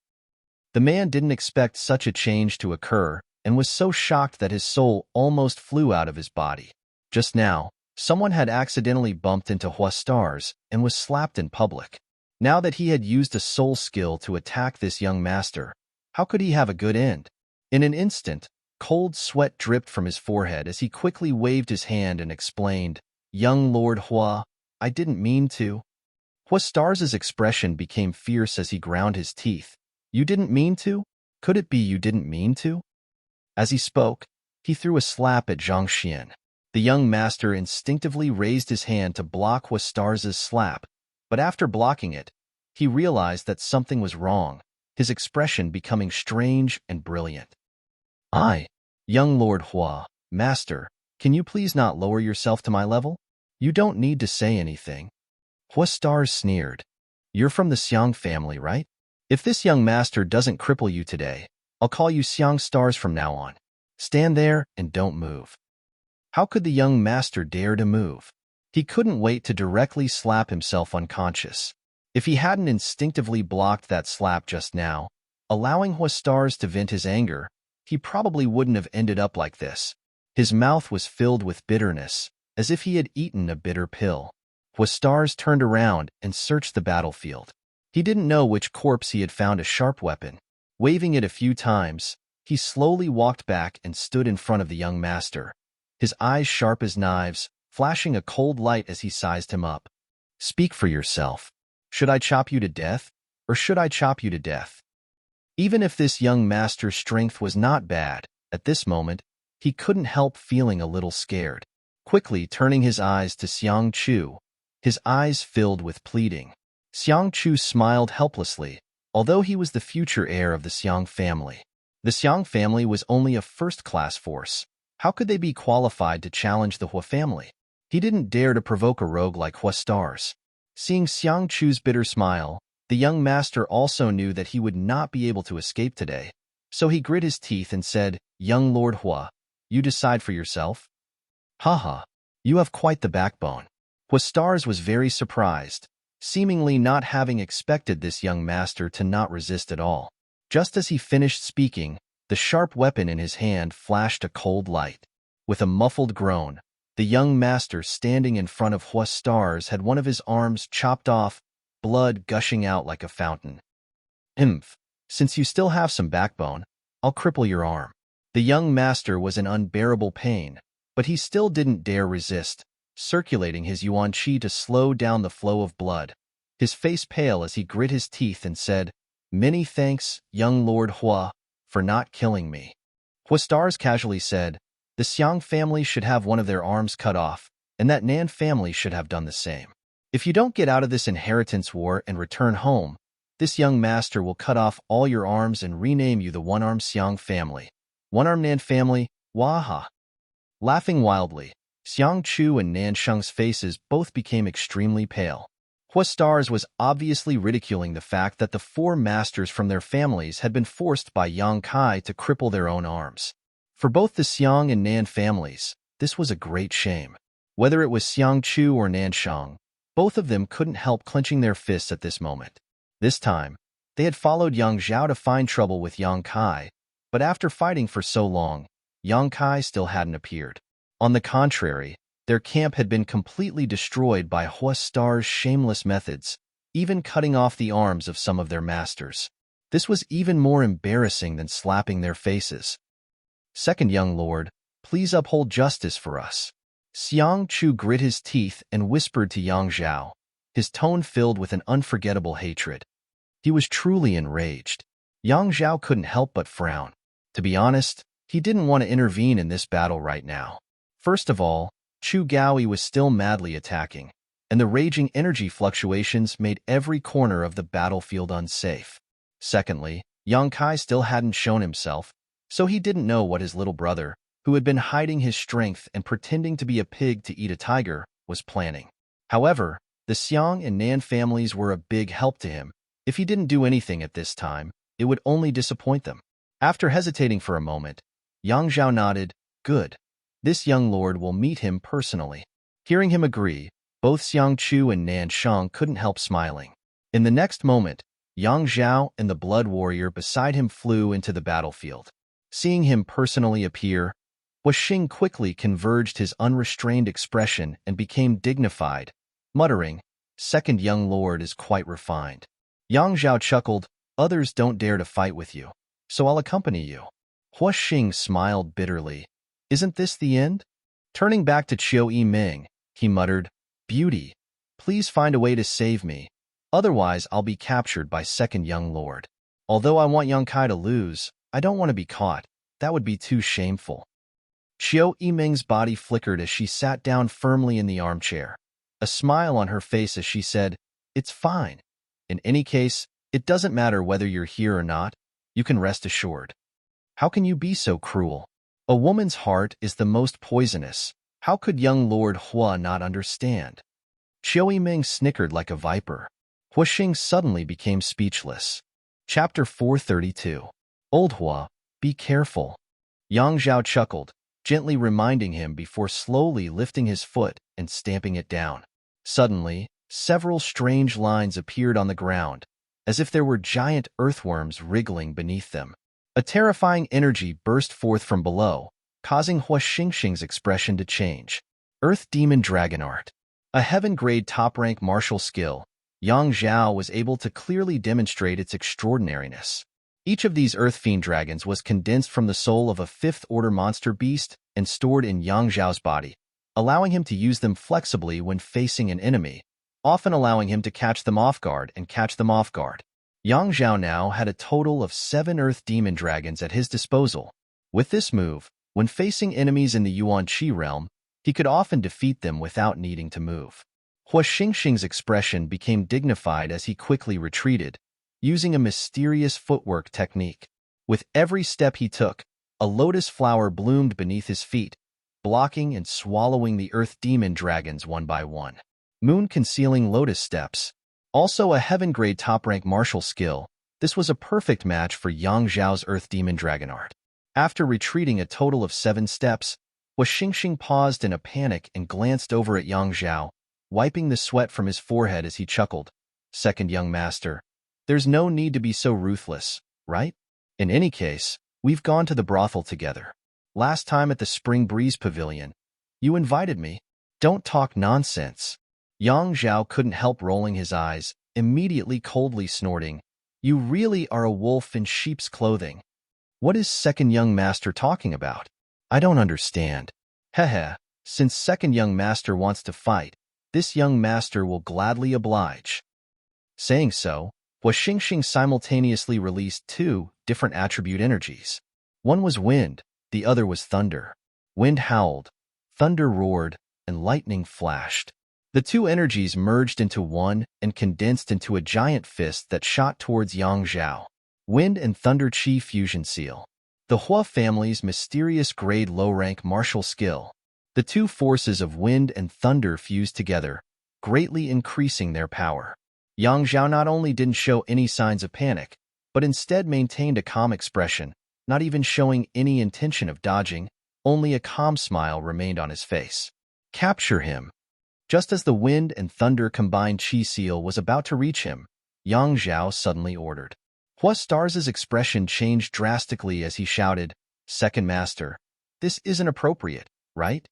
The man didn't expect such a change to occur and was so shocked that his soul almost flew out of his body. Just now, someone had accidentally bumped into Hua Stars and was slapped in public. Now that he had used a soul skill to attack this young master, how could he have a good end? In an instant, cold sweat dripped from his forehead as he quickly waved his hand and explained, "Young Lord Hua, I didn't mean to." Hua Stars' expression became fierce as he ground his teeth. You didn't mean to? Could it be you didn't mean to? As he spoke, he threw a slap at Zhang Xian. The young master instinctively raised his hand to block Hua Stars' slap, but after blocking it, he realized that something was wrong, his expression becoming strange and brilliant. Young Lord Hua, Master, can you please not lower yourself to my level? You don't need to say anything. Hua Stars sneered. You're from the Xiang family, right? If this young master doesn't cripple you today, I'll call you Xiang Stars from now on. Stand there and don't move. How could the young master dare to move? He couldn't wait to directly slap himself unconscious. If he hadn't instinctively blocked that slap just now, allowing Hua Stars to vent his anger, he probably wouldn't have ended up like this. His mouth was filled with bitterness, as if he had eaten a bitter pill. Hua Stars turned around and searched the battlefield. He didn't know which corpse he had found a sharp weapon. Waving it a few times, he slowly walked back and stood in front of the young master, his eyes sharp as knives, flashing a cold light as he sized him up. Speak for yourself. Should I chop you to death, or should I chop you to death? Even if this young master's strength was not bad, at this moment, he couldn't help feeling a little scared. Quickly turning his eyes to Xiang Chu, his eyes filled with pleading. Xiang Chu smiled helplessly, although he was the future heir of the Xiang family. The Xiang family was only a first-class force. How could they be qualified to challenge the Hua family? He didn't dare to provoke a rogue like Hua Stars. Seeing Xiang Chu's bitter smile, the young master also knew that he would not be able to escape today, so he grit his teeth and said, Young Lord Hua, you decide for yourself? Haha, you have quite the backbone. Hua Stars was very surprised, seemingly not having expected this young master to not resist at all. Just as he finished speaking, the sharp weapon in his hand flashed a cold light. With a muffled groan, the young master standing in front of Hua Stars had one of his arms chopped off, blood gushing out like a fountain. Since you still have some backbone, I'll cripple your arm. The young master was in unbearable pain, but he still didn't dare resist, circulating his yuan qi to slow down the flow of blood. his face pale as he grit his teeth and said, "Many thanks, young Lord Hua, for not killing me." Hua Stars casually said, "The Xiang family should have one of their arms cut off, and that Nan family should have done the same. If you don't get out of this inheritance war and return home, this young master will cut off all your arms and rename you the One-Armed Xiang family. One-Armed Nan family, waha." Laughing wildly, Xiang Chu and Nan Sheng's faces both became extremely pale. Hua Stars was obviously ridiculing the fact that the four masters from their families had been forced by Yang Kai to cripple their own arms. For both the Xiang and Nan families, this was a great shame. Whether it was Xiang Chu or Nan Sheng, both of them couldn't help clenching their fists at this moment. This time, they had followed Yang Zhao to find trouble with Yang Kai, but after fighting for so long, Yang Kai still hadn't appeared. On the contrary, their camp had been completely destroyed by Hua Star's shameless methods, even cutting off the arms of some of their masters. This was even more embarrassing than slapping their faces. "Second young lord, please uphold justice for us." Xiang Chu grit his teeth and whispered to Yang Zhao, his tone filled with an unforgettable hatred. He was truly enraged. Yang Zhao couldn't help but frown. To be honest, he didn't want to intervene in this battle right now. First of all, Chu Gaoi was still madly attacking, and the raging energy fluctuations made every corner of the battlefield unsafe. Secondly, Yang Kai still hadn't shown himself, so he didn't know what his little brother, who had been hiding his strength and pretending to be a pig to eat a tiger, was planning. However, the Xiang and Nan families were a big help to him. If he didn't do anything at this time, it would only disappoint them. After hesitating for a moment, Yang Zhao nodded, "Good. This young lord will meet him personally." Hearing him agree, both Xiang Chu and Nan Sheng couldn't help smiling. In the next moment, Yang Zhao and the blood warrior beside him flew into the battlefield. Seeing him personally appear, Hua Xing quickly converged his unrestrained expression and became dignified, muttering, "Second young lord is quite refined." Yang Zhao chuckled, "Others don't dare to fight with you, so I'll accompany you." Hua Xing smiled bitterly. "Isn't this the end?" Turning back to Qiu Yiming, he muttered, "Beauty, please find a way to save me, otherwise I'll be captured by second young lord. Although I want Yang Kai to lose, I don't want to be caught. That would be too shameful." Qiu Yiming's body flickered as she sat down firmly in the armchair, a smile on her face as she said, "It's fine. In any case, it doesn't matter whether you're here or not. You can rest assured." "How can you be so cruel? A woman's heart is the most poisonous. How could young Lord Hua not understand?" Qiu Yiming snickered like a viper. Hua Xing suddenly became speechless. Chapter 432. "Old Hua, be careful." Yang Zhao chuckled, gently reminding him before slowly lifting his foot and stamping it down. Suddenly, several strange lines appeared on the ground, as if there were giant earthworms wriggling beneath them. A terrifying energy burst forth from below, causing Hua Xing's expression to change. Earth Demon Dragon Art. A heaven-grade top-rank martial skill, Yang Zhao was able to clearly demonstrate its extraordinariness. Each of these Earth Fiend dragons was condensed from the soul of a fifth-order monster beast and stored in Yang Zhao's body, allowing him to use them flexibly when facing an enemy, often allowing him to catch them off guard and catch them off guard. Yang Zhao now had a total of 7 Earth Demon Dragons at his disposal. With this move, when facing enemies in the Yuan Qi realm, he could often defeat them without needing to move. Hua Xing's expression became dignified as he quickly retreated, using a mysterious footwork technique. With every step he took, a lotus flower bloomed beneath his feet, blocking and swallowing the Earth Demon Dragons one by one. Moon-concealing lotus steps. Also a heaven-grade top-rank martial skill, this was a perfect match for Yang Zhao's Earth Demon Dragon Art. After retreating a total of 7 steps, Hua Xing paused in a panic and glanced over at Yang Zhao, wiping the sweat from his forehead as he chuckled. "Second young master, there's no need to be so ruthless, right? In any case, we've gone to the brothel together. Last time at the Spring Breeze Pavilion, you invited me. Don't talk nonsense." Yang Zhao couldn't help rolling his eyes, immediately coldly snorting, "You really are a wolf in sheep's clothing. What is second young master talking about? I don't understand." "Heh, since second young master wants to fight, this young master will gladly oblige." Saying so, Hua Xingxing simultaneously released two different attribute energies. One was wind, the other was thunder. Wind howled, thunder roared, and lightning flashed. The two energies merged into one and condensed into a giant fist that shot towards Yang Zhao. Wind and Thunder Chi Fusion Seal. The Hua family's mysterious grade low-rank martial skill. The two forces of wind and thunder fused together, greatly increasing their power. Yang Zhao not only didn't show any signs of panic, but instead maintained a calm expression, not even showing any intention of dodging. Only a calm smile remained on his face. Capture him. Just as the wind and thunder combined chi seal was about to reach him, Yang Zhao suddenly ordered. Hua Stars' expression changed drastically as he shouted, "Second Master, this isn't appropriate, right?"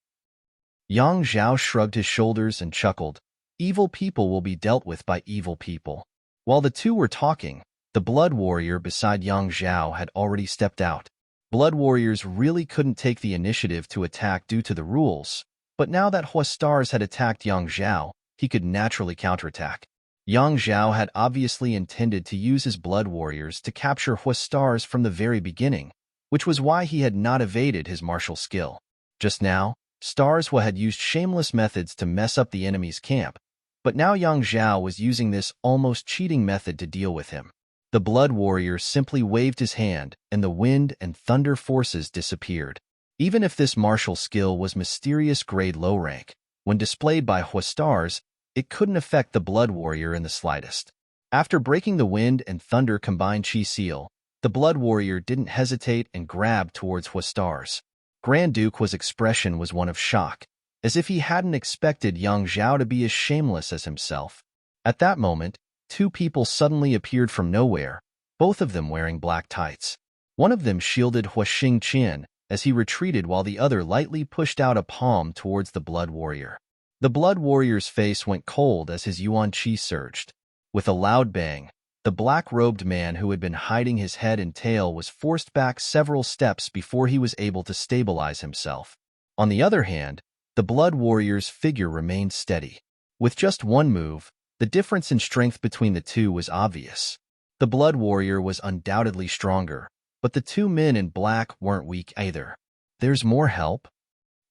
Yang Zhao shrugged his shoulders and chuckled. Evil people will be dealt with by evil people. While the two were talking, the blood warrior beside Yang Zhao had already stepped out. Blood warriors really couldn't take the initiative to attack due to the rules, but now that Hua Stars had attacked Yang Zhao, he could naturally counterattack. Yang Zhao had obviously intended to use his blood warriors to capture Hua Stars from the very beginning, which was why he had not evaded his martial skill. Just now, Stars Hua had used shameless methods to mess up the enemy's camp, but now Yang Zhao was using this almost cheating method to deal with him. The blood warrior simply waved his hand, and the wind and thunder forces disappeared. Even if this martial skill was mysterious grade low rank, when displayed by Hua Stars, it couldn't affect the blood warrior in the slightest. After breaking the wind and thunder combined chi seal, the blood warrior didn't hesitate and grabbed towards Hua Stars. Grand Duke Hua's expression was one of shock, as if he hadn't expected Yang Zhao to be as shameless as himself. At that moment, two people suddenly appeared from nowhere, both of them wearing black tights. One of them shielded Hua Xingqian as he retreated while the other lightly pushed out a palm towards the blood warrior. The blood warrior's face went cold as his yuan qi surged. With a loud bang, the black-robed man who had been hiding his head and tail was forced back several steps before he was able to stabilize himself. On the other hand, the blood warrior's figure remained steady. With just one move, the difference in strength between the two was obvious. The blood warrior was undoubtedly stronger, but the two men in black weren't weak either. There's more help?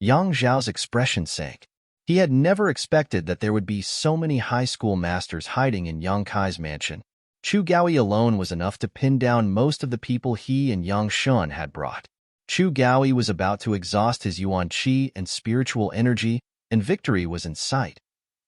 Yang Zhao's expression sank. He had never expected that there would be so many high school masters hiding in Yang Kai's mansion. Chu Gaoi alone was enough to pin down most of the people he and Yang Shun had brought. Chu Gaoi was about to exhaust his yuan qi and spiritual energy, and victory was in sight.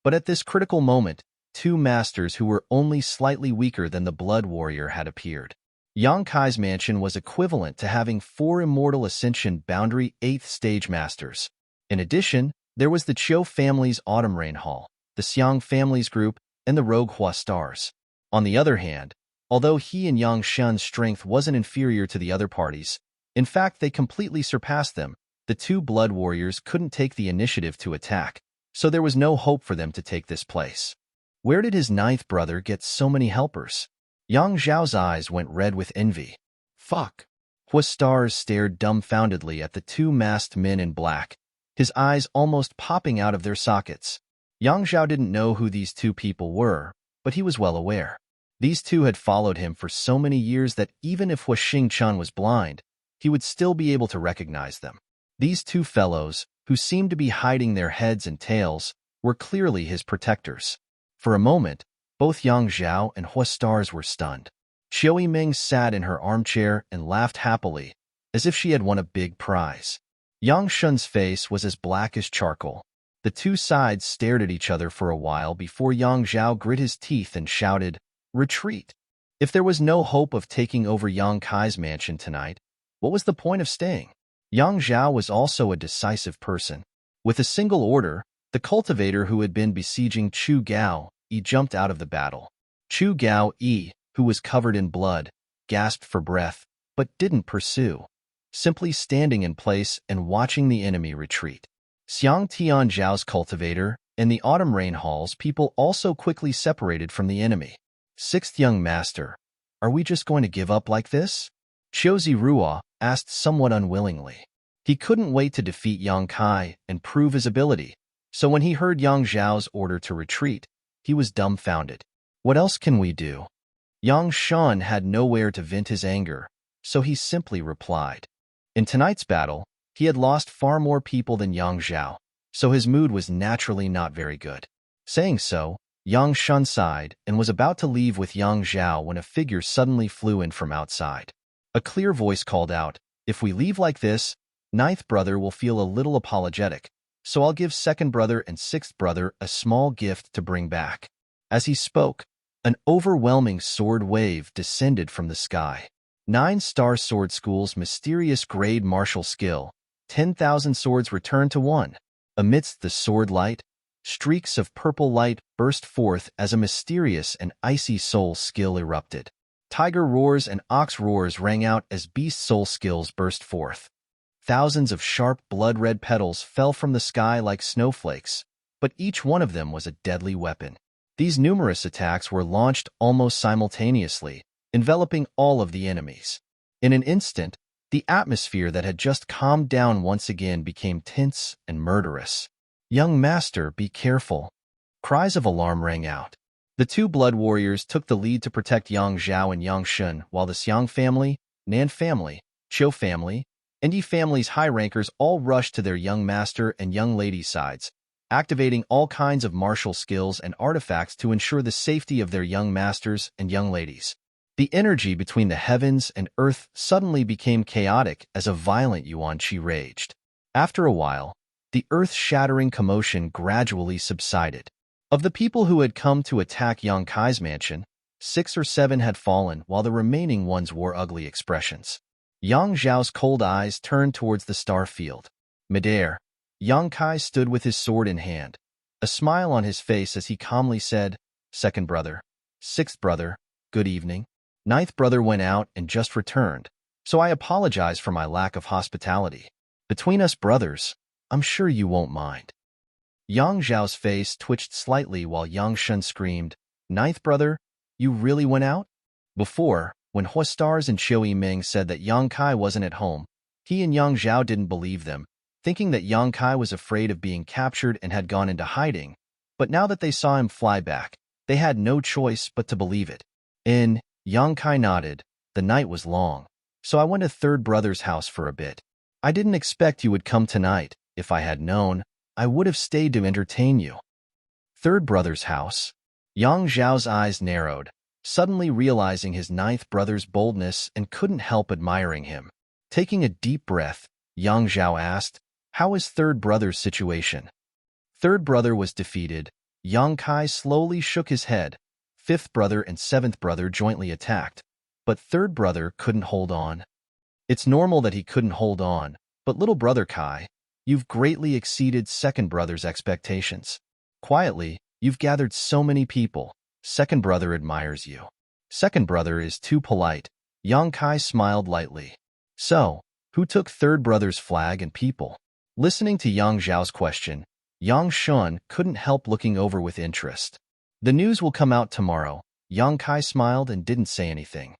But at this critical moment, two masters who were only slightly weaker than the blood warrior had appeared. Yang Kai's mansion was equivalent to having 4 Immortal Ascension Boundary 8th Stage Masters. In addition, there was the Chiu family's Autumn Rain Hall, the Xiang family's group, and the Rogue Hua Stars. On the other hand, although he and Yang Shun's strength wasn't inferior to the other parties, in fact they completely surpassed them, the two blood warriors couldn't take the initiative to attack, so there was no hope for them to take this place. Where did his 9th brother get so many helpers? Yang Zhao's eyes went red with envy. Fuck. Hua Stars stared dumbfoundedly at the two masked men in black, his eyes almost popping out of their sockets. Yang Zhao didn't know who these two people were, but he was well aware. These two had followed him for so many years that even if Hua Xingqian was blind, he would still be able to recognize them. These two fellows, who seemed to be hiding their heads and tails, were clearly his protectors. For a moment, both Yang Zhao and Hua Stars were stunned. Xiao Yiming sat in her armchair and laughed happily, as if she had won a big prize. Yang Shun's face was as black as charcoal. The two sides stared at each other for a while before Yang Zhao grit his teeth and shouted, "Retreat!" If there was no hope of taking over Yang Kai's mansion tonight, what was the point of staying? Yang Zhao was also a decisive person. With a single order, the cultivator who had been besieging Chu Gao Yi jumped out of the battle. Chu Gao Yi, who was covered in blood, gasped for breath, but didn't pursue, simply standing in place and watching the enemy retreat. Xiang Tian Zhao's cultivator and the Autumn Rain Hall's people also quickly separated from the enemy. 6th young master, are we just going to give up like this? Qiu Zirua asked somewhat unwillingly. He couldn't wait to defeat Yang Kai and prove his ability, so when he heard Yang Zhao's order to retreat, he was dumbfounded. What else can we do? Yang Shun had nowhere to vent his anger, so he simply replied. In tonight's battle, he had lost far more people than Yang Zhao, so his mood was naturally not very good. Saying so, Yang Shun sighed and was about to leave with Yang Zhao when a figure suddenly flew in from outside. A clear voice called out, "If we leave like this, ninth brother will feel a little apologetic, so I'll give second brother and sixth brother a small gift to bring back." As he spoke, an overwhelming sword wave descended from the sky. 9-star sword school's mysterious grade martial skill, 10,000 swords returned to 1. Amidst the sword light, streaks of purple light burst forth as a mysterious and icy soul skill erupted. Tiger roars and ox roars rang out as beast soul skills burst forth. Thousands of sharp blood-red petals fell from the sky like snowflakes, but each one of them was a deadly weapon. These numerous attacks were launched almost simultaneously, enveloping all of the enemies. In an instant, the atmosphere that had just calmed down once again became tense and murderous. "Young master, be careful." Cries of alarm rang out. The two blood warriors took the lead to protect Yang Zhao and Yang Shun, while the Xiang family, Nan family, Qiu family, and Yi family's high-rankers all rushed to their young master and young lady's sides, activating all kinds of martial skills and artifacts to ensure the safety of their young masters and young ladies. The energy between the heavens and earth suddenly became chaotic as a violent yuan qi raged. After a while, the earth-shattering commotion gradually subsided. Of the people who had come to attack Yang Kai's mansion, 6 or 7 had fallen, while the remaining ones wore ugly expressions. Yang Zhao's cold eyes turned towards the star field. Midair, Yang Kai stood with his sword in hand, a smile on his face as he calmly said, "Second brother, sixth brother, good evening. Ninth brother went out and just returned, so I apologize for my lack of hospitality. Between us brothers, I'm sure you won't mind." Yang Zhao's face twitched slightly while Yang Shun screamed, "Ninth brother, you really went out?" Before, when Huastars and Qiu Yiming said that Yang Kai wasn't at home, he and Yang Zhao didn't believe them, thinking that Yang Kai was afraid of being captured and had gone into hiding. But now that they saw him fly back, they had no choice but to believe it. Yang Kai nodded. "The night was long, so I went to third brother's house for a bit. I didn't expect you would come tonight. If I had known, I would have stayed to entertain you." Third brother's house? Yang Zhao's eyes narrowed, suddenly realizing his ninth brother's boldness and couldn't help admiring him. Taking a deep breath, Yang Zhao asked, "How is third brother's situation?" Third brother was defeated. Yang Kai slowly shook his head. Fifth brother and seventh brother jointly attacked, but third brother couldn't hold on. It's normal that he couldn't hold on, but little brother Kai, you've greatly exceeded second brother's expectations. Quietly, you've gathered so many people. Second brother admires you. Second brother is too polite. Yang Kai smiled lightly. So, who took third brother's flag and people? Listening to Yang Zhao's question, Yang Shun couldn't help looking over with interest. "The news will come out tomorrow." Yang Kai smiled and didn't say anything.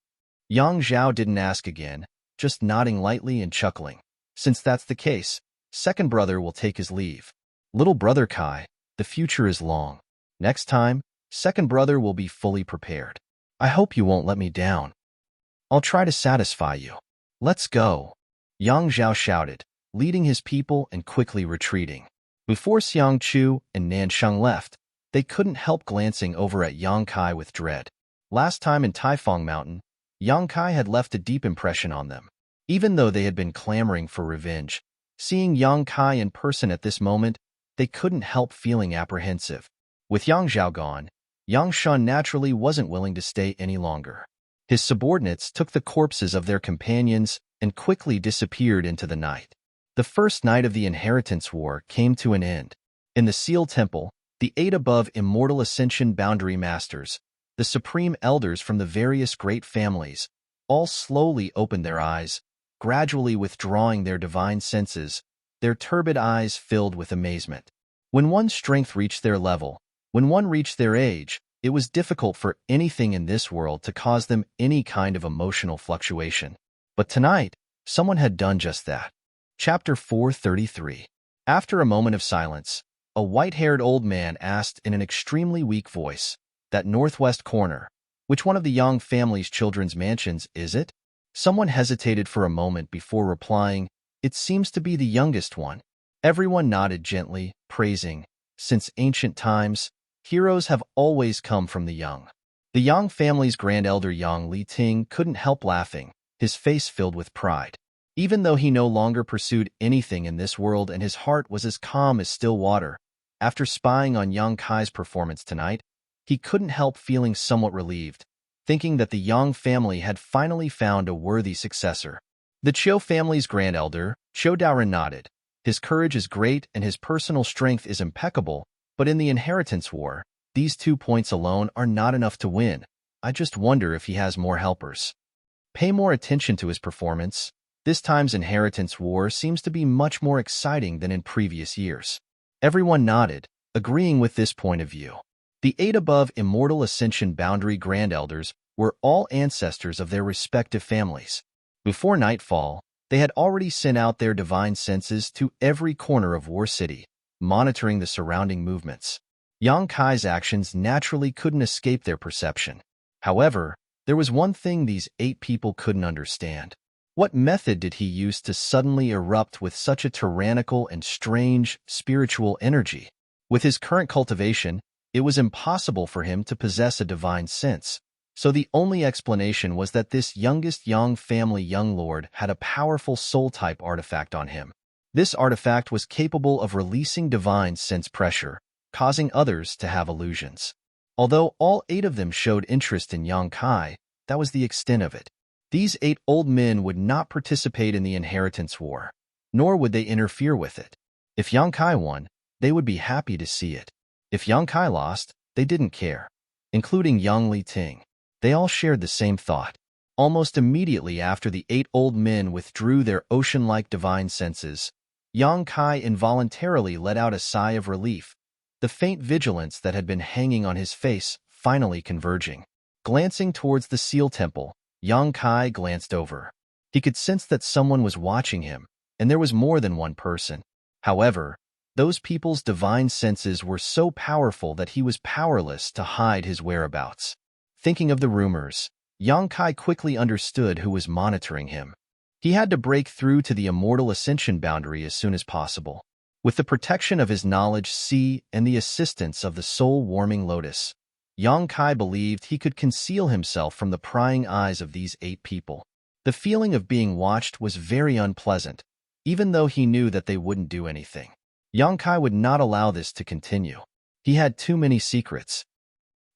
Yang Zhao didn't ask again, just nodding lightly and chuckling. Since that's the case, second brother will take his leave. Little brother Kai, the future is long. Next time, second brother will be fully prepared. I hope you won't let me down. I'll try to satisfy you. Let's go. Yang Zhao shouted, leading his people and quickly retreating. Before Xiang Chu and Nan Sheng left, they couldn't help glancing over at Yang Kai with dread. Last time in Taifeng Mountain, Yang Kai had left a deep impression on them. Even though they had been clamoring for revenge, seeing Yang Kai in person at this moment, they couldn't help feeling apprehensive. With Yang Zhao gone, Yang Shun naturally wasn't willing to stay any longer. His subordinates took the corpses of their companions and quickly disappeared into the night. The first night of the Inheritance War came to an end. In the Seal Temple, the 8 above Immortal Ascension Boundary Masters, the Supreme Elders from the various great families, all slowly opened their eyes, gradually withdrawing their divine senses, their turbid eyes filled with amazement. When one's strength reached their level, when one reached their age, it was difficult for anything in this world to cause them any kind of emotional fluctuation. But tonight, someone had done just that. Chapter 433. After a moment of silence, a white-haired old man asked in an extremely weak voice, That northwest corner. Which one of the Yang family's children's mansions is it? Someone hesitated for a moment before replying, "It seems to be the youngest one." Everyone nodded gently, praising, "Since ancient times, heroes have always come from the young." The Yang family's grand elder Yang Li Ting couldn't help laughing, his face filled with pride. Even though he no longer pursued anything in this world and his heart was as calm as still water, after spying on Yang Kai's performance tonight, he couldn't help feeling somewhat relieved, thinking that the Yang family had finally found a worthy successor. The Chiu family's grand elder, Chiu Daoren, nodded. His courage is great and his personal strength is impeccable, but in the inheritance war, these 2 points alone are not enough to win. I just wonder if he has more helpers. Pay more attention to his performance. This time's inheritance war seems to be much more exciting than in previous years. Everyone nodded, agreeing with this point of view. The 8 above Immortal Ascension Boundary Grand Elders were all ancestors of their respective families. Before nightfall, they had already sent out their divine senses to every corner of War City, monitoring the surrounding movements. Yang Kai's actions naturally couldn't escape their perception. However, there was one thing these 8 people couldn't understand. What method did he use to suddenly erupt with such a tyrannical and strange spiritual energy? With his current cultivation, it was impossible for him to possess a divine sense, so the only explanation was that this youngest Yang family young lord had a powerful soul-type artifact on him. This artifact was capable of releasing divine sense pressure, causing others to have illusions. Although all 8 of them showed interest in Yang Kai, that was the extent of it. These 8 old men would not participate in the inheritance war, nor would they interfere with it. If Yang Kai won, they would be happy to see it. If Yang Kai lost, they didn't care, including Yang Li Ting. They all shared the same thought. Almost immediately after the 8 old men withdrew their ocean-like divine senses, Yang Kai involuntarily let out a sigh of relief, the faint vigilance that had been hanging on his face finally converging. Glancing towards the Seal Temple, Yang Kai glanced over. He could sense that someone was watching him, and there was more than one person. However, those people's divine senses were so powerful that he was powerless to hide his whereabouts. Thinking of the rumors, Yang Kai quickly understood who was monitoring him. He had to break through to the Immortal Ascension boundary as soon as possible. With the protection of his knowledge sea and the assistance of the soul-warming lotus, Yang Kai believed he could conceal himself from the prying eyes of these 8 people. The feeling of being watched was very unpleasant, even though he knew that they wouldn't do anything. Yang Kai would not allow this to continue. He had too many secrets.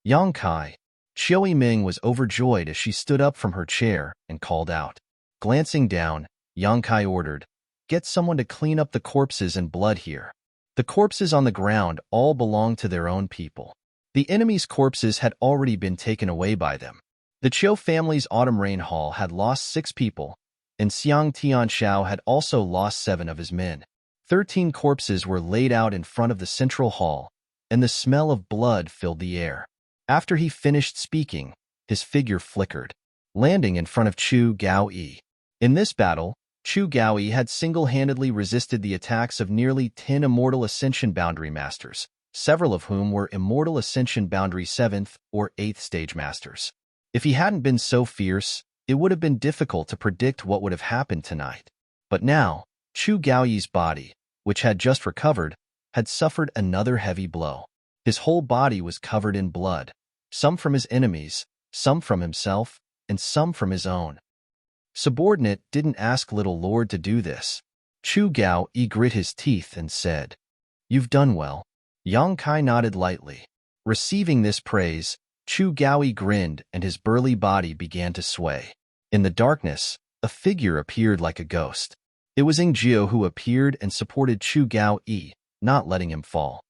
Yang Kai. Chiu Ming was overjoyed as she stood up from her chair and called out. Glancing down, Yang Kai ordered, "Get someone to clean up the corpses and blood here." The corpses on the ground all belonged to their own people. The enemy's corpses had already been taken away by them. The Chiu family's Autumn Rain Hall had lost 6 people, and Xiang Tianshao had also lost 7 of his men. 13 corpses were laid out in front of the central hall, and the smell of blood filled the air. After he finished speaking, his figure flickered, landing in front of Chu Gaoyi. In this battle, Chu Gaoyi had single-handedly resisted the attacks of nearly 10 Immortal Ascension Boundary Masters, several of whom were Immortal Ascension Boundary 7th or 8th Stage Masters. If he hadn't been so fierce, it would have been difficult to predict what would have happened tonight. But now, Chu Gaoyi's body, which had just recovered, had suffered another heavy blow. His whole body was covered in blood, some from his enemies, some from himself, and some from his own. Subordinate didn't ask Little Lord to do this. Chu Gaoyi grit his teeth and said, "You've done well." Yang Kai nodded lightly. Receiving this praise, Chu Gaoyi grinned and his burly body began to sway. In the darkness, a figure appeared like a ghost. It was Ingjiu who appeared and supported Chu Gaoyi, not letting him fall.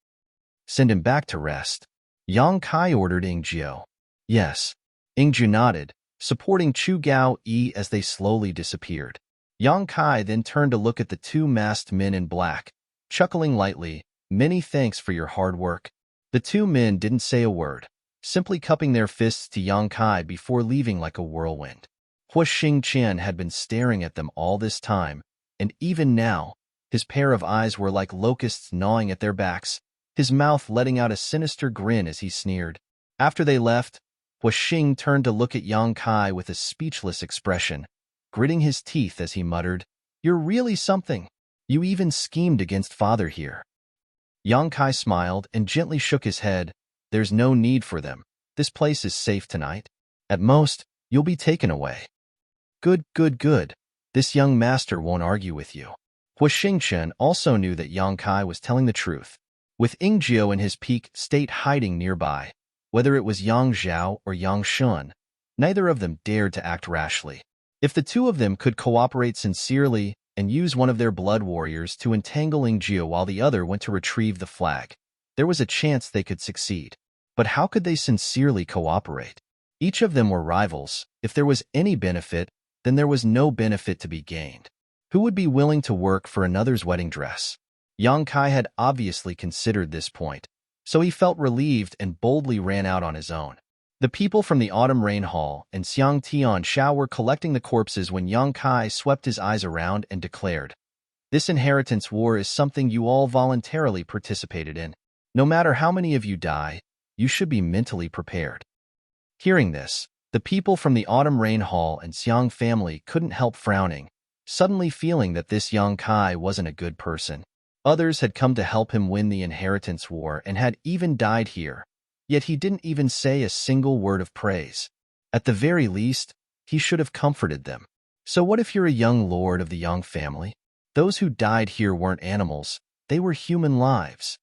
"Send him back to rest," Yang Kai ordered Ingjiu. "Yes." Ingjiu nodded, supporting Chu Gaoyi as they slowly disappeared. Yang Kai then turned to look at the 2 masked men in black, chuckling lightly, "Many thanks for your hard work." The 2 men didn't say a word, simply cupping their fists to Yang Kai before leaving like a whirlwind. Hua Xingqian had been staring at them all this time, and even now, his pair of eyes were like locusts gnawing at their backs, his mouth letting out a sinister grin as he sneered. After they left, Huixing turned to look at Yang Kai with a speechless expression, gritting his teeth as he muttered, "You're really something. You even schemed against father here." Yang Kai smiled and gently shook his head. "There's no need for them. This place is safe tonight. At most, you'll be taken away." "Good, good, good. This young master won't argue with you." Huixingchen also knew that Yang Kai was telling the truth. With Ingjiu and his peak state hiding nearby, whether it was Yang Zhao or Yang Shun, neither of them dared to act rashly. If the two of them could cooperate sincerely and use one of their blood warriors to entangle Ingjiu while the other went to retrieve the flag, there was a chance they could succeed. But how could they sincerely cooperate? Each of them were rivals. If there was any benefit, then there was no benefit to be gained. Who would be willing to work for another's wedding dress? Yang Kai had obviously considered this point, so he felt relieved and boldly ran out on his own. The people from the Autumn Rain Hall and Xiang Tian Shao were collecting the corpses when Yang Kai swept his eyes around and declared, "This inheritance war is something you all voluntarily participated in. No matter how many of you die, you should be mentally prepared." Hearing this, the people from the Autumn Rain Hall and Xiang family couldn't help frowning, suddenly feeling that this Yang Kai wasn't a good person. Others had come to help him win the inheritance war and had even died here, yet he didn't even say a single word of praise. At the very least, he should have comforted them. So what if you're a young lord of the Yang family? Those who died here weren't animals, they were human lives.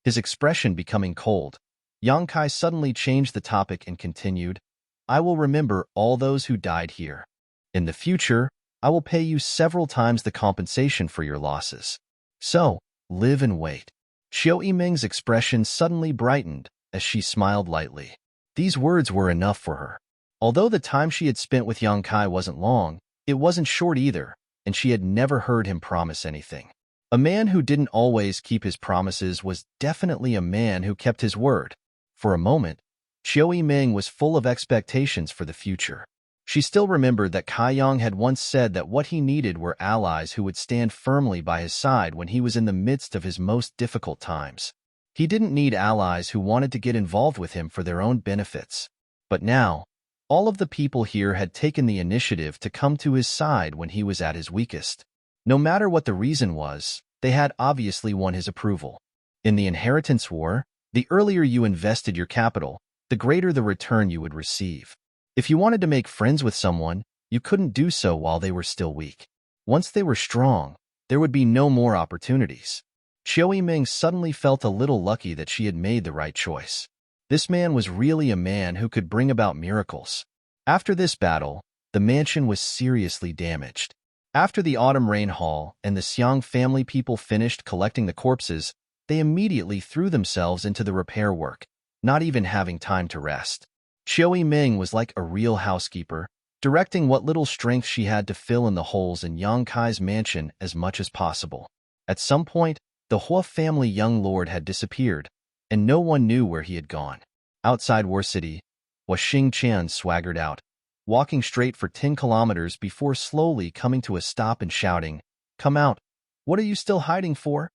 His expression becoming cold, Yang Kai suddenly changed the topic and continued, "I will remember all those who died here. In the future, I will pay you several times the compensation for your losses. So, live and wait." Xiao Yiming's expression suddenly brightened as she smiled lightly. These words were enough for her. Although the time she had spent with Yang Kai wasn't long, it wasn't short either, and she had never heard him promise anything. A man who didn't always keep his promises was definitely a man who kept his word. For a moment, Xiao Yiming was full of expectations for the future. She still remembered that Kai Yang had once said that what he needed were allies who would stand firmly by his side when he was in the midst of his most difficult times. He didn't need allies who wanted to get involved with him for their own benefits. But now, all of the people here had taken the initiative to come to his side when he was at his weakest. No matter what the reason was, they had obviously won his approval. In the inheritance war, the earlier you invested your capital, the greater the return you would receive. If you wanted to make friends with someone, you couldn't do so while they were still weak. Once they were strong, there would be no more opportunities. Xiao Yiming suddenly felt a little lucky that she had made the right choice. This man was really a man who could bring about miracles. After this battle, the mansion was seriously damaged. After the Autumn Rain Hall and the Xiang family people finished collecting the corpses, they immediately threw themselves into the repair work, not even having time to rest. Xiao Yiming was like a real housekeeper, directing what little strength she had to fill in the holes in Yang Kai's mansion as much as possible. At some point, the Hua family young lord had disappeared, and no one knew where he had gone. Outside War City, Hua Xingqian swaggered out, walking straight for 10 kilometers before slowly coming to a stop and shouting, "Come out! What are you still hiding for?"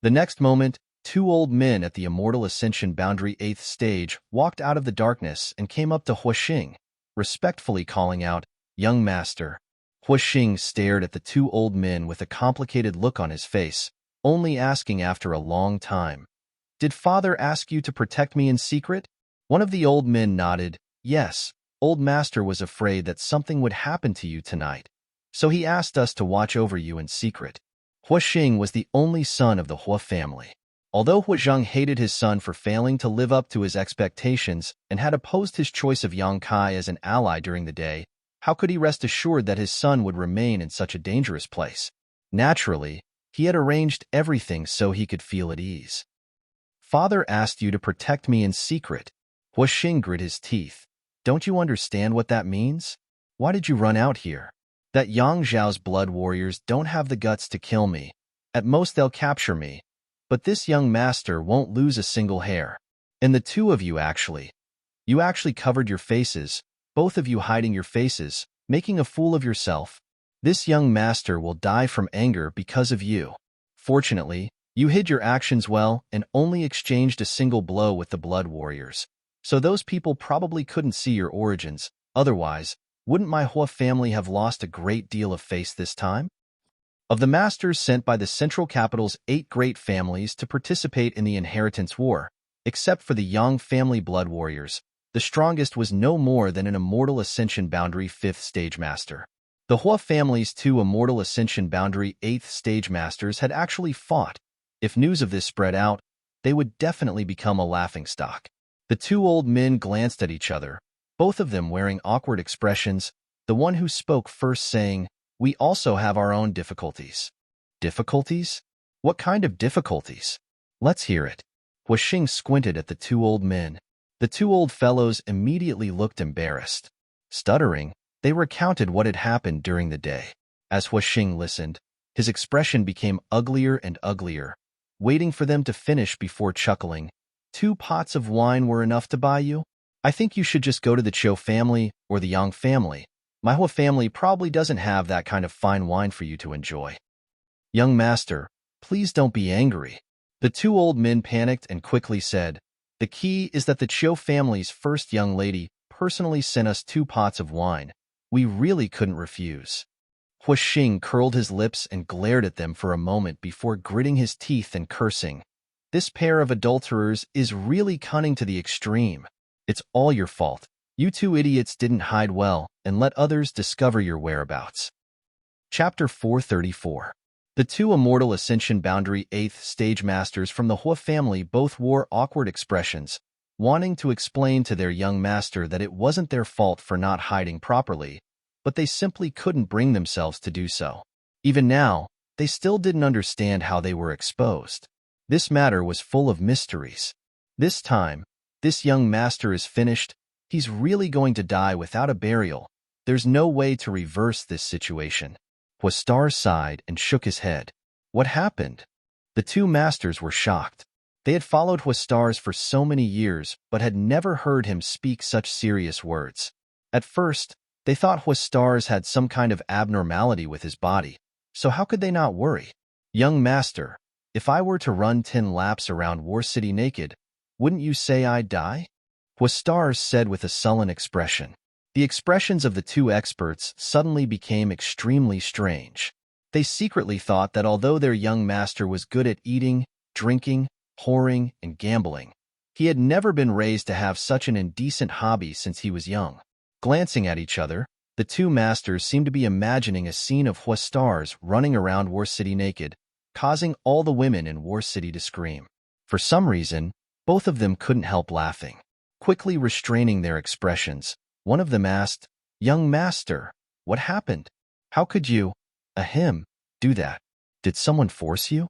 The next moment, 2 old men at the Immortal Ascension Boundary 8th stage walked out of the darkness and came up to Huixing, respectfully calling out, "Young master." Huixing stared at the 2 old men with a complicated look on his face, only asking after a long time, "Did father ask you to protect me in secret?" One of the old men nodded, "Yes, old master was afraid that something would happen to you tonight, so he asked us to watch over you in secret." Huixing was the only son of the Hua family. Although Huizheng hated his son for failing to live up to his expectations and had opposed his choice of Yang Kai as an ally during the day, how could he rest assured that his son would remain in such a dangerous place? Naturally, he had arranged everything so he could feel at ease. "Father asked you to protect me in secret." Huixing grit his teeth. "Don't you understand what that means? Why did you run out here? That Yang Zhao's blood warriors don't have the guts to kill me. At most they'll capture me. But this young master won't lose a single hair. And the 2 of you you actually covered your faces, both of you hiding your faces, making a fool of yourself. This young master will die from anger because of you. Fortunately, you hid your actions well and only exchanged a single blow with the blood warriors. So those people probably couldn't see your origins. Otherwise, wouldn't my Hua family have lost a great deal of face this time? Of the masters sent by the central capital's 8 great families to participate in the inheritance war, except for the Yang family blood warriors, the strongest was no more than an immortal ascension boundary 5th stage master. The Hua family's 2 immortal ascension boundary 8th stage masters had actually fought. If news of this spread out, they would definitely become a laughingstock. The 2 old men glanced at each other, both of them wearing awkward expressions, the one who spoke first saying, "We also have our own difficulties." Difficulties? What kind of difficulties? Let's hear it. Hua Xing squinted at the 2 old men. The 2 old fellows immediately looked embarrassed. Stuttering, they recounted what had happened during the day. As Hua Xing listened, his expression became uglier and uglier, waiting for them to finish before chuckling. 2 pots of wine were enough to buy you? I think you should just go to the Chiu family or the Yang family. My Hua family probably doesn't have that kind of fine wine for you to enjoy. Young master, please don't be angry. The 2 old men panicked and quickly said, "The key is that the Chiu family's first young lady personally sent us 2 pots of wine. We really couldn't refuse." Hua Xing curled his lips and glared at them for a moment before gritting his teeth and cursing. This pair of adulterers is really cunning to the extreme. It's all your fault. You 2 idiots didn't hide well and let others discover your whereabouts. Chapter 434. The 2 immortal ascension boundary 8th stage masters from the Hua family both wore awkward expressions, wanting to explain to their young master that it wasn't their fault for not hiding properly, but they simply couldn't bring themselves to do so. Even now, they still didn't understand how they were exposed. This matter was full of mysteries. This time, this young master is finished. He's really going to die without a burial. There's no way to reverse this situation. Hua Star sighed and shook his head. What happened? The 2 masters were shocked. They had followed Hua Stars for so many years, but had never heard him speak such serious words. At first, they thought Hua Stars had some kind of abnormality with his body, so how could they not worry? Young master, if I were to run 10 laps around War City naked, wouldn't you say I'd die? Hua Stars said with a sullen expression. The expressions of the 2 experts suddenly became extremely strange. They secretly thought that although their young master was good at eating, drinking, whoring, and gambling, he had never been raised to have such an indecent hobby since he was young. Glancing at each other, the 2 masters seemed to be imagining a scene of Hua Stars running around War City naked, causing all the women in War City to scream. For some reason, both of them couldn't help laughing. Quickly restraining their expressions, one of them asked, "Young master, what happened? How could you, do that? Did someone force you?"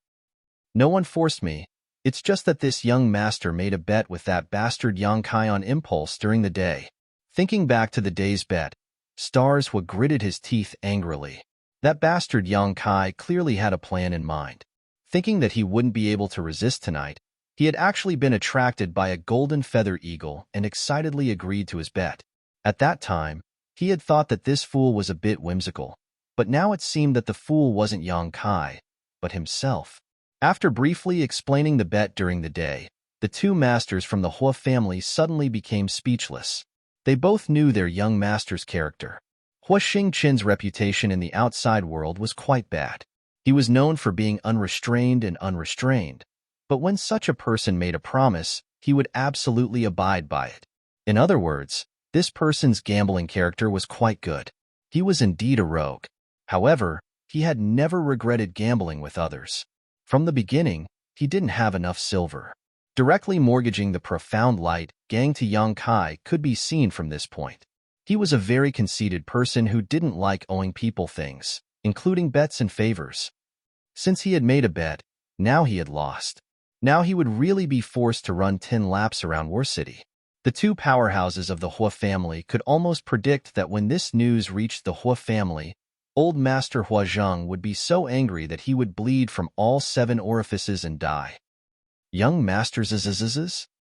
"No one forced me. It's just that this young master made a bet with that bastard Yang Kai on impulse during the day." Thinking back to the day's bet, Stars Hua gritted his teeth angrily. That bastard Yang Kai clearly had a plan in mind. Thinking that he wouldn't be able to resist tonight, he had actually been attracted by a golden feather eagle and excitedly agreed to his bet. At that time, he had thought that this fool was a bit whimsical, but now it seemed that the fool wasn't Yang Kai, but himself. After briefly explaining the bet during the day, the 2 masters from the Hua family suddenly became speechless. They both knew their young master's character. Hua Xingqin's reputation in the outside world was quite bad. He was known for being unrestrained and unrestrained, but when such a person made a promise, he would absolutely abide by it. In other words, this person's gambling character was quite good. He was indeed a rogue. However, he had never regretted gambling with others. From the beginning, he didn't have enough silver. Directly mortgaging the profound light gang to Yang Kai could be seen from this point. He was a very conceited person who didn't like owing people things, including bets and favors. Since he had made a bet, now he had lost. Now he would really be forced to run 10 laps around War City. The 2 powerhouses of the Hua family could almost predict that when this news reached the Hua family, old Master Hua Zheng would be so angry that he would bleed from all 7 orifices and die. Young Masters,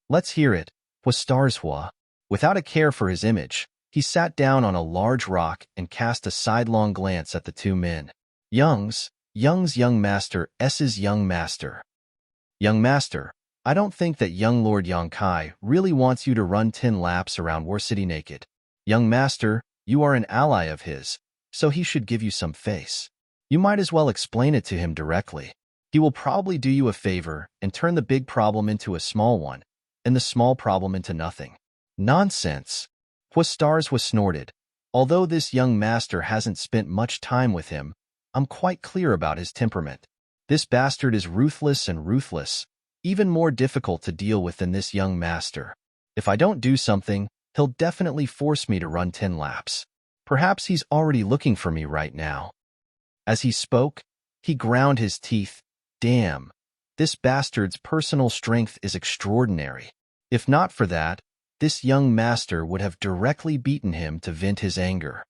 let's hear it, Hua Stars Hua. Without a care for his image, he sat down on a large rock and cast a sidelong glance at the 2 men. Young's young master, S's young master. Young master, I don't think that young Lord Yang Kai really wants you to run 10 laps around War City naked. Young master, you are an ally of his, so he should give you some face. You might as well explain it to him directly. He will probably do you a favor and turn the big problem into a small one, and the small problem into nothing. Nonsense. Huastars was snorted. Although this young master hasn't spent much time with him, I'm quite clear about his temperament. This bastard is ruthless and ruthless, even more difficult to deal with than this young master. If I don't do something, he'll definitely force me to run 10 laps. Perhaps he's already looking for me right now. As he spoke, he ground his teeth. Damn, this bastard's personal strength is extraordinary. If not for that, this young master would have directly beaten him to vent his anger.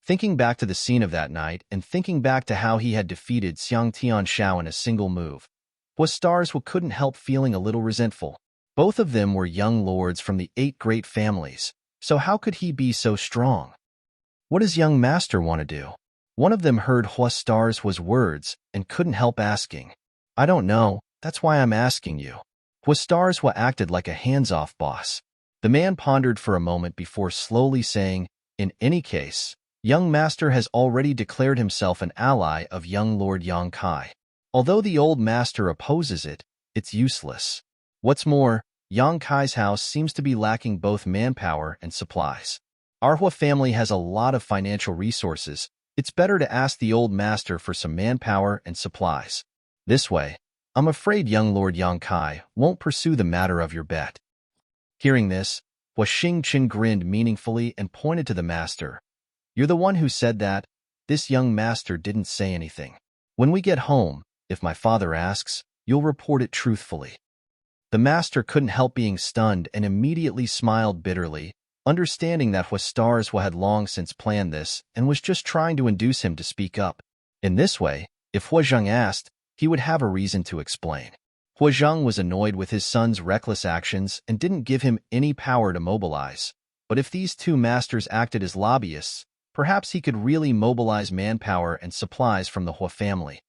Thinking back to the scene of that night and thinking back to how he had defeated Xiang Tianshao in a single move, Huastars couldn't help feeling a little resentful. Both of them were young lords from the 8 great families, so how could he be so strong? What does young master want to do? One of them heard Huastars' words and couldn't help asking. I don't know, that's why I'm asking you. Huastars acted like a hands-off boss. The man pondered for a moment before slowly saying, in any case, young master has already declared himself an ally of young Lord Yang Kai. Although the old master opposes it, it's useless. What's more, Yang Kai's house seems to be lacking both manpower and supplies. Our Hua family has a lot of financial resources. It's better to ask the old master for some manpower and supplies. This way, I'm afraid young Lord Yang Kai won't pursue the matter of your bet. Hearing this, Hua Xingqian grinned meaningfully and pointed to the master. You're the one who said that. This young master didn't say anything. When we get home, if my father asks, you'll report it truthfully. The master couldn't help being stunned and immediately smiled bitterly, understanding that Huastars had long since planned this and was just trying to induce him to speak up. In this way, if Huazhang asked, he would have a reason to explain. Huazhang was annoyed with his son's reckless actions and didn't give him any power to mobilize. But if these 2 masters acted as lobbyists, perhaps he could really mobilize manpower and supplies from the Hua family.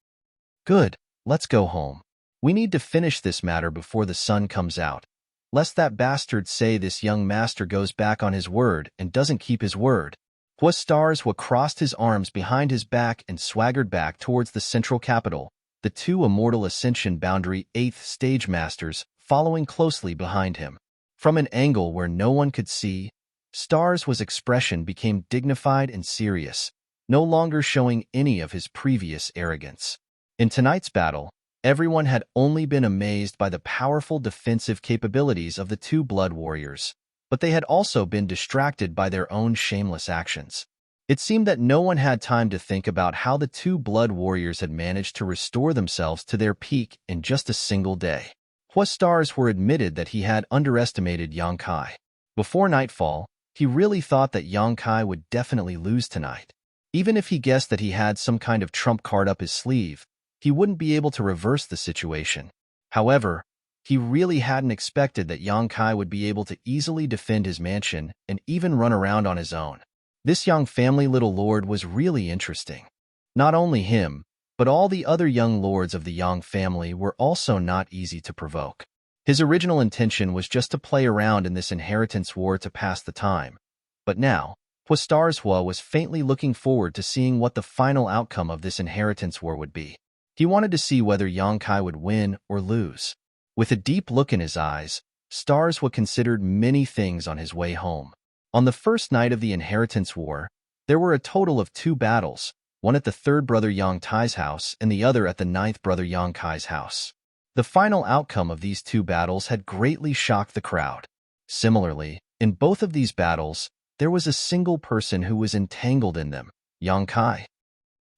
Good, let's go home. We need to finish this matter before the sun comes out, lest that bastard say this young master goes back on his word and doesn't keep his word. Huastars crossed his arms behind his back and swaggered back towards the central capital, the 2 Immortal Ascension Boundary 8th Stage Masters following closely behind him. From an angle where no one could see, Stars' expression became dignified and serious, no longer showing any of his previous arrogance. In tonight's battle, everyone had only been amazed by the powerful defensive capabilities of the 2 blood warriors, but they had also been distracted by their own shameless actions. It seemed that no one had time to think about how the 2 blood warriors had managed to restore themselves to their peak in just a single day. Huastars admitted that he had underestimated Yang Kai. Before nightfall, he really thought that Yang Kai would definitely lose tonight. Even if he guessed that he had some kind of trump card up his sleeve, he wouldn't be able to reverse the situation. However, he really hadn't expected that Yang Kai would be able to easily defend his mansion and even run around on his own. This young family little lord was really interesting. Not only him, but all the other young lords of the Yang family were also not easy to provoke. His original intention was just to play around in this inheritance war to pass the time. But now, Huastars was faintly looking forward to seeing what the final outcome of this inheritance war would be. He wanted to see whether Yang Kai would win or lose. With a deep look in his eyes, Stars considered many things on his way home. On the first night of the inheritance war, there were a total of 2 battles, one at the 3rd brother Yang Tai's house and the other at the 9th brother Yang Kai's house. The final outcome of these 2 battles had greatly shocked the crowd. Similarly, in both of these battles, there was a single person who was entangled in them, Yang Kai.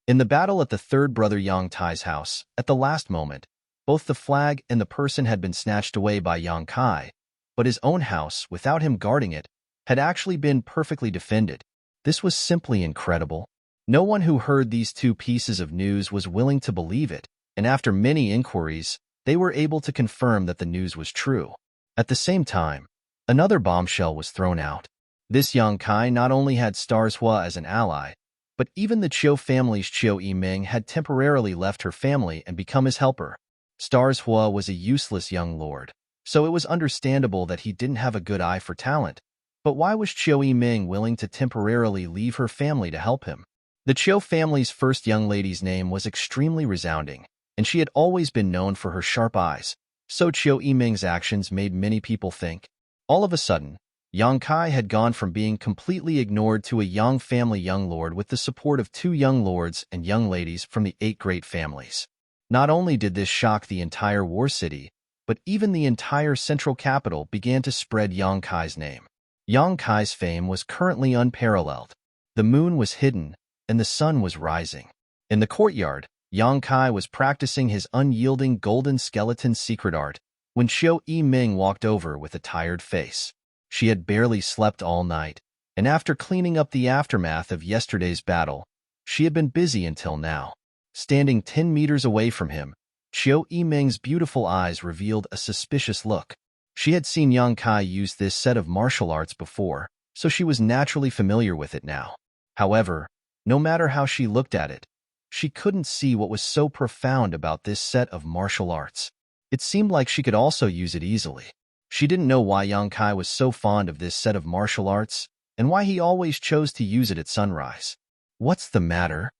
In the battle at the 3rd brother Yang Tai's house, at the last moment, both the flag and the person had been snatched away by Yang Kai, but his own house, without him guarding it, had actually been perfectly defended. This was simply incredible. No one who heard these 2 pieces of news was willing to believe it, and after many inquiries, they were able to confirm that the news was true. At the same time, another bombshell was thrown out. This Yang Kai not only had Stars as an ally, but even the Chiu family's Chiu Yimeng had temporarily left her family and become his helper. Stars Hua was a useless young lord, so it was understandable that he didn't have a good eye for talent. But why was Chiu Yiming willing to temporarily leave her family to help him? The Chiu family's first young lady's name was extremely resounding, and she had always been known for her sharp eyes, so Chiu Yiming's actions made many people think. All of a sudden, Yang Kai had gone from being completely ignored to a Yang family young lord with the support of 2 young lords and young ladies from the 8 great families. Not only did this shock the entire war city, but even the entire central capital began to spread Yang Kai's name. Yang Kai's fame was currently unparalleled. The moon was hidden, and the sun was rising. In the courtyard, Yang Kai was practicing his unyielding golden skeleton secret art when Chiu Yiming walked over with a tired face. She had barely slept all night, and after cleaning up the aftermath of yesterday's battle, she had been busy until now. Standing 10 meters away from him, Chiu Yiming's beautiful eyes revealed a suspicious look. She had seen Yang Kai use this set of martial arts before, so she was naturally familiar with it now. However, no matter how she looked at it, she couldn't see what was so profound about this set of martial arts. It seemed like she could also use it easily. She didn't know why Yang Kai was so fond of this set of martial arts, and why he always chose to use it at sunrise. "What's the matter?"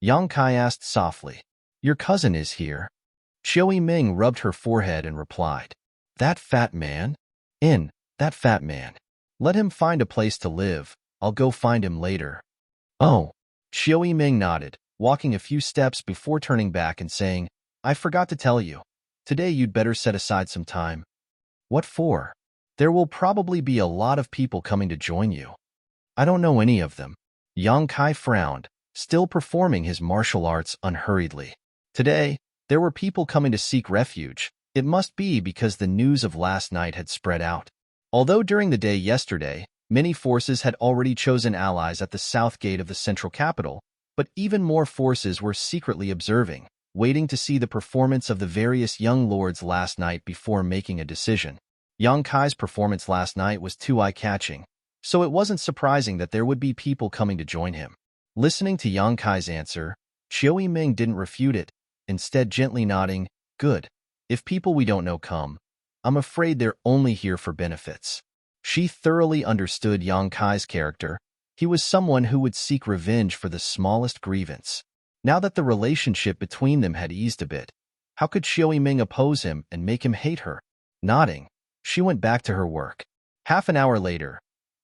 Yang Kai asked softly. "Your cousin is here." Chiu Yiming rubbed her forehead and replied, "That fat man? That fat man. Let him find a place to live. I'll go find him later." "Oh." Chiu Yiming nodded, walking a few steps before turning back and saying, "I forgot to tell you. Today you'd better set aside some time." "What for?" "There will probably be a lot of people coming to join you." "I don't know any of them." Yang Kai frowned, still performing his martial arts unhurriedly. Today, there were people coming to seek refuge. It must be because the news of last night had spread out. Although during the day yesterday, many forces had already chosen allies at the south gate of the central capital, but even more forces were secretly observing, waiting to see the performance of the various young lords last night before making a decision. Yang Kai's performance last night was too eye-catching, so it wasn't surprising that there would be people coming to join him. Listening to Yang Kai's answer, Chiu Yiming didn't refute it, instead gently nodding, "Good. If people we don't know come, I'm afraid they're only here for benefits." She thoroughly understood Yang Kai's character. He was someone who would seek revenge for the smallest grievance. Now that the relationship between them had eased a bit, how could Chiu Yiming oppose him and make him hate her? Nodding, she went back to her work. Half an hour later,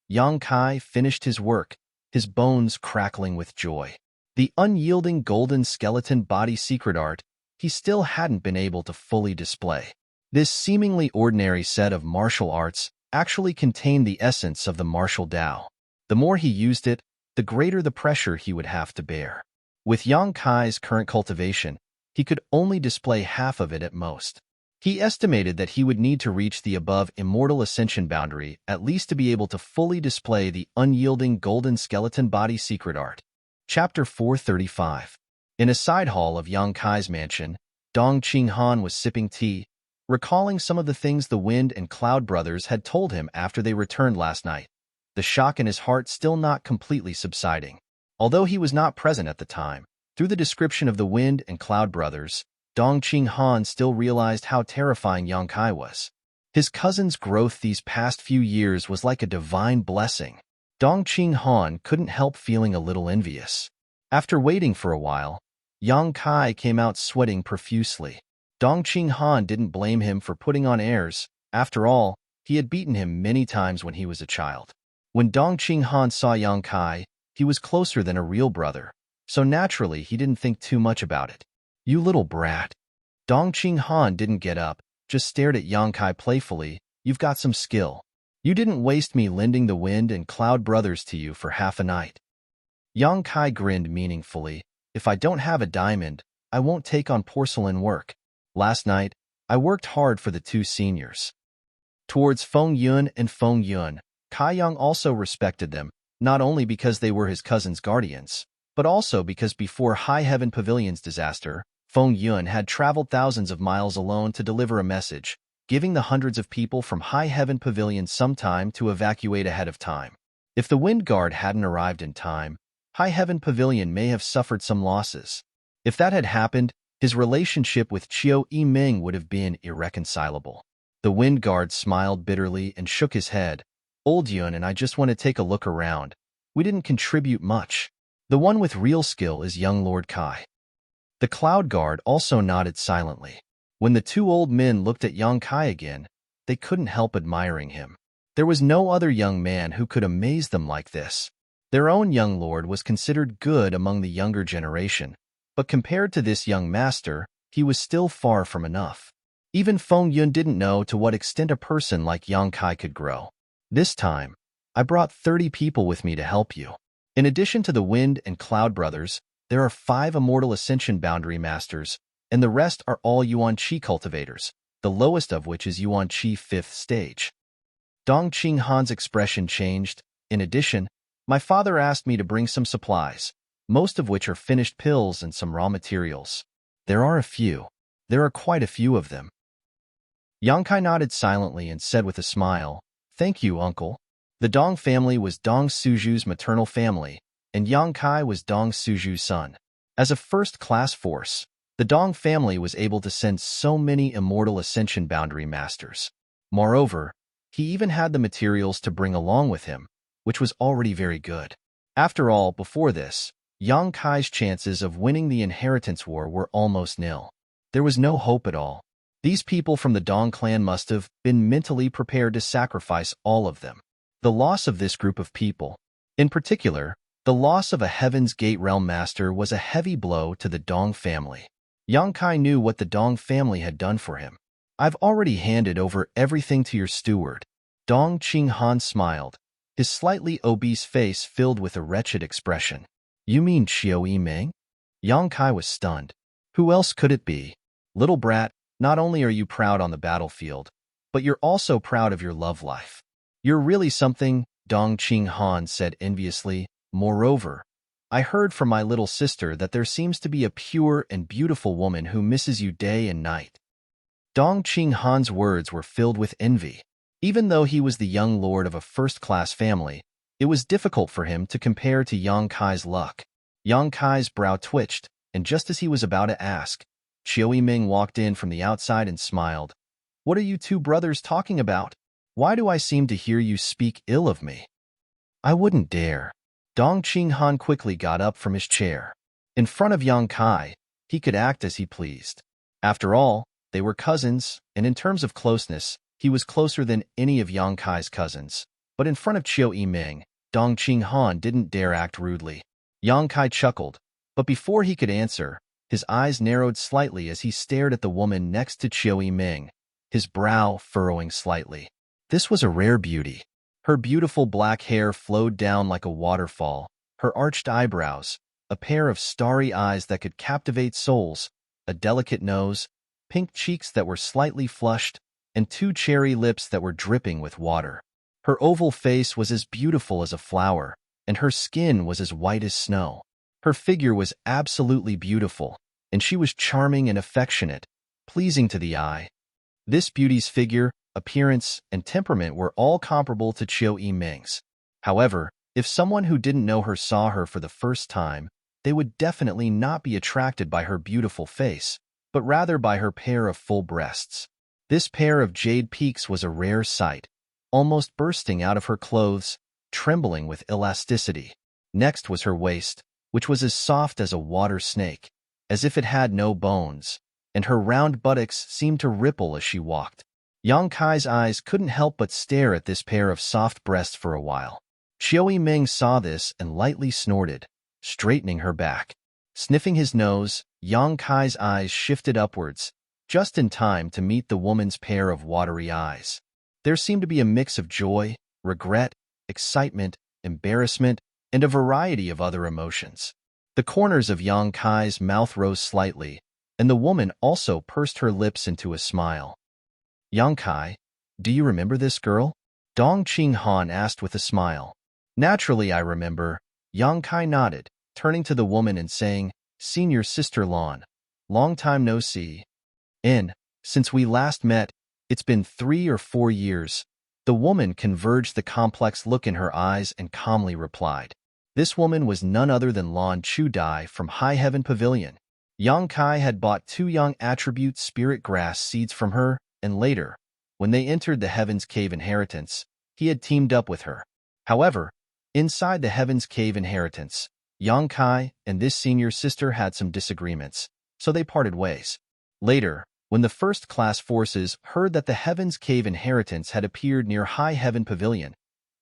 Yang Kai finished his work, his bones crackling with joy. The unyielding golden skeleton body secret art he still hadn't been able to fully display. This seemingly ordinary set of martial arts actually contained the essence of the martial Tao. The more he used it, the greater the pressure he would have to bear. With Yang Kai's current cultivation, he could only display half of it at most. He estimated that he would need to reach the above immortal ascension boundary at least to be able to fully display the unyielding golden skeleton body secret art. Chapter 435. In a side hall of Yang Kai's mansion, Dong Qinghan was sipping tea, recalling some of the things the Wind and Cloud brothers had told him after they returned last night, the shock in his heart still not completely subsiding. Although he was not present at the time, through the description of the Wind and Cloud brothers, Dong Qinghan still realized how terrifying Yang Kai was. His cousin's growth these past few years was like a divine blessing. Dong Qinghan couldn't help feeling a little envious. After waiting for a while, Yang Kai came out sweating profusely. Dong Qinghan didn't blame him for putting on airs. After all, he had beaten him many times when he was a child. When Dong Qinghan saw Yang Kai, he was closer than a real brother, so naturally he didn't think too much about it. "You little brat." Dong Qinghan didn't get up, just stared at Yang Kai playfully. "You've got some skill. You didn't waste me lending the Wind and Cloud brothers to you for half a night." Yang Kai grinned meaningfully. "If I don't have a diamond, I won't take on porcelain work. Last night, I worked hard for the 2 seniors." Towards Feng Yun and Feng Yun, Kai Yang also respected them, not only because they were his cousin's guardians, but also because before High Heaven Pavilion's disaster, Feng Yun had traveled thousands of miles alone to deliver a message, giving the hundreds of people from High Heaven Pavilion some time to evacuate ahead of time. If the Wind Guard hadn't arrived in time, High Heaven Pavilion may have suffered some losses. If that had happened, His relationship with Chiu Yiming would have been irreconcilable. The wind guard smiled bitterly and shook his head. Old Yun and I just want to take a look around. We didn't contribute much. The one with real skill is young Lord Kai. The cloud guard also nodded silently. When the two old men looked at young Kai again, they couldn't help admiring him. There was no other young man who could amaze them like this. Their own young lord was considered good among the younger generation, but compared to this young master, he was still far from enough. Even Feng Yun didn't know to what extent a person like Yang Kai could grow. This time, I brought 30 people with me to help you. In addition to the Wind and Cloud Brothers, there are 5 Immortal Ascension Boundary Masters, and the rest are all Yuan Qi cultivators, the lowest of which is Yuan Qi 5th stage. Dong Qing Han's expression changed. In addition, my father asked me to bring some supplies, most of which are finished pills and some raw materials. There are quite a few of them. Yang Kai nodded silently and said with a smile, "Thank you, uncle." The Dong family was Dong Suju's maternal family, and Yang Kai was Dong Suju's son. As a first-class force, the Dong family was able to send so many Immortal Ascension Boundary Masters. Moreover, he even had the materials to bring along with him, which was already very good. After all, before this, Yang Kai's chances of winning the inheritance war were almost nil. There was no hope at all. These people from the Dong clan must have been mentally prepared to sacrifice all of them. The loss of this group of people, in particular, the loss of a Heaven's Gate Realm Master, was a heavy blow to the Dong family. Yang Kai knew what the Dong family had done for him. "I've already handed over everything to your steward." Dong Qing Han smiled, his slightly obese face filled with a wretched expression. "You mean Chiu Yiming?" Yang Kai was stunned. Who else could it be? "Little brat, not only are you proud on the battlefield, but you're also proud of your love life. You're really something," Dong Qing Han said enviously. "Moreover, I heard from my little sister that there seems to be a pure and beautiful woman who misses you day and night." Dong Qing Han's words were filled with envy. Even though he was the young lord of a first-class family, it was difficult for him to compare to Yang Kai's luck. Yang Kai's brow twitched, and just as he was about to ask, Chiu Yiming walked in from the outside and smiled. "What are you two brothers talking about? Why do I seem to hear you speak ill of me?" "I wouldn't dare." Dong Qing Han quickly got up from his chair. In front of Yang Kai, he could act as he pleased. After all, they were cousins, and in terms of closeness, he was closer than any of Yang Kai's cousins. But in front of Chiu Yiming, Dong Qing Han didn't dare act rudely. Yang Kai chuckled, but before he could answer, his eyes narrowed slightly as he stared at the woman next to Chiu Yiming, his brow furrowing slightly. This was a rare beauty. Her beautiful black hair flowed down like a waterfall, her arched eyebrows, a pair of starry eyes that could captivate souls, a delicate nose, pink cheeks that were slightly flushed, and 2 cherry lips that were dripping with water. Her oval face was as beautiful as a flower, and her skin was as white as snow. Her figure was absolutely beautiful, and she was charming and affectionate, pleasing to the eye. This beauty's figure, appearance, and temperament were all comparable to Chiu Yiming's. However, if someone who didn't know her saw her for the first time, they would definitely not be attracted by her beautiful face, but rather by her pair of full breasts. This pair of jade peaks was a rare sight, almost bursting out of her clothes, trembling with elasticity. Next was her waist, which was as soft as a water snake, as if it had no bones, and her round buttocks seemed to ripple as she walked. Yang Kai's eyes couldn't help but stare at this pair of soft breasts for a while. Chiu Yiming saw this and lightly snorted, straightening her back. Sniffing his nose, Yang Kai's eyes shifted upwards, just in time to meet the woman's pair of watery eyes. There seemed to be a mix of joy, regret, excitement, embarrassment, and a variety of other emotions. The corners of Yang Kai's mouth rose slightly, and the woman also pursed her lips into a smile. "Yang Kai, do you remember this girl?" Dong Qing Han asked with a smile. "Naturally I remember." Yang Kai nodded, turning to the woman and saying, "Senior Sister Lan, long time no see. Since we last met, it's been 3 or 4 years." The woman converged the complex look in her eyes and calmly replied. This woman was none other than Lan Chu Dai from High Heaven Pavilion. Yang Kai had bought 2 young attribute spirit grass seeds from her, and later, when they entered the Heaven's Cave inheritance, he had teamed up with her. However, inside the Heaven's Cave inheritance, Yang Kai and this senior sister had some disagreements, so they parted ways. Later, when the first-class forces heard that the Heaven's Cave inheritance had appeared near High Heaven Pavilion,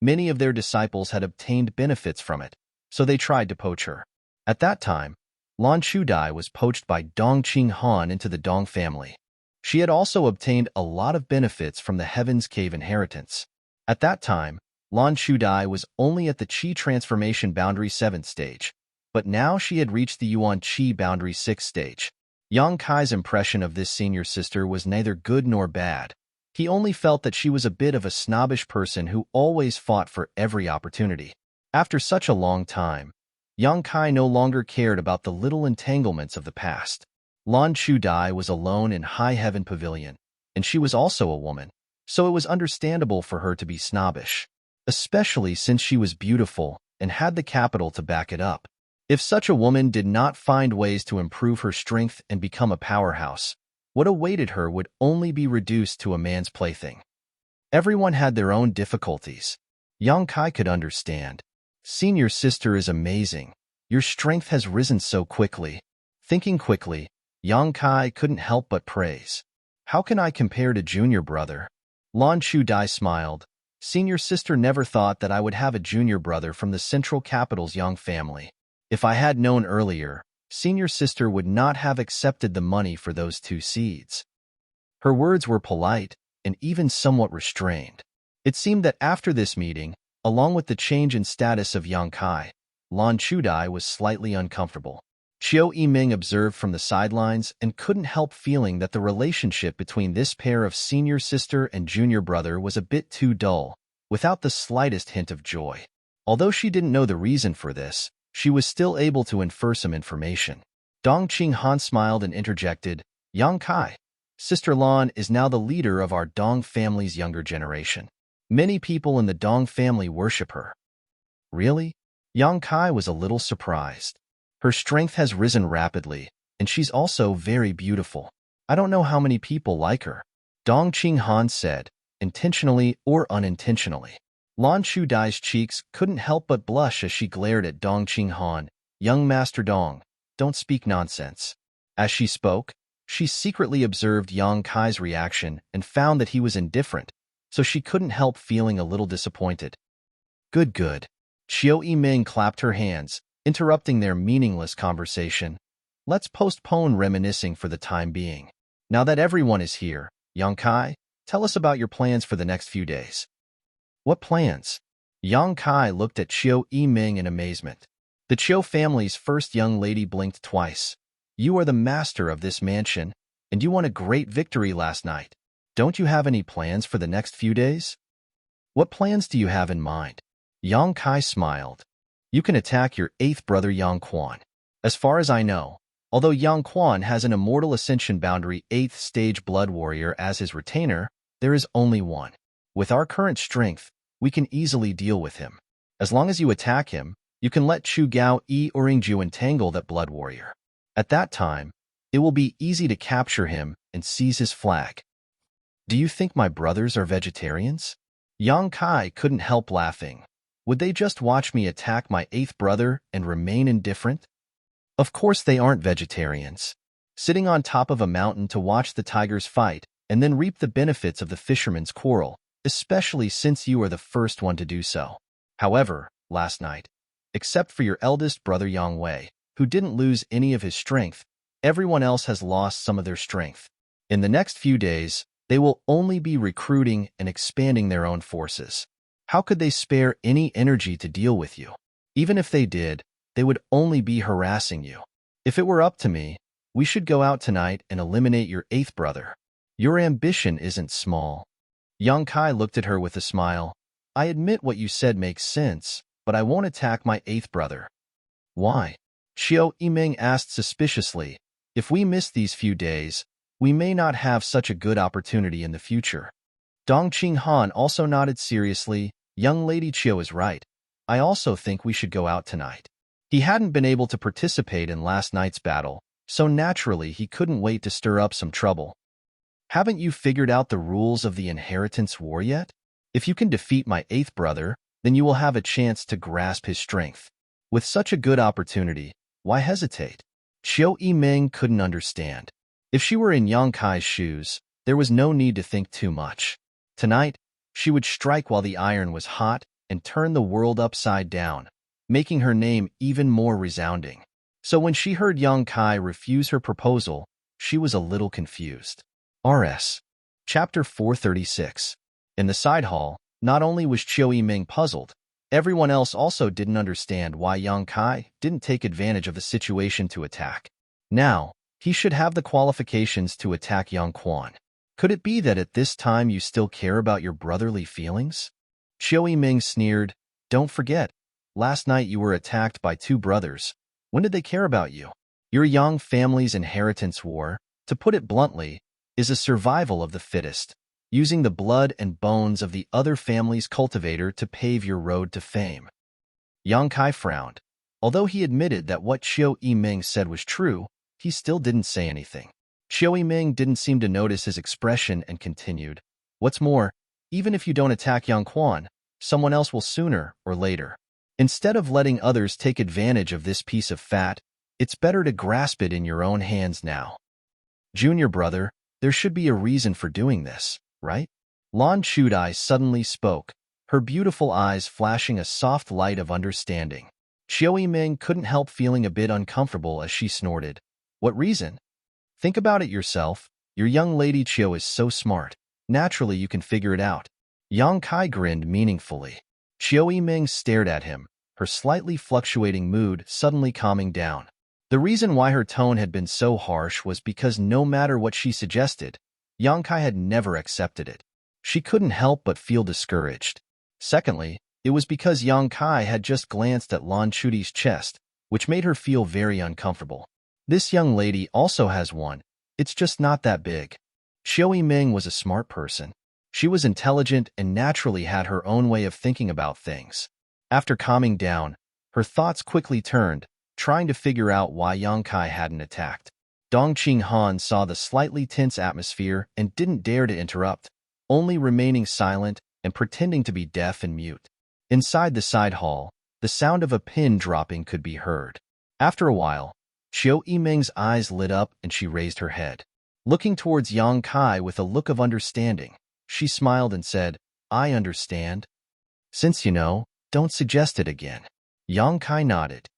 many of their disciples had obtained benefits from it, so they tried to poach her. At that time, Lan Chudai was poached by Dong Qing Han into the Dong family. She had also obtained a lot of benefits from the Heaven's Cave inheritance. At that time, Lan Chudai was only at the Qi transformation boundary 7th stage, but now she had reached the Yuan Qi boundary 6th stage. Yang Kai's impression of this senior sister was neither good nor bad. He only felt that she was a bit of a snobbish person who always fought for every opportunity. After such a long time, Yang Kai no longer cared about the little entanglements of the past. Lan Chudai was alone in High Heaven Pavilion, and she was also a woman, so it was understandable for her to be snobbish, especially since she was beautiful and had the capital to back it up. If such a woman did not find ways to improve her strength and become a powerhouse, what awaited her would only be reduced to a man's plaything. Everyone had their own difficulties. Yang Kai could understand. Senior sister is amazing. Your strength has risen so quickly. Thinking quickly, Yang Kai couldn't help but praise. How can I compare to junior brother? Lan Chudai smiled. Senior sister never thought that I would have a junior brother from the central capital's Yang family. If I had known earlier, senior sister would not have accepted the money for those 2 seeds. Her words were polite and even somewhat restrained. It seemed that after this meeting, along with the change in status of Yang Kai, Lan Chudai was slightly uncomfortable. Qiu Yiming observed from the sidelines and couldn't help feeling that the relationship between this pair of senior sister and junior brother was a bit too dull, without the slightest hint of joy. Although she didn't know the reason for this, she was still able to infer some information. Dong Qing Han smiled and interjected, Yang Kai, Sister Lan is now the leader of our Dong family's younger generation. Many people in the Dong family worship her. Really? Yang Kai was a little surprised. Her strength has risen rapidly, and she's also very beautiful. I don't know how many people like her. Dong Qing Han said, intentionally or unintentionally. Lan Chudai's cheeks couldn't help but blush as she glared at Dong Qing Han. Young Master Dong, don't speak nonsense. As she spoke, she secretly observed Yang Kai's reaction and found that he was indifferent, so she couldn't help feeling a little disappointed. Good, good. Qiu Yiming clapped her hands, interrupting their meaningless conversation. Let's postpone reminiscing for the time being. Now that everyone is here, Yang Kai, tell us about your plans for the next few days. What plans? Yang Kai looked at Qiu Yiming in amazement. The Qiu family's first young lady blinked twice. You are the master of this mansion, and you won a great victory last night. Don't you have any plans for the next few days? What plans do you have in mind? Yang Kai smiled. You can attack your 8th brother Yang Quan. As far as I know, although Yang Quan has an immortal ascension boundary 8th stage blood warrior as his retainer, there is only one. With our current strength, we can easily deal with him. As long as you attack him, you can let Chu Gao Yi or Ingju entangle that blood warrior. At that time, it will be easy to capture him and seize his flag. Do you think my brothers are vegetarians? Yang Kai couldn't help laughing. Would they just watch me attack my 8th brother and remain indifferent? Of course they aren't vegetarians. Sitting on top of a mountain to watch the tigers fight and then reap the benefits of the fisherman's quarrel, especially since you are the first one to do so. However, last night, except for your eldest brother Yang Wei, who didn't lose any of his strength, everyone else has lost some of their strength. In the next few days, they will only be recruiting and expanding their own forces. How could they spare any energy to deal with you? Even if they did, they would only be harassing you. If it were up to me, we should go out tonight and eliminate your 8th brother. Your ambition isn't small. Yang Kai looked at her with a smile. I admit what you said makes sense, but I won't attack my 8th brother. Why? Qiu Yiming asked suspiciously. If we miss these few days, we may not have such a good opportunity in the future. Dong Qing Han also nodded seriously. Young Lady Qiu is right. I also think we should go out tonight. He hadn't been able to participate in last night's battle, so naturally he couldn't wait to stir up some trouble. Haven't you figured out the rules of the inheritance war yet? If you can defeat my eighth brother, then you will have a chance to grasp his strength. With such a good opportunity, why hesitate? Qiu Yiming couldn't understand. If she were in Yang Kai's shoes, there was no need to think too much. Tonight, she would strike while the iron was hot and turn the world upside down, making her name even more resounding. So when she heard Yang Kai refuse her proposal, she was a little confused. RS. Chapter 436. In the side hall, not only was Qiu Yiming puzzled, everyone else also didn't understand why Yang Kai didn't take advantage of the situation to attack. Now, he should have the qualifications to attack Yang Quan. Could it be that at this time you still care about your brotherly feelings? Qiu Yiming sneered, "Don't forget, last night you were attacked by two brothers. When did they care about you? Your Yang family's inheritance war, to put it bluntly, is a survival of the fittest, using the blood and bones of the other family's cultivator to pave your road to fame." Yang Kai frowned. Although he admitted that what Qiu Yiming said was true, he still didn't say anything. Qiu Yiming didn't seem to notice his expression and continued, "What's more, even if you don't attack Yang Quan, someone else will sooner or later. Instead of letting others take advantage of this piece of fat, it's better to grasp it in your own hands now. Junior brother, there should be a reason for doing this, right?" Lan Chudai suddenly spoke, her beautiful eyes flashing a soft light of understanding. Qiu Yiming couldn't help feeling a bit uncomfortable as she snorted. "What reason? Think about it yourself. Your young lady Qiu is so smart. Naturally, you can figure it out." Yang Kai grinned meaningfully. Qiu Yiming stared at him, her slightly fluctuating mood suddenly calming down. The reason why her tone had been so harsh was because no matter what she suggested, Yang Kai had never accepted it. She couldn't help but feel discouraged. Secondly, it was because Yang Kai had just glanced at Lan Chudai's chest, which made her feel very uncomfortable. This young lady also has one. It's just not that big. Qiu Yiming was a smart person. She was intelligent and naturally had her own way of thinking about things. After calming down, her thoughts quickly turned, trying to figure out why Yang Kai hadn't attacked. Dong Qinghan saw the slightly tense atmosphere and didn't dare to interrupt, only remaining silent and pretending to be deaf and mute. Inside the side hall, the sound of a pin dropping could be heard. After a while, Qiu Yiming's eyes lit up and she raised her head. Looking towards Yang Kai with a look of understanding, she smiled and said, "I understand. Since you know, don't suggest it again." Yang Kai nodded.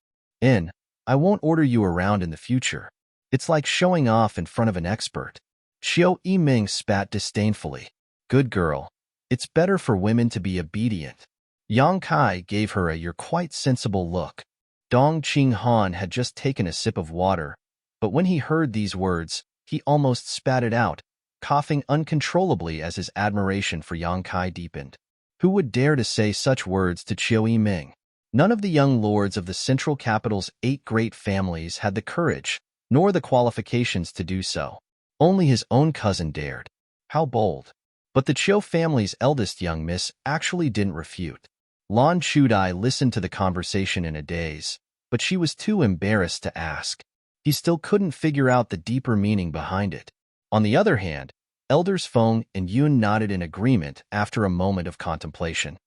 I won't order you around in the future. It's like showing off in front of an expert." Qiu Yiming spat disdainfully. "Good girl. It's better for women to be obedient." Yang Kai gave her a "you're quite sensible" look. Dong Qinghan had just taken a sip of water, but when he heard these words, he almost spat it out, coughing uncontrollably as his admiration for Yang Kai deepened. Who would dare to say such words to Qiu Yiming? None of the young lords of the central capital's 8 great families had the courage, nor the qualifications to do so. Only his own cousin dared. How bold. But the Qiu family's eldest young miss actually didn't refute. Lan Chudai listened to the conversation in a daze, but she was too embarrassed to ask. He still couldn't figure out the deeper meaning behind it. On the other hand, Elders Feng and Yun nodded in agreement after a moment of contemplation.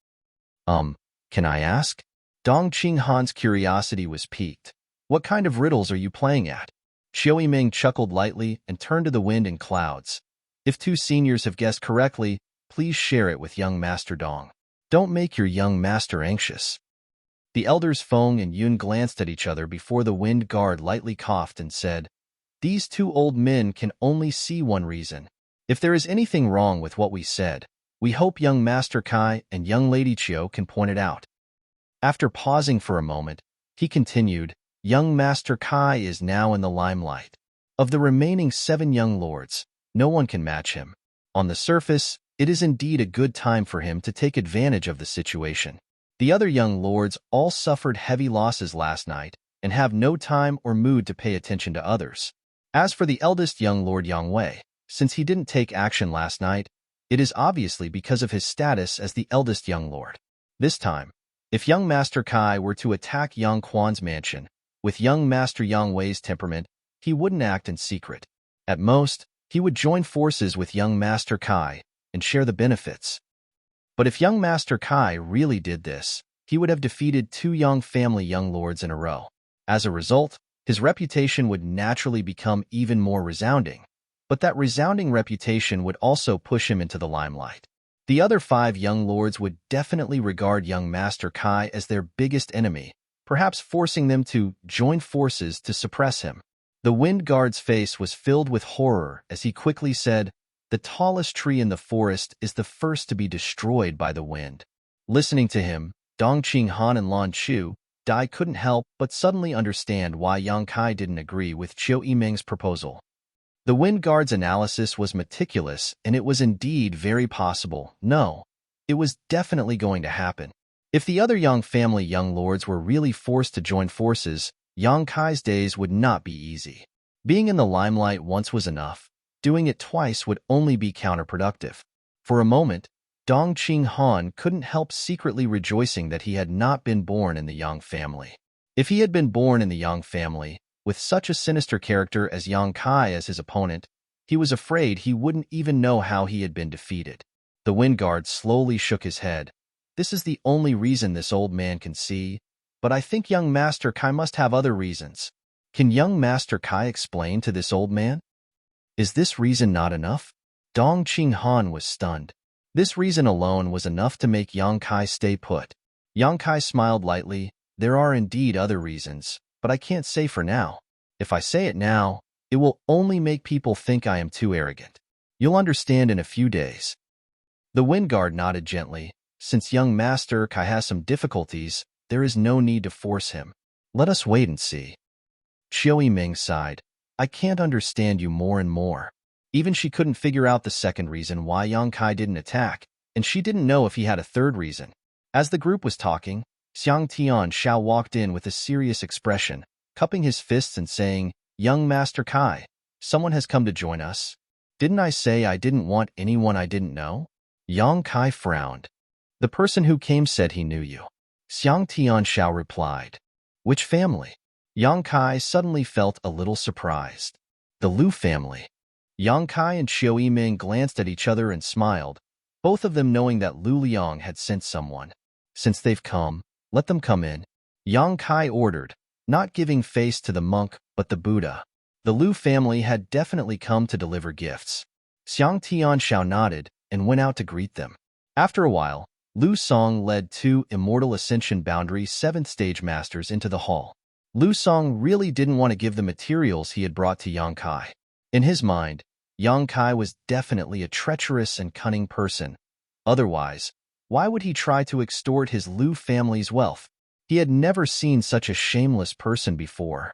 Can I ask?" Dong Qinghan's curiosity was piqued. "What kind of riddles are you playing at?" Qiu Yiming chuckled lightly and turned to the wind and clouds. "If 2 seniors have guessed correctly, please share it with young Master Dong. Don't make your young master anxious." The elders Feng and Yun glanced at each other before the wind guard lightly coughed and said, "These 2 old men can only see one reason. If there is anything wrong with what we said, we hope young Master Kai and young Lady Qiu can point it out." After pausing for a moment, he continued, "Young Master Kai is now in the limelight. Of the remaining 7 young lords, no one can match him. On the surface, it is indeed a good time for him to take advantage of the situation. The other young lords all suffered heavy losses last night and have no time or mood to pay attention to others. As for the eldest young lord Yang Wei, since he didn't take action last night, it is obviously because of his status as the eldest young lord. This time, if young Master Kai were to attack Yang Quan's mansion, with young Master Yang Wei's temperament, he wouldn't act in secret. At most, he would join forces with young Master Kai and share the benefits. But if young Master Kai really did this, he would have defeated two young lords in a row. As a result, his reputation would naturally become even more resounding. But that resounding reputation would also push him into the limelight. The other 5 young lords would definitely regard young Master Kai as their biggest enemy, perhaps forcing them to join forces to suppress him. The Wind Guard's face was filled with horror as he quickly said, "The tallest tree in the forest is the first to be destroyed by the wind." Listening to him, Dong Qinghan and Lan Chu Dai couldn't help but suddenly understand why Yang Kai didn't agree with Qiu Yiming's proposal. The Wind Guard's analysis was meticulous, and it was indeed very possible. No, it was definitely going to happen. If the other young lords were really forced to join forces, Yang Kai's days would not be easy. Being in the limelight once was enough. Doing it twice would only be counterproductive. For a moment, Dong Qinghan couldn't help secretly rejoicing that he had not been born in the Yang family. If he had been born in the Yang family, with such a sinister character as Yang Kai as his opponent, he was afraid he wouldn't even know how he had been defeated. The Wind Guard slowly shook his head. This is the only reason this old man can see, but I think young Master Kai must have other reasons. Can young Master Kai explain to this old man? Is this reason not enough? Dong Qinghan was stunned. This reason alone was enough to make Yang Kai stay put. Yang Kai smiled lightly. There are indeed other reasons, but I can't say for now. If I say it now, it will only make people think I am too arrogant. You'll understand in a few days. The Wind Guard nodded gently. Since young Master Kai has some difficulties, there is no need to force him. Let us wait and see. Qiu Yiming sighed. I can't understand you more and more. Even she couldn't figure out the second reason why Yang Kai didn't attack, and she didn't know if he had a third reason. As the group was talking, Xiang Tian Shao walked in with a serious expression, cupping his fists and saying, "Young Master Kai, someone has come to join us. Didn't I say I didn't want anyone I didn't know?" Yang Kai frowned. "The person who came said he knew you." Xiang Tian Shao replied. "Which family?" Yang Kai suddenly felt a little surprised. "The Lu family." Yang Kai and Qiu Yiming glanced at each other and smiled, both of them knowing that Lu Liang had sent someone. "Since they've come, let them come in," Yang Kai ordered, not giving face to the monk but the Buddha. The Lu family had definitely come to deliver gifts. Xiang Tian Shao nodded and went out to greet them. After a while, Lu Song led 2 Immortal Ascension Boundary 7th Stage Masters into the hall. Lu Song really didn't want to give the materials he had brought to Yang Kai. In his mind, Yang Kai was definitely a treacherous and cunning person. Otherwise, why would he try to extort his Lu family's wealth? He had never seen such a shameless person before.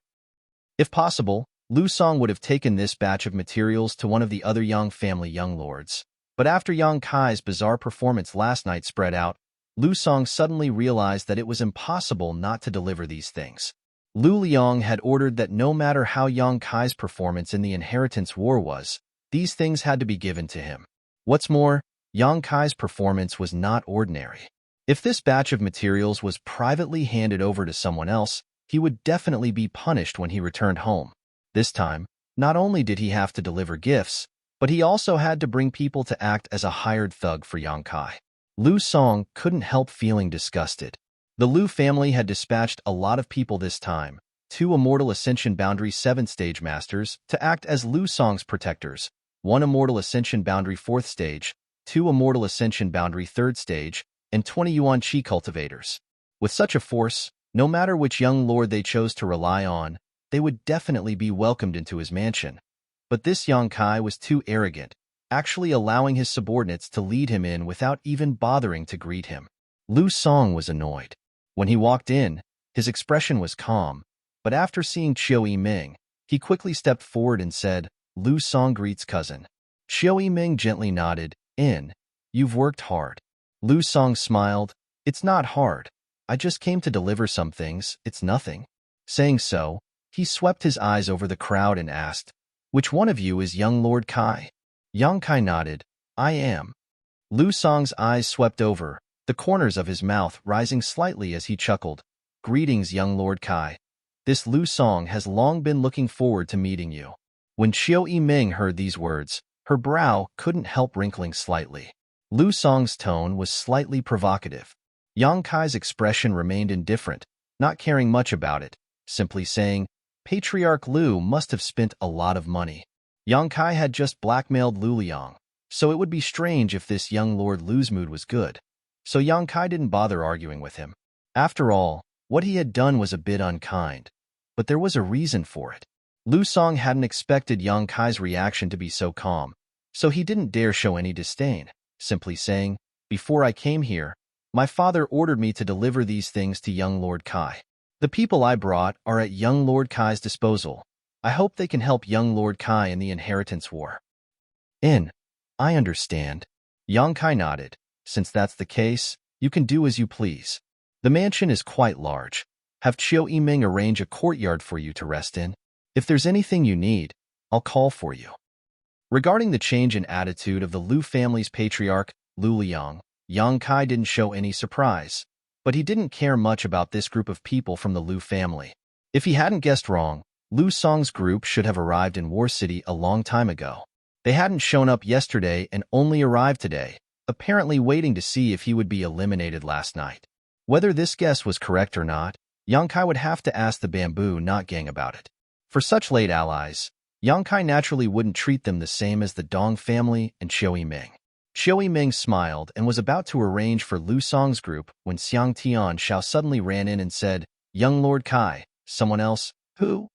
If possible, Lu Song would have taken this batch of materials to one of the other Yang family young lords. But after Yang Kai's bizarre performance last night spread out, Lu Song suddenly realized that it was impossible not to deliver these things. Lu Liang had ordered that no matter how Yang Kai's performance in the inheritance war was, these things had to be given to him. What's more, Yang Kai's performance was not ordinary. If this batch of materials was privately handed over to someone else, he would definitely be punished when he returned home. This time, not only did he have to deliver gifts, but he also had to bring people to act as a hired thug for Yang Kai. Lu Song couldn't help feeling disgusted. The Lu family had dispatched a lot of people this time, 2 Immortal Ascension Boundary 7th Stage Masters to act as Lu Song's protectors, 1 Immortal Ascension Boundary 4th Stage, 2 Immortal Ascension Boundary 3rd Stage, and 20 Yuan Qi cultivators. With such a force, no matter which young lord they chose to rely on, they would definitely be welcomed into his mansion. But this Yang Kai was too arrogant, actually allowing his subordinates to lead him in without even bothering to greet him. Lu Song was annoyed. When he walked in, his expression was calm, but after seeing Qiu Yiming, he quickly stepped forward and said, "Lu Song greets cousin." Qiu Yiming gently nodded. You've worked hard." Lu Song smiled. "It's not hard. I just came to deliver some things. It's nothing." Saying so, he swept his eyes over the crowd and asked, "Which one of you is young Lord Kai?" Yang Kai nodded. "I am." Lu Song's eyes swept over, the corners of his mouth rising slightly as he chuckled. "Greetings, young Lord Kai. This Lu Song has long been looking forward to meeting you." When Qiu Yiming heard these words, her brow couldn't help wrinkling slightly. Lu Song's tone was slightly provocative. Yang Kai's expression remained indifferent, not caring much about it, simply saying, "Patriarch Lu must have spent a lot of money." Yang Kai had just blackmailed Lu Liang, so it would be strange if this young Lord Lu's mood was good. So Yang Kai didn't bother arguing with him. After all, what he had done was a bit unkind, but there was a reason for it. Lu Song hadn't expected Yang Kai's reaction to be so calm, so he didn't dare show any disdain, simply saying, "Before I came here, my father ordered me to deliver these things to young Lord Kai. The people I brought are at young Lord Kai's disposal. I hope they can help young Lord Kai in the inheritance war." I understand." Yang Kai nodded. "Since that's the case, you can do as you please. The mansion is quite large. Have Qiu Yiming arrange a courtyard for you to rest in. If there's anything you need, I'll call for you." Regarding the change in attitude of the Lu family's patriarch, Lu Liang, Yang Kai didn't show any surprise, but he didn't care much about this group of people from the Lu family. If he hadn't guessed wrong, Lu Song's group should have arrived in War City a long time ago. They hadn't shown up yesterday and only arrived today, apparently waiting to see if he would be eliminated last night. Whether this guess was correct or not, Yang Kai would have to ask the Bamboo Knot Gang about it. For such late allies, Yang Kai naturally wouldn't treat them the same as the Dong family and Qiu Yiming. Qiu Yiming smiled and was about to arrange for Lu Song's group when Xiang Tian Shao suddenly ran in and said, "Young Lord Kai, someone else? Who?"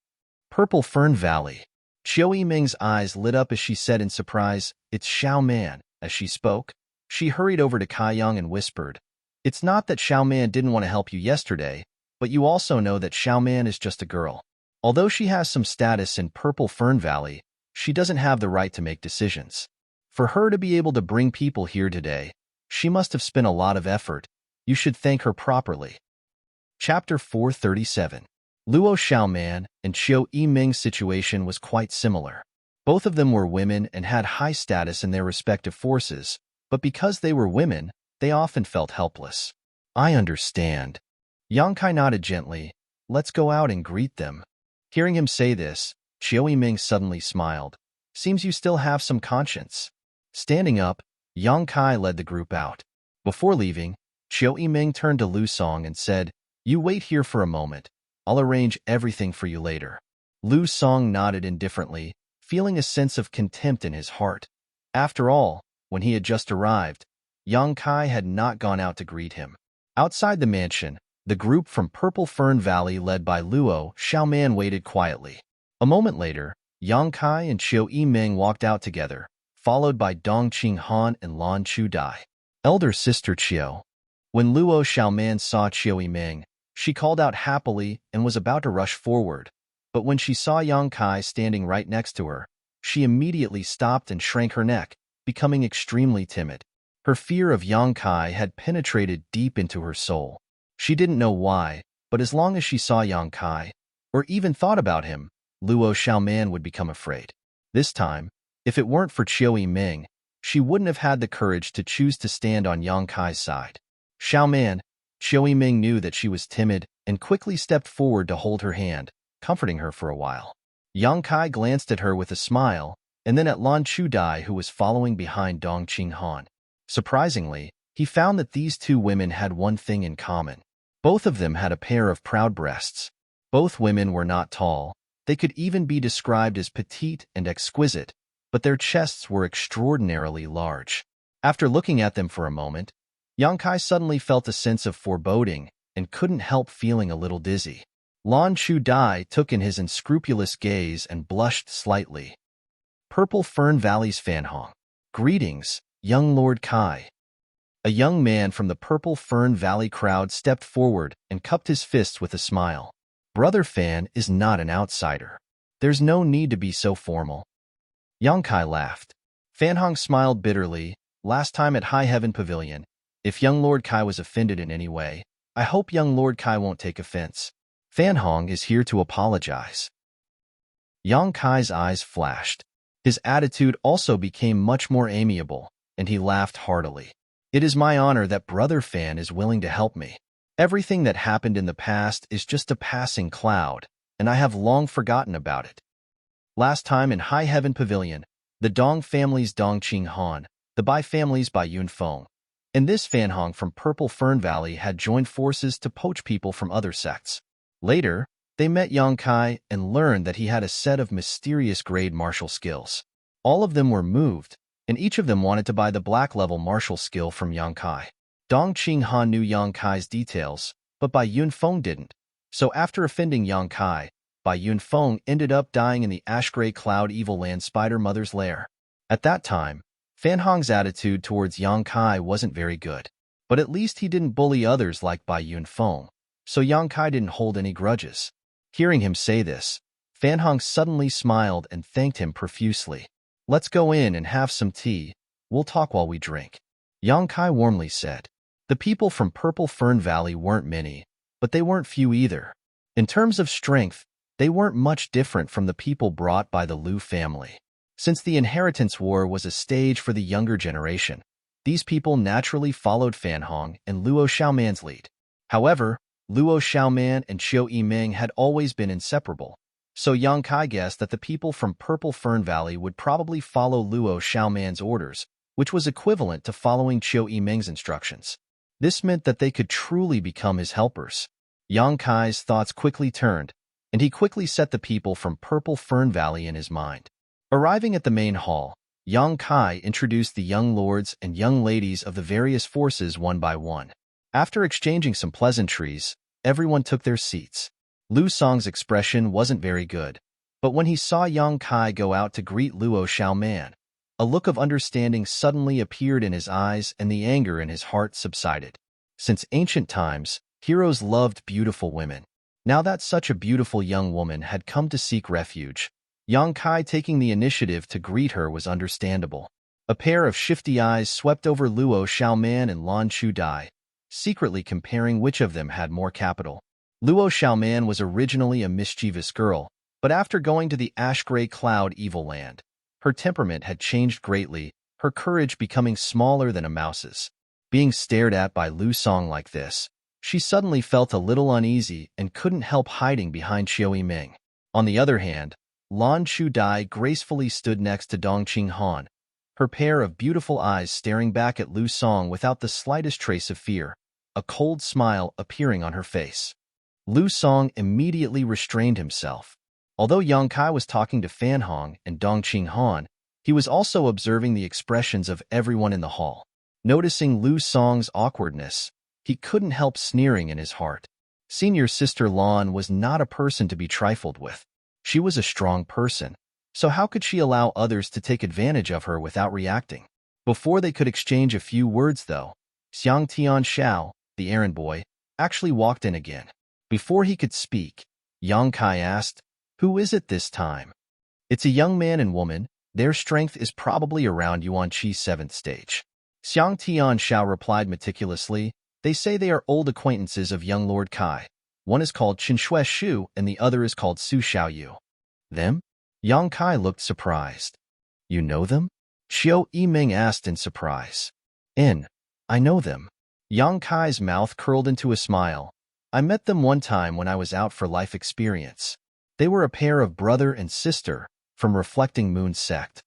"Purple Fern Valley." Qiu Yiming's eyes lit up as she said in surprise, "It's Xiao Man." As she spoke, she hurried over to Kai Yang and whispered, "It's not that Xiao Man didn't want to help you yesterday, but you also know that Xiao Man is just a girl. Although she has some status in Purple Fern Valley, she doesn't have the right to make decisions. For her to be able to bring people here today, she must have spent a lot of effort. You should thank her properly." Chapter 437. Luo Xiaoman and Qiu Yiming's situation was quite similar. Both of them were women and had high status in their respective forces, but because they were women, they often felt helpless. "I understand." Yang Kai nodded gently. "Let's go out and greet them." Hearing him say this, Qiu Yiming suddenly smiled. "Seems you still have some conscience." Standing up, Yang Kai led the group out. Before leaving, Qiu Yiming turned to Lu Song and said, "You wait here for a moment. I'll arrange everything for you later." Lu Song nodded indifferently, feeling a sense of contempt in his heart. After all, when he had just arrived, Yang Kai had not gone out to greet him. Outside the mansion, the group from Purple Fern Valley led by Luo Xiaoman waited quietly. A moment later, Yang Kai and Qiu Yiming walked out together, followed by Dong Qing Han and Lan Chu Dai. "Elder sister Qiu." When Luo Xiaoman saw Qiu Yiming, she called out happily and was about to rush forward, but when she saw Yang Kai standing right next to her, she immediately stopped and shrank her neck, becoming extremely timid. Her fear of Yang Kai had penetrated deep into her soul. She didn't know why, but as long as she saw Yang Kai, or even thought about him, Luo Xiaoman would become afraid. This time, if it weren't for Qiu Yiming, she wouldn't have had the courage to choose to stand on Yang Kai's side. "Xiaoman." Qiu Yiming knew that she was timid and quickly stepped forward to hold her hand, comforting her for a while. Yang Kai glanced at her with a smile, and then at Lan Chu Dai, who was following behind Dong Qing Han. Surprisingly, he found that these two women had one thing in common. Both of them had a pair of proud breasts. Both women were not tall. They could even be described as petite and exquisite, but their chests were extraordinarily large. After looking at them for a moment, Yang Kai suddenly felt a sense of foreboding and couldn't help feeling a little dizzy. Lan Chu Dai took in his unscrupulous gaze and blushed slightly. Purple Fern Valley's Fan Hong. "Greetings, young Lord Kai." A young man from the Purple Fern Valley crowd stepped forward and cupped his fists with a smile. "Brother Fan is not an outsider. There's no need to be so formal." Yang Kai laughed. Fan Hong smiled bitterly. "Last time at High Heaven Pavilion, if young Lord Kai was offended in any way, I hope young Lord Kai won't take offense. Fan Hong is here to apologize." Yang Kai's eyes flashed. His attitude also became much more amiable, and he laughed heartily. "It is my honor that Brother Fan is willing to help me. Everything that happened in the past is just a passing cloud, and I have long forgotten about it. Last time in High Heaven Pavilion, the Dong family's Dong Qing Han, the Bai family's Bai Yun Feng, and this Fan Hong from Purple Fern Valley had joined forces to poach people from other sects. Later, they met Yang Kai and learned that he had a set of mysterious grade martial skills. All of them were moved, and each of them wanted to buy the black-level martial skill from Yang Kai. Dong Qing Han knew Yang Kai's details, but Bai Yun Feng didn't. So after offending Yang Kai, Bai Yun Feng ended up dying in the ash-gray cloud evil land Spider Mother's lair. At that time, Fan Hong's attitude towards Yang Kai wasn't very good. But at least he didn't bully others like Bai Yun Feng, so Yang Kai didn't hold any grudges. Hearing him say this, Fan Hong suddenly smiled and thanked him profusely. "Let's go in and have some tea. We'll talk while we drink," Yang Kai warmly said. The people from Purple Fern Valley weren't many, but they weren't few either. In terms of strength, they weren't much different from the people brought by the Liu family. Since the Inheritance War was a stage for the younger generation, these people naturally followed Fan Hong and Luo Xiaoman's lead. However, Luo Xiaoman and Qiu Yiming had always been inseparable, so Yang Kai guessed that the people from Purple Fern Valley would probably follow Luo Xiaoman's orders, which was equivalent to following Qiu Yiming's instructions. This meant that they could truly become his helpers. Yang Kai's thoughts quickly turned, and he quickly set the people from Purple Fern Valley in his mind. Arriving at the main hall, Yang Kai introduced the young lords and young ladies of the various forces one by one. After exchanging some pleasantries, everyone took their seats. Lu Song's expression wasn't very good, but when he saw Yang Kai go out to greet Luo Xiaoman, a look of understanding suddenly appeared in his eyes and the anger in his heart subsided. Since ancient times, heroes loved beautiful women. Now that such a beautiful young woman had come to seek refuge, Yang Kai taking the initiative to greet her was understandable. A pair of shifty eyes swept over Luo Xiaoman and Lan Chudai, secretly comparing which of them had more capital. Luo Xiaoman was originally a mischievous girl, but after going to the ash-gray cloud evil land, her temperament had changed greatly, her courage becoming smaller than a mouse's. Being stared at by Lu Song like this, she suddenly felt a little uneasy and couldn't help hiding behind Qiu Yiming. On the other hand, Lan Chudai gracefully stood next to Dong Qing Han, her pair of beautiful eyes staring back at Lu Song without the slightest trace of fear, a cold smile appearing on her face. Lu Song immediately restrained himself. Although Yang Kai was talking to Fan Hong and Dong Qing Han, he was also observing the expressions of everyone in the hall. Noticing Lu Song's awkwardness, he couldn't help sneering in his heart. Senior Sister Lan was not a person to be trifled with. She was a strong person, so how could she allow others to take advantage of her without reacting? Before they could exchange a few words, though, Xiang Tian Xiao, the errand boy, actually walked in again. Before he could speak, Yang Kai asked, "Who is it this time?" "It's a young man and woman. Their strength is probably around Yuan Chi's 7th stage." Xiang Tian Xiao replied meticulously, "They say they are old acquaintances of young Lord Kai. One is called Qin Shui Shu and the other is called Su Xiaoyu." "Them?" Yang Kai looked surprised. "You know them?" Qiu Yiming asked in surprise. I know them." Yang Kai's mouth curled into a smile. "I met them one time when I was out for life experience. They were a pair of brother and sister from Reflecting Moon Sect."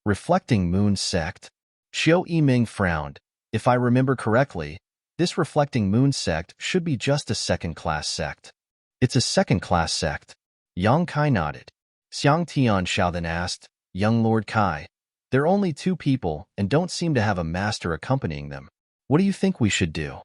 Reflecting Moon Sect? Qiu Yiming frowned. "If I remember correctly, this Reflecting Moon Sect should be just a second-class sect." "It's a second-class sect." Yang Kai nodded. Xiang Tian Xiao then asked, "Young Lord Kai, they're only 2 people and don't seem to have a master accompanying them. What do you think we should do?"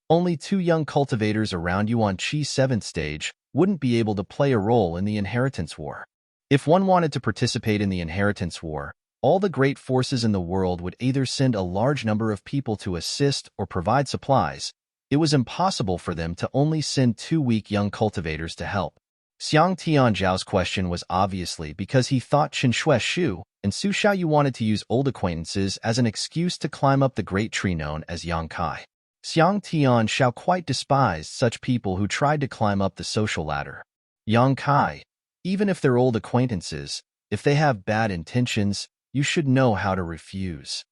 "Only 2 young cultivators around Yuan Chi's 7th stage wouldn't be able to play a role in the Inheritance War. If one wanted to participate in the Inheritance War, all the great forces in the world would either send a large number of people to assist or provide supplies. It was impossible for them to only send 2 weak young cultivators to help." Xiang Tianzhao's question was obviously because he thought Qin Shui Shu and Su Xiaoyu wanted to use old acquaintances as an excuse to climb up the great tree known as Yang Kai. Xiang Tian Xiao quite despised such people who tried to climb up the social ladder. Yang Kai, even if they're old acquaintances, if they have bad intentions, you should know how to refuse.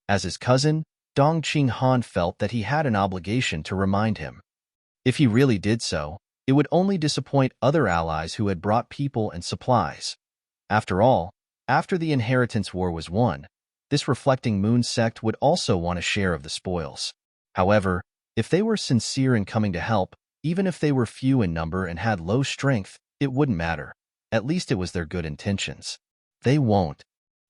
As his cousin, Dong Qing Han felt that he had an obligation to remind him. If he really did so, It would only disappoint other allies who had brought people and supplies. After all, after the inheritance war was won, this reflecting moon sect would also want a share of the spoils. However, if they were sincere in coming to help, even if they were few in number and had low strength, it wouldn't matter. At least it was their good intentions. They won't.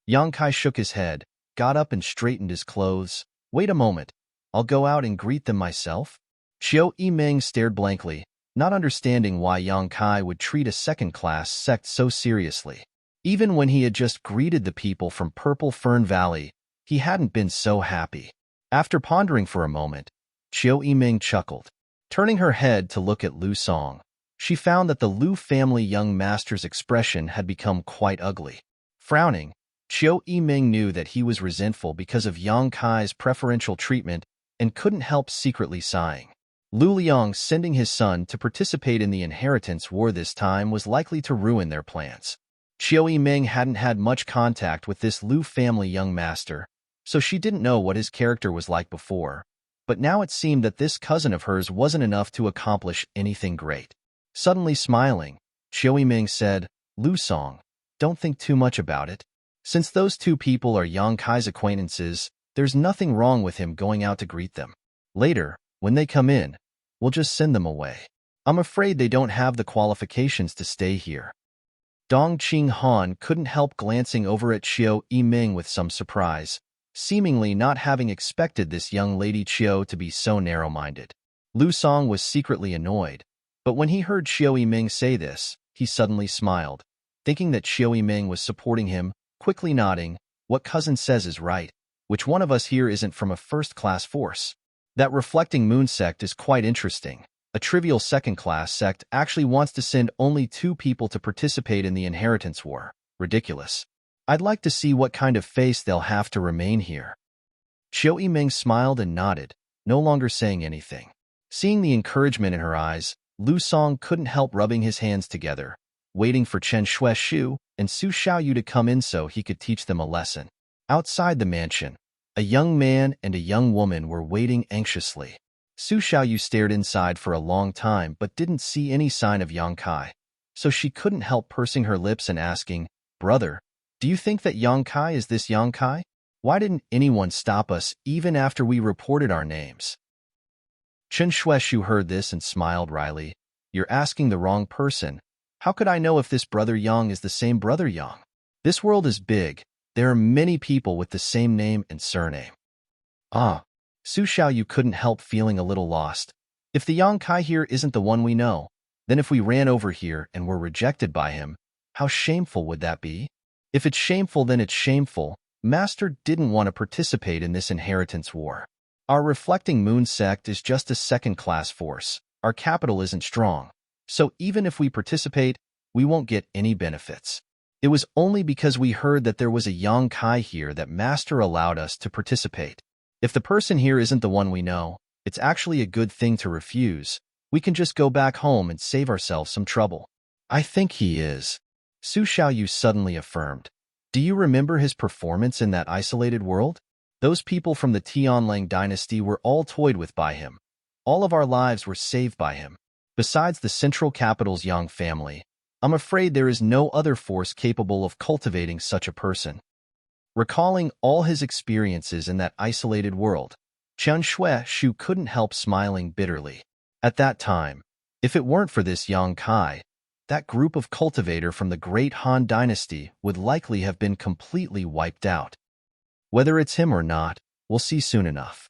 Yang Kai shook his head, got up and straightened his clothes. Wait a moment. I'll go out and greet them myself? Xiao Yimeng stared blankly, not understanding why Yang Kai would treat a second-class sect so seriously. Even when he had just greeted the people from Purple Fern Valley, he hadn't been so happy. After pondering for a moment, Xiao Yimeng chuckled. Turning her head to look at Lu Song, she found that the Lu family young master's expression had become quite ugly. Frowning, Xiao Yimeng knew that he was resentful because of Yang Kai's preferential treatment and couldn't help secretly sighing. Lu Liang sending his son to participate in the inheritance war this time was likely to ruin their plans. Xiao Yimeng hadn't had much contact with this Lu family young master, so she didn't know what his character was like before, but now it seemed that this cousin of hers wasn't enough to accomplish anything great. Suddenly smiling, Xiao Yimeng said, Lu Song, don't think too much about it. Since those two people are Yang Kai's acquaintances, there's nothing wrong with him going out to greet them. Later, when they come in, we'll just send them away. I'm afraid they don't have the qualifications to stay here. Dong Qing Han couldn't help glancing over at Xiao Yimeng with some surprise, seemingly not having expected this young lady Qiao to be so narrow-minded. Lu Song was secretly annoyed, but when he heard Xiao Yimeng say this, he suddenly smiled, thinking that Xiao Yimeng was supporting him, quickly nodding, what cousin says is right. Which one of us here isn't from a first-class force? That reflecting moon sect is quite interesting. A trivial second-class sect actually wants to send only 2 people to participate in the inheritance war. Ridiculous. I'd like to see what kind of face they'll have to remain here. Xiao Yimeng smiled and nodded, no longer saying anything. Seeing the encouragement in her eyes, Lu Song couldn't help rubbing his hands together, waiting for Chen Shueshu and Su Xiaoyu to come in so he could teach them a lesson. Outside the mansion, a young man and a young woman were waiting anxiously. Su Xiaoyu stared inside for a long time but didn't see any sign of Yang Kai, so she couldn't help pursing her lips and asking, Brother, do you think that Yang Kai is this Yang Kai? Why didn't anyone stop us even after we reported our names? Chen Shueshu heard this and smiled wryly. You're asking the wrong person. How could I know if this brother Yang is the same brother Yang? This world is big. There are many people with the same name and surname. Ah, Su Xiaoyu couldn't help feeling a little lost. If the Yang Kai here isn't the one we know, then if we ran over here and were rejected by him, how shameful would that be? If it's shameful, then it's shameful. Master didn't want to participate in this inheritance war. Our reflecting moon sect is just a second-class force. Our capital isn't strong. So even if we participate, we won't get any benefits. It was only because we heard that there was a Yang Kai here that Master allowed us to participate. If the person here isn't the one we know, it's actually a good thing to refuse. We can just go back home and save ourselves some trouble. I think he is. Su Xiaoyu suddenly affirmed. Do you remember his performance in that isolated world? Those people from the Tianlang dynasty were all toyed with by him. All of our lives were saved by him. Besides the central capital's Yang family, I'm afraid there is no other force capable of cultivating such a person. Recalling all his experiences in that isolated world, Chen Shueshu couldn't help smiling bitterly. At that time, if it weren't for this Yang Kai, that group of cultivator from the great Han dynasty would likely have been completely wiped out. Whether it's him or not, we'll see soon enough.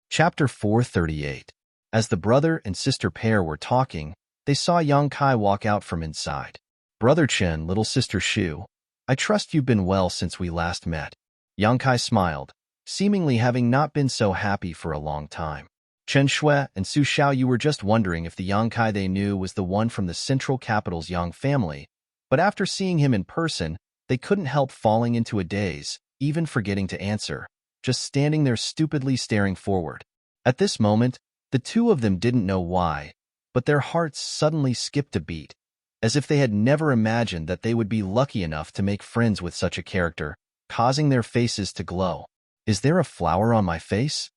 Chapter 438. As the brother and sister pair were talking, they saw Yang Kai walk out from inside. Brother Chen, little sister Shu, I trust you've been well since we last met. Yang Kai smiled, seemingly having not been so happy for a long time. Chen Shui and Su Xiaoyu were just wondering if the Yang Kai they knew was the one from the central capital's Yang family, but after seeing him in person, they couldn't help falling into a daze, even forgetting to answer, just standing there stupidly staring forward. At this moment, the two of them didn't know why, but their hearts suddenly skipped a beat, as if they had never imagined that they would be lucky enough to make friends with such a character, causing their faces to glow. Is there a flower on my face?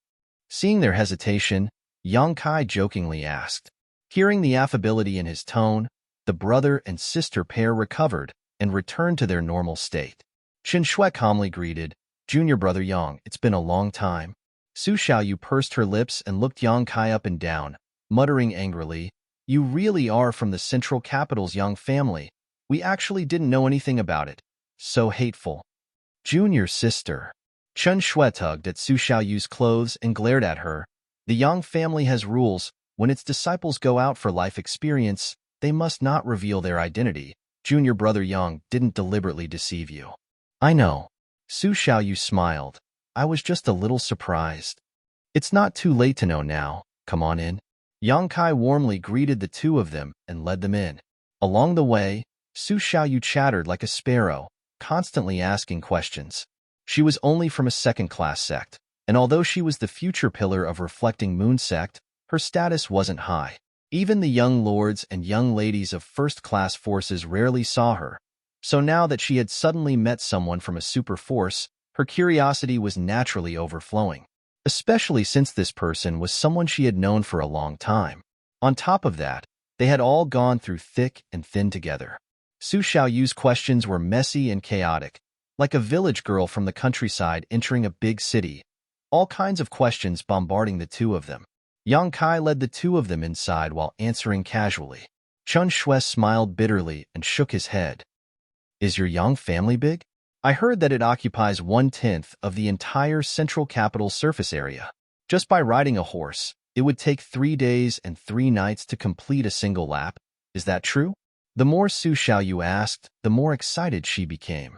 Seeing their hesitation, Yang Kai jokingly asked. Hearing the affability in his tone, the brother and sister pair recovered and returned to their normal state. Chen Shui calmly greeted, "Junior brother Yang, it's been a long time." Su Xiaoyu pursed her lips and looked Yang Kai up and down, muttering angrily, "You really are from the central capital's Yang family. We actually didn't know anything about it. So hateful." Junior sister. Chen Shui tugged at Su Xiaoyu's clothes and glared at her. "The Yang family has rules. When its disciples go out for life experience, they must not reveal their identity. Junior brother Yang didn't deliberately deceive you." "I know." Su Xiaoyu smiled. "I was just a little surprised." "It's not too late to know now. Come on in." Yang Kai warmly greeted the two of them and led them in. Along the way, Su Xiaoyu chattered like a sparrow, constantly asking questions. She was only from a second-class sect, and although she was the future pillar of Reflecting Moon sect, her status wasn't high. Even the young lords and young ladies of first-class forces rarely saw her, so now that she had suddenly met someone from a super force, her curiosity was naturally overflowing, especially since this person was someone she had known for a long time. On top of that, they had all gone through thick and thin together. Su Xiaoyu's questions were messy and chaotic, like a village girl from the countryside entering a big city, all kinds of questions bombarding the two of them. Yang Kai led the two of them inside while answering casually. Chen Shui smiled bitterly and shook his head. "Is your Yang family big? I heard that it occupies 1/10 of the entire central capital surface area. Just by riding a horse, it would take 3 days and 3 nights to complete a single lap. Is that true?" The more Su Xiaoyu asked, the more excited she became.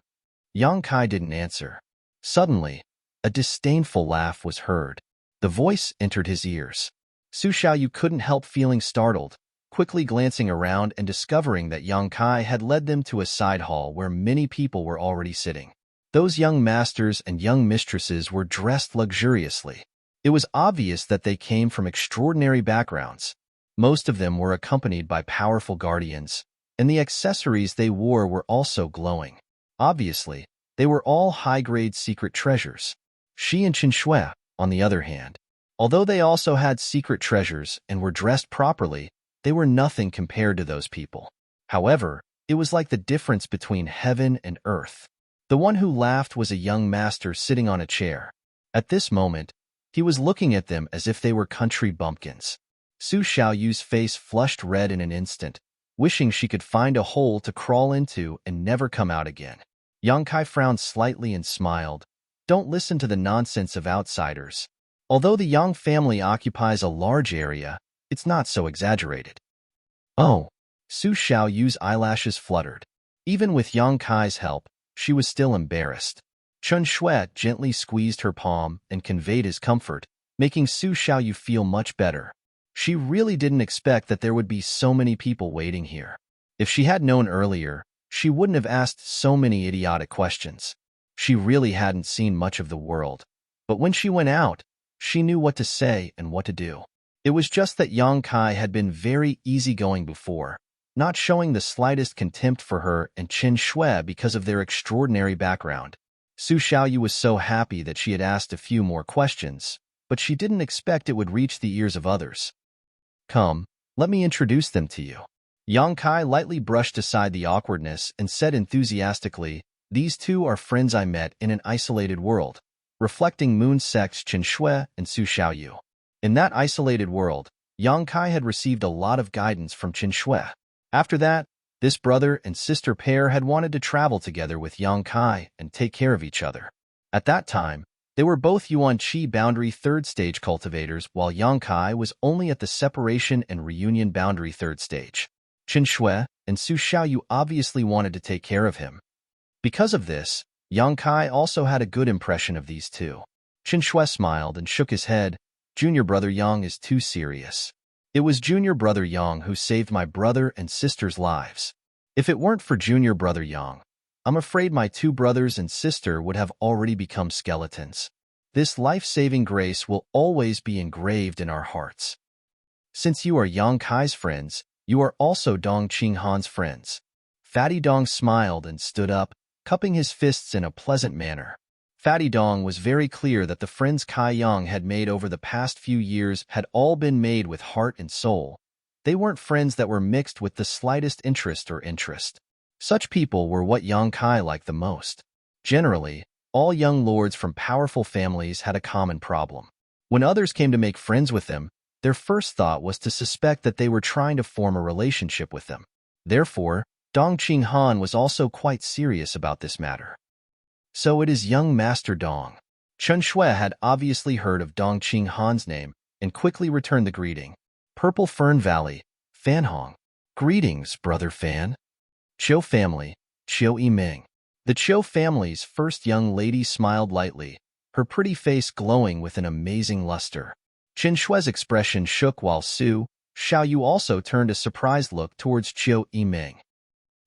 Yang Kai didn't answer. Suddenly, a disdainful laugh was heard. The voice entered his ears. Su Xiaoyu couldn't help feeling startled, quickly glancing around and discovering that Yang Kai had led them to a side hall where many people were already sitting. Those young masters and young mistresses were dressed luxuriously. It was obvious that they came from extraordinary backgrounds. Most of them were accompanied by powerful guardians, and the accessories they wore were also glowing. Obviously, they were all high-grade secret treasures. Shi and Chen Shui, on the other hand, although they also had secret treasures and were dressed properly, they were nothing compared to those people. However, it was like the difference between heaven and earth. The one who laughed was a young master sitting on a chair. At this moment, he was looking at them as if they were country bumpkins. Su Xiaoyu's face flushed red in an instant, wishing she could find a hole to crawl into and never come out again. Yang Kai frowned slightly and smiled. "Don't listen to the nonsense of outsiders. Although the Yang family occupies a large area, it's not so exaggerated." "Oh." Su Xiaoyu's eyelashes fluttered. Even with Yang Kai's help, she was still embarrassed. Chen Shui gently squeezed her palm and conveyed his comfort, making Su Xiaoyu feel much better. She really didn't expect that there would be so many people waiting here. If she had known earlier, she wouldn't have asked so many idiotic questions. She really hadn't seen much of the world, but when she went out, she knew what to say and what to do. It was just that Yang Kai had been very easygoing before, not showing the slightest contempt for her and Chen Shui because of their extraordinary background. Su Xiaoyu was so happy that she had asked a few more questions, but she didn't expect it would reach the ears of others. "Come, let me introduce them to you." Yang Kai lightly brushed aside the awkwardness and said enthusiastically, "These two are friends I met in an isolated world, Reflecting Moon sects Chen Shui and Su Xiaoyu." In that isolated world, Yang Kai had received a lot of guidance from Chen Shui. After that, this brother and sister pair had wanted to travel together with Yang Kai and take care of each other. At that time, they were both Yuan Qi boundary third stage cultivators, while Yang Kai was only at the separation and reunion boundary third stage. Chen Shui and Su Xiaoyu obviously wanted to take care of him. Because of this, Yang Kai also had a good impression of these two. Chen Shui smiled and shook his head. "Junior brother Yang is too serious. It was junior brother Yang who saved my brother and sister's lives. If it weren't for junior brother Yang, I'm afraid my two brothers and sister would have already become skeletons. This life-saving grace will always be engraved in our hearts." "Since you are Yang Kai's friends, you are also Dong Qinghan's friends." Fatty Dong smiled and stood up, cupping his fists in a pleasant manner. Fatty Dong was very clear that the friends Kai Yang had made over the past few years had all been made with heart and soul, They weren't friends that were mixed with the slightest interest. Such people were what Yang Kai liked the most. Generally, all young lords from powerful families had a common problem. When others came to make friends with them, their first thought was to suspect that they were trying to form a relationship with them. Therefore, Dong Qinghan was also quite serious about this matter. So it is young Master Dong. Chen Shui had obviously heard of Dong Qinghan's name and quickly returned the greeting. Purple Fern Valley, Fan Hong. Greetings, Brother Fan. Chiu family, Chiu Yiming. The Chiu family's first young lady smiled lightly, her pretty face glowing with an amazing luster. Chen Shui's expression shook while Su Xiaoyu also turned a surprised look towards Chiu Yiming.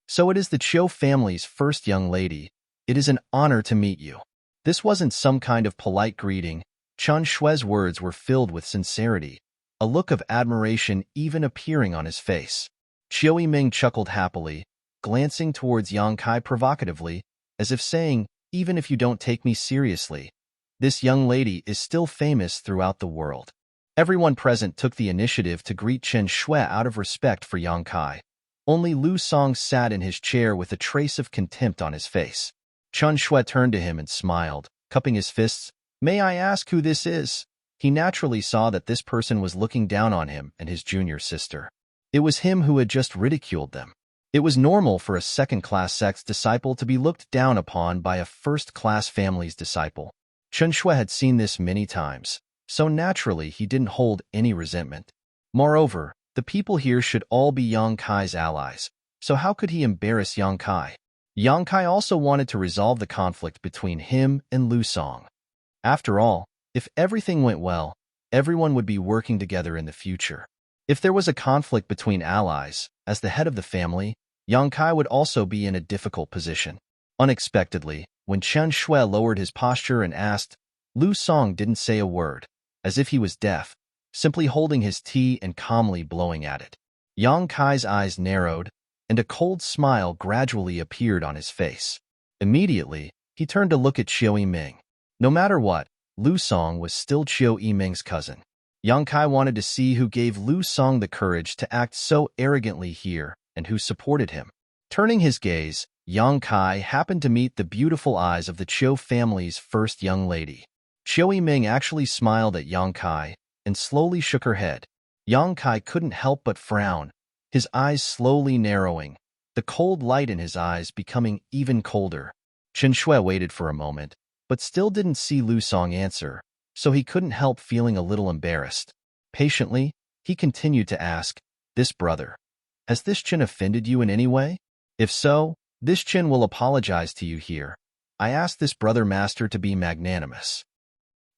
So it is the Chiu family's first young lady. It is an honor to meet you. This wasn't some kind of polite greeting. Chen Shui's words were filled with sincerity, a look of admiration even appearing on his face. Chiu Yiming chuckled happily, glancing towards Yang Kai provocatively, as if saying, even if you don't take me seriously, this young lady is still famous throughout the world. Everyone present took the initiative to greet Chen Shui out of respect for Yang Kai. Only Lu Song sat in his chair with a trace of contempt on his face. Chen Shui turned to him and smiled, cupping his fists. May I ask who this is? He naturally saw that this person was looking down on him and his junior sister. It was him who had just ridiculed them. It was normal for a second-class sect's disciple to be looked down upon by a first-class family's disciple. Chen Shui had seen this many times, so naturally he didn't hold any resentment. Moreover, the people here should all be Yang Kai's allies, so how could he embarrass Yang Kai? Yang Kai also wanted to resolve the conflict between him and Lu Song. After all, if everything went well, everyone would be working together in the future. If there was a conflict between allies, as the head of the family, Yang Kai would also be in a difficult position. Unexpectedly, when Chen Shui lowered his posture and asked, Lu Song didn't say a word, as if he was deaf, simply holding his tea and calmly blowing at it. Yang Kai's eyes narrowed, and a cold smile gradually appeared on his face. Immediately, he turned to look at Chiu Yiming. No matter what, Lu Song was still Chiu Yiming's cousin. Yang Kai wanted to see who gave Lu Song the courage to act so arrogantly here and who supported him. Turning his gaze, Yang Kai happened to meet the beautiful eyes of the Chiu family's first young lady. Chiu Yiming actually smiled at Yang Kai and slowly shook her head. Yang Kai couldn't help but frown, his eyes slowly narrowing, the cold light in his eyes becoming even colder. Chen Shui waited for a moment, but still didn't see Lu Song answer, so he couldn't help feeling a little embarrassed. Patiently, he continued to ask, This brother, has this Chen offended you in any way? If so, this Chen will apologize to you here. I ask this brother master to be magnanimous.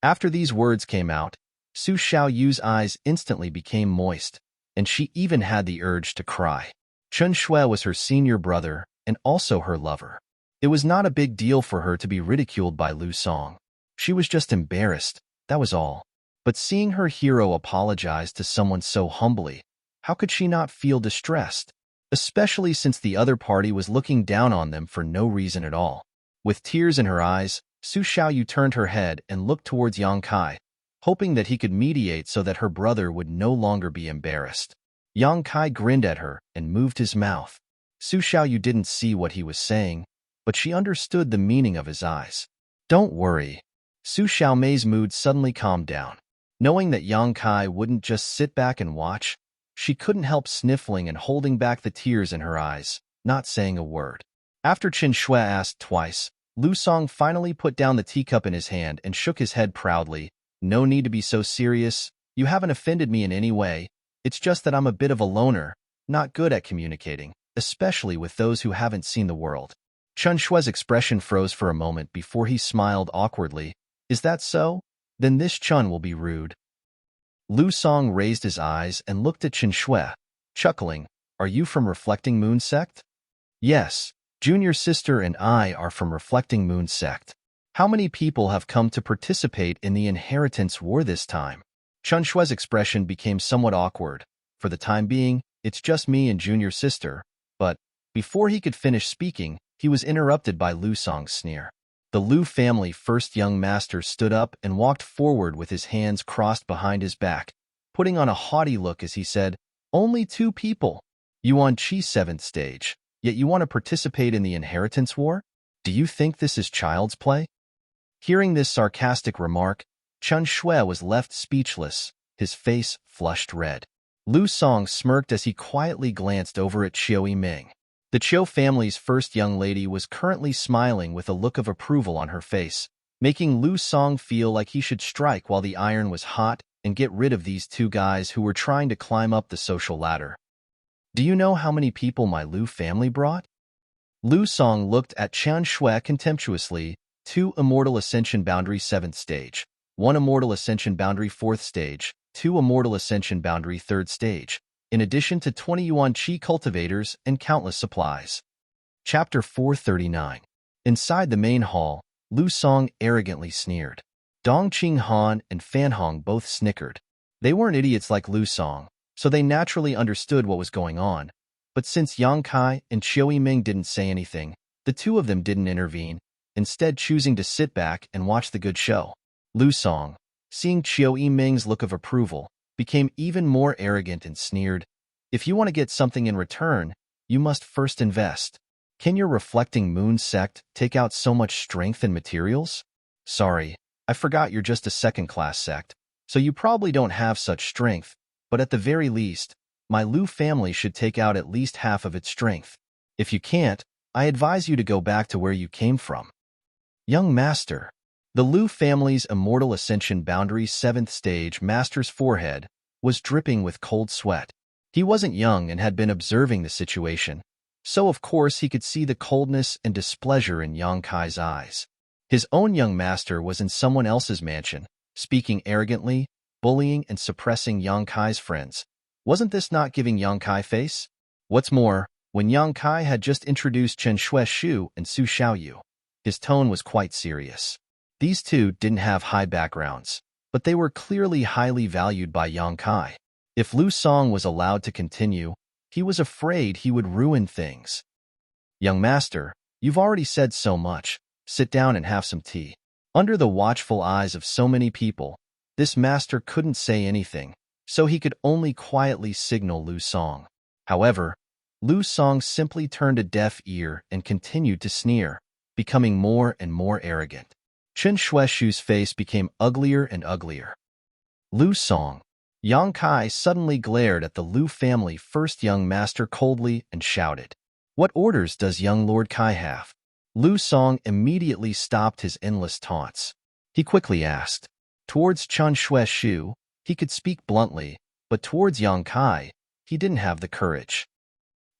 After these words came out, Su Xiaoyu's eyes instantly became moist, and she even had the urge to cry. Chen Shui was her senior brother and also her lover. It was not a big deal for her to be ridiculed by Lu Song. She was just embarrassed, that was all. But seeing her hero apologize to someone so humbly, how could she not feel distressed? Especially since the other party was looking down on them for no reason at all. With tears in her eyes, Su Xiaoyu turned her head and looked towards Yang Kai, hoping that he could mediate so that her brother would no longer be embarrassed. Yang Kai grinned at her and moved his mouth. Su Xiaoyu didn't see what he was saying, but she understood the meaning of his eyes. Don't worry. Su Xiaomei's mood suddenly calmed down. Knowing that Yang Kai wouldn't just sit back and watch, she couldn't help sniffling and holding back the tears in her eyes, not saying a word. After Chen Shui asked twice, Lu Song finally put down the teacup in his hand and shook his head proudly. No need to be so serious. You haven't offended me in any way. It's just that I'm a bit of a loner, not good at communicating, especially with those who haven't seen the world. Chen Shui's expression froze for a moment before he smiled awkwardly. Is that so? Then this Chen will be rude. Lu Song raised his eyes and looked at Chen Shui, chuckling. Are you from Reflecting Moon Sect? Yes, junior sister and I are from Reflecting Moon Sect. How many people have come to participate in the inheritance war this time? Chen Shui's expression became somewhat awkward. For the time being, it's just me and junior sister, but before he could finish speaking, he was interrupted by Lu Song's sneer. The Lu family first young master stood up and walked forward with his hands crossed behind his back, putting on a haughty look as he said, Only 2 people. You on Chi's 7th stage, yet you want to participate in the inheritance war? Do you think this is child's play? Hearing this sarcastic remark, Chen Shui was left speechless, his face flushed red. Lu Song smirked as he quietly glanced over at Qiu Yiming. The Qiu family's first young lady was currently smiling with a look of approval on her face, making Lu Song feel like he should strike while the iron was hot and get rid of these 2 guys who were trying to climb up the social ladder. Do you know how many people my Lu family brought? Lu Song looked at Chen Shui contemptuously. 2 Immortal Ascension Boundary 7th stage, 1 Immortal Ascension Boundary 4th stage, 2 Immortal Ascension Boundary 3rd stage, in addition to 20 Yuan Qi cultivators and countless supplies. Chapter 439. Inside the main hall, Lu Song arrogantly sneered. Dong Qinghan and Fan Hong both snickered. They weren't idiots like Lu Song, so they naturally understood what was going on. But since Yang Kai and Qiu Yiming didn't say anything, the 2 of them didn't intervene, instead choosing to sit back and watch the good show. Lu Song, seeing Qiu Yiming's look of approval, became even more arrogant and sneered. If you want to get something in return, you must first invest. Can your reflecting moon sect take out so much strength and materials? Sorry, I forgot you're just a second-class sect, so you probably don't have such strength, but at the very least, my Lu family should take out at least half of its strength. If you can't, I advise you to go back to where you came from. Young Master. The Lu family's Immortal Ascension Boundary 7th stage master's forehead was dripping with cold sweat. He wasn't young and had been observing the situation, so of course he could see the coldness and displeasure in Yang Kai's eyes. His own young master was in someone else's mansion, speaking arrogantly, bullying and suppressing Yang Kai's friends. Wasn't this not giving Yang Kai face? What's more, when Yang Kai had just introduced Chen Shui and Su Xiaoyu, his tone was quite serious. These 2 didn't have high backgrounds, but they were clearly highly valued by Yang Kai. If Lu Song was allowed to continue, he was afraid he would ruin things. Young Master, you've already said so much. Sit down and have some tea. Under the watchful eyes of so many people, this master couldn't say anything, so he could only quietly signal Lu Song. However, Lu Song simply turned a deaf ear and continued to sneer, becoming more and more arrogant. Chen Shui's face became uglier and uglier. Lu Song. Yang Kai suddenly glared at the Lu family first young master coldly and shouted, "What orders does young Lord Kai have?" Lu Song immediately stopped his endless taunts. He quickly asked. Towards Chen Shui, he could speak bluntly, but towards Yang Kai, he didn't have the courage.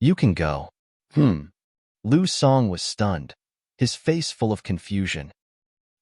"You can go." Lu Song was stunned, his face full of confusion.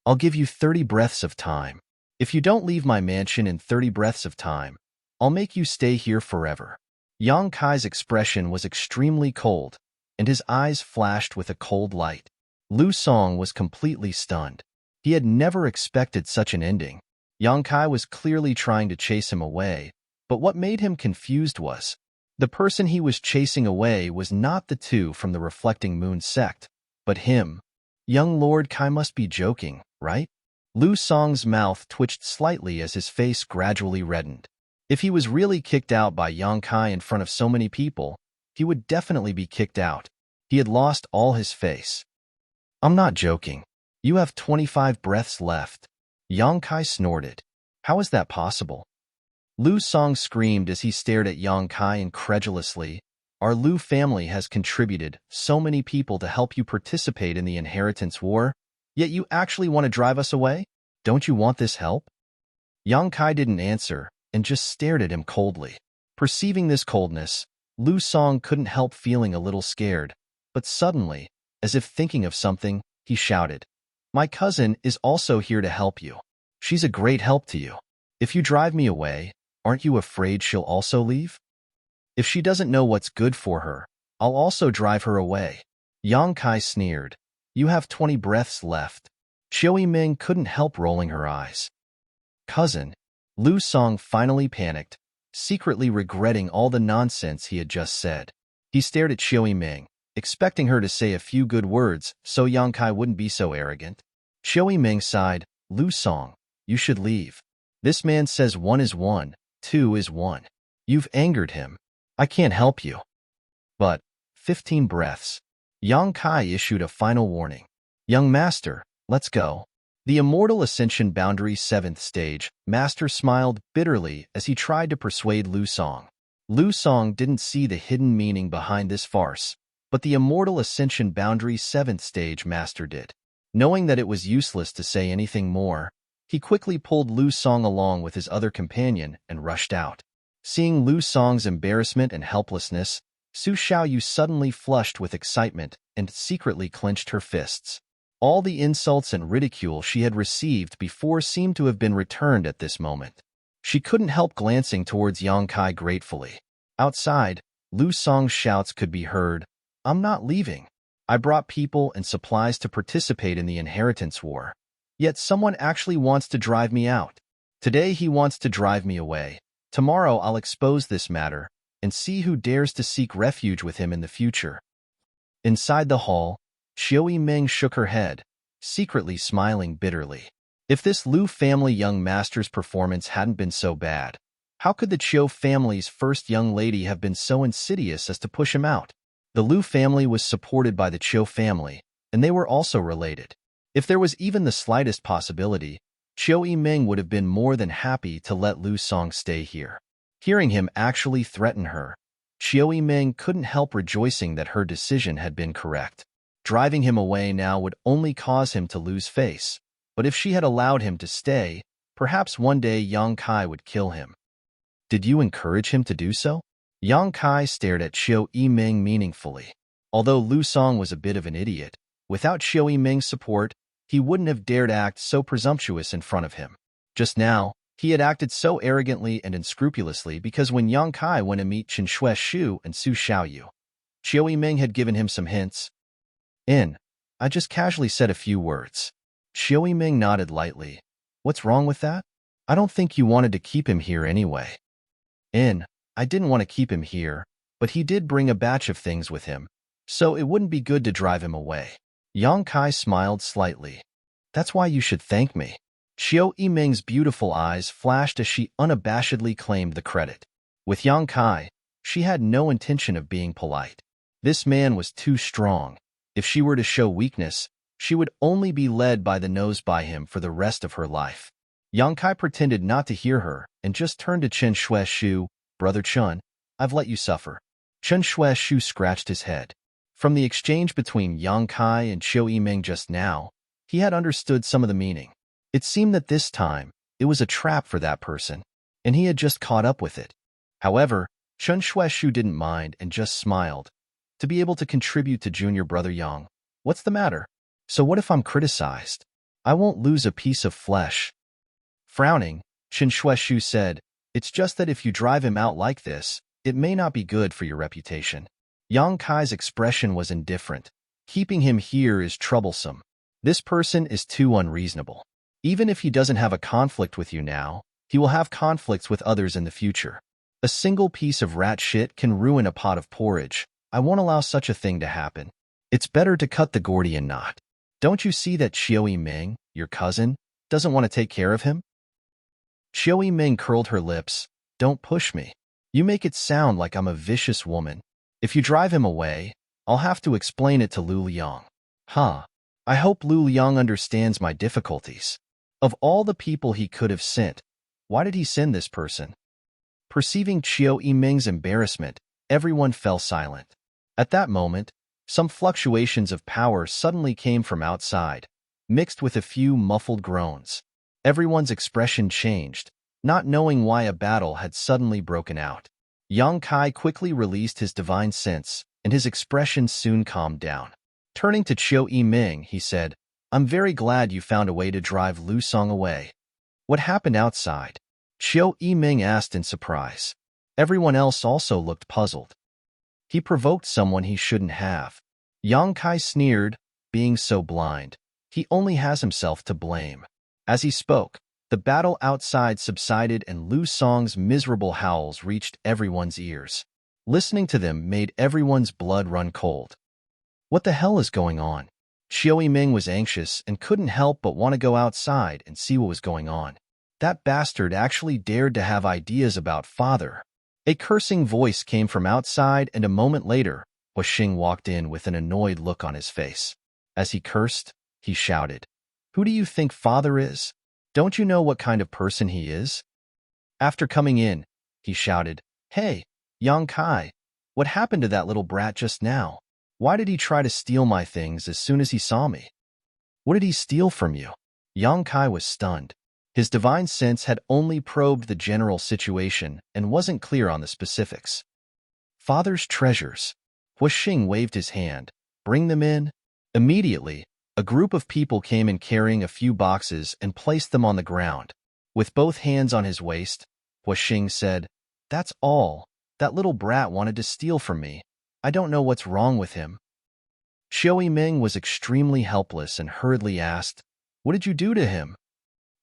"I'll give you 30 breaths of time. If you don't leave my mansion in 30 breaths of time, I'll make you stay here forever." Yang Kai's expression was extremely cold, and his eyes flashed with a cold light. Lu Song was completely stunned. He had never expected such an ending. Yang Kai was clearly trying to chase him away, but what made him confused was, the person he was chasing away was not the 2 from the Reflecting Moon sect, but him. Young Lord Kai must be joking, right? Lu Song's mouth twitched slightly as his face gradually reddened. If he was really kicked out by Yang Kai in front of so many people, he would definitely be kicked out. He had lost all his face. "I'm not joking. You have 25 breaths left." Yang Kai snorted. "How is that possible?" Lu Song screamed as he stared at Yang Kai incredulously. "Our Lu family has contributed so many people to help you participate in the inheritance war, yet you actually want to drive us away? Don't you want this help?" Yang Kai didn't answer and just stared at him coldly. Perceiving this coldness, Lu Song couldn't help feeling a little scared, but suddenly, as if thinking of something, he shouted, "My cousin is also here to help you. She's a great help to you. If you drive me away, aren't you afraid she'll also leave? If she doesn't know what's good for her, I'll also drive her away." Yang Kai sneered. "You have 20 breaths left." Qiu Yiming couldn't help rolling her eyes. "Cousin." Lu Song finally panicked, secretly regretting all the nonsense he had just said. He stared at Qiu Yiming, expecting her to say a few good words so Yang Kai wouldn't be so arrogant. Qiu Yiming sighed. "Lu Song, you should leave. This man says 1 is 1, 2 is 1. You've angered him." I can't help you. But 15 breaths. Yang Kai issued a final warning. Young Master, let's go. The Immortal Ascension Boundary 7th Stage, Master smiled bitterly as he tried to persuade Lu Song. Lu Song didn't see the hidden meaning behind this farce, but the Immortal Ascension Boundary 7th Stage Master did. Knowing that it was useless to say anything more, he quickly pulled Lu Song along with his other companion and rushed out. Seeing Lu Song's embarrassment and helplessness, Su Xiaoyu suddenly flushed with excitement and secretly clenched her fists. All the insults and ridicule she had received before seemed to have been returned at this moment. She couldn't help glancing towards Yang Kai gratefully. Outside, Lu Song's shouts could be heard. I'm not leaving. I brought people and supplies to participate in the inheritance war. Yet someone actually wants to drive me out. Today he wants to drive me away. Tomorrow I'll expose this matter and see who dares to seek refuge with him in the future. Inside the hall, Xiao Yimeng shook her head, secretly smiling bitterly. If this Lu family young master's performance hadn't been so bad, how could the Chiu family's first young lady have been so insidious as to push him out? The Lu family was supported by the Chiu family, and they were also related. If there was even the slightest possibility, Xiao Yimeng would have been more than happy to let Lu Song stay here. Hearing him actually threaten her, Xiao Yimeng couldn't help rejoicing that her decision had been correct. Driving him away now would only cause him to lose face, but if she had allowed him to stay, perhaps one day Yang Kai would kill him. Did you encourage him to do so? Yang Kai stared at Xiao Yimeng meaningfully. Although Lu Song was a bit of an idiot, without Xiao Yimeng's support, he wouldn't have dared act so presumptuous in front of him. Just now, he had acted so arrogantly and unscrupulously because when Yang Kai went to meet Chen Shueishu and Su Xiaoyu, Xiao Yimeng had given him some hints. I just casually said a few words. Xiao Yimeng nodded lightly. What's wrong with that? I don't think you wanted to keep him here anyway. I didn't want to keep him here, but he did bring a batch of things with him, so it wouldn't be good to drive him away. Yang Kai smiled slightly. That's why you should thank me. Xiao Yimeng's beautiful eyes flashed as she unabashedly claimed the credit. With Yang Kai, she had no intention of being polite. This man was too strong. If she were to show weakness, she would only be led by the nose by him for the rest of her life. Yang Kai pretended not to hear her and just turned to Chen Shueishu. Brother Chen, I've let you suffer. Chen Shueishu scratched his head. From the exchange between Yang Kai and Xiao Yimeng just now, he had understood some of the meaning. It seemed that this time, it was a trap for that person, and he had just caught up with it. However, Chen Shueishu didn't mind and just smiled. To be able to contribute to junior brother Yang, what's the matter? So what if I'm criticized? I won't lose a piece of flesh. Frowning, Chen Shueishu said, it's just that if you drive him out like this, it may not be good for your reputation. Yang Kai's expression was indifferent. Keeping him here is troublesome. This person is too unreasonable. Even if he doesn't have a conflict with you now, he will have conflicts with others in the future. A single piece of rat shit can ruin a pot of porridge. I won't allow such a thing to happen. It's better to cut the Gordian knot. Don't you see that Xiao Yimeng, your cousin, doesn't want to take care of him? Xiao Yimeng curled her lips. Don't push me. You make it sound like I'm a vicious woman. If you drive him away, I'll have to explain it to Lu Liang. I hope Lu Liang understands my difficulties. Of all the people he could have sent, why did he send this person? Perceiving Xiao Yimeng's embarrassment, everyone fell silent. At that moment, some fluctuations of power suddenly came from outside, mixed with a few muffled groans. Everyone's expression changed, not knowing why a battle had suddenly broken out. Yang Kai quickly released his divine sense, and his expression soon calmed down. Turning to Xiao Yimeng, he said, I'm very glad you found a way to drive Lu Song away. What happened outside? Xiao Yimeng asked in surprise. Everyone else also looked puzzled. He provoked someone he shouldn't have. Yang Kai sneered, being so blind. He only has himself to blame. As he spoke, the battle outside subsided and Lu Song's miserable howls reached everyone's ears. Listening to them made everyone's blood run cold. What the hell is going on? Xiao Yimeng was anxious and couldn't help but want to go outside and see what was going on. That bastard actually dared to have ideas about father. A cursing voice came from outside, and a moment later, Huashing walked in with an annoyed look on his face. As he cursed, he shouted, "Who do you think father is? Don't you know what kind of person he is?" After coming in, he shouted, "Hey, Yang Kai, what happened to that little brat just now? Why did he try to steal my things as soon as he saw me? What did he steal from you?" Yang Kai was stunned. His divine sense had only probed the general situation and wasn't clear on the specifics. "Father's treasures." Huashing waved his hand. "Bring them in." Immediately, a group of people came in carrying a few boxes and placed them on the ground. With both hands on his waist, Huashing said, "That's all. That little brat wanted to steal from me. I don't know what's wrong with him." Xiao Ming was extremely helpless and hurriedly asked, "What did you do to him?"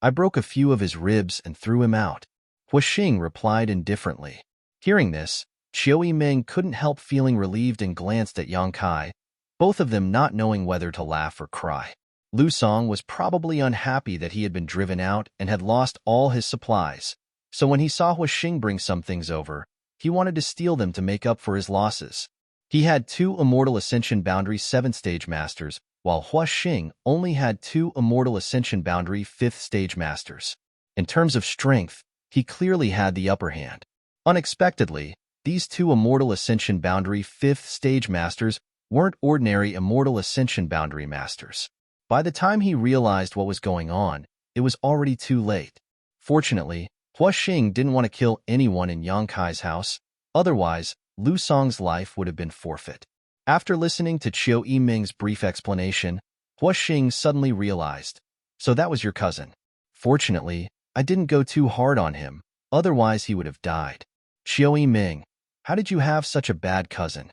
"I broke a few of his ribs and threw him out," Huashing replied indifferently. Hearing this, Xiao Ming couldn't help feeling relieved and glanced at Yang Kai, both of them not knowing whether to laugh or cry. Lu Song was probably unhappy that he had been driven out and had lost all his supplies, so when he saw Huashing bring some things over, he wanted to steal them to make up for his losses. He had 2 Immortal Ascension Boundary 7th-stage Masters, while Huashing only had 2 Immortal Ascension Boundary 5th-stage Masters. In terms of strength, he clearly had the upper hand. Unexpectedly, these 2 Immortal Ascension Boundary 5th-stage Masters weren't ordinary Immortal Ascension Boundary Masters. By the time he realized what was going on, it was already too late. Fortunately, Huashing didn't want to kill anyone in Yang Kai's house, otherwise, Lu Song's life would have been forfeit. After listening to Xiao Yiming's brief explanation, Huashing suddenly realized, "So that was your cousin. Fortunately, I didn't go too hard on him, otherwise he would have died." "Xiao Yiming, how did you have such a bad cousin?"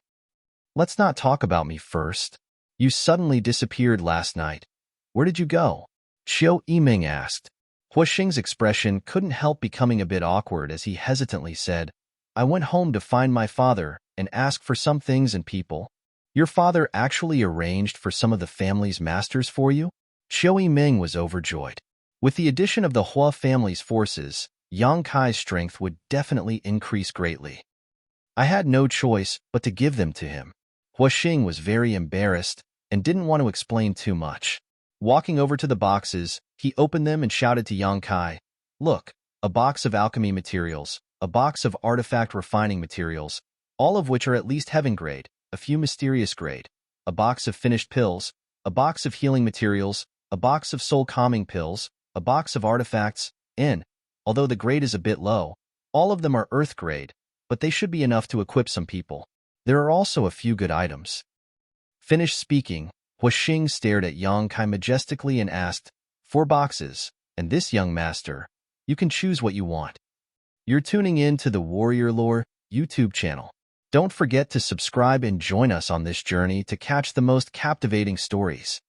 "Let's not talk about me first. You suddenly disappeared last night. Where did you go?" Xiao Yiming asked. Huashing's expression couldn't help becoming a bit awkward as he hesitantly said, "I went home to find my father and ask for some things and people." "Your father actually arranged for some of the family's masters for you?" Xiao Yiming was overjoyed. With the addition of the Hua family's forces, Yang Kai's strength would definitely increase greatly. "I had no choice but to give them to him." Huashing was very embarrassed and didn't want to explain too much. Walking over to the boxes, he opened them and shouted to Yang Kai, "Look, a box of alchemy materials, a box of artifact refining materials, all of which are at least heaven grade, a few mysterious grade, a box of finished pills, a box of healing materials, a box of soul calming pills, a box of artifacts, and, although the grade is a bit low, all of them are earth grade, but they should be enough to equip some people. There are also a few good items." Finished speaking, Huashing stared at Yang Kai majestically and asked, "4 boxes, and this young master, you can choose what you want." You're tuning in to the Warrior Lore YouTube channel. Don't forget to subscribe and join us on this journey to catch the most captivating stories.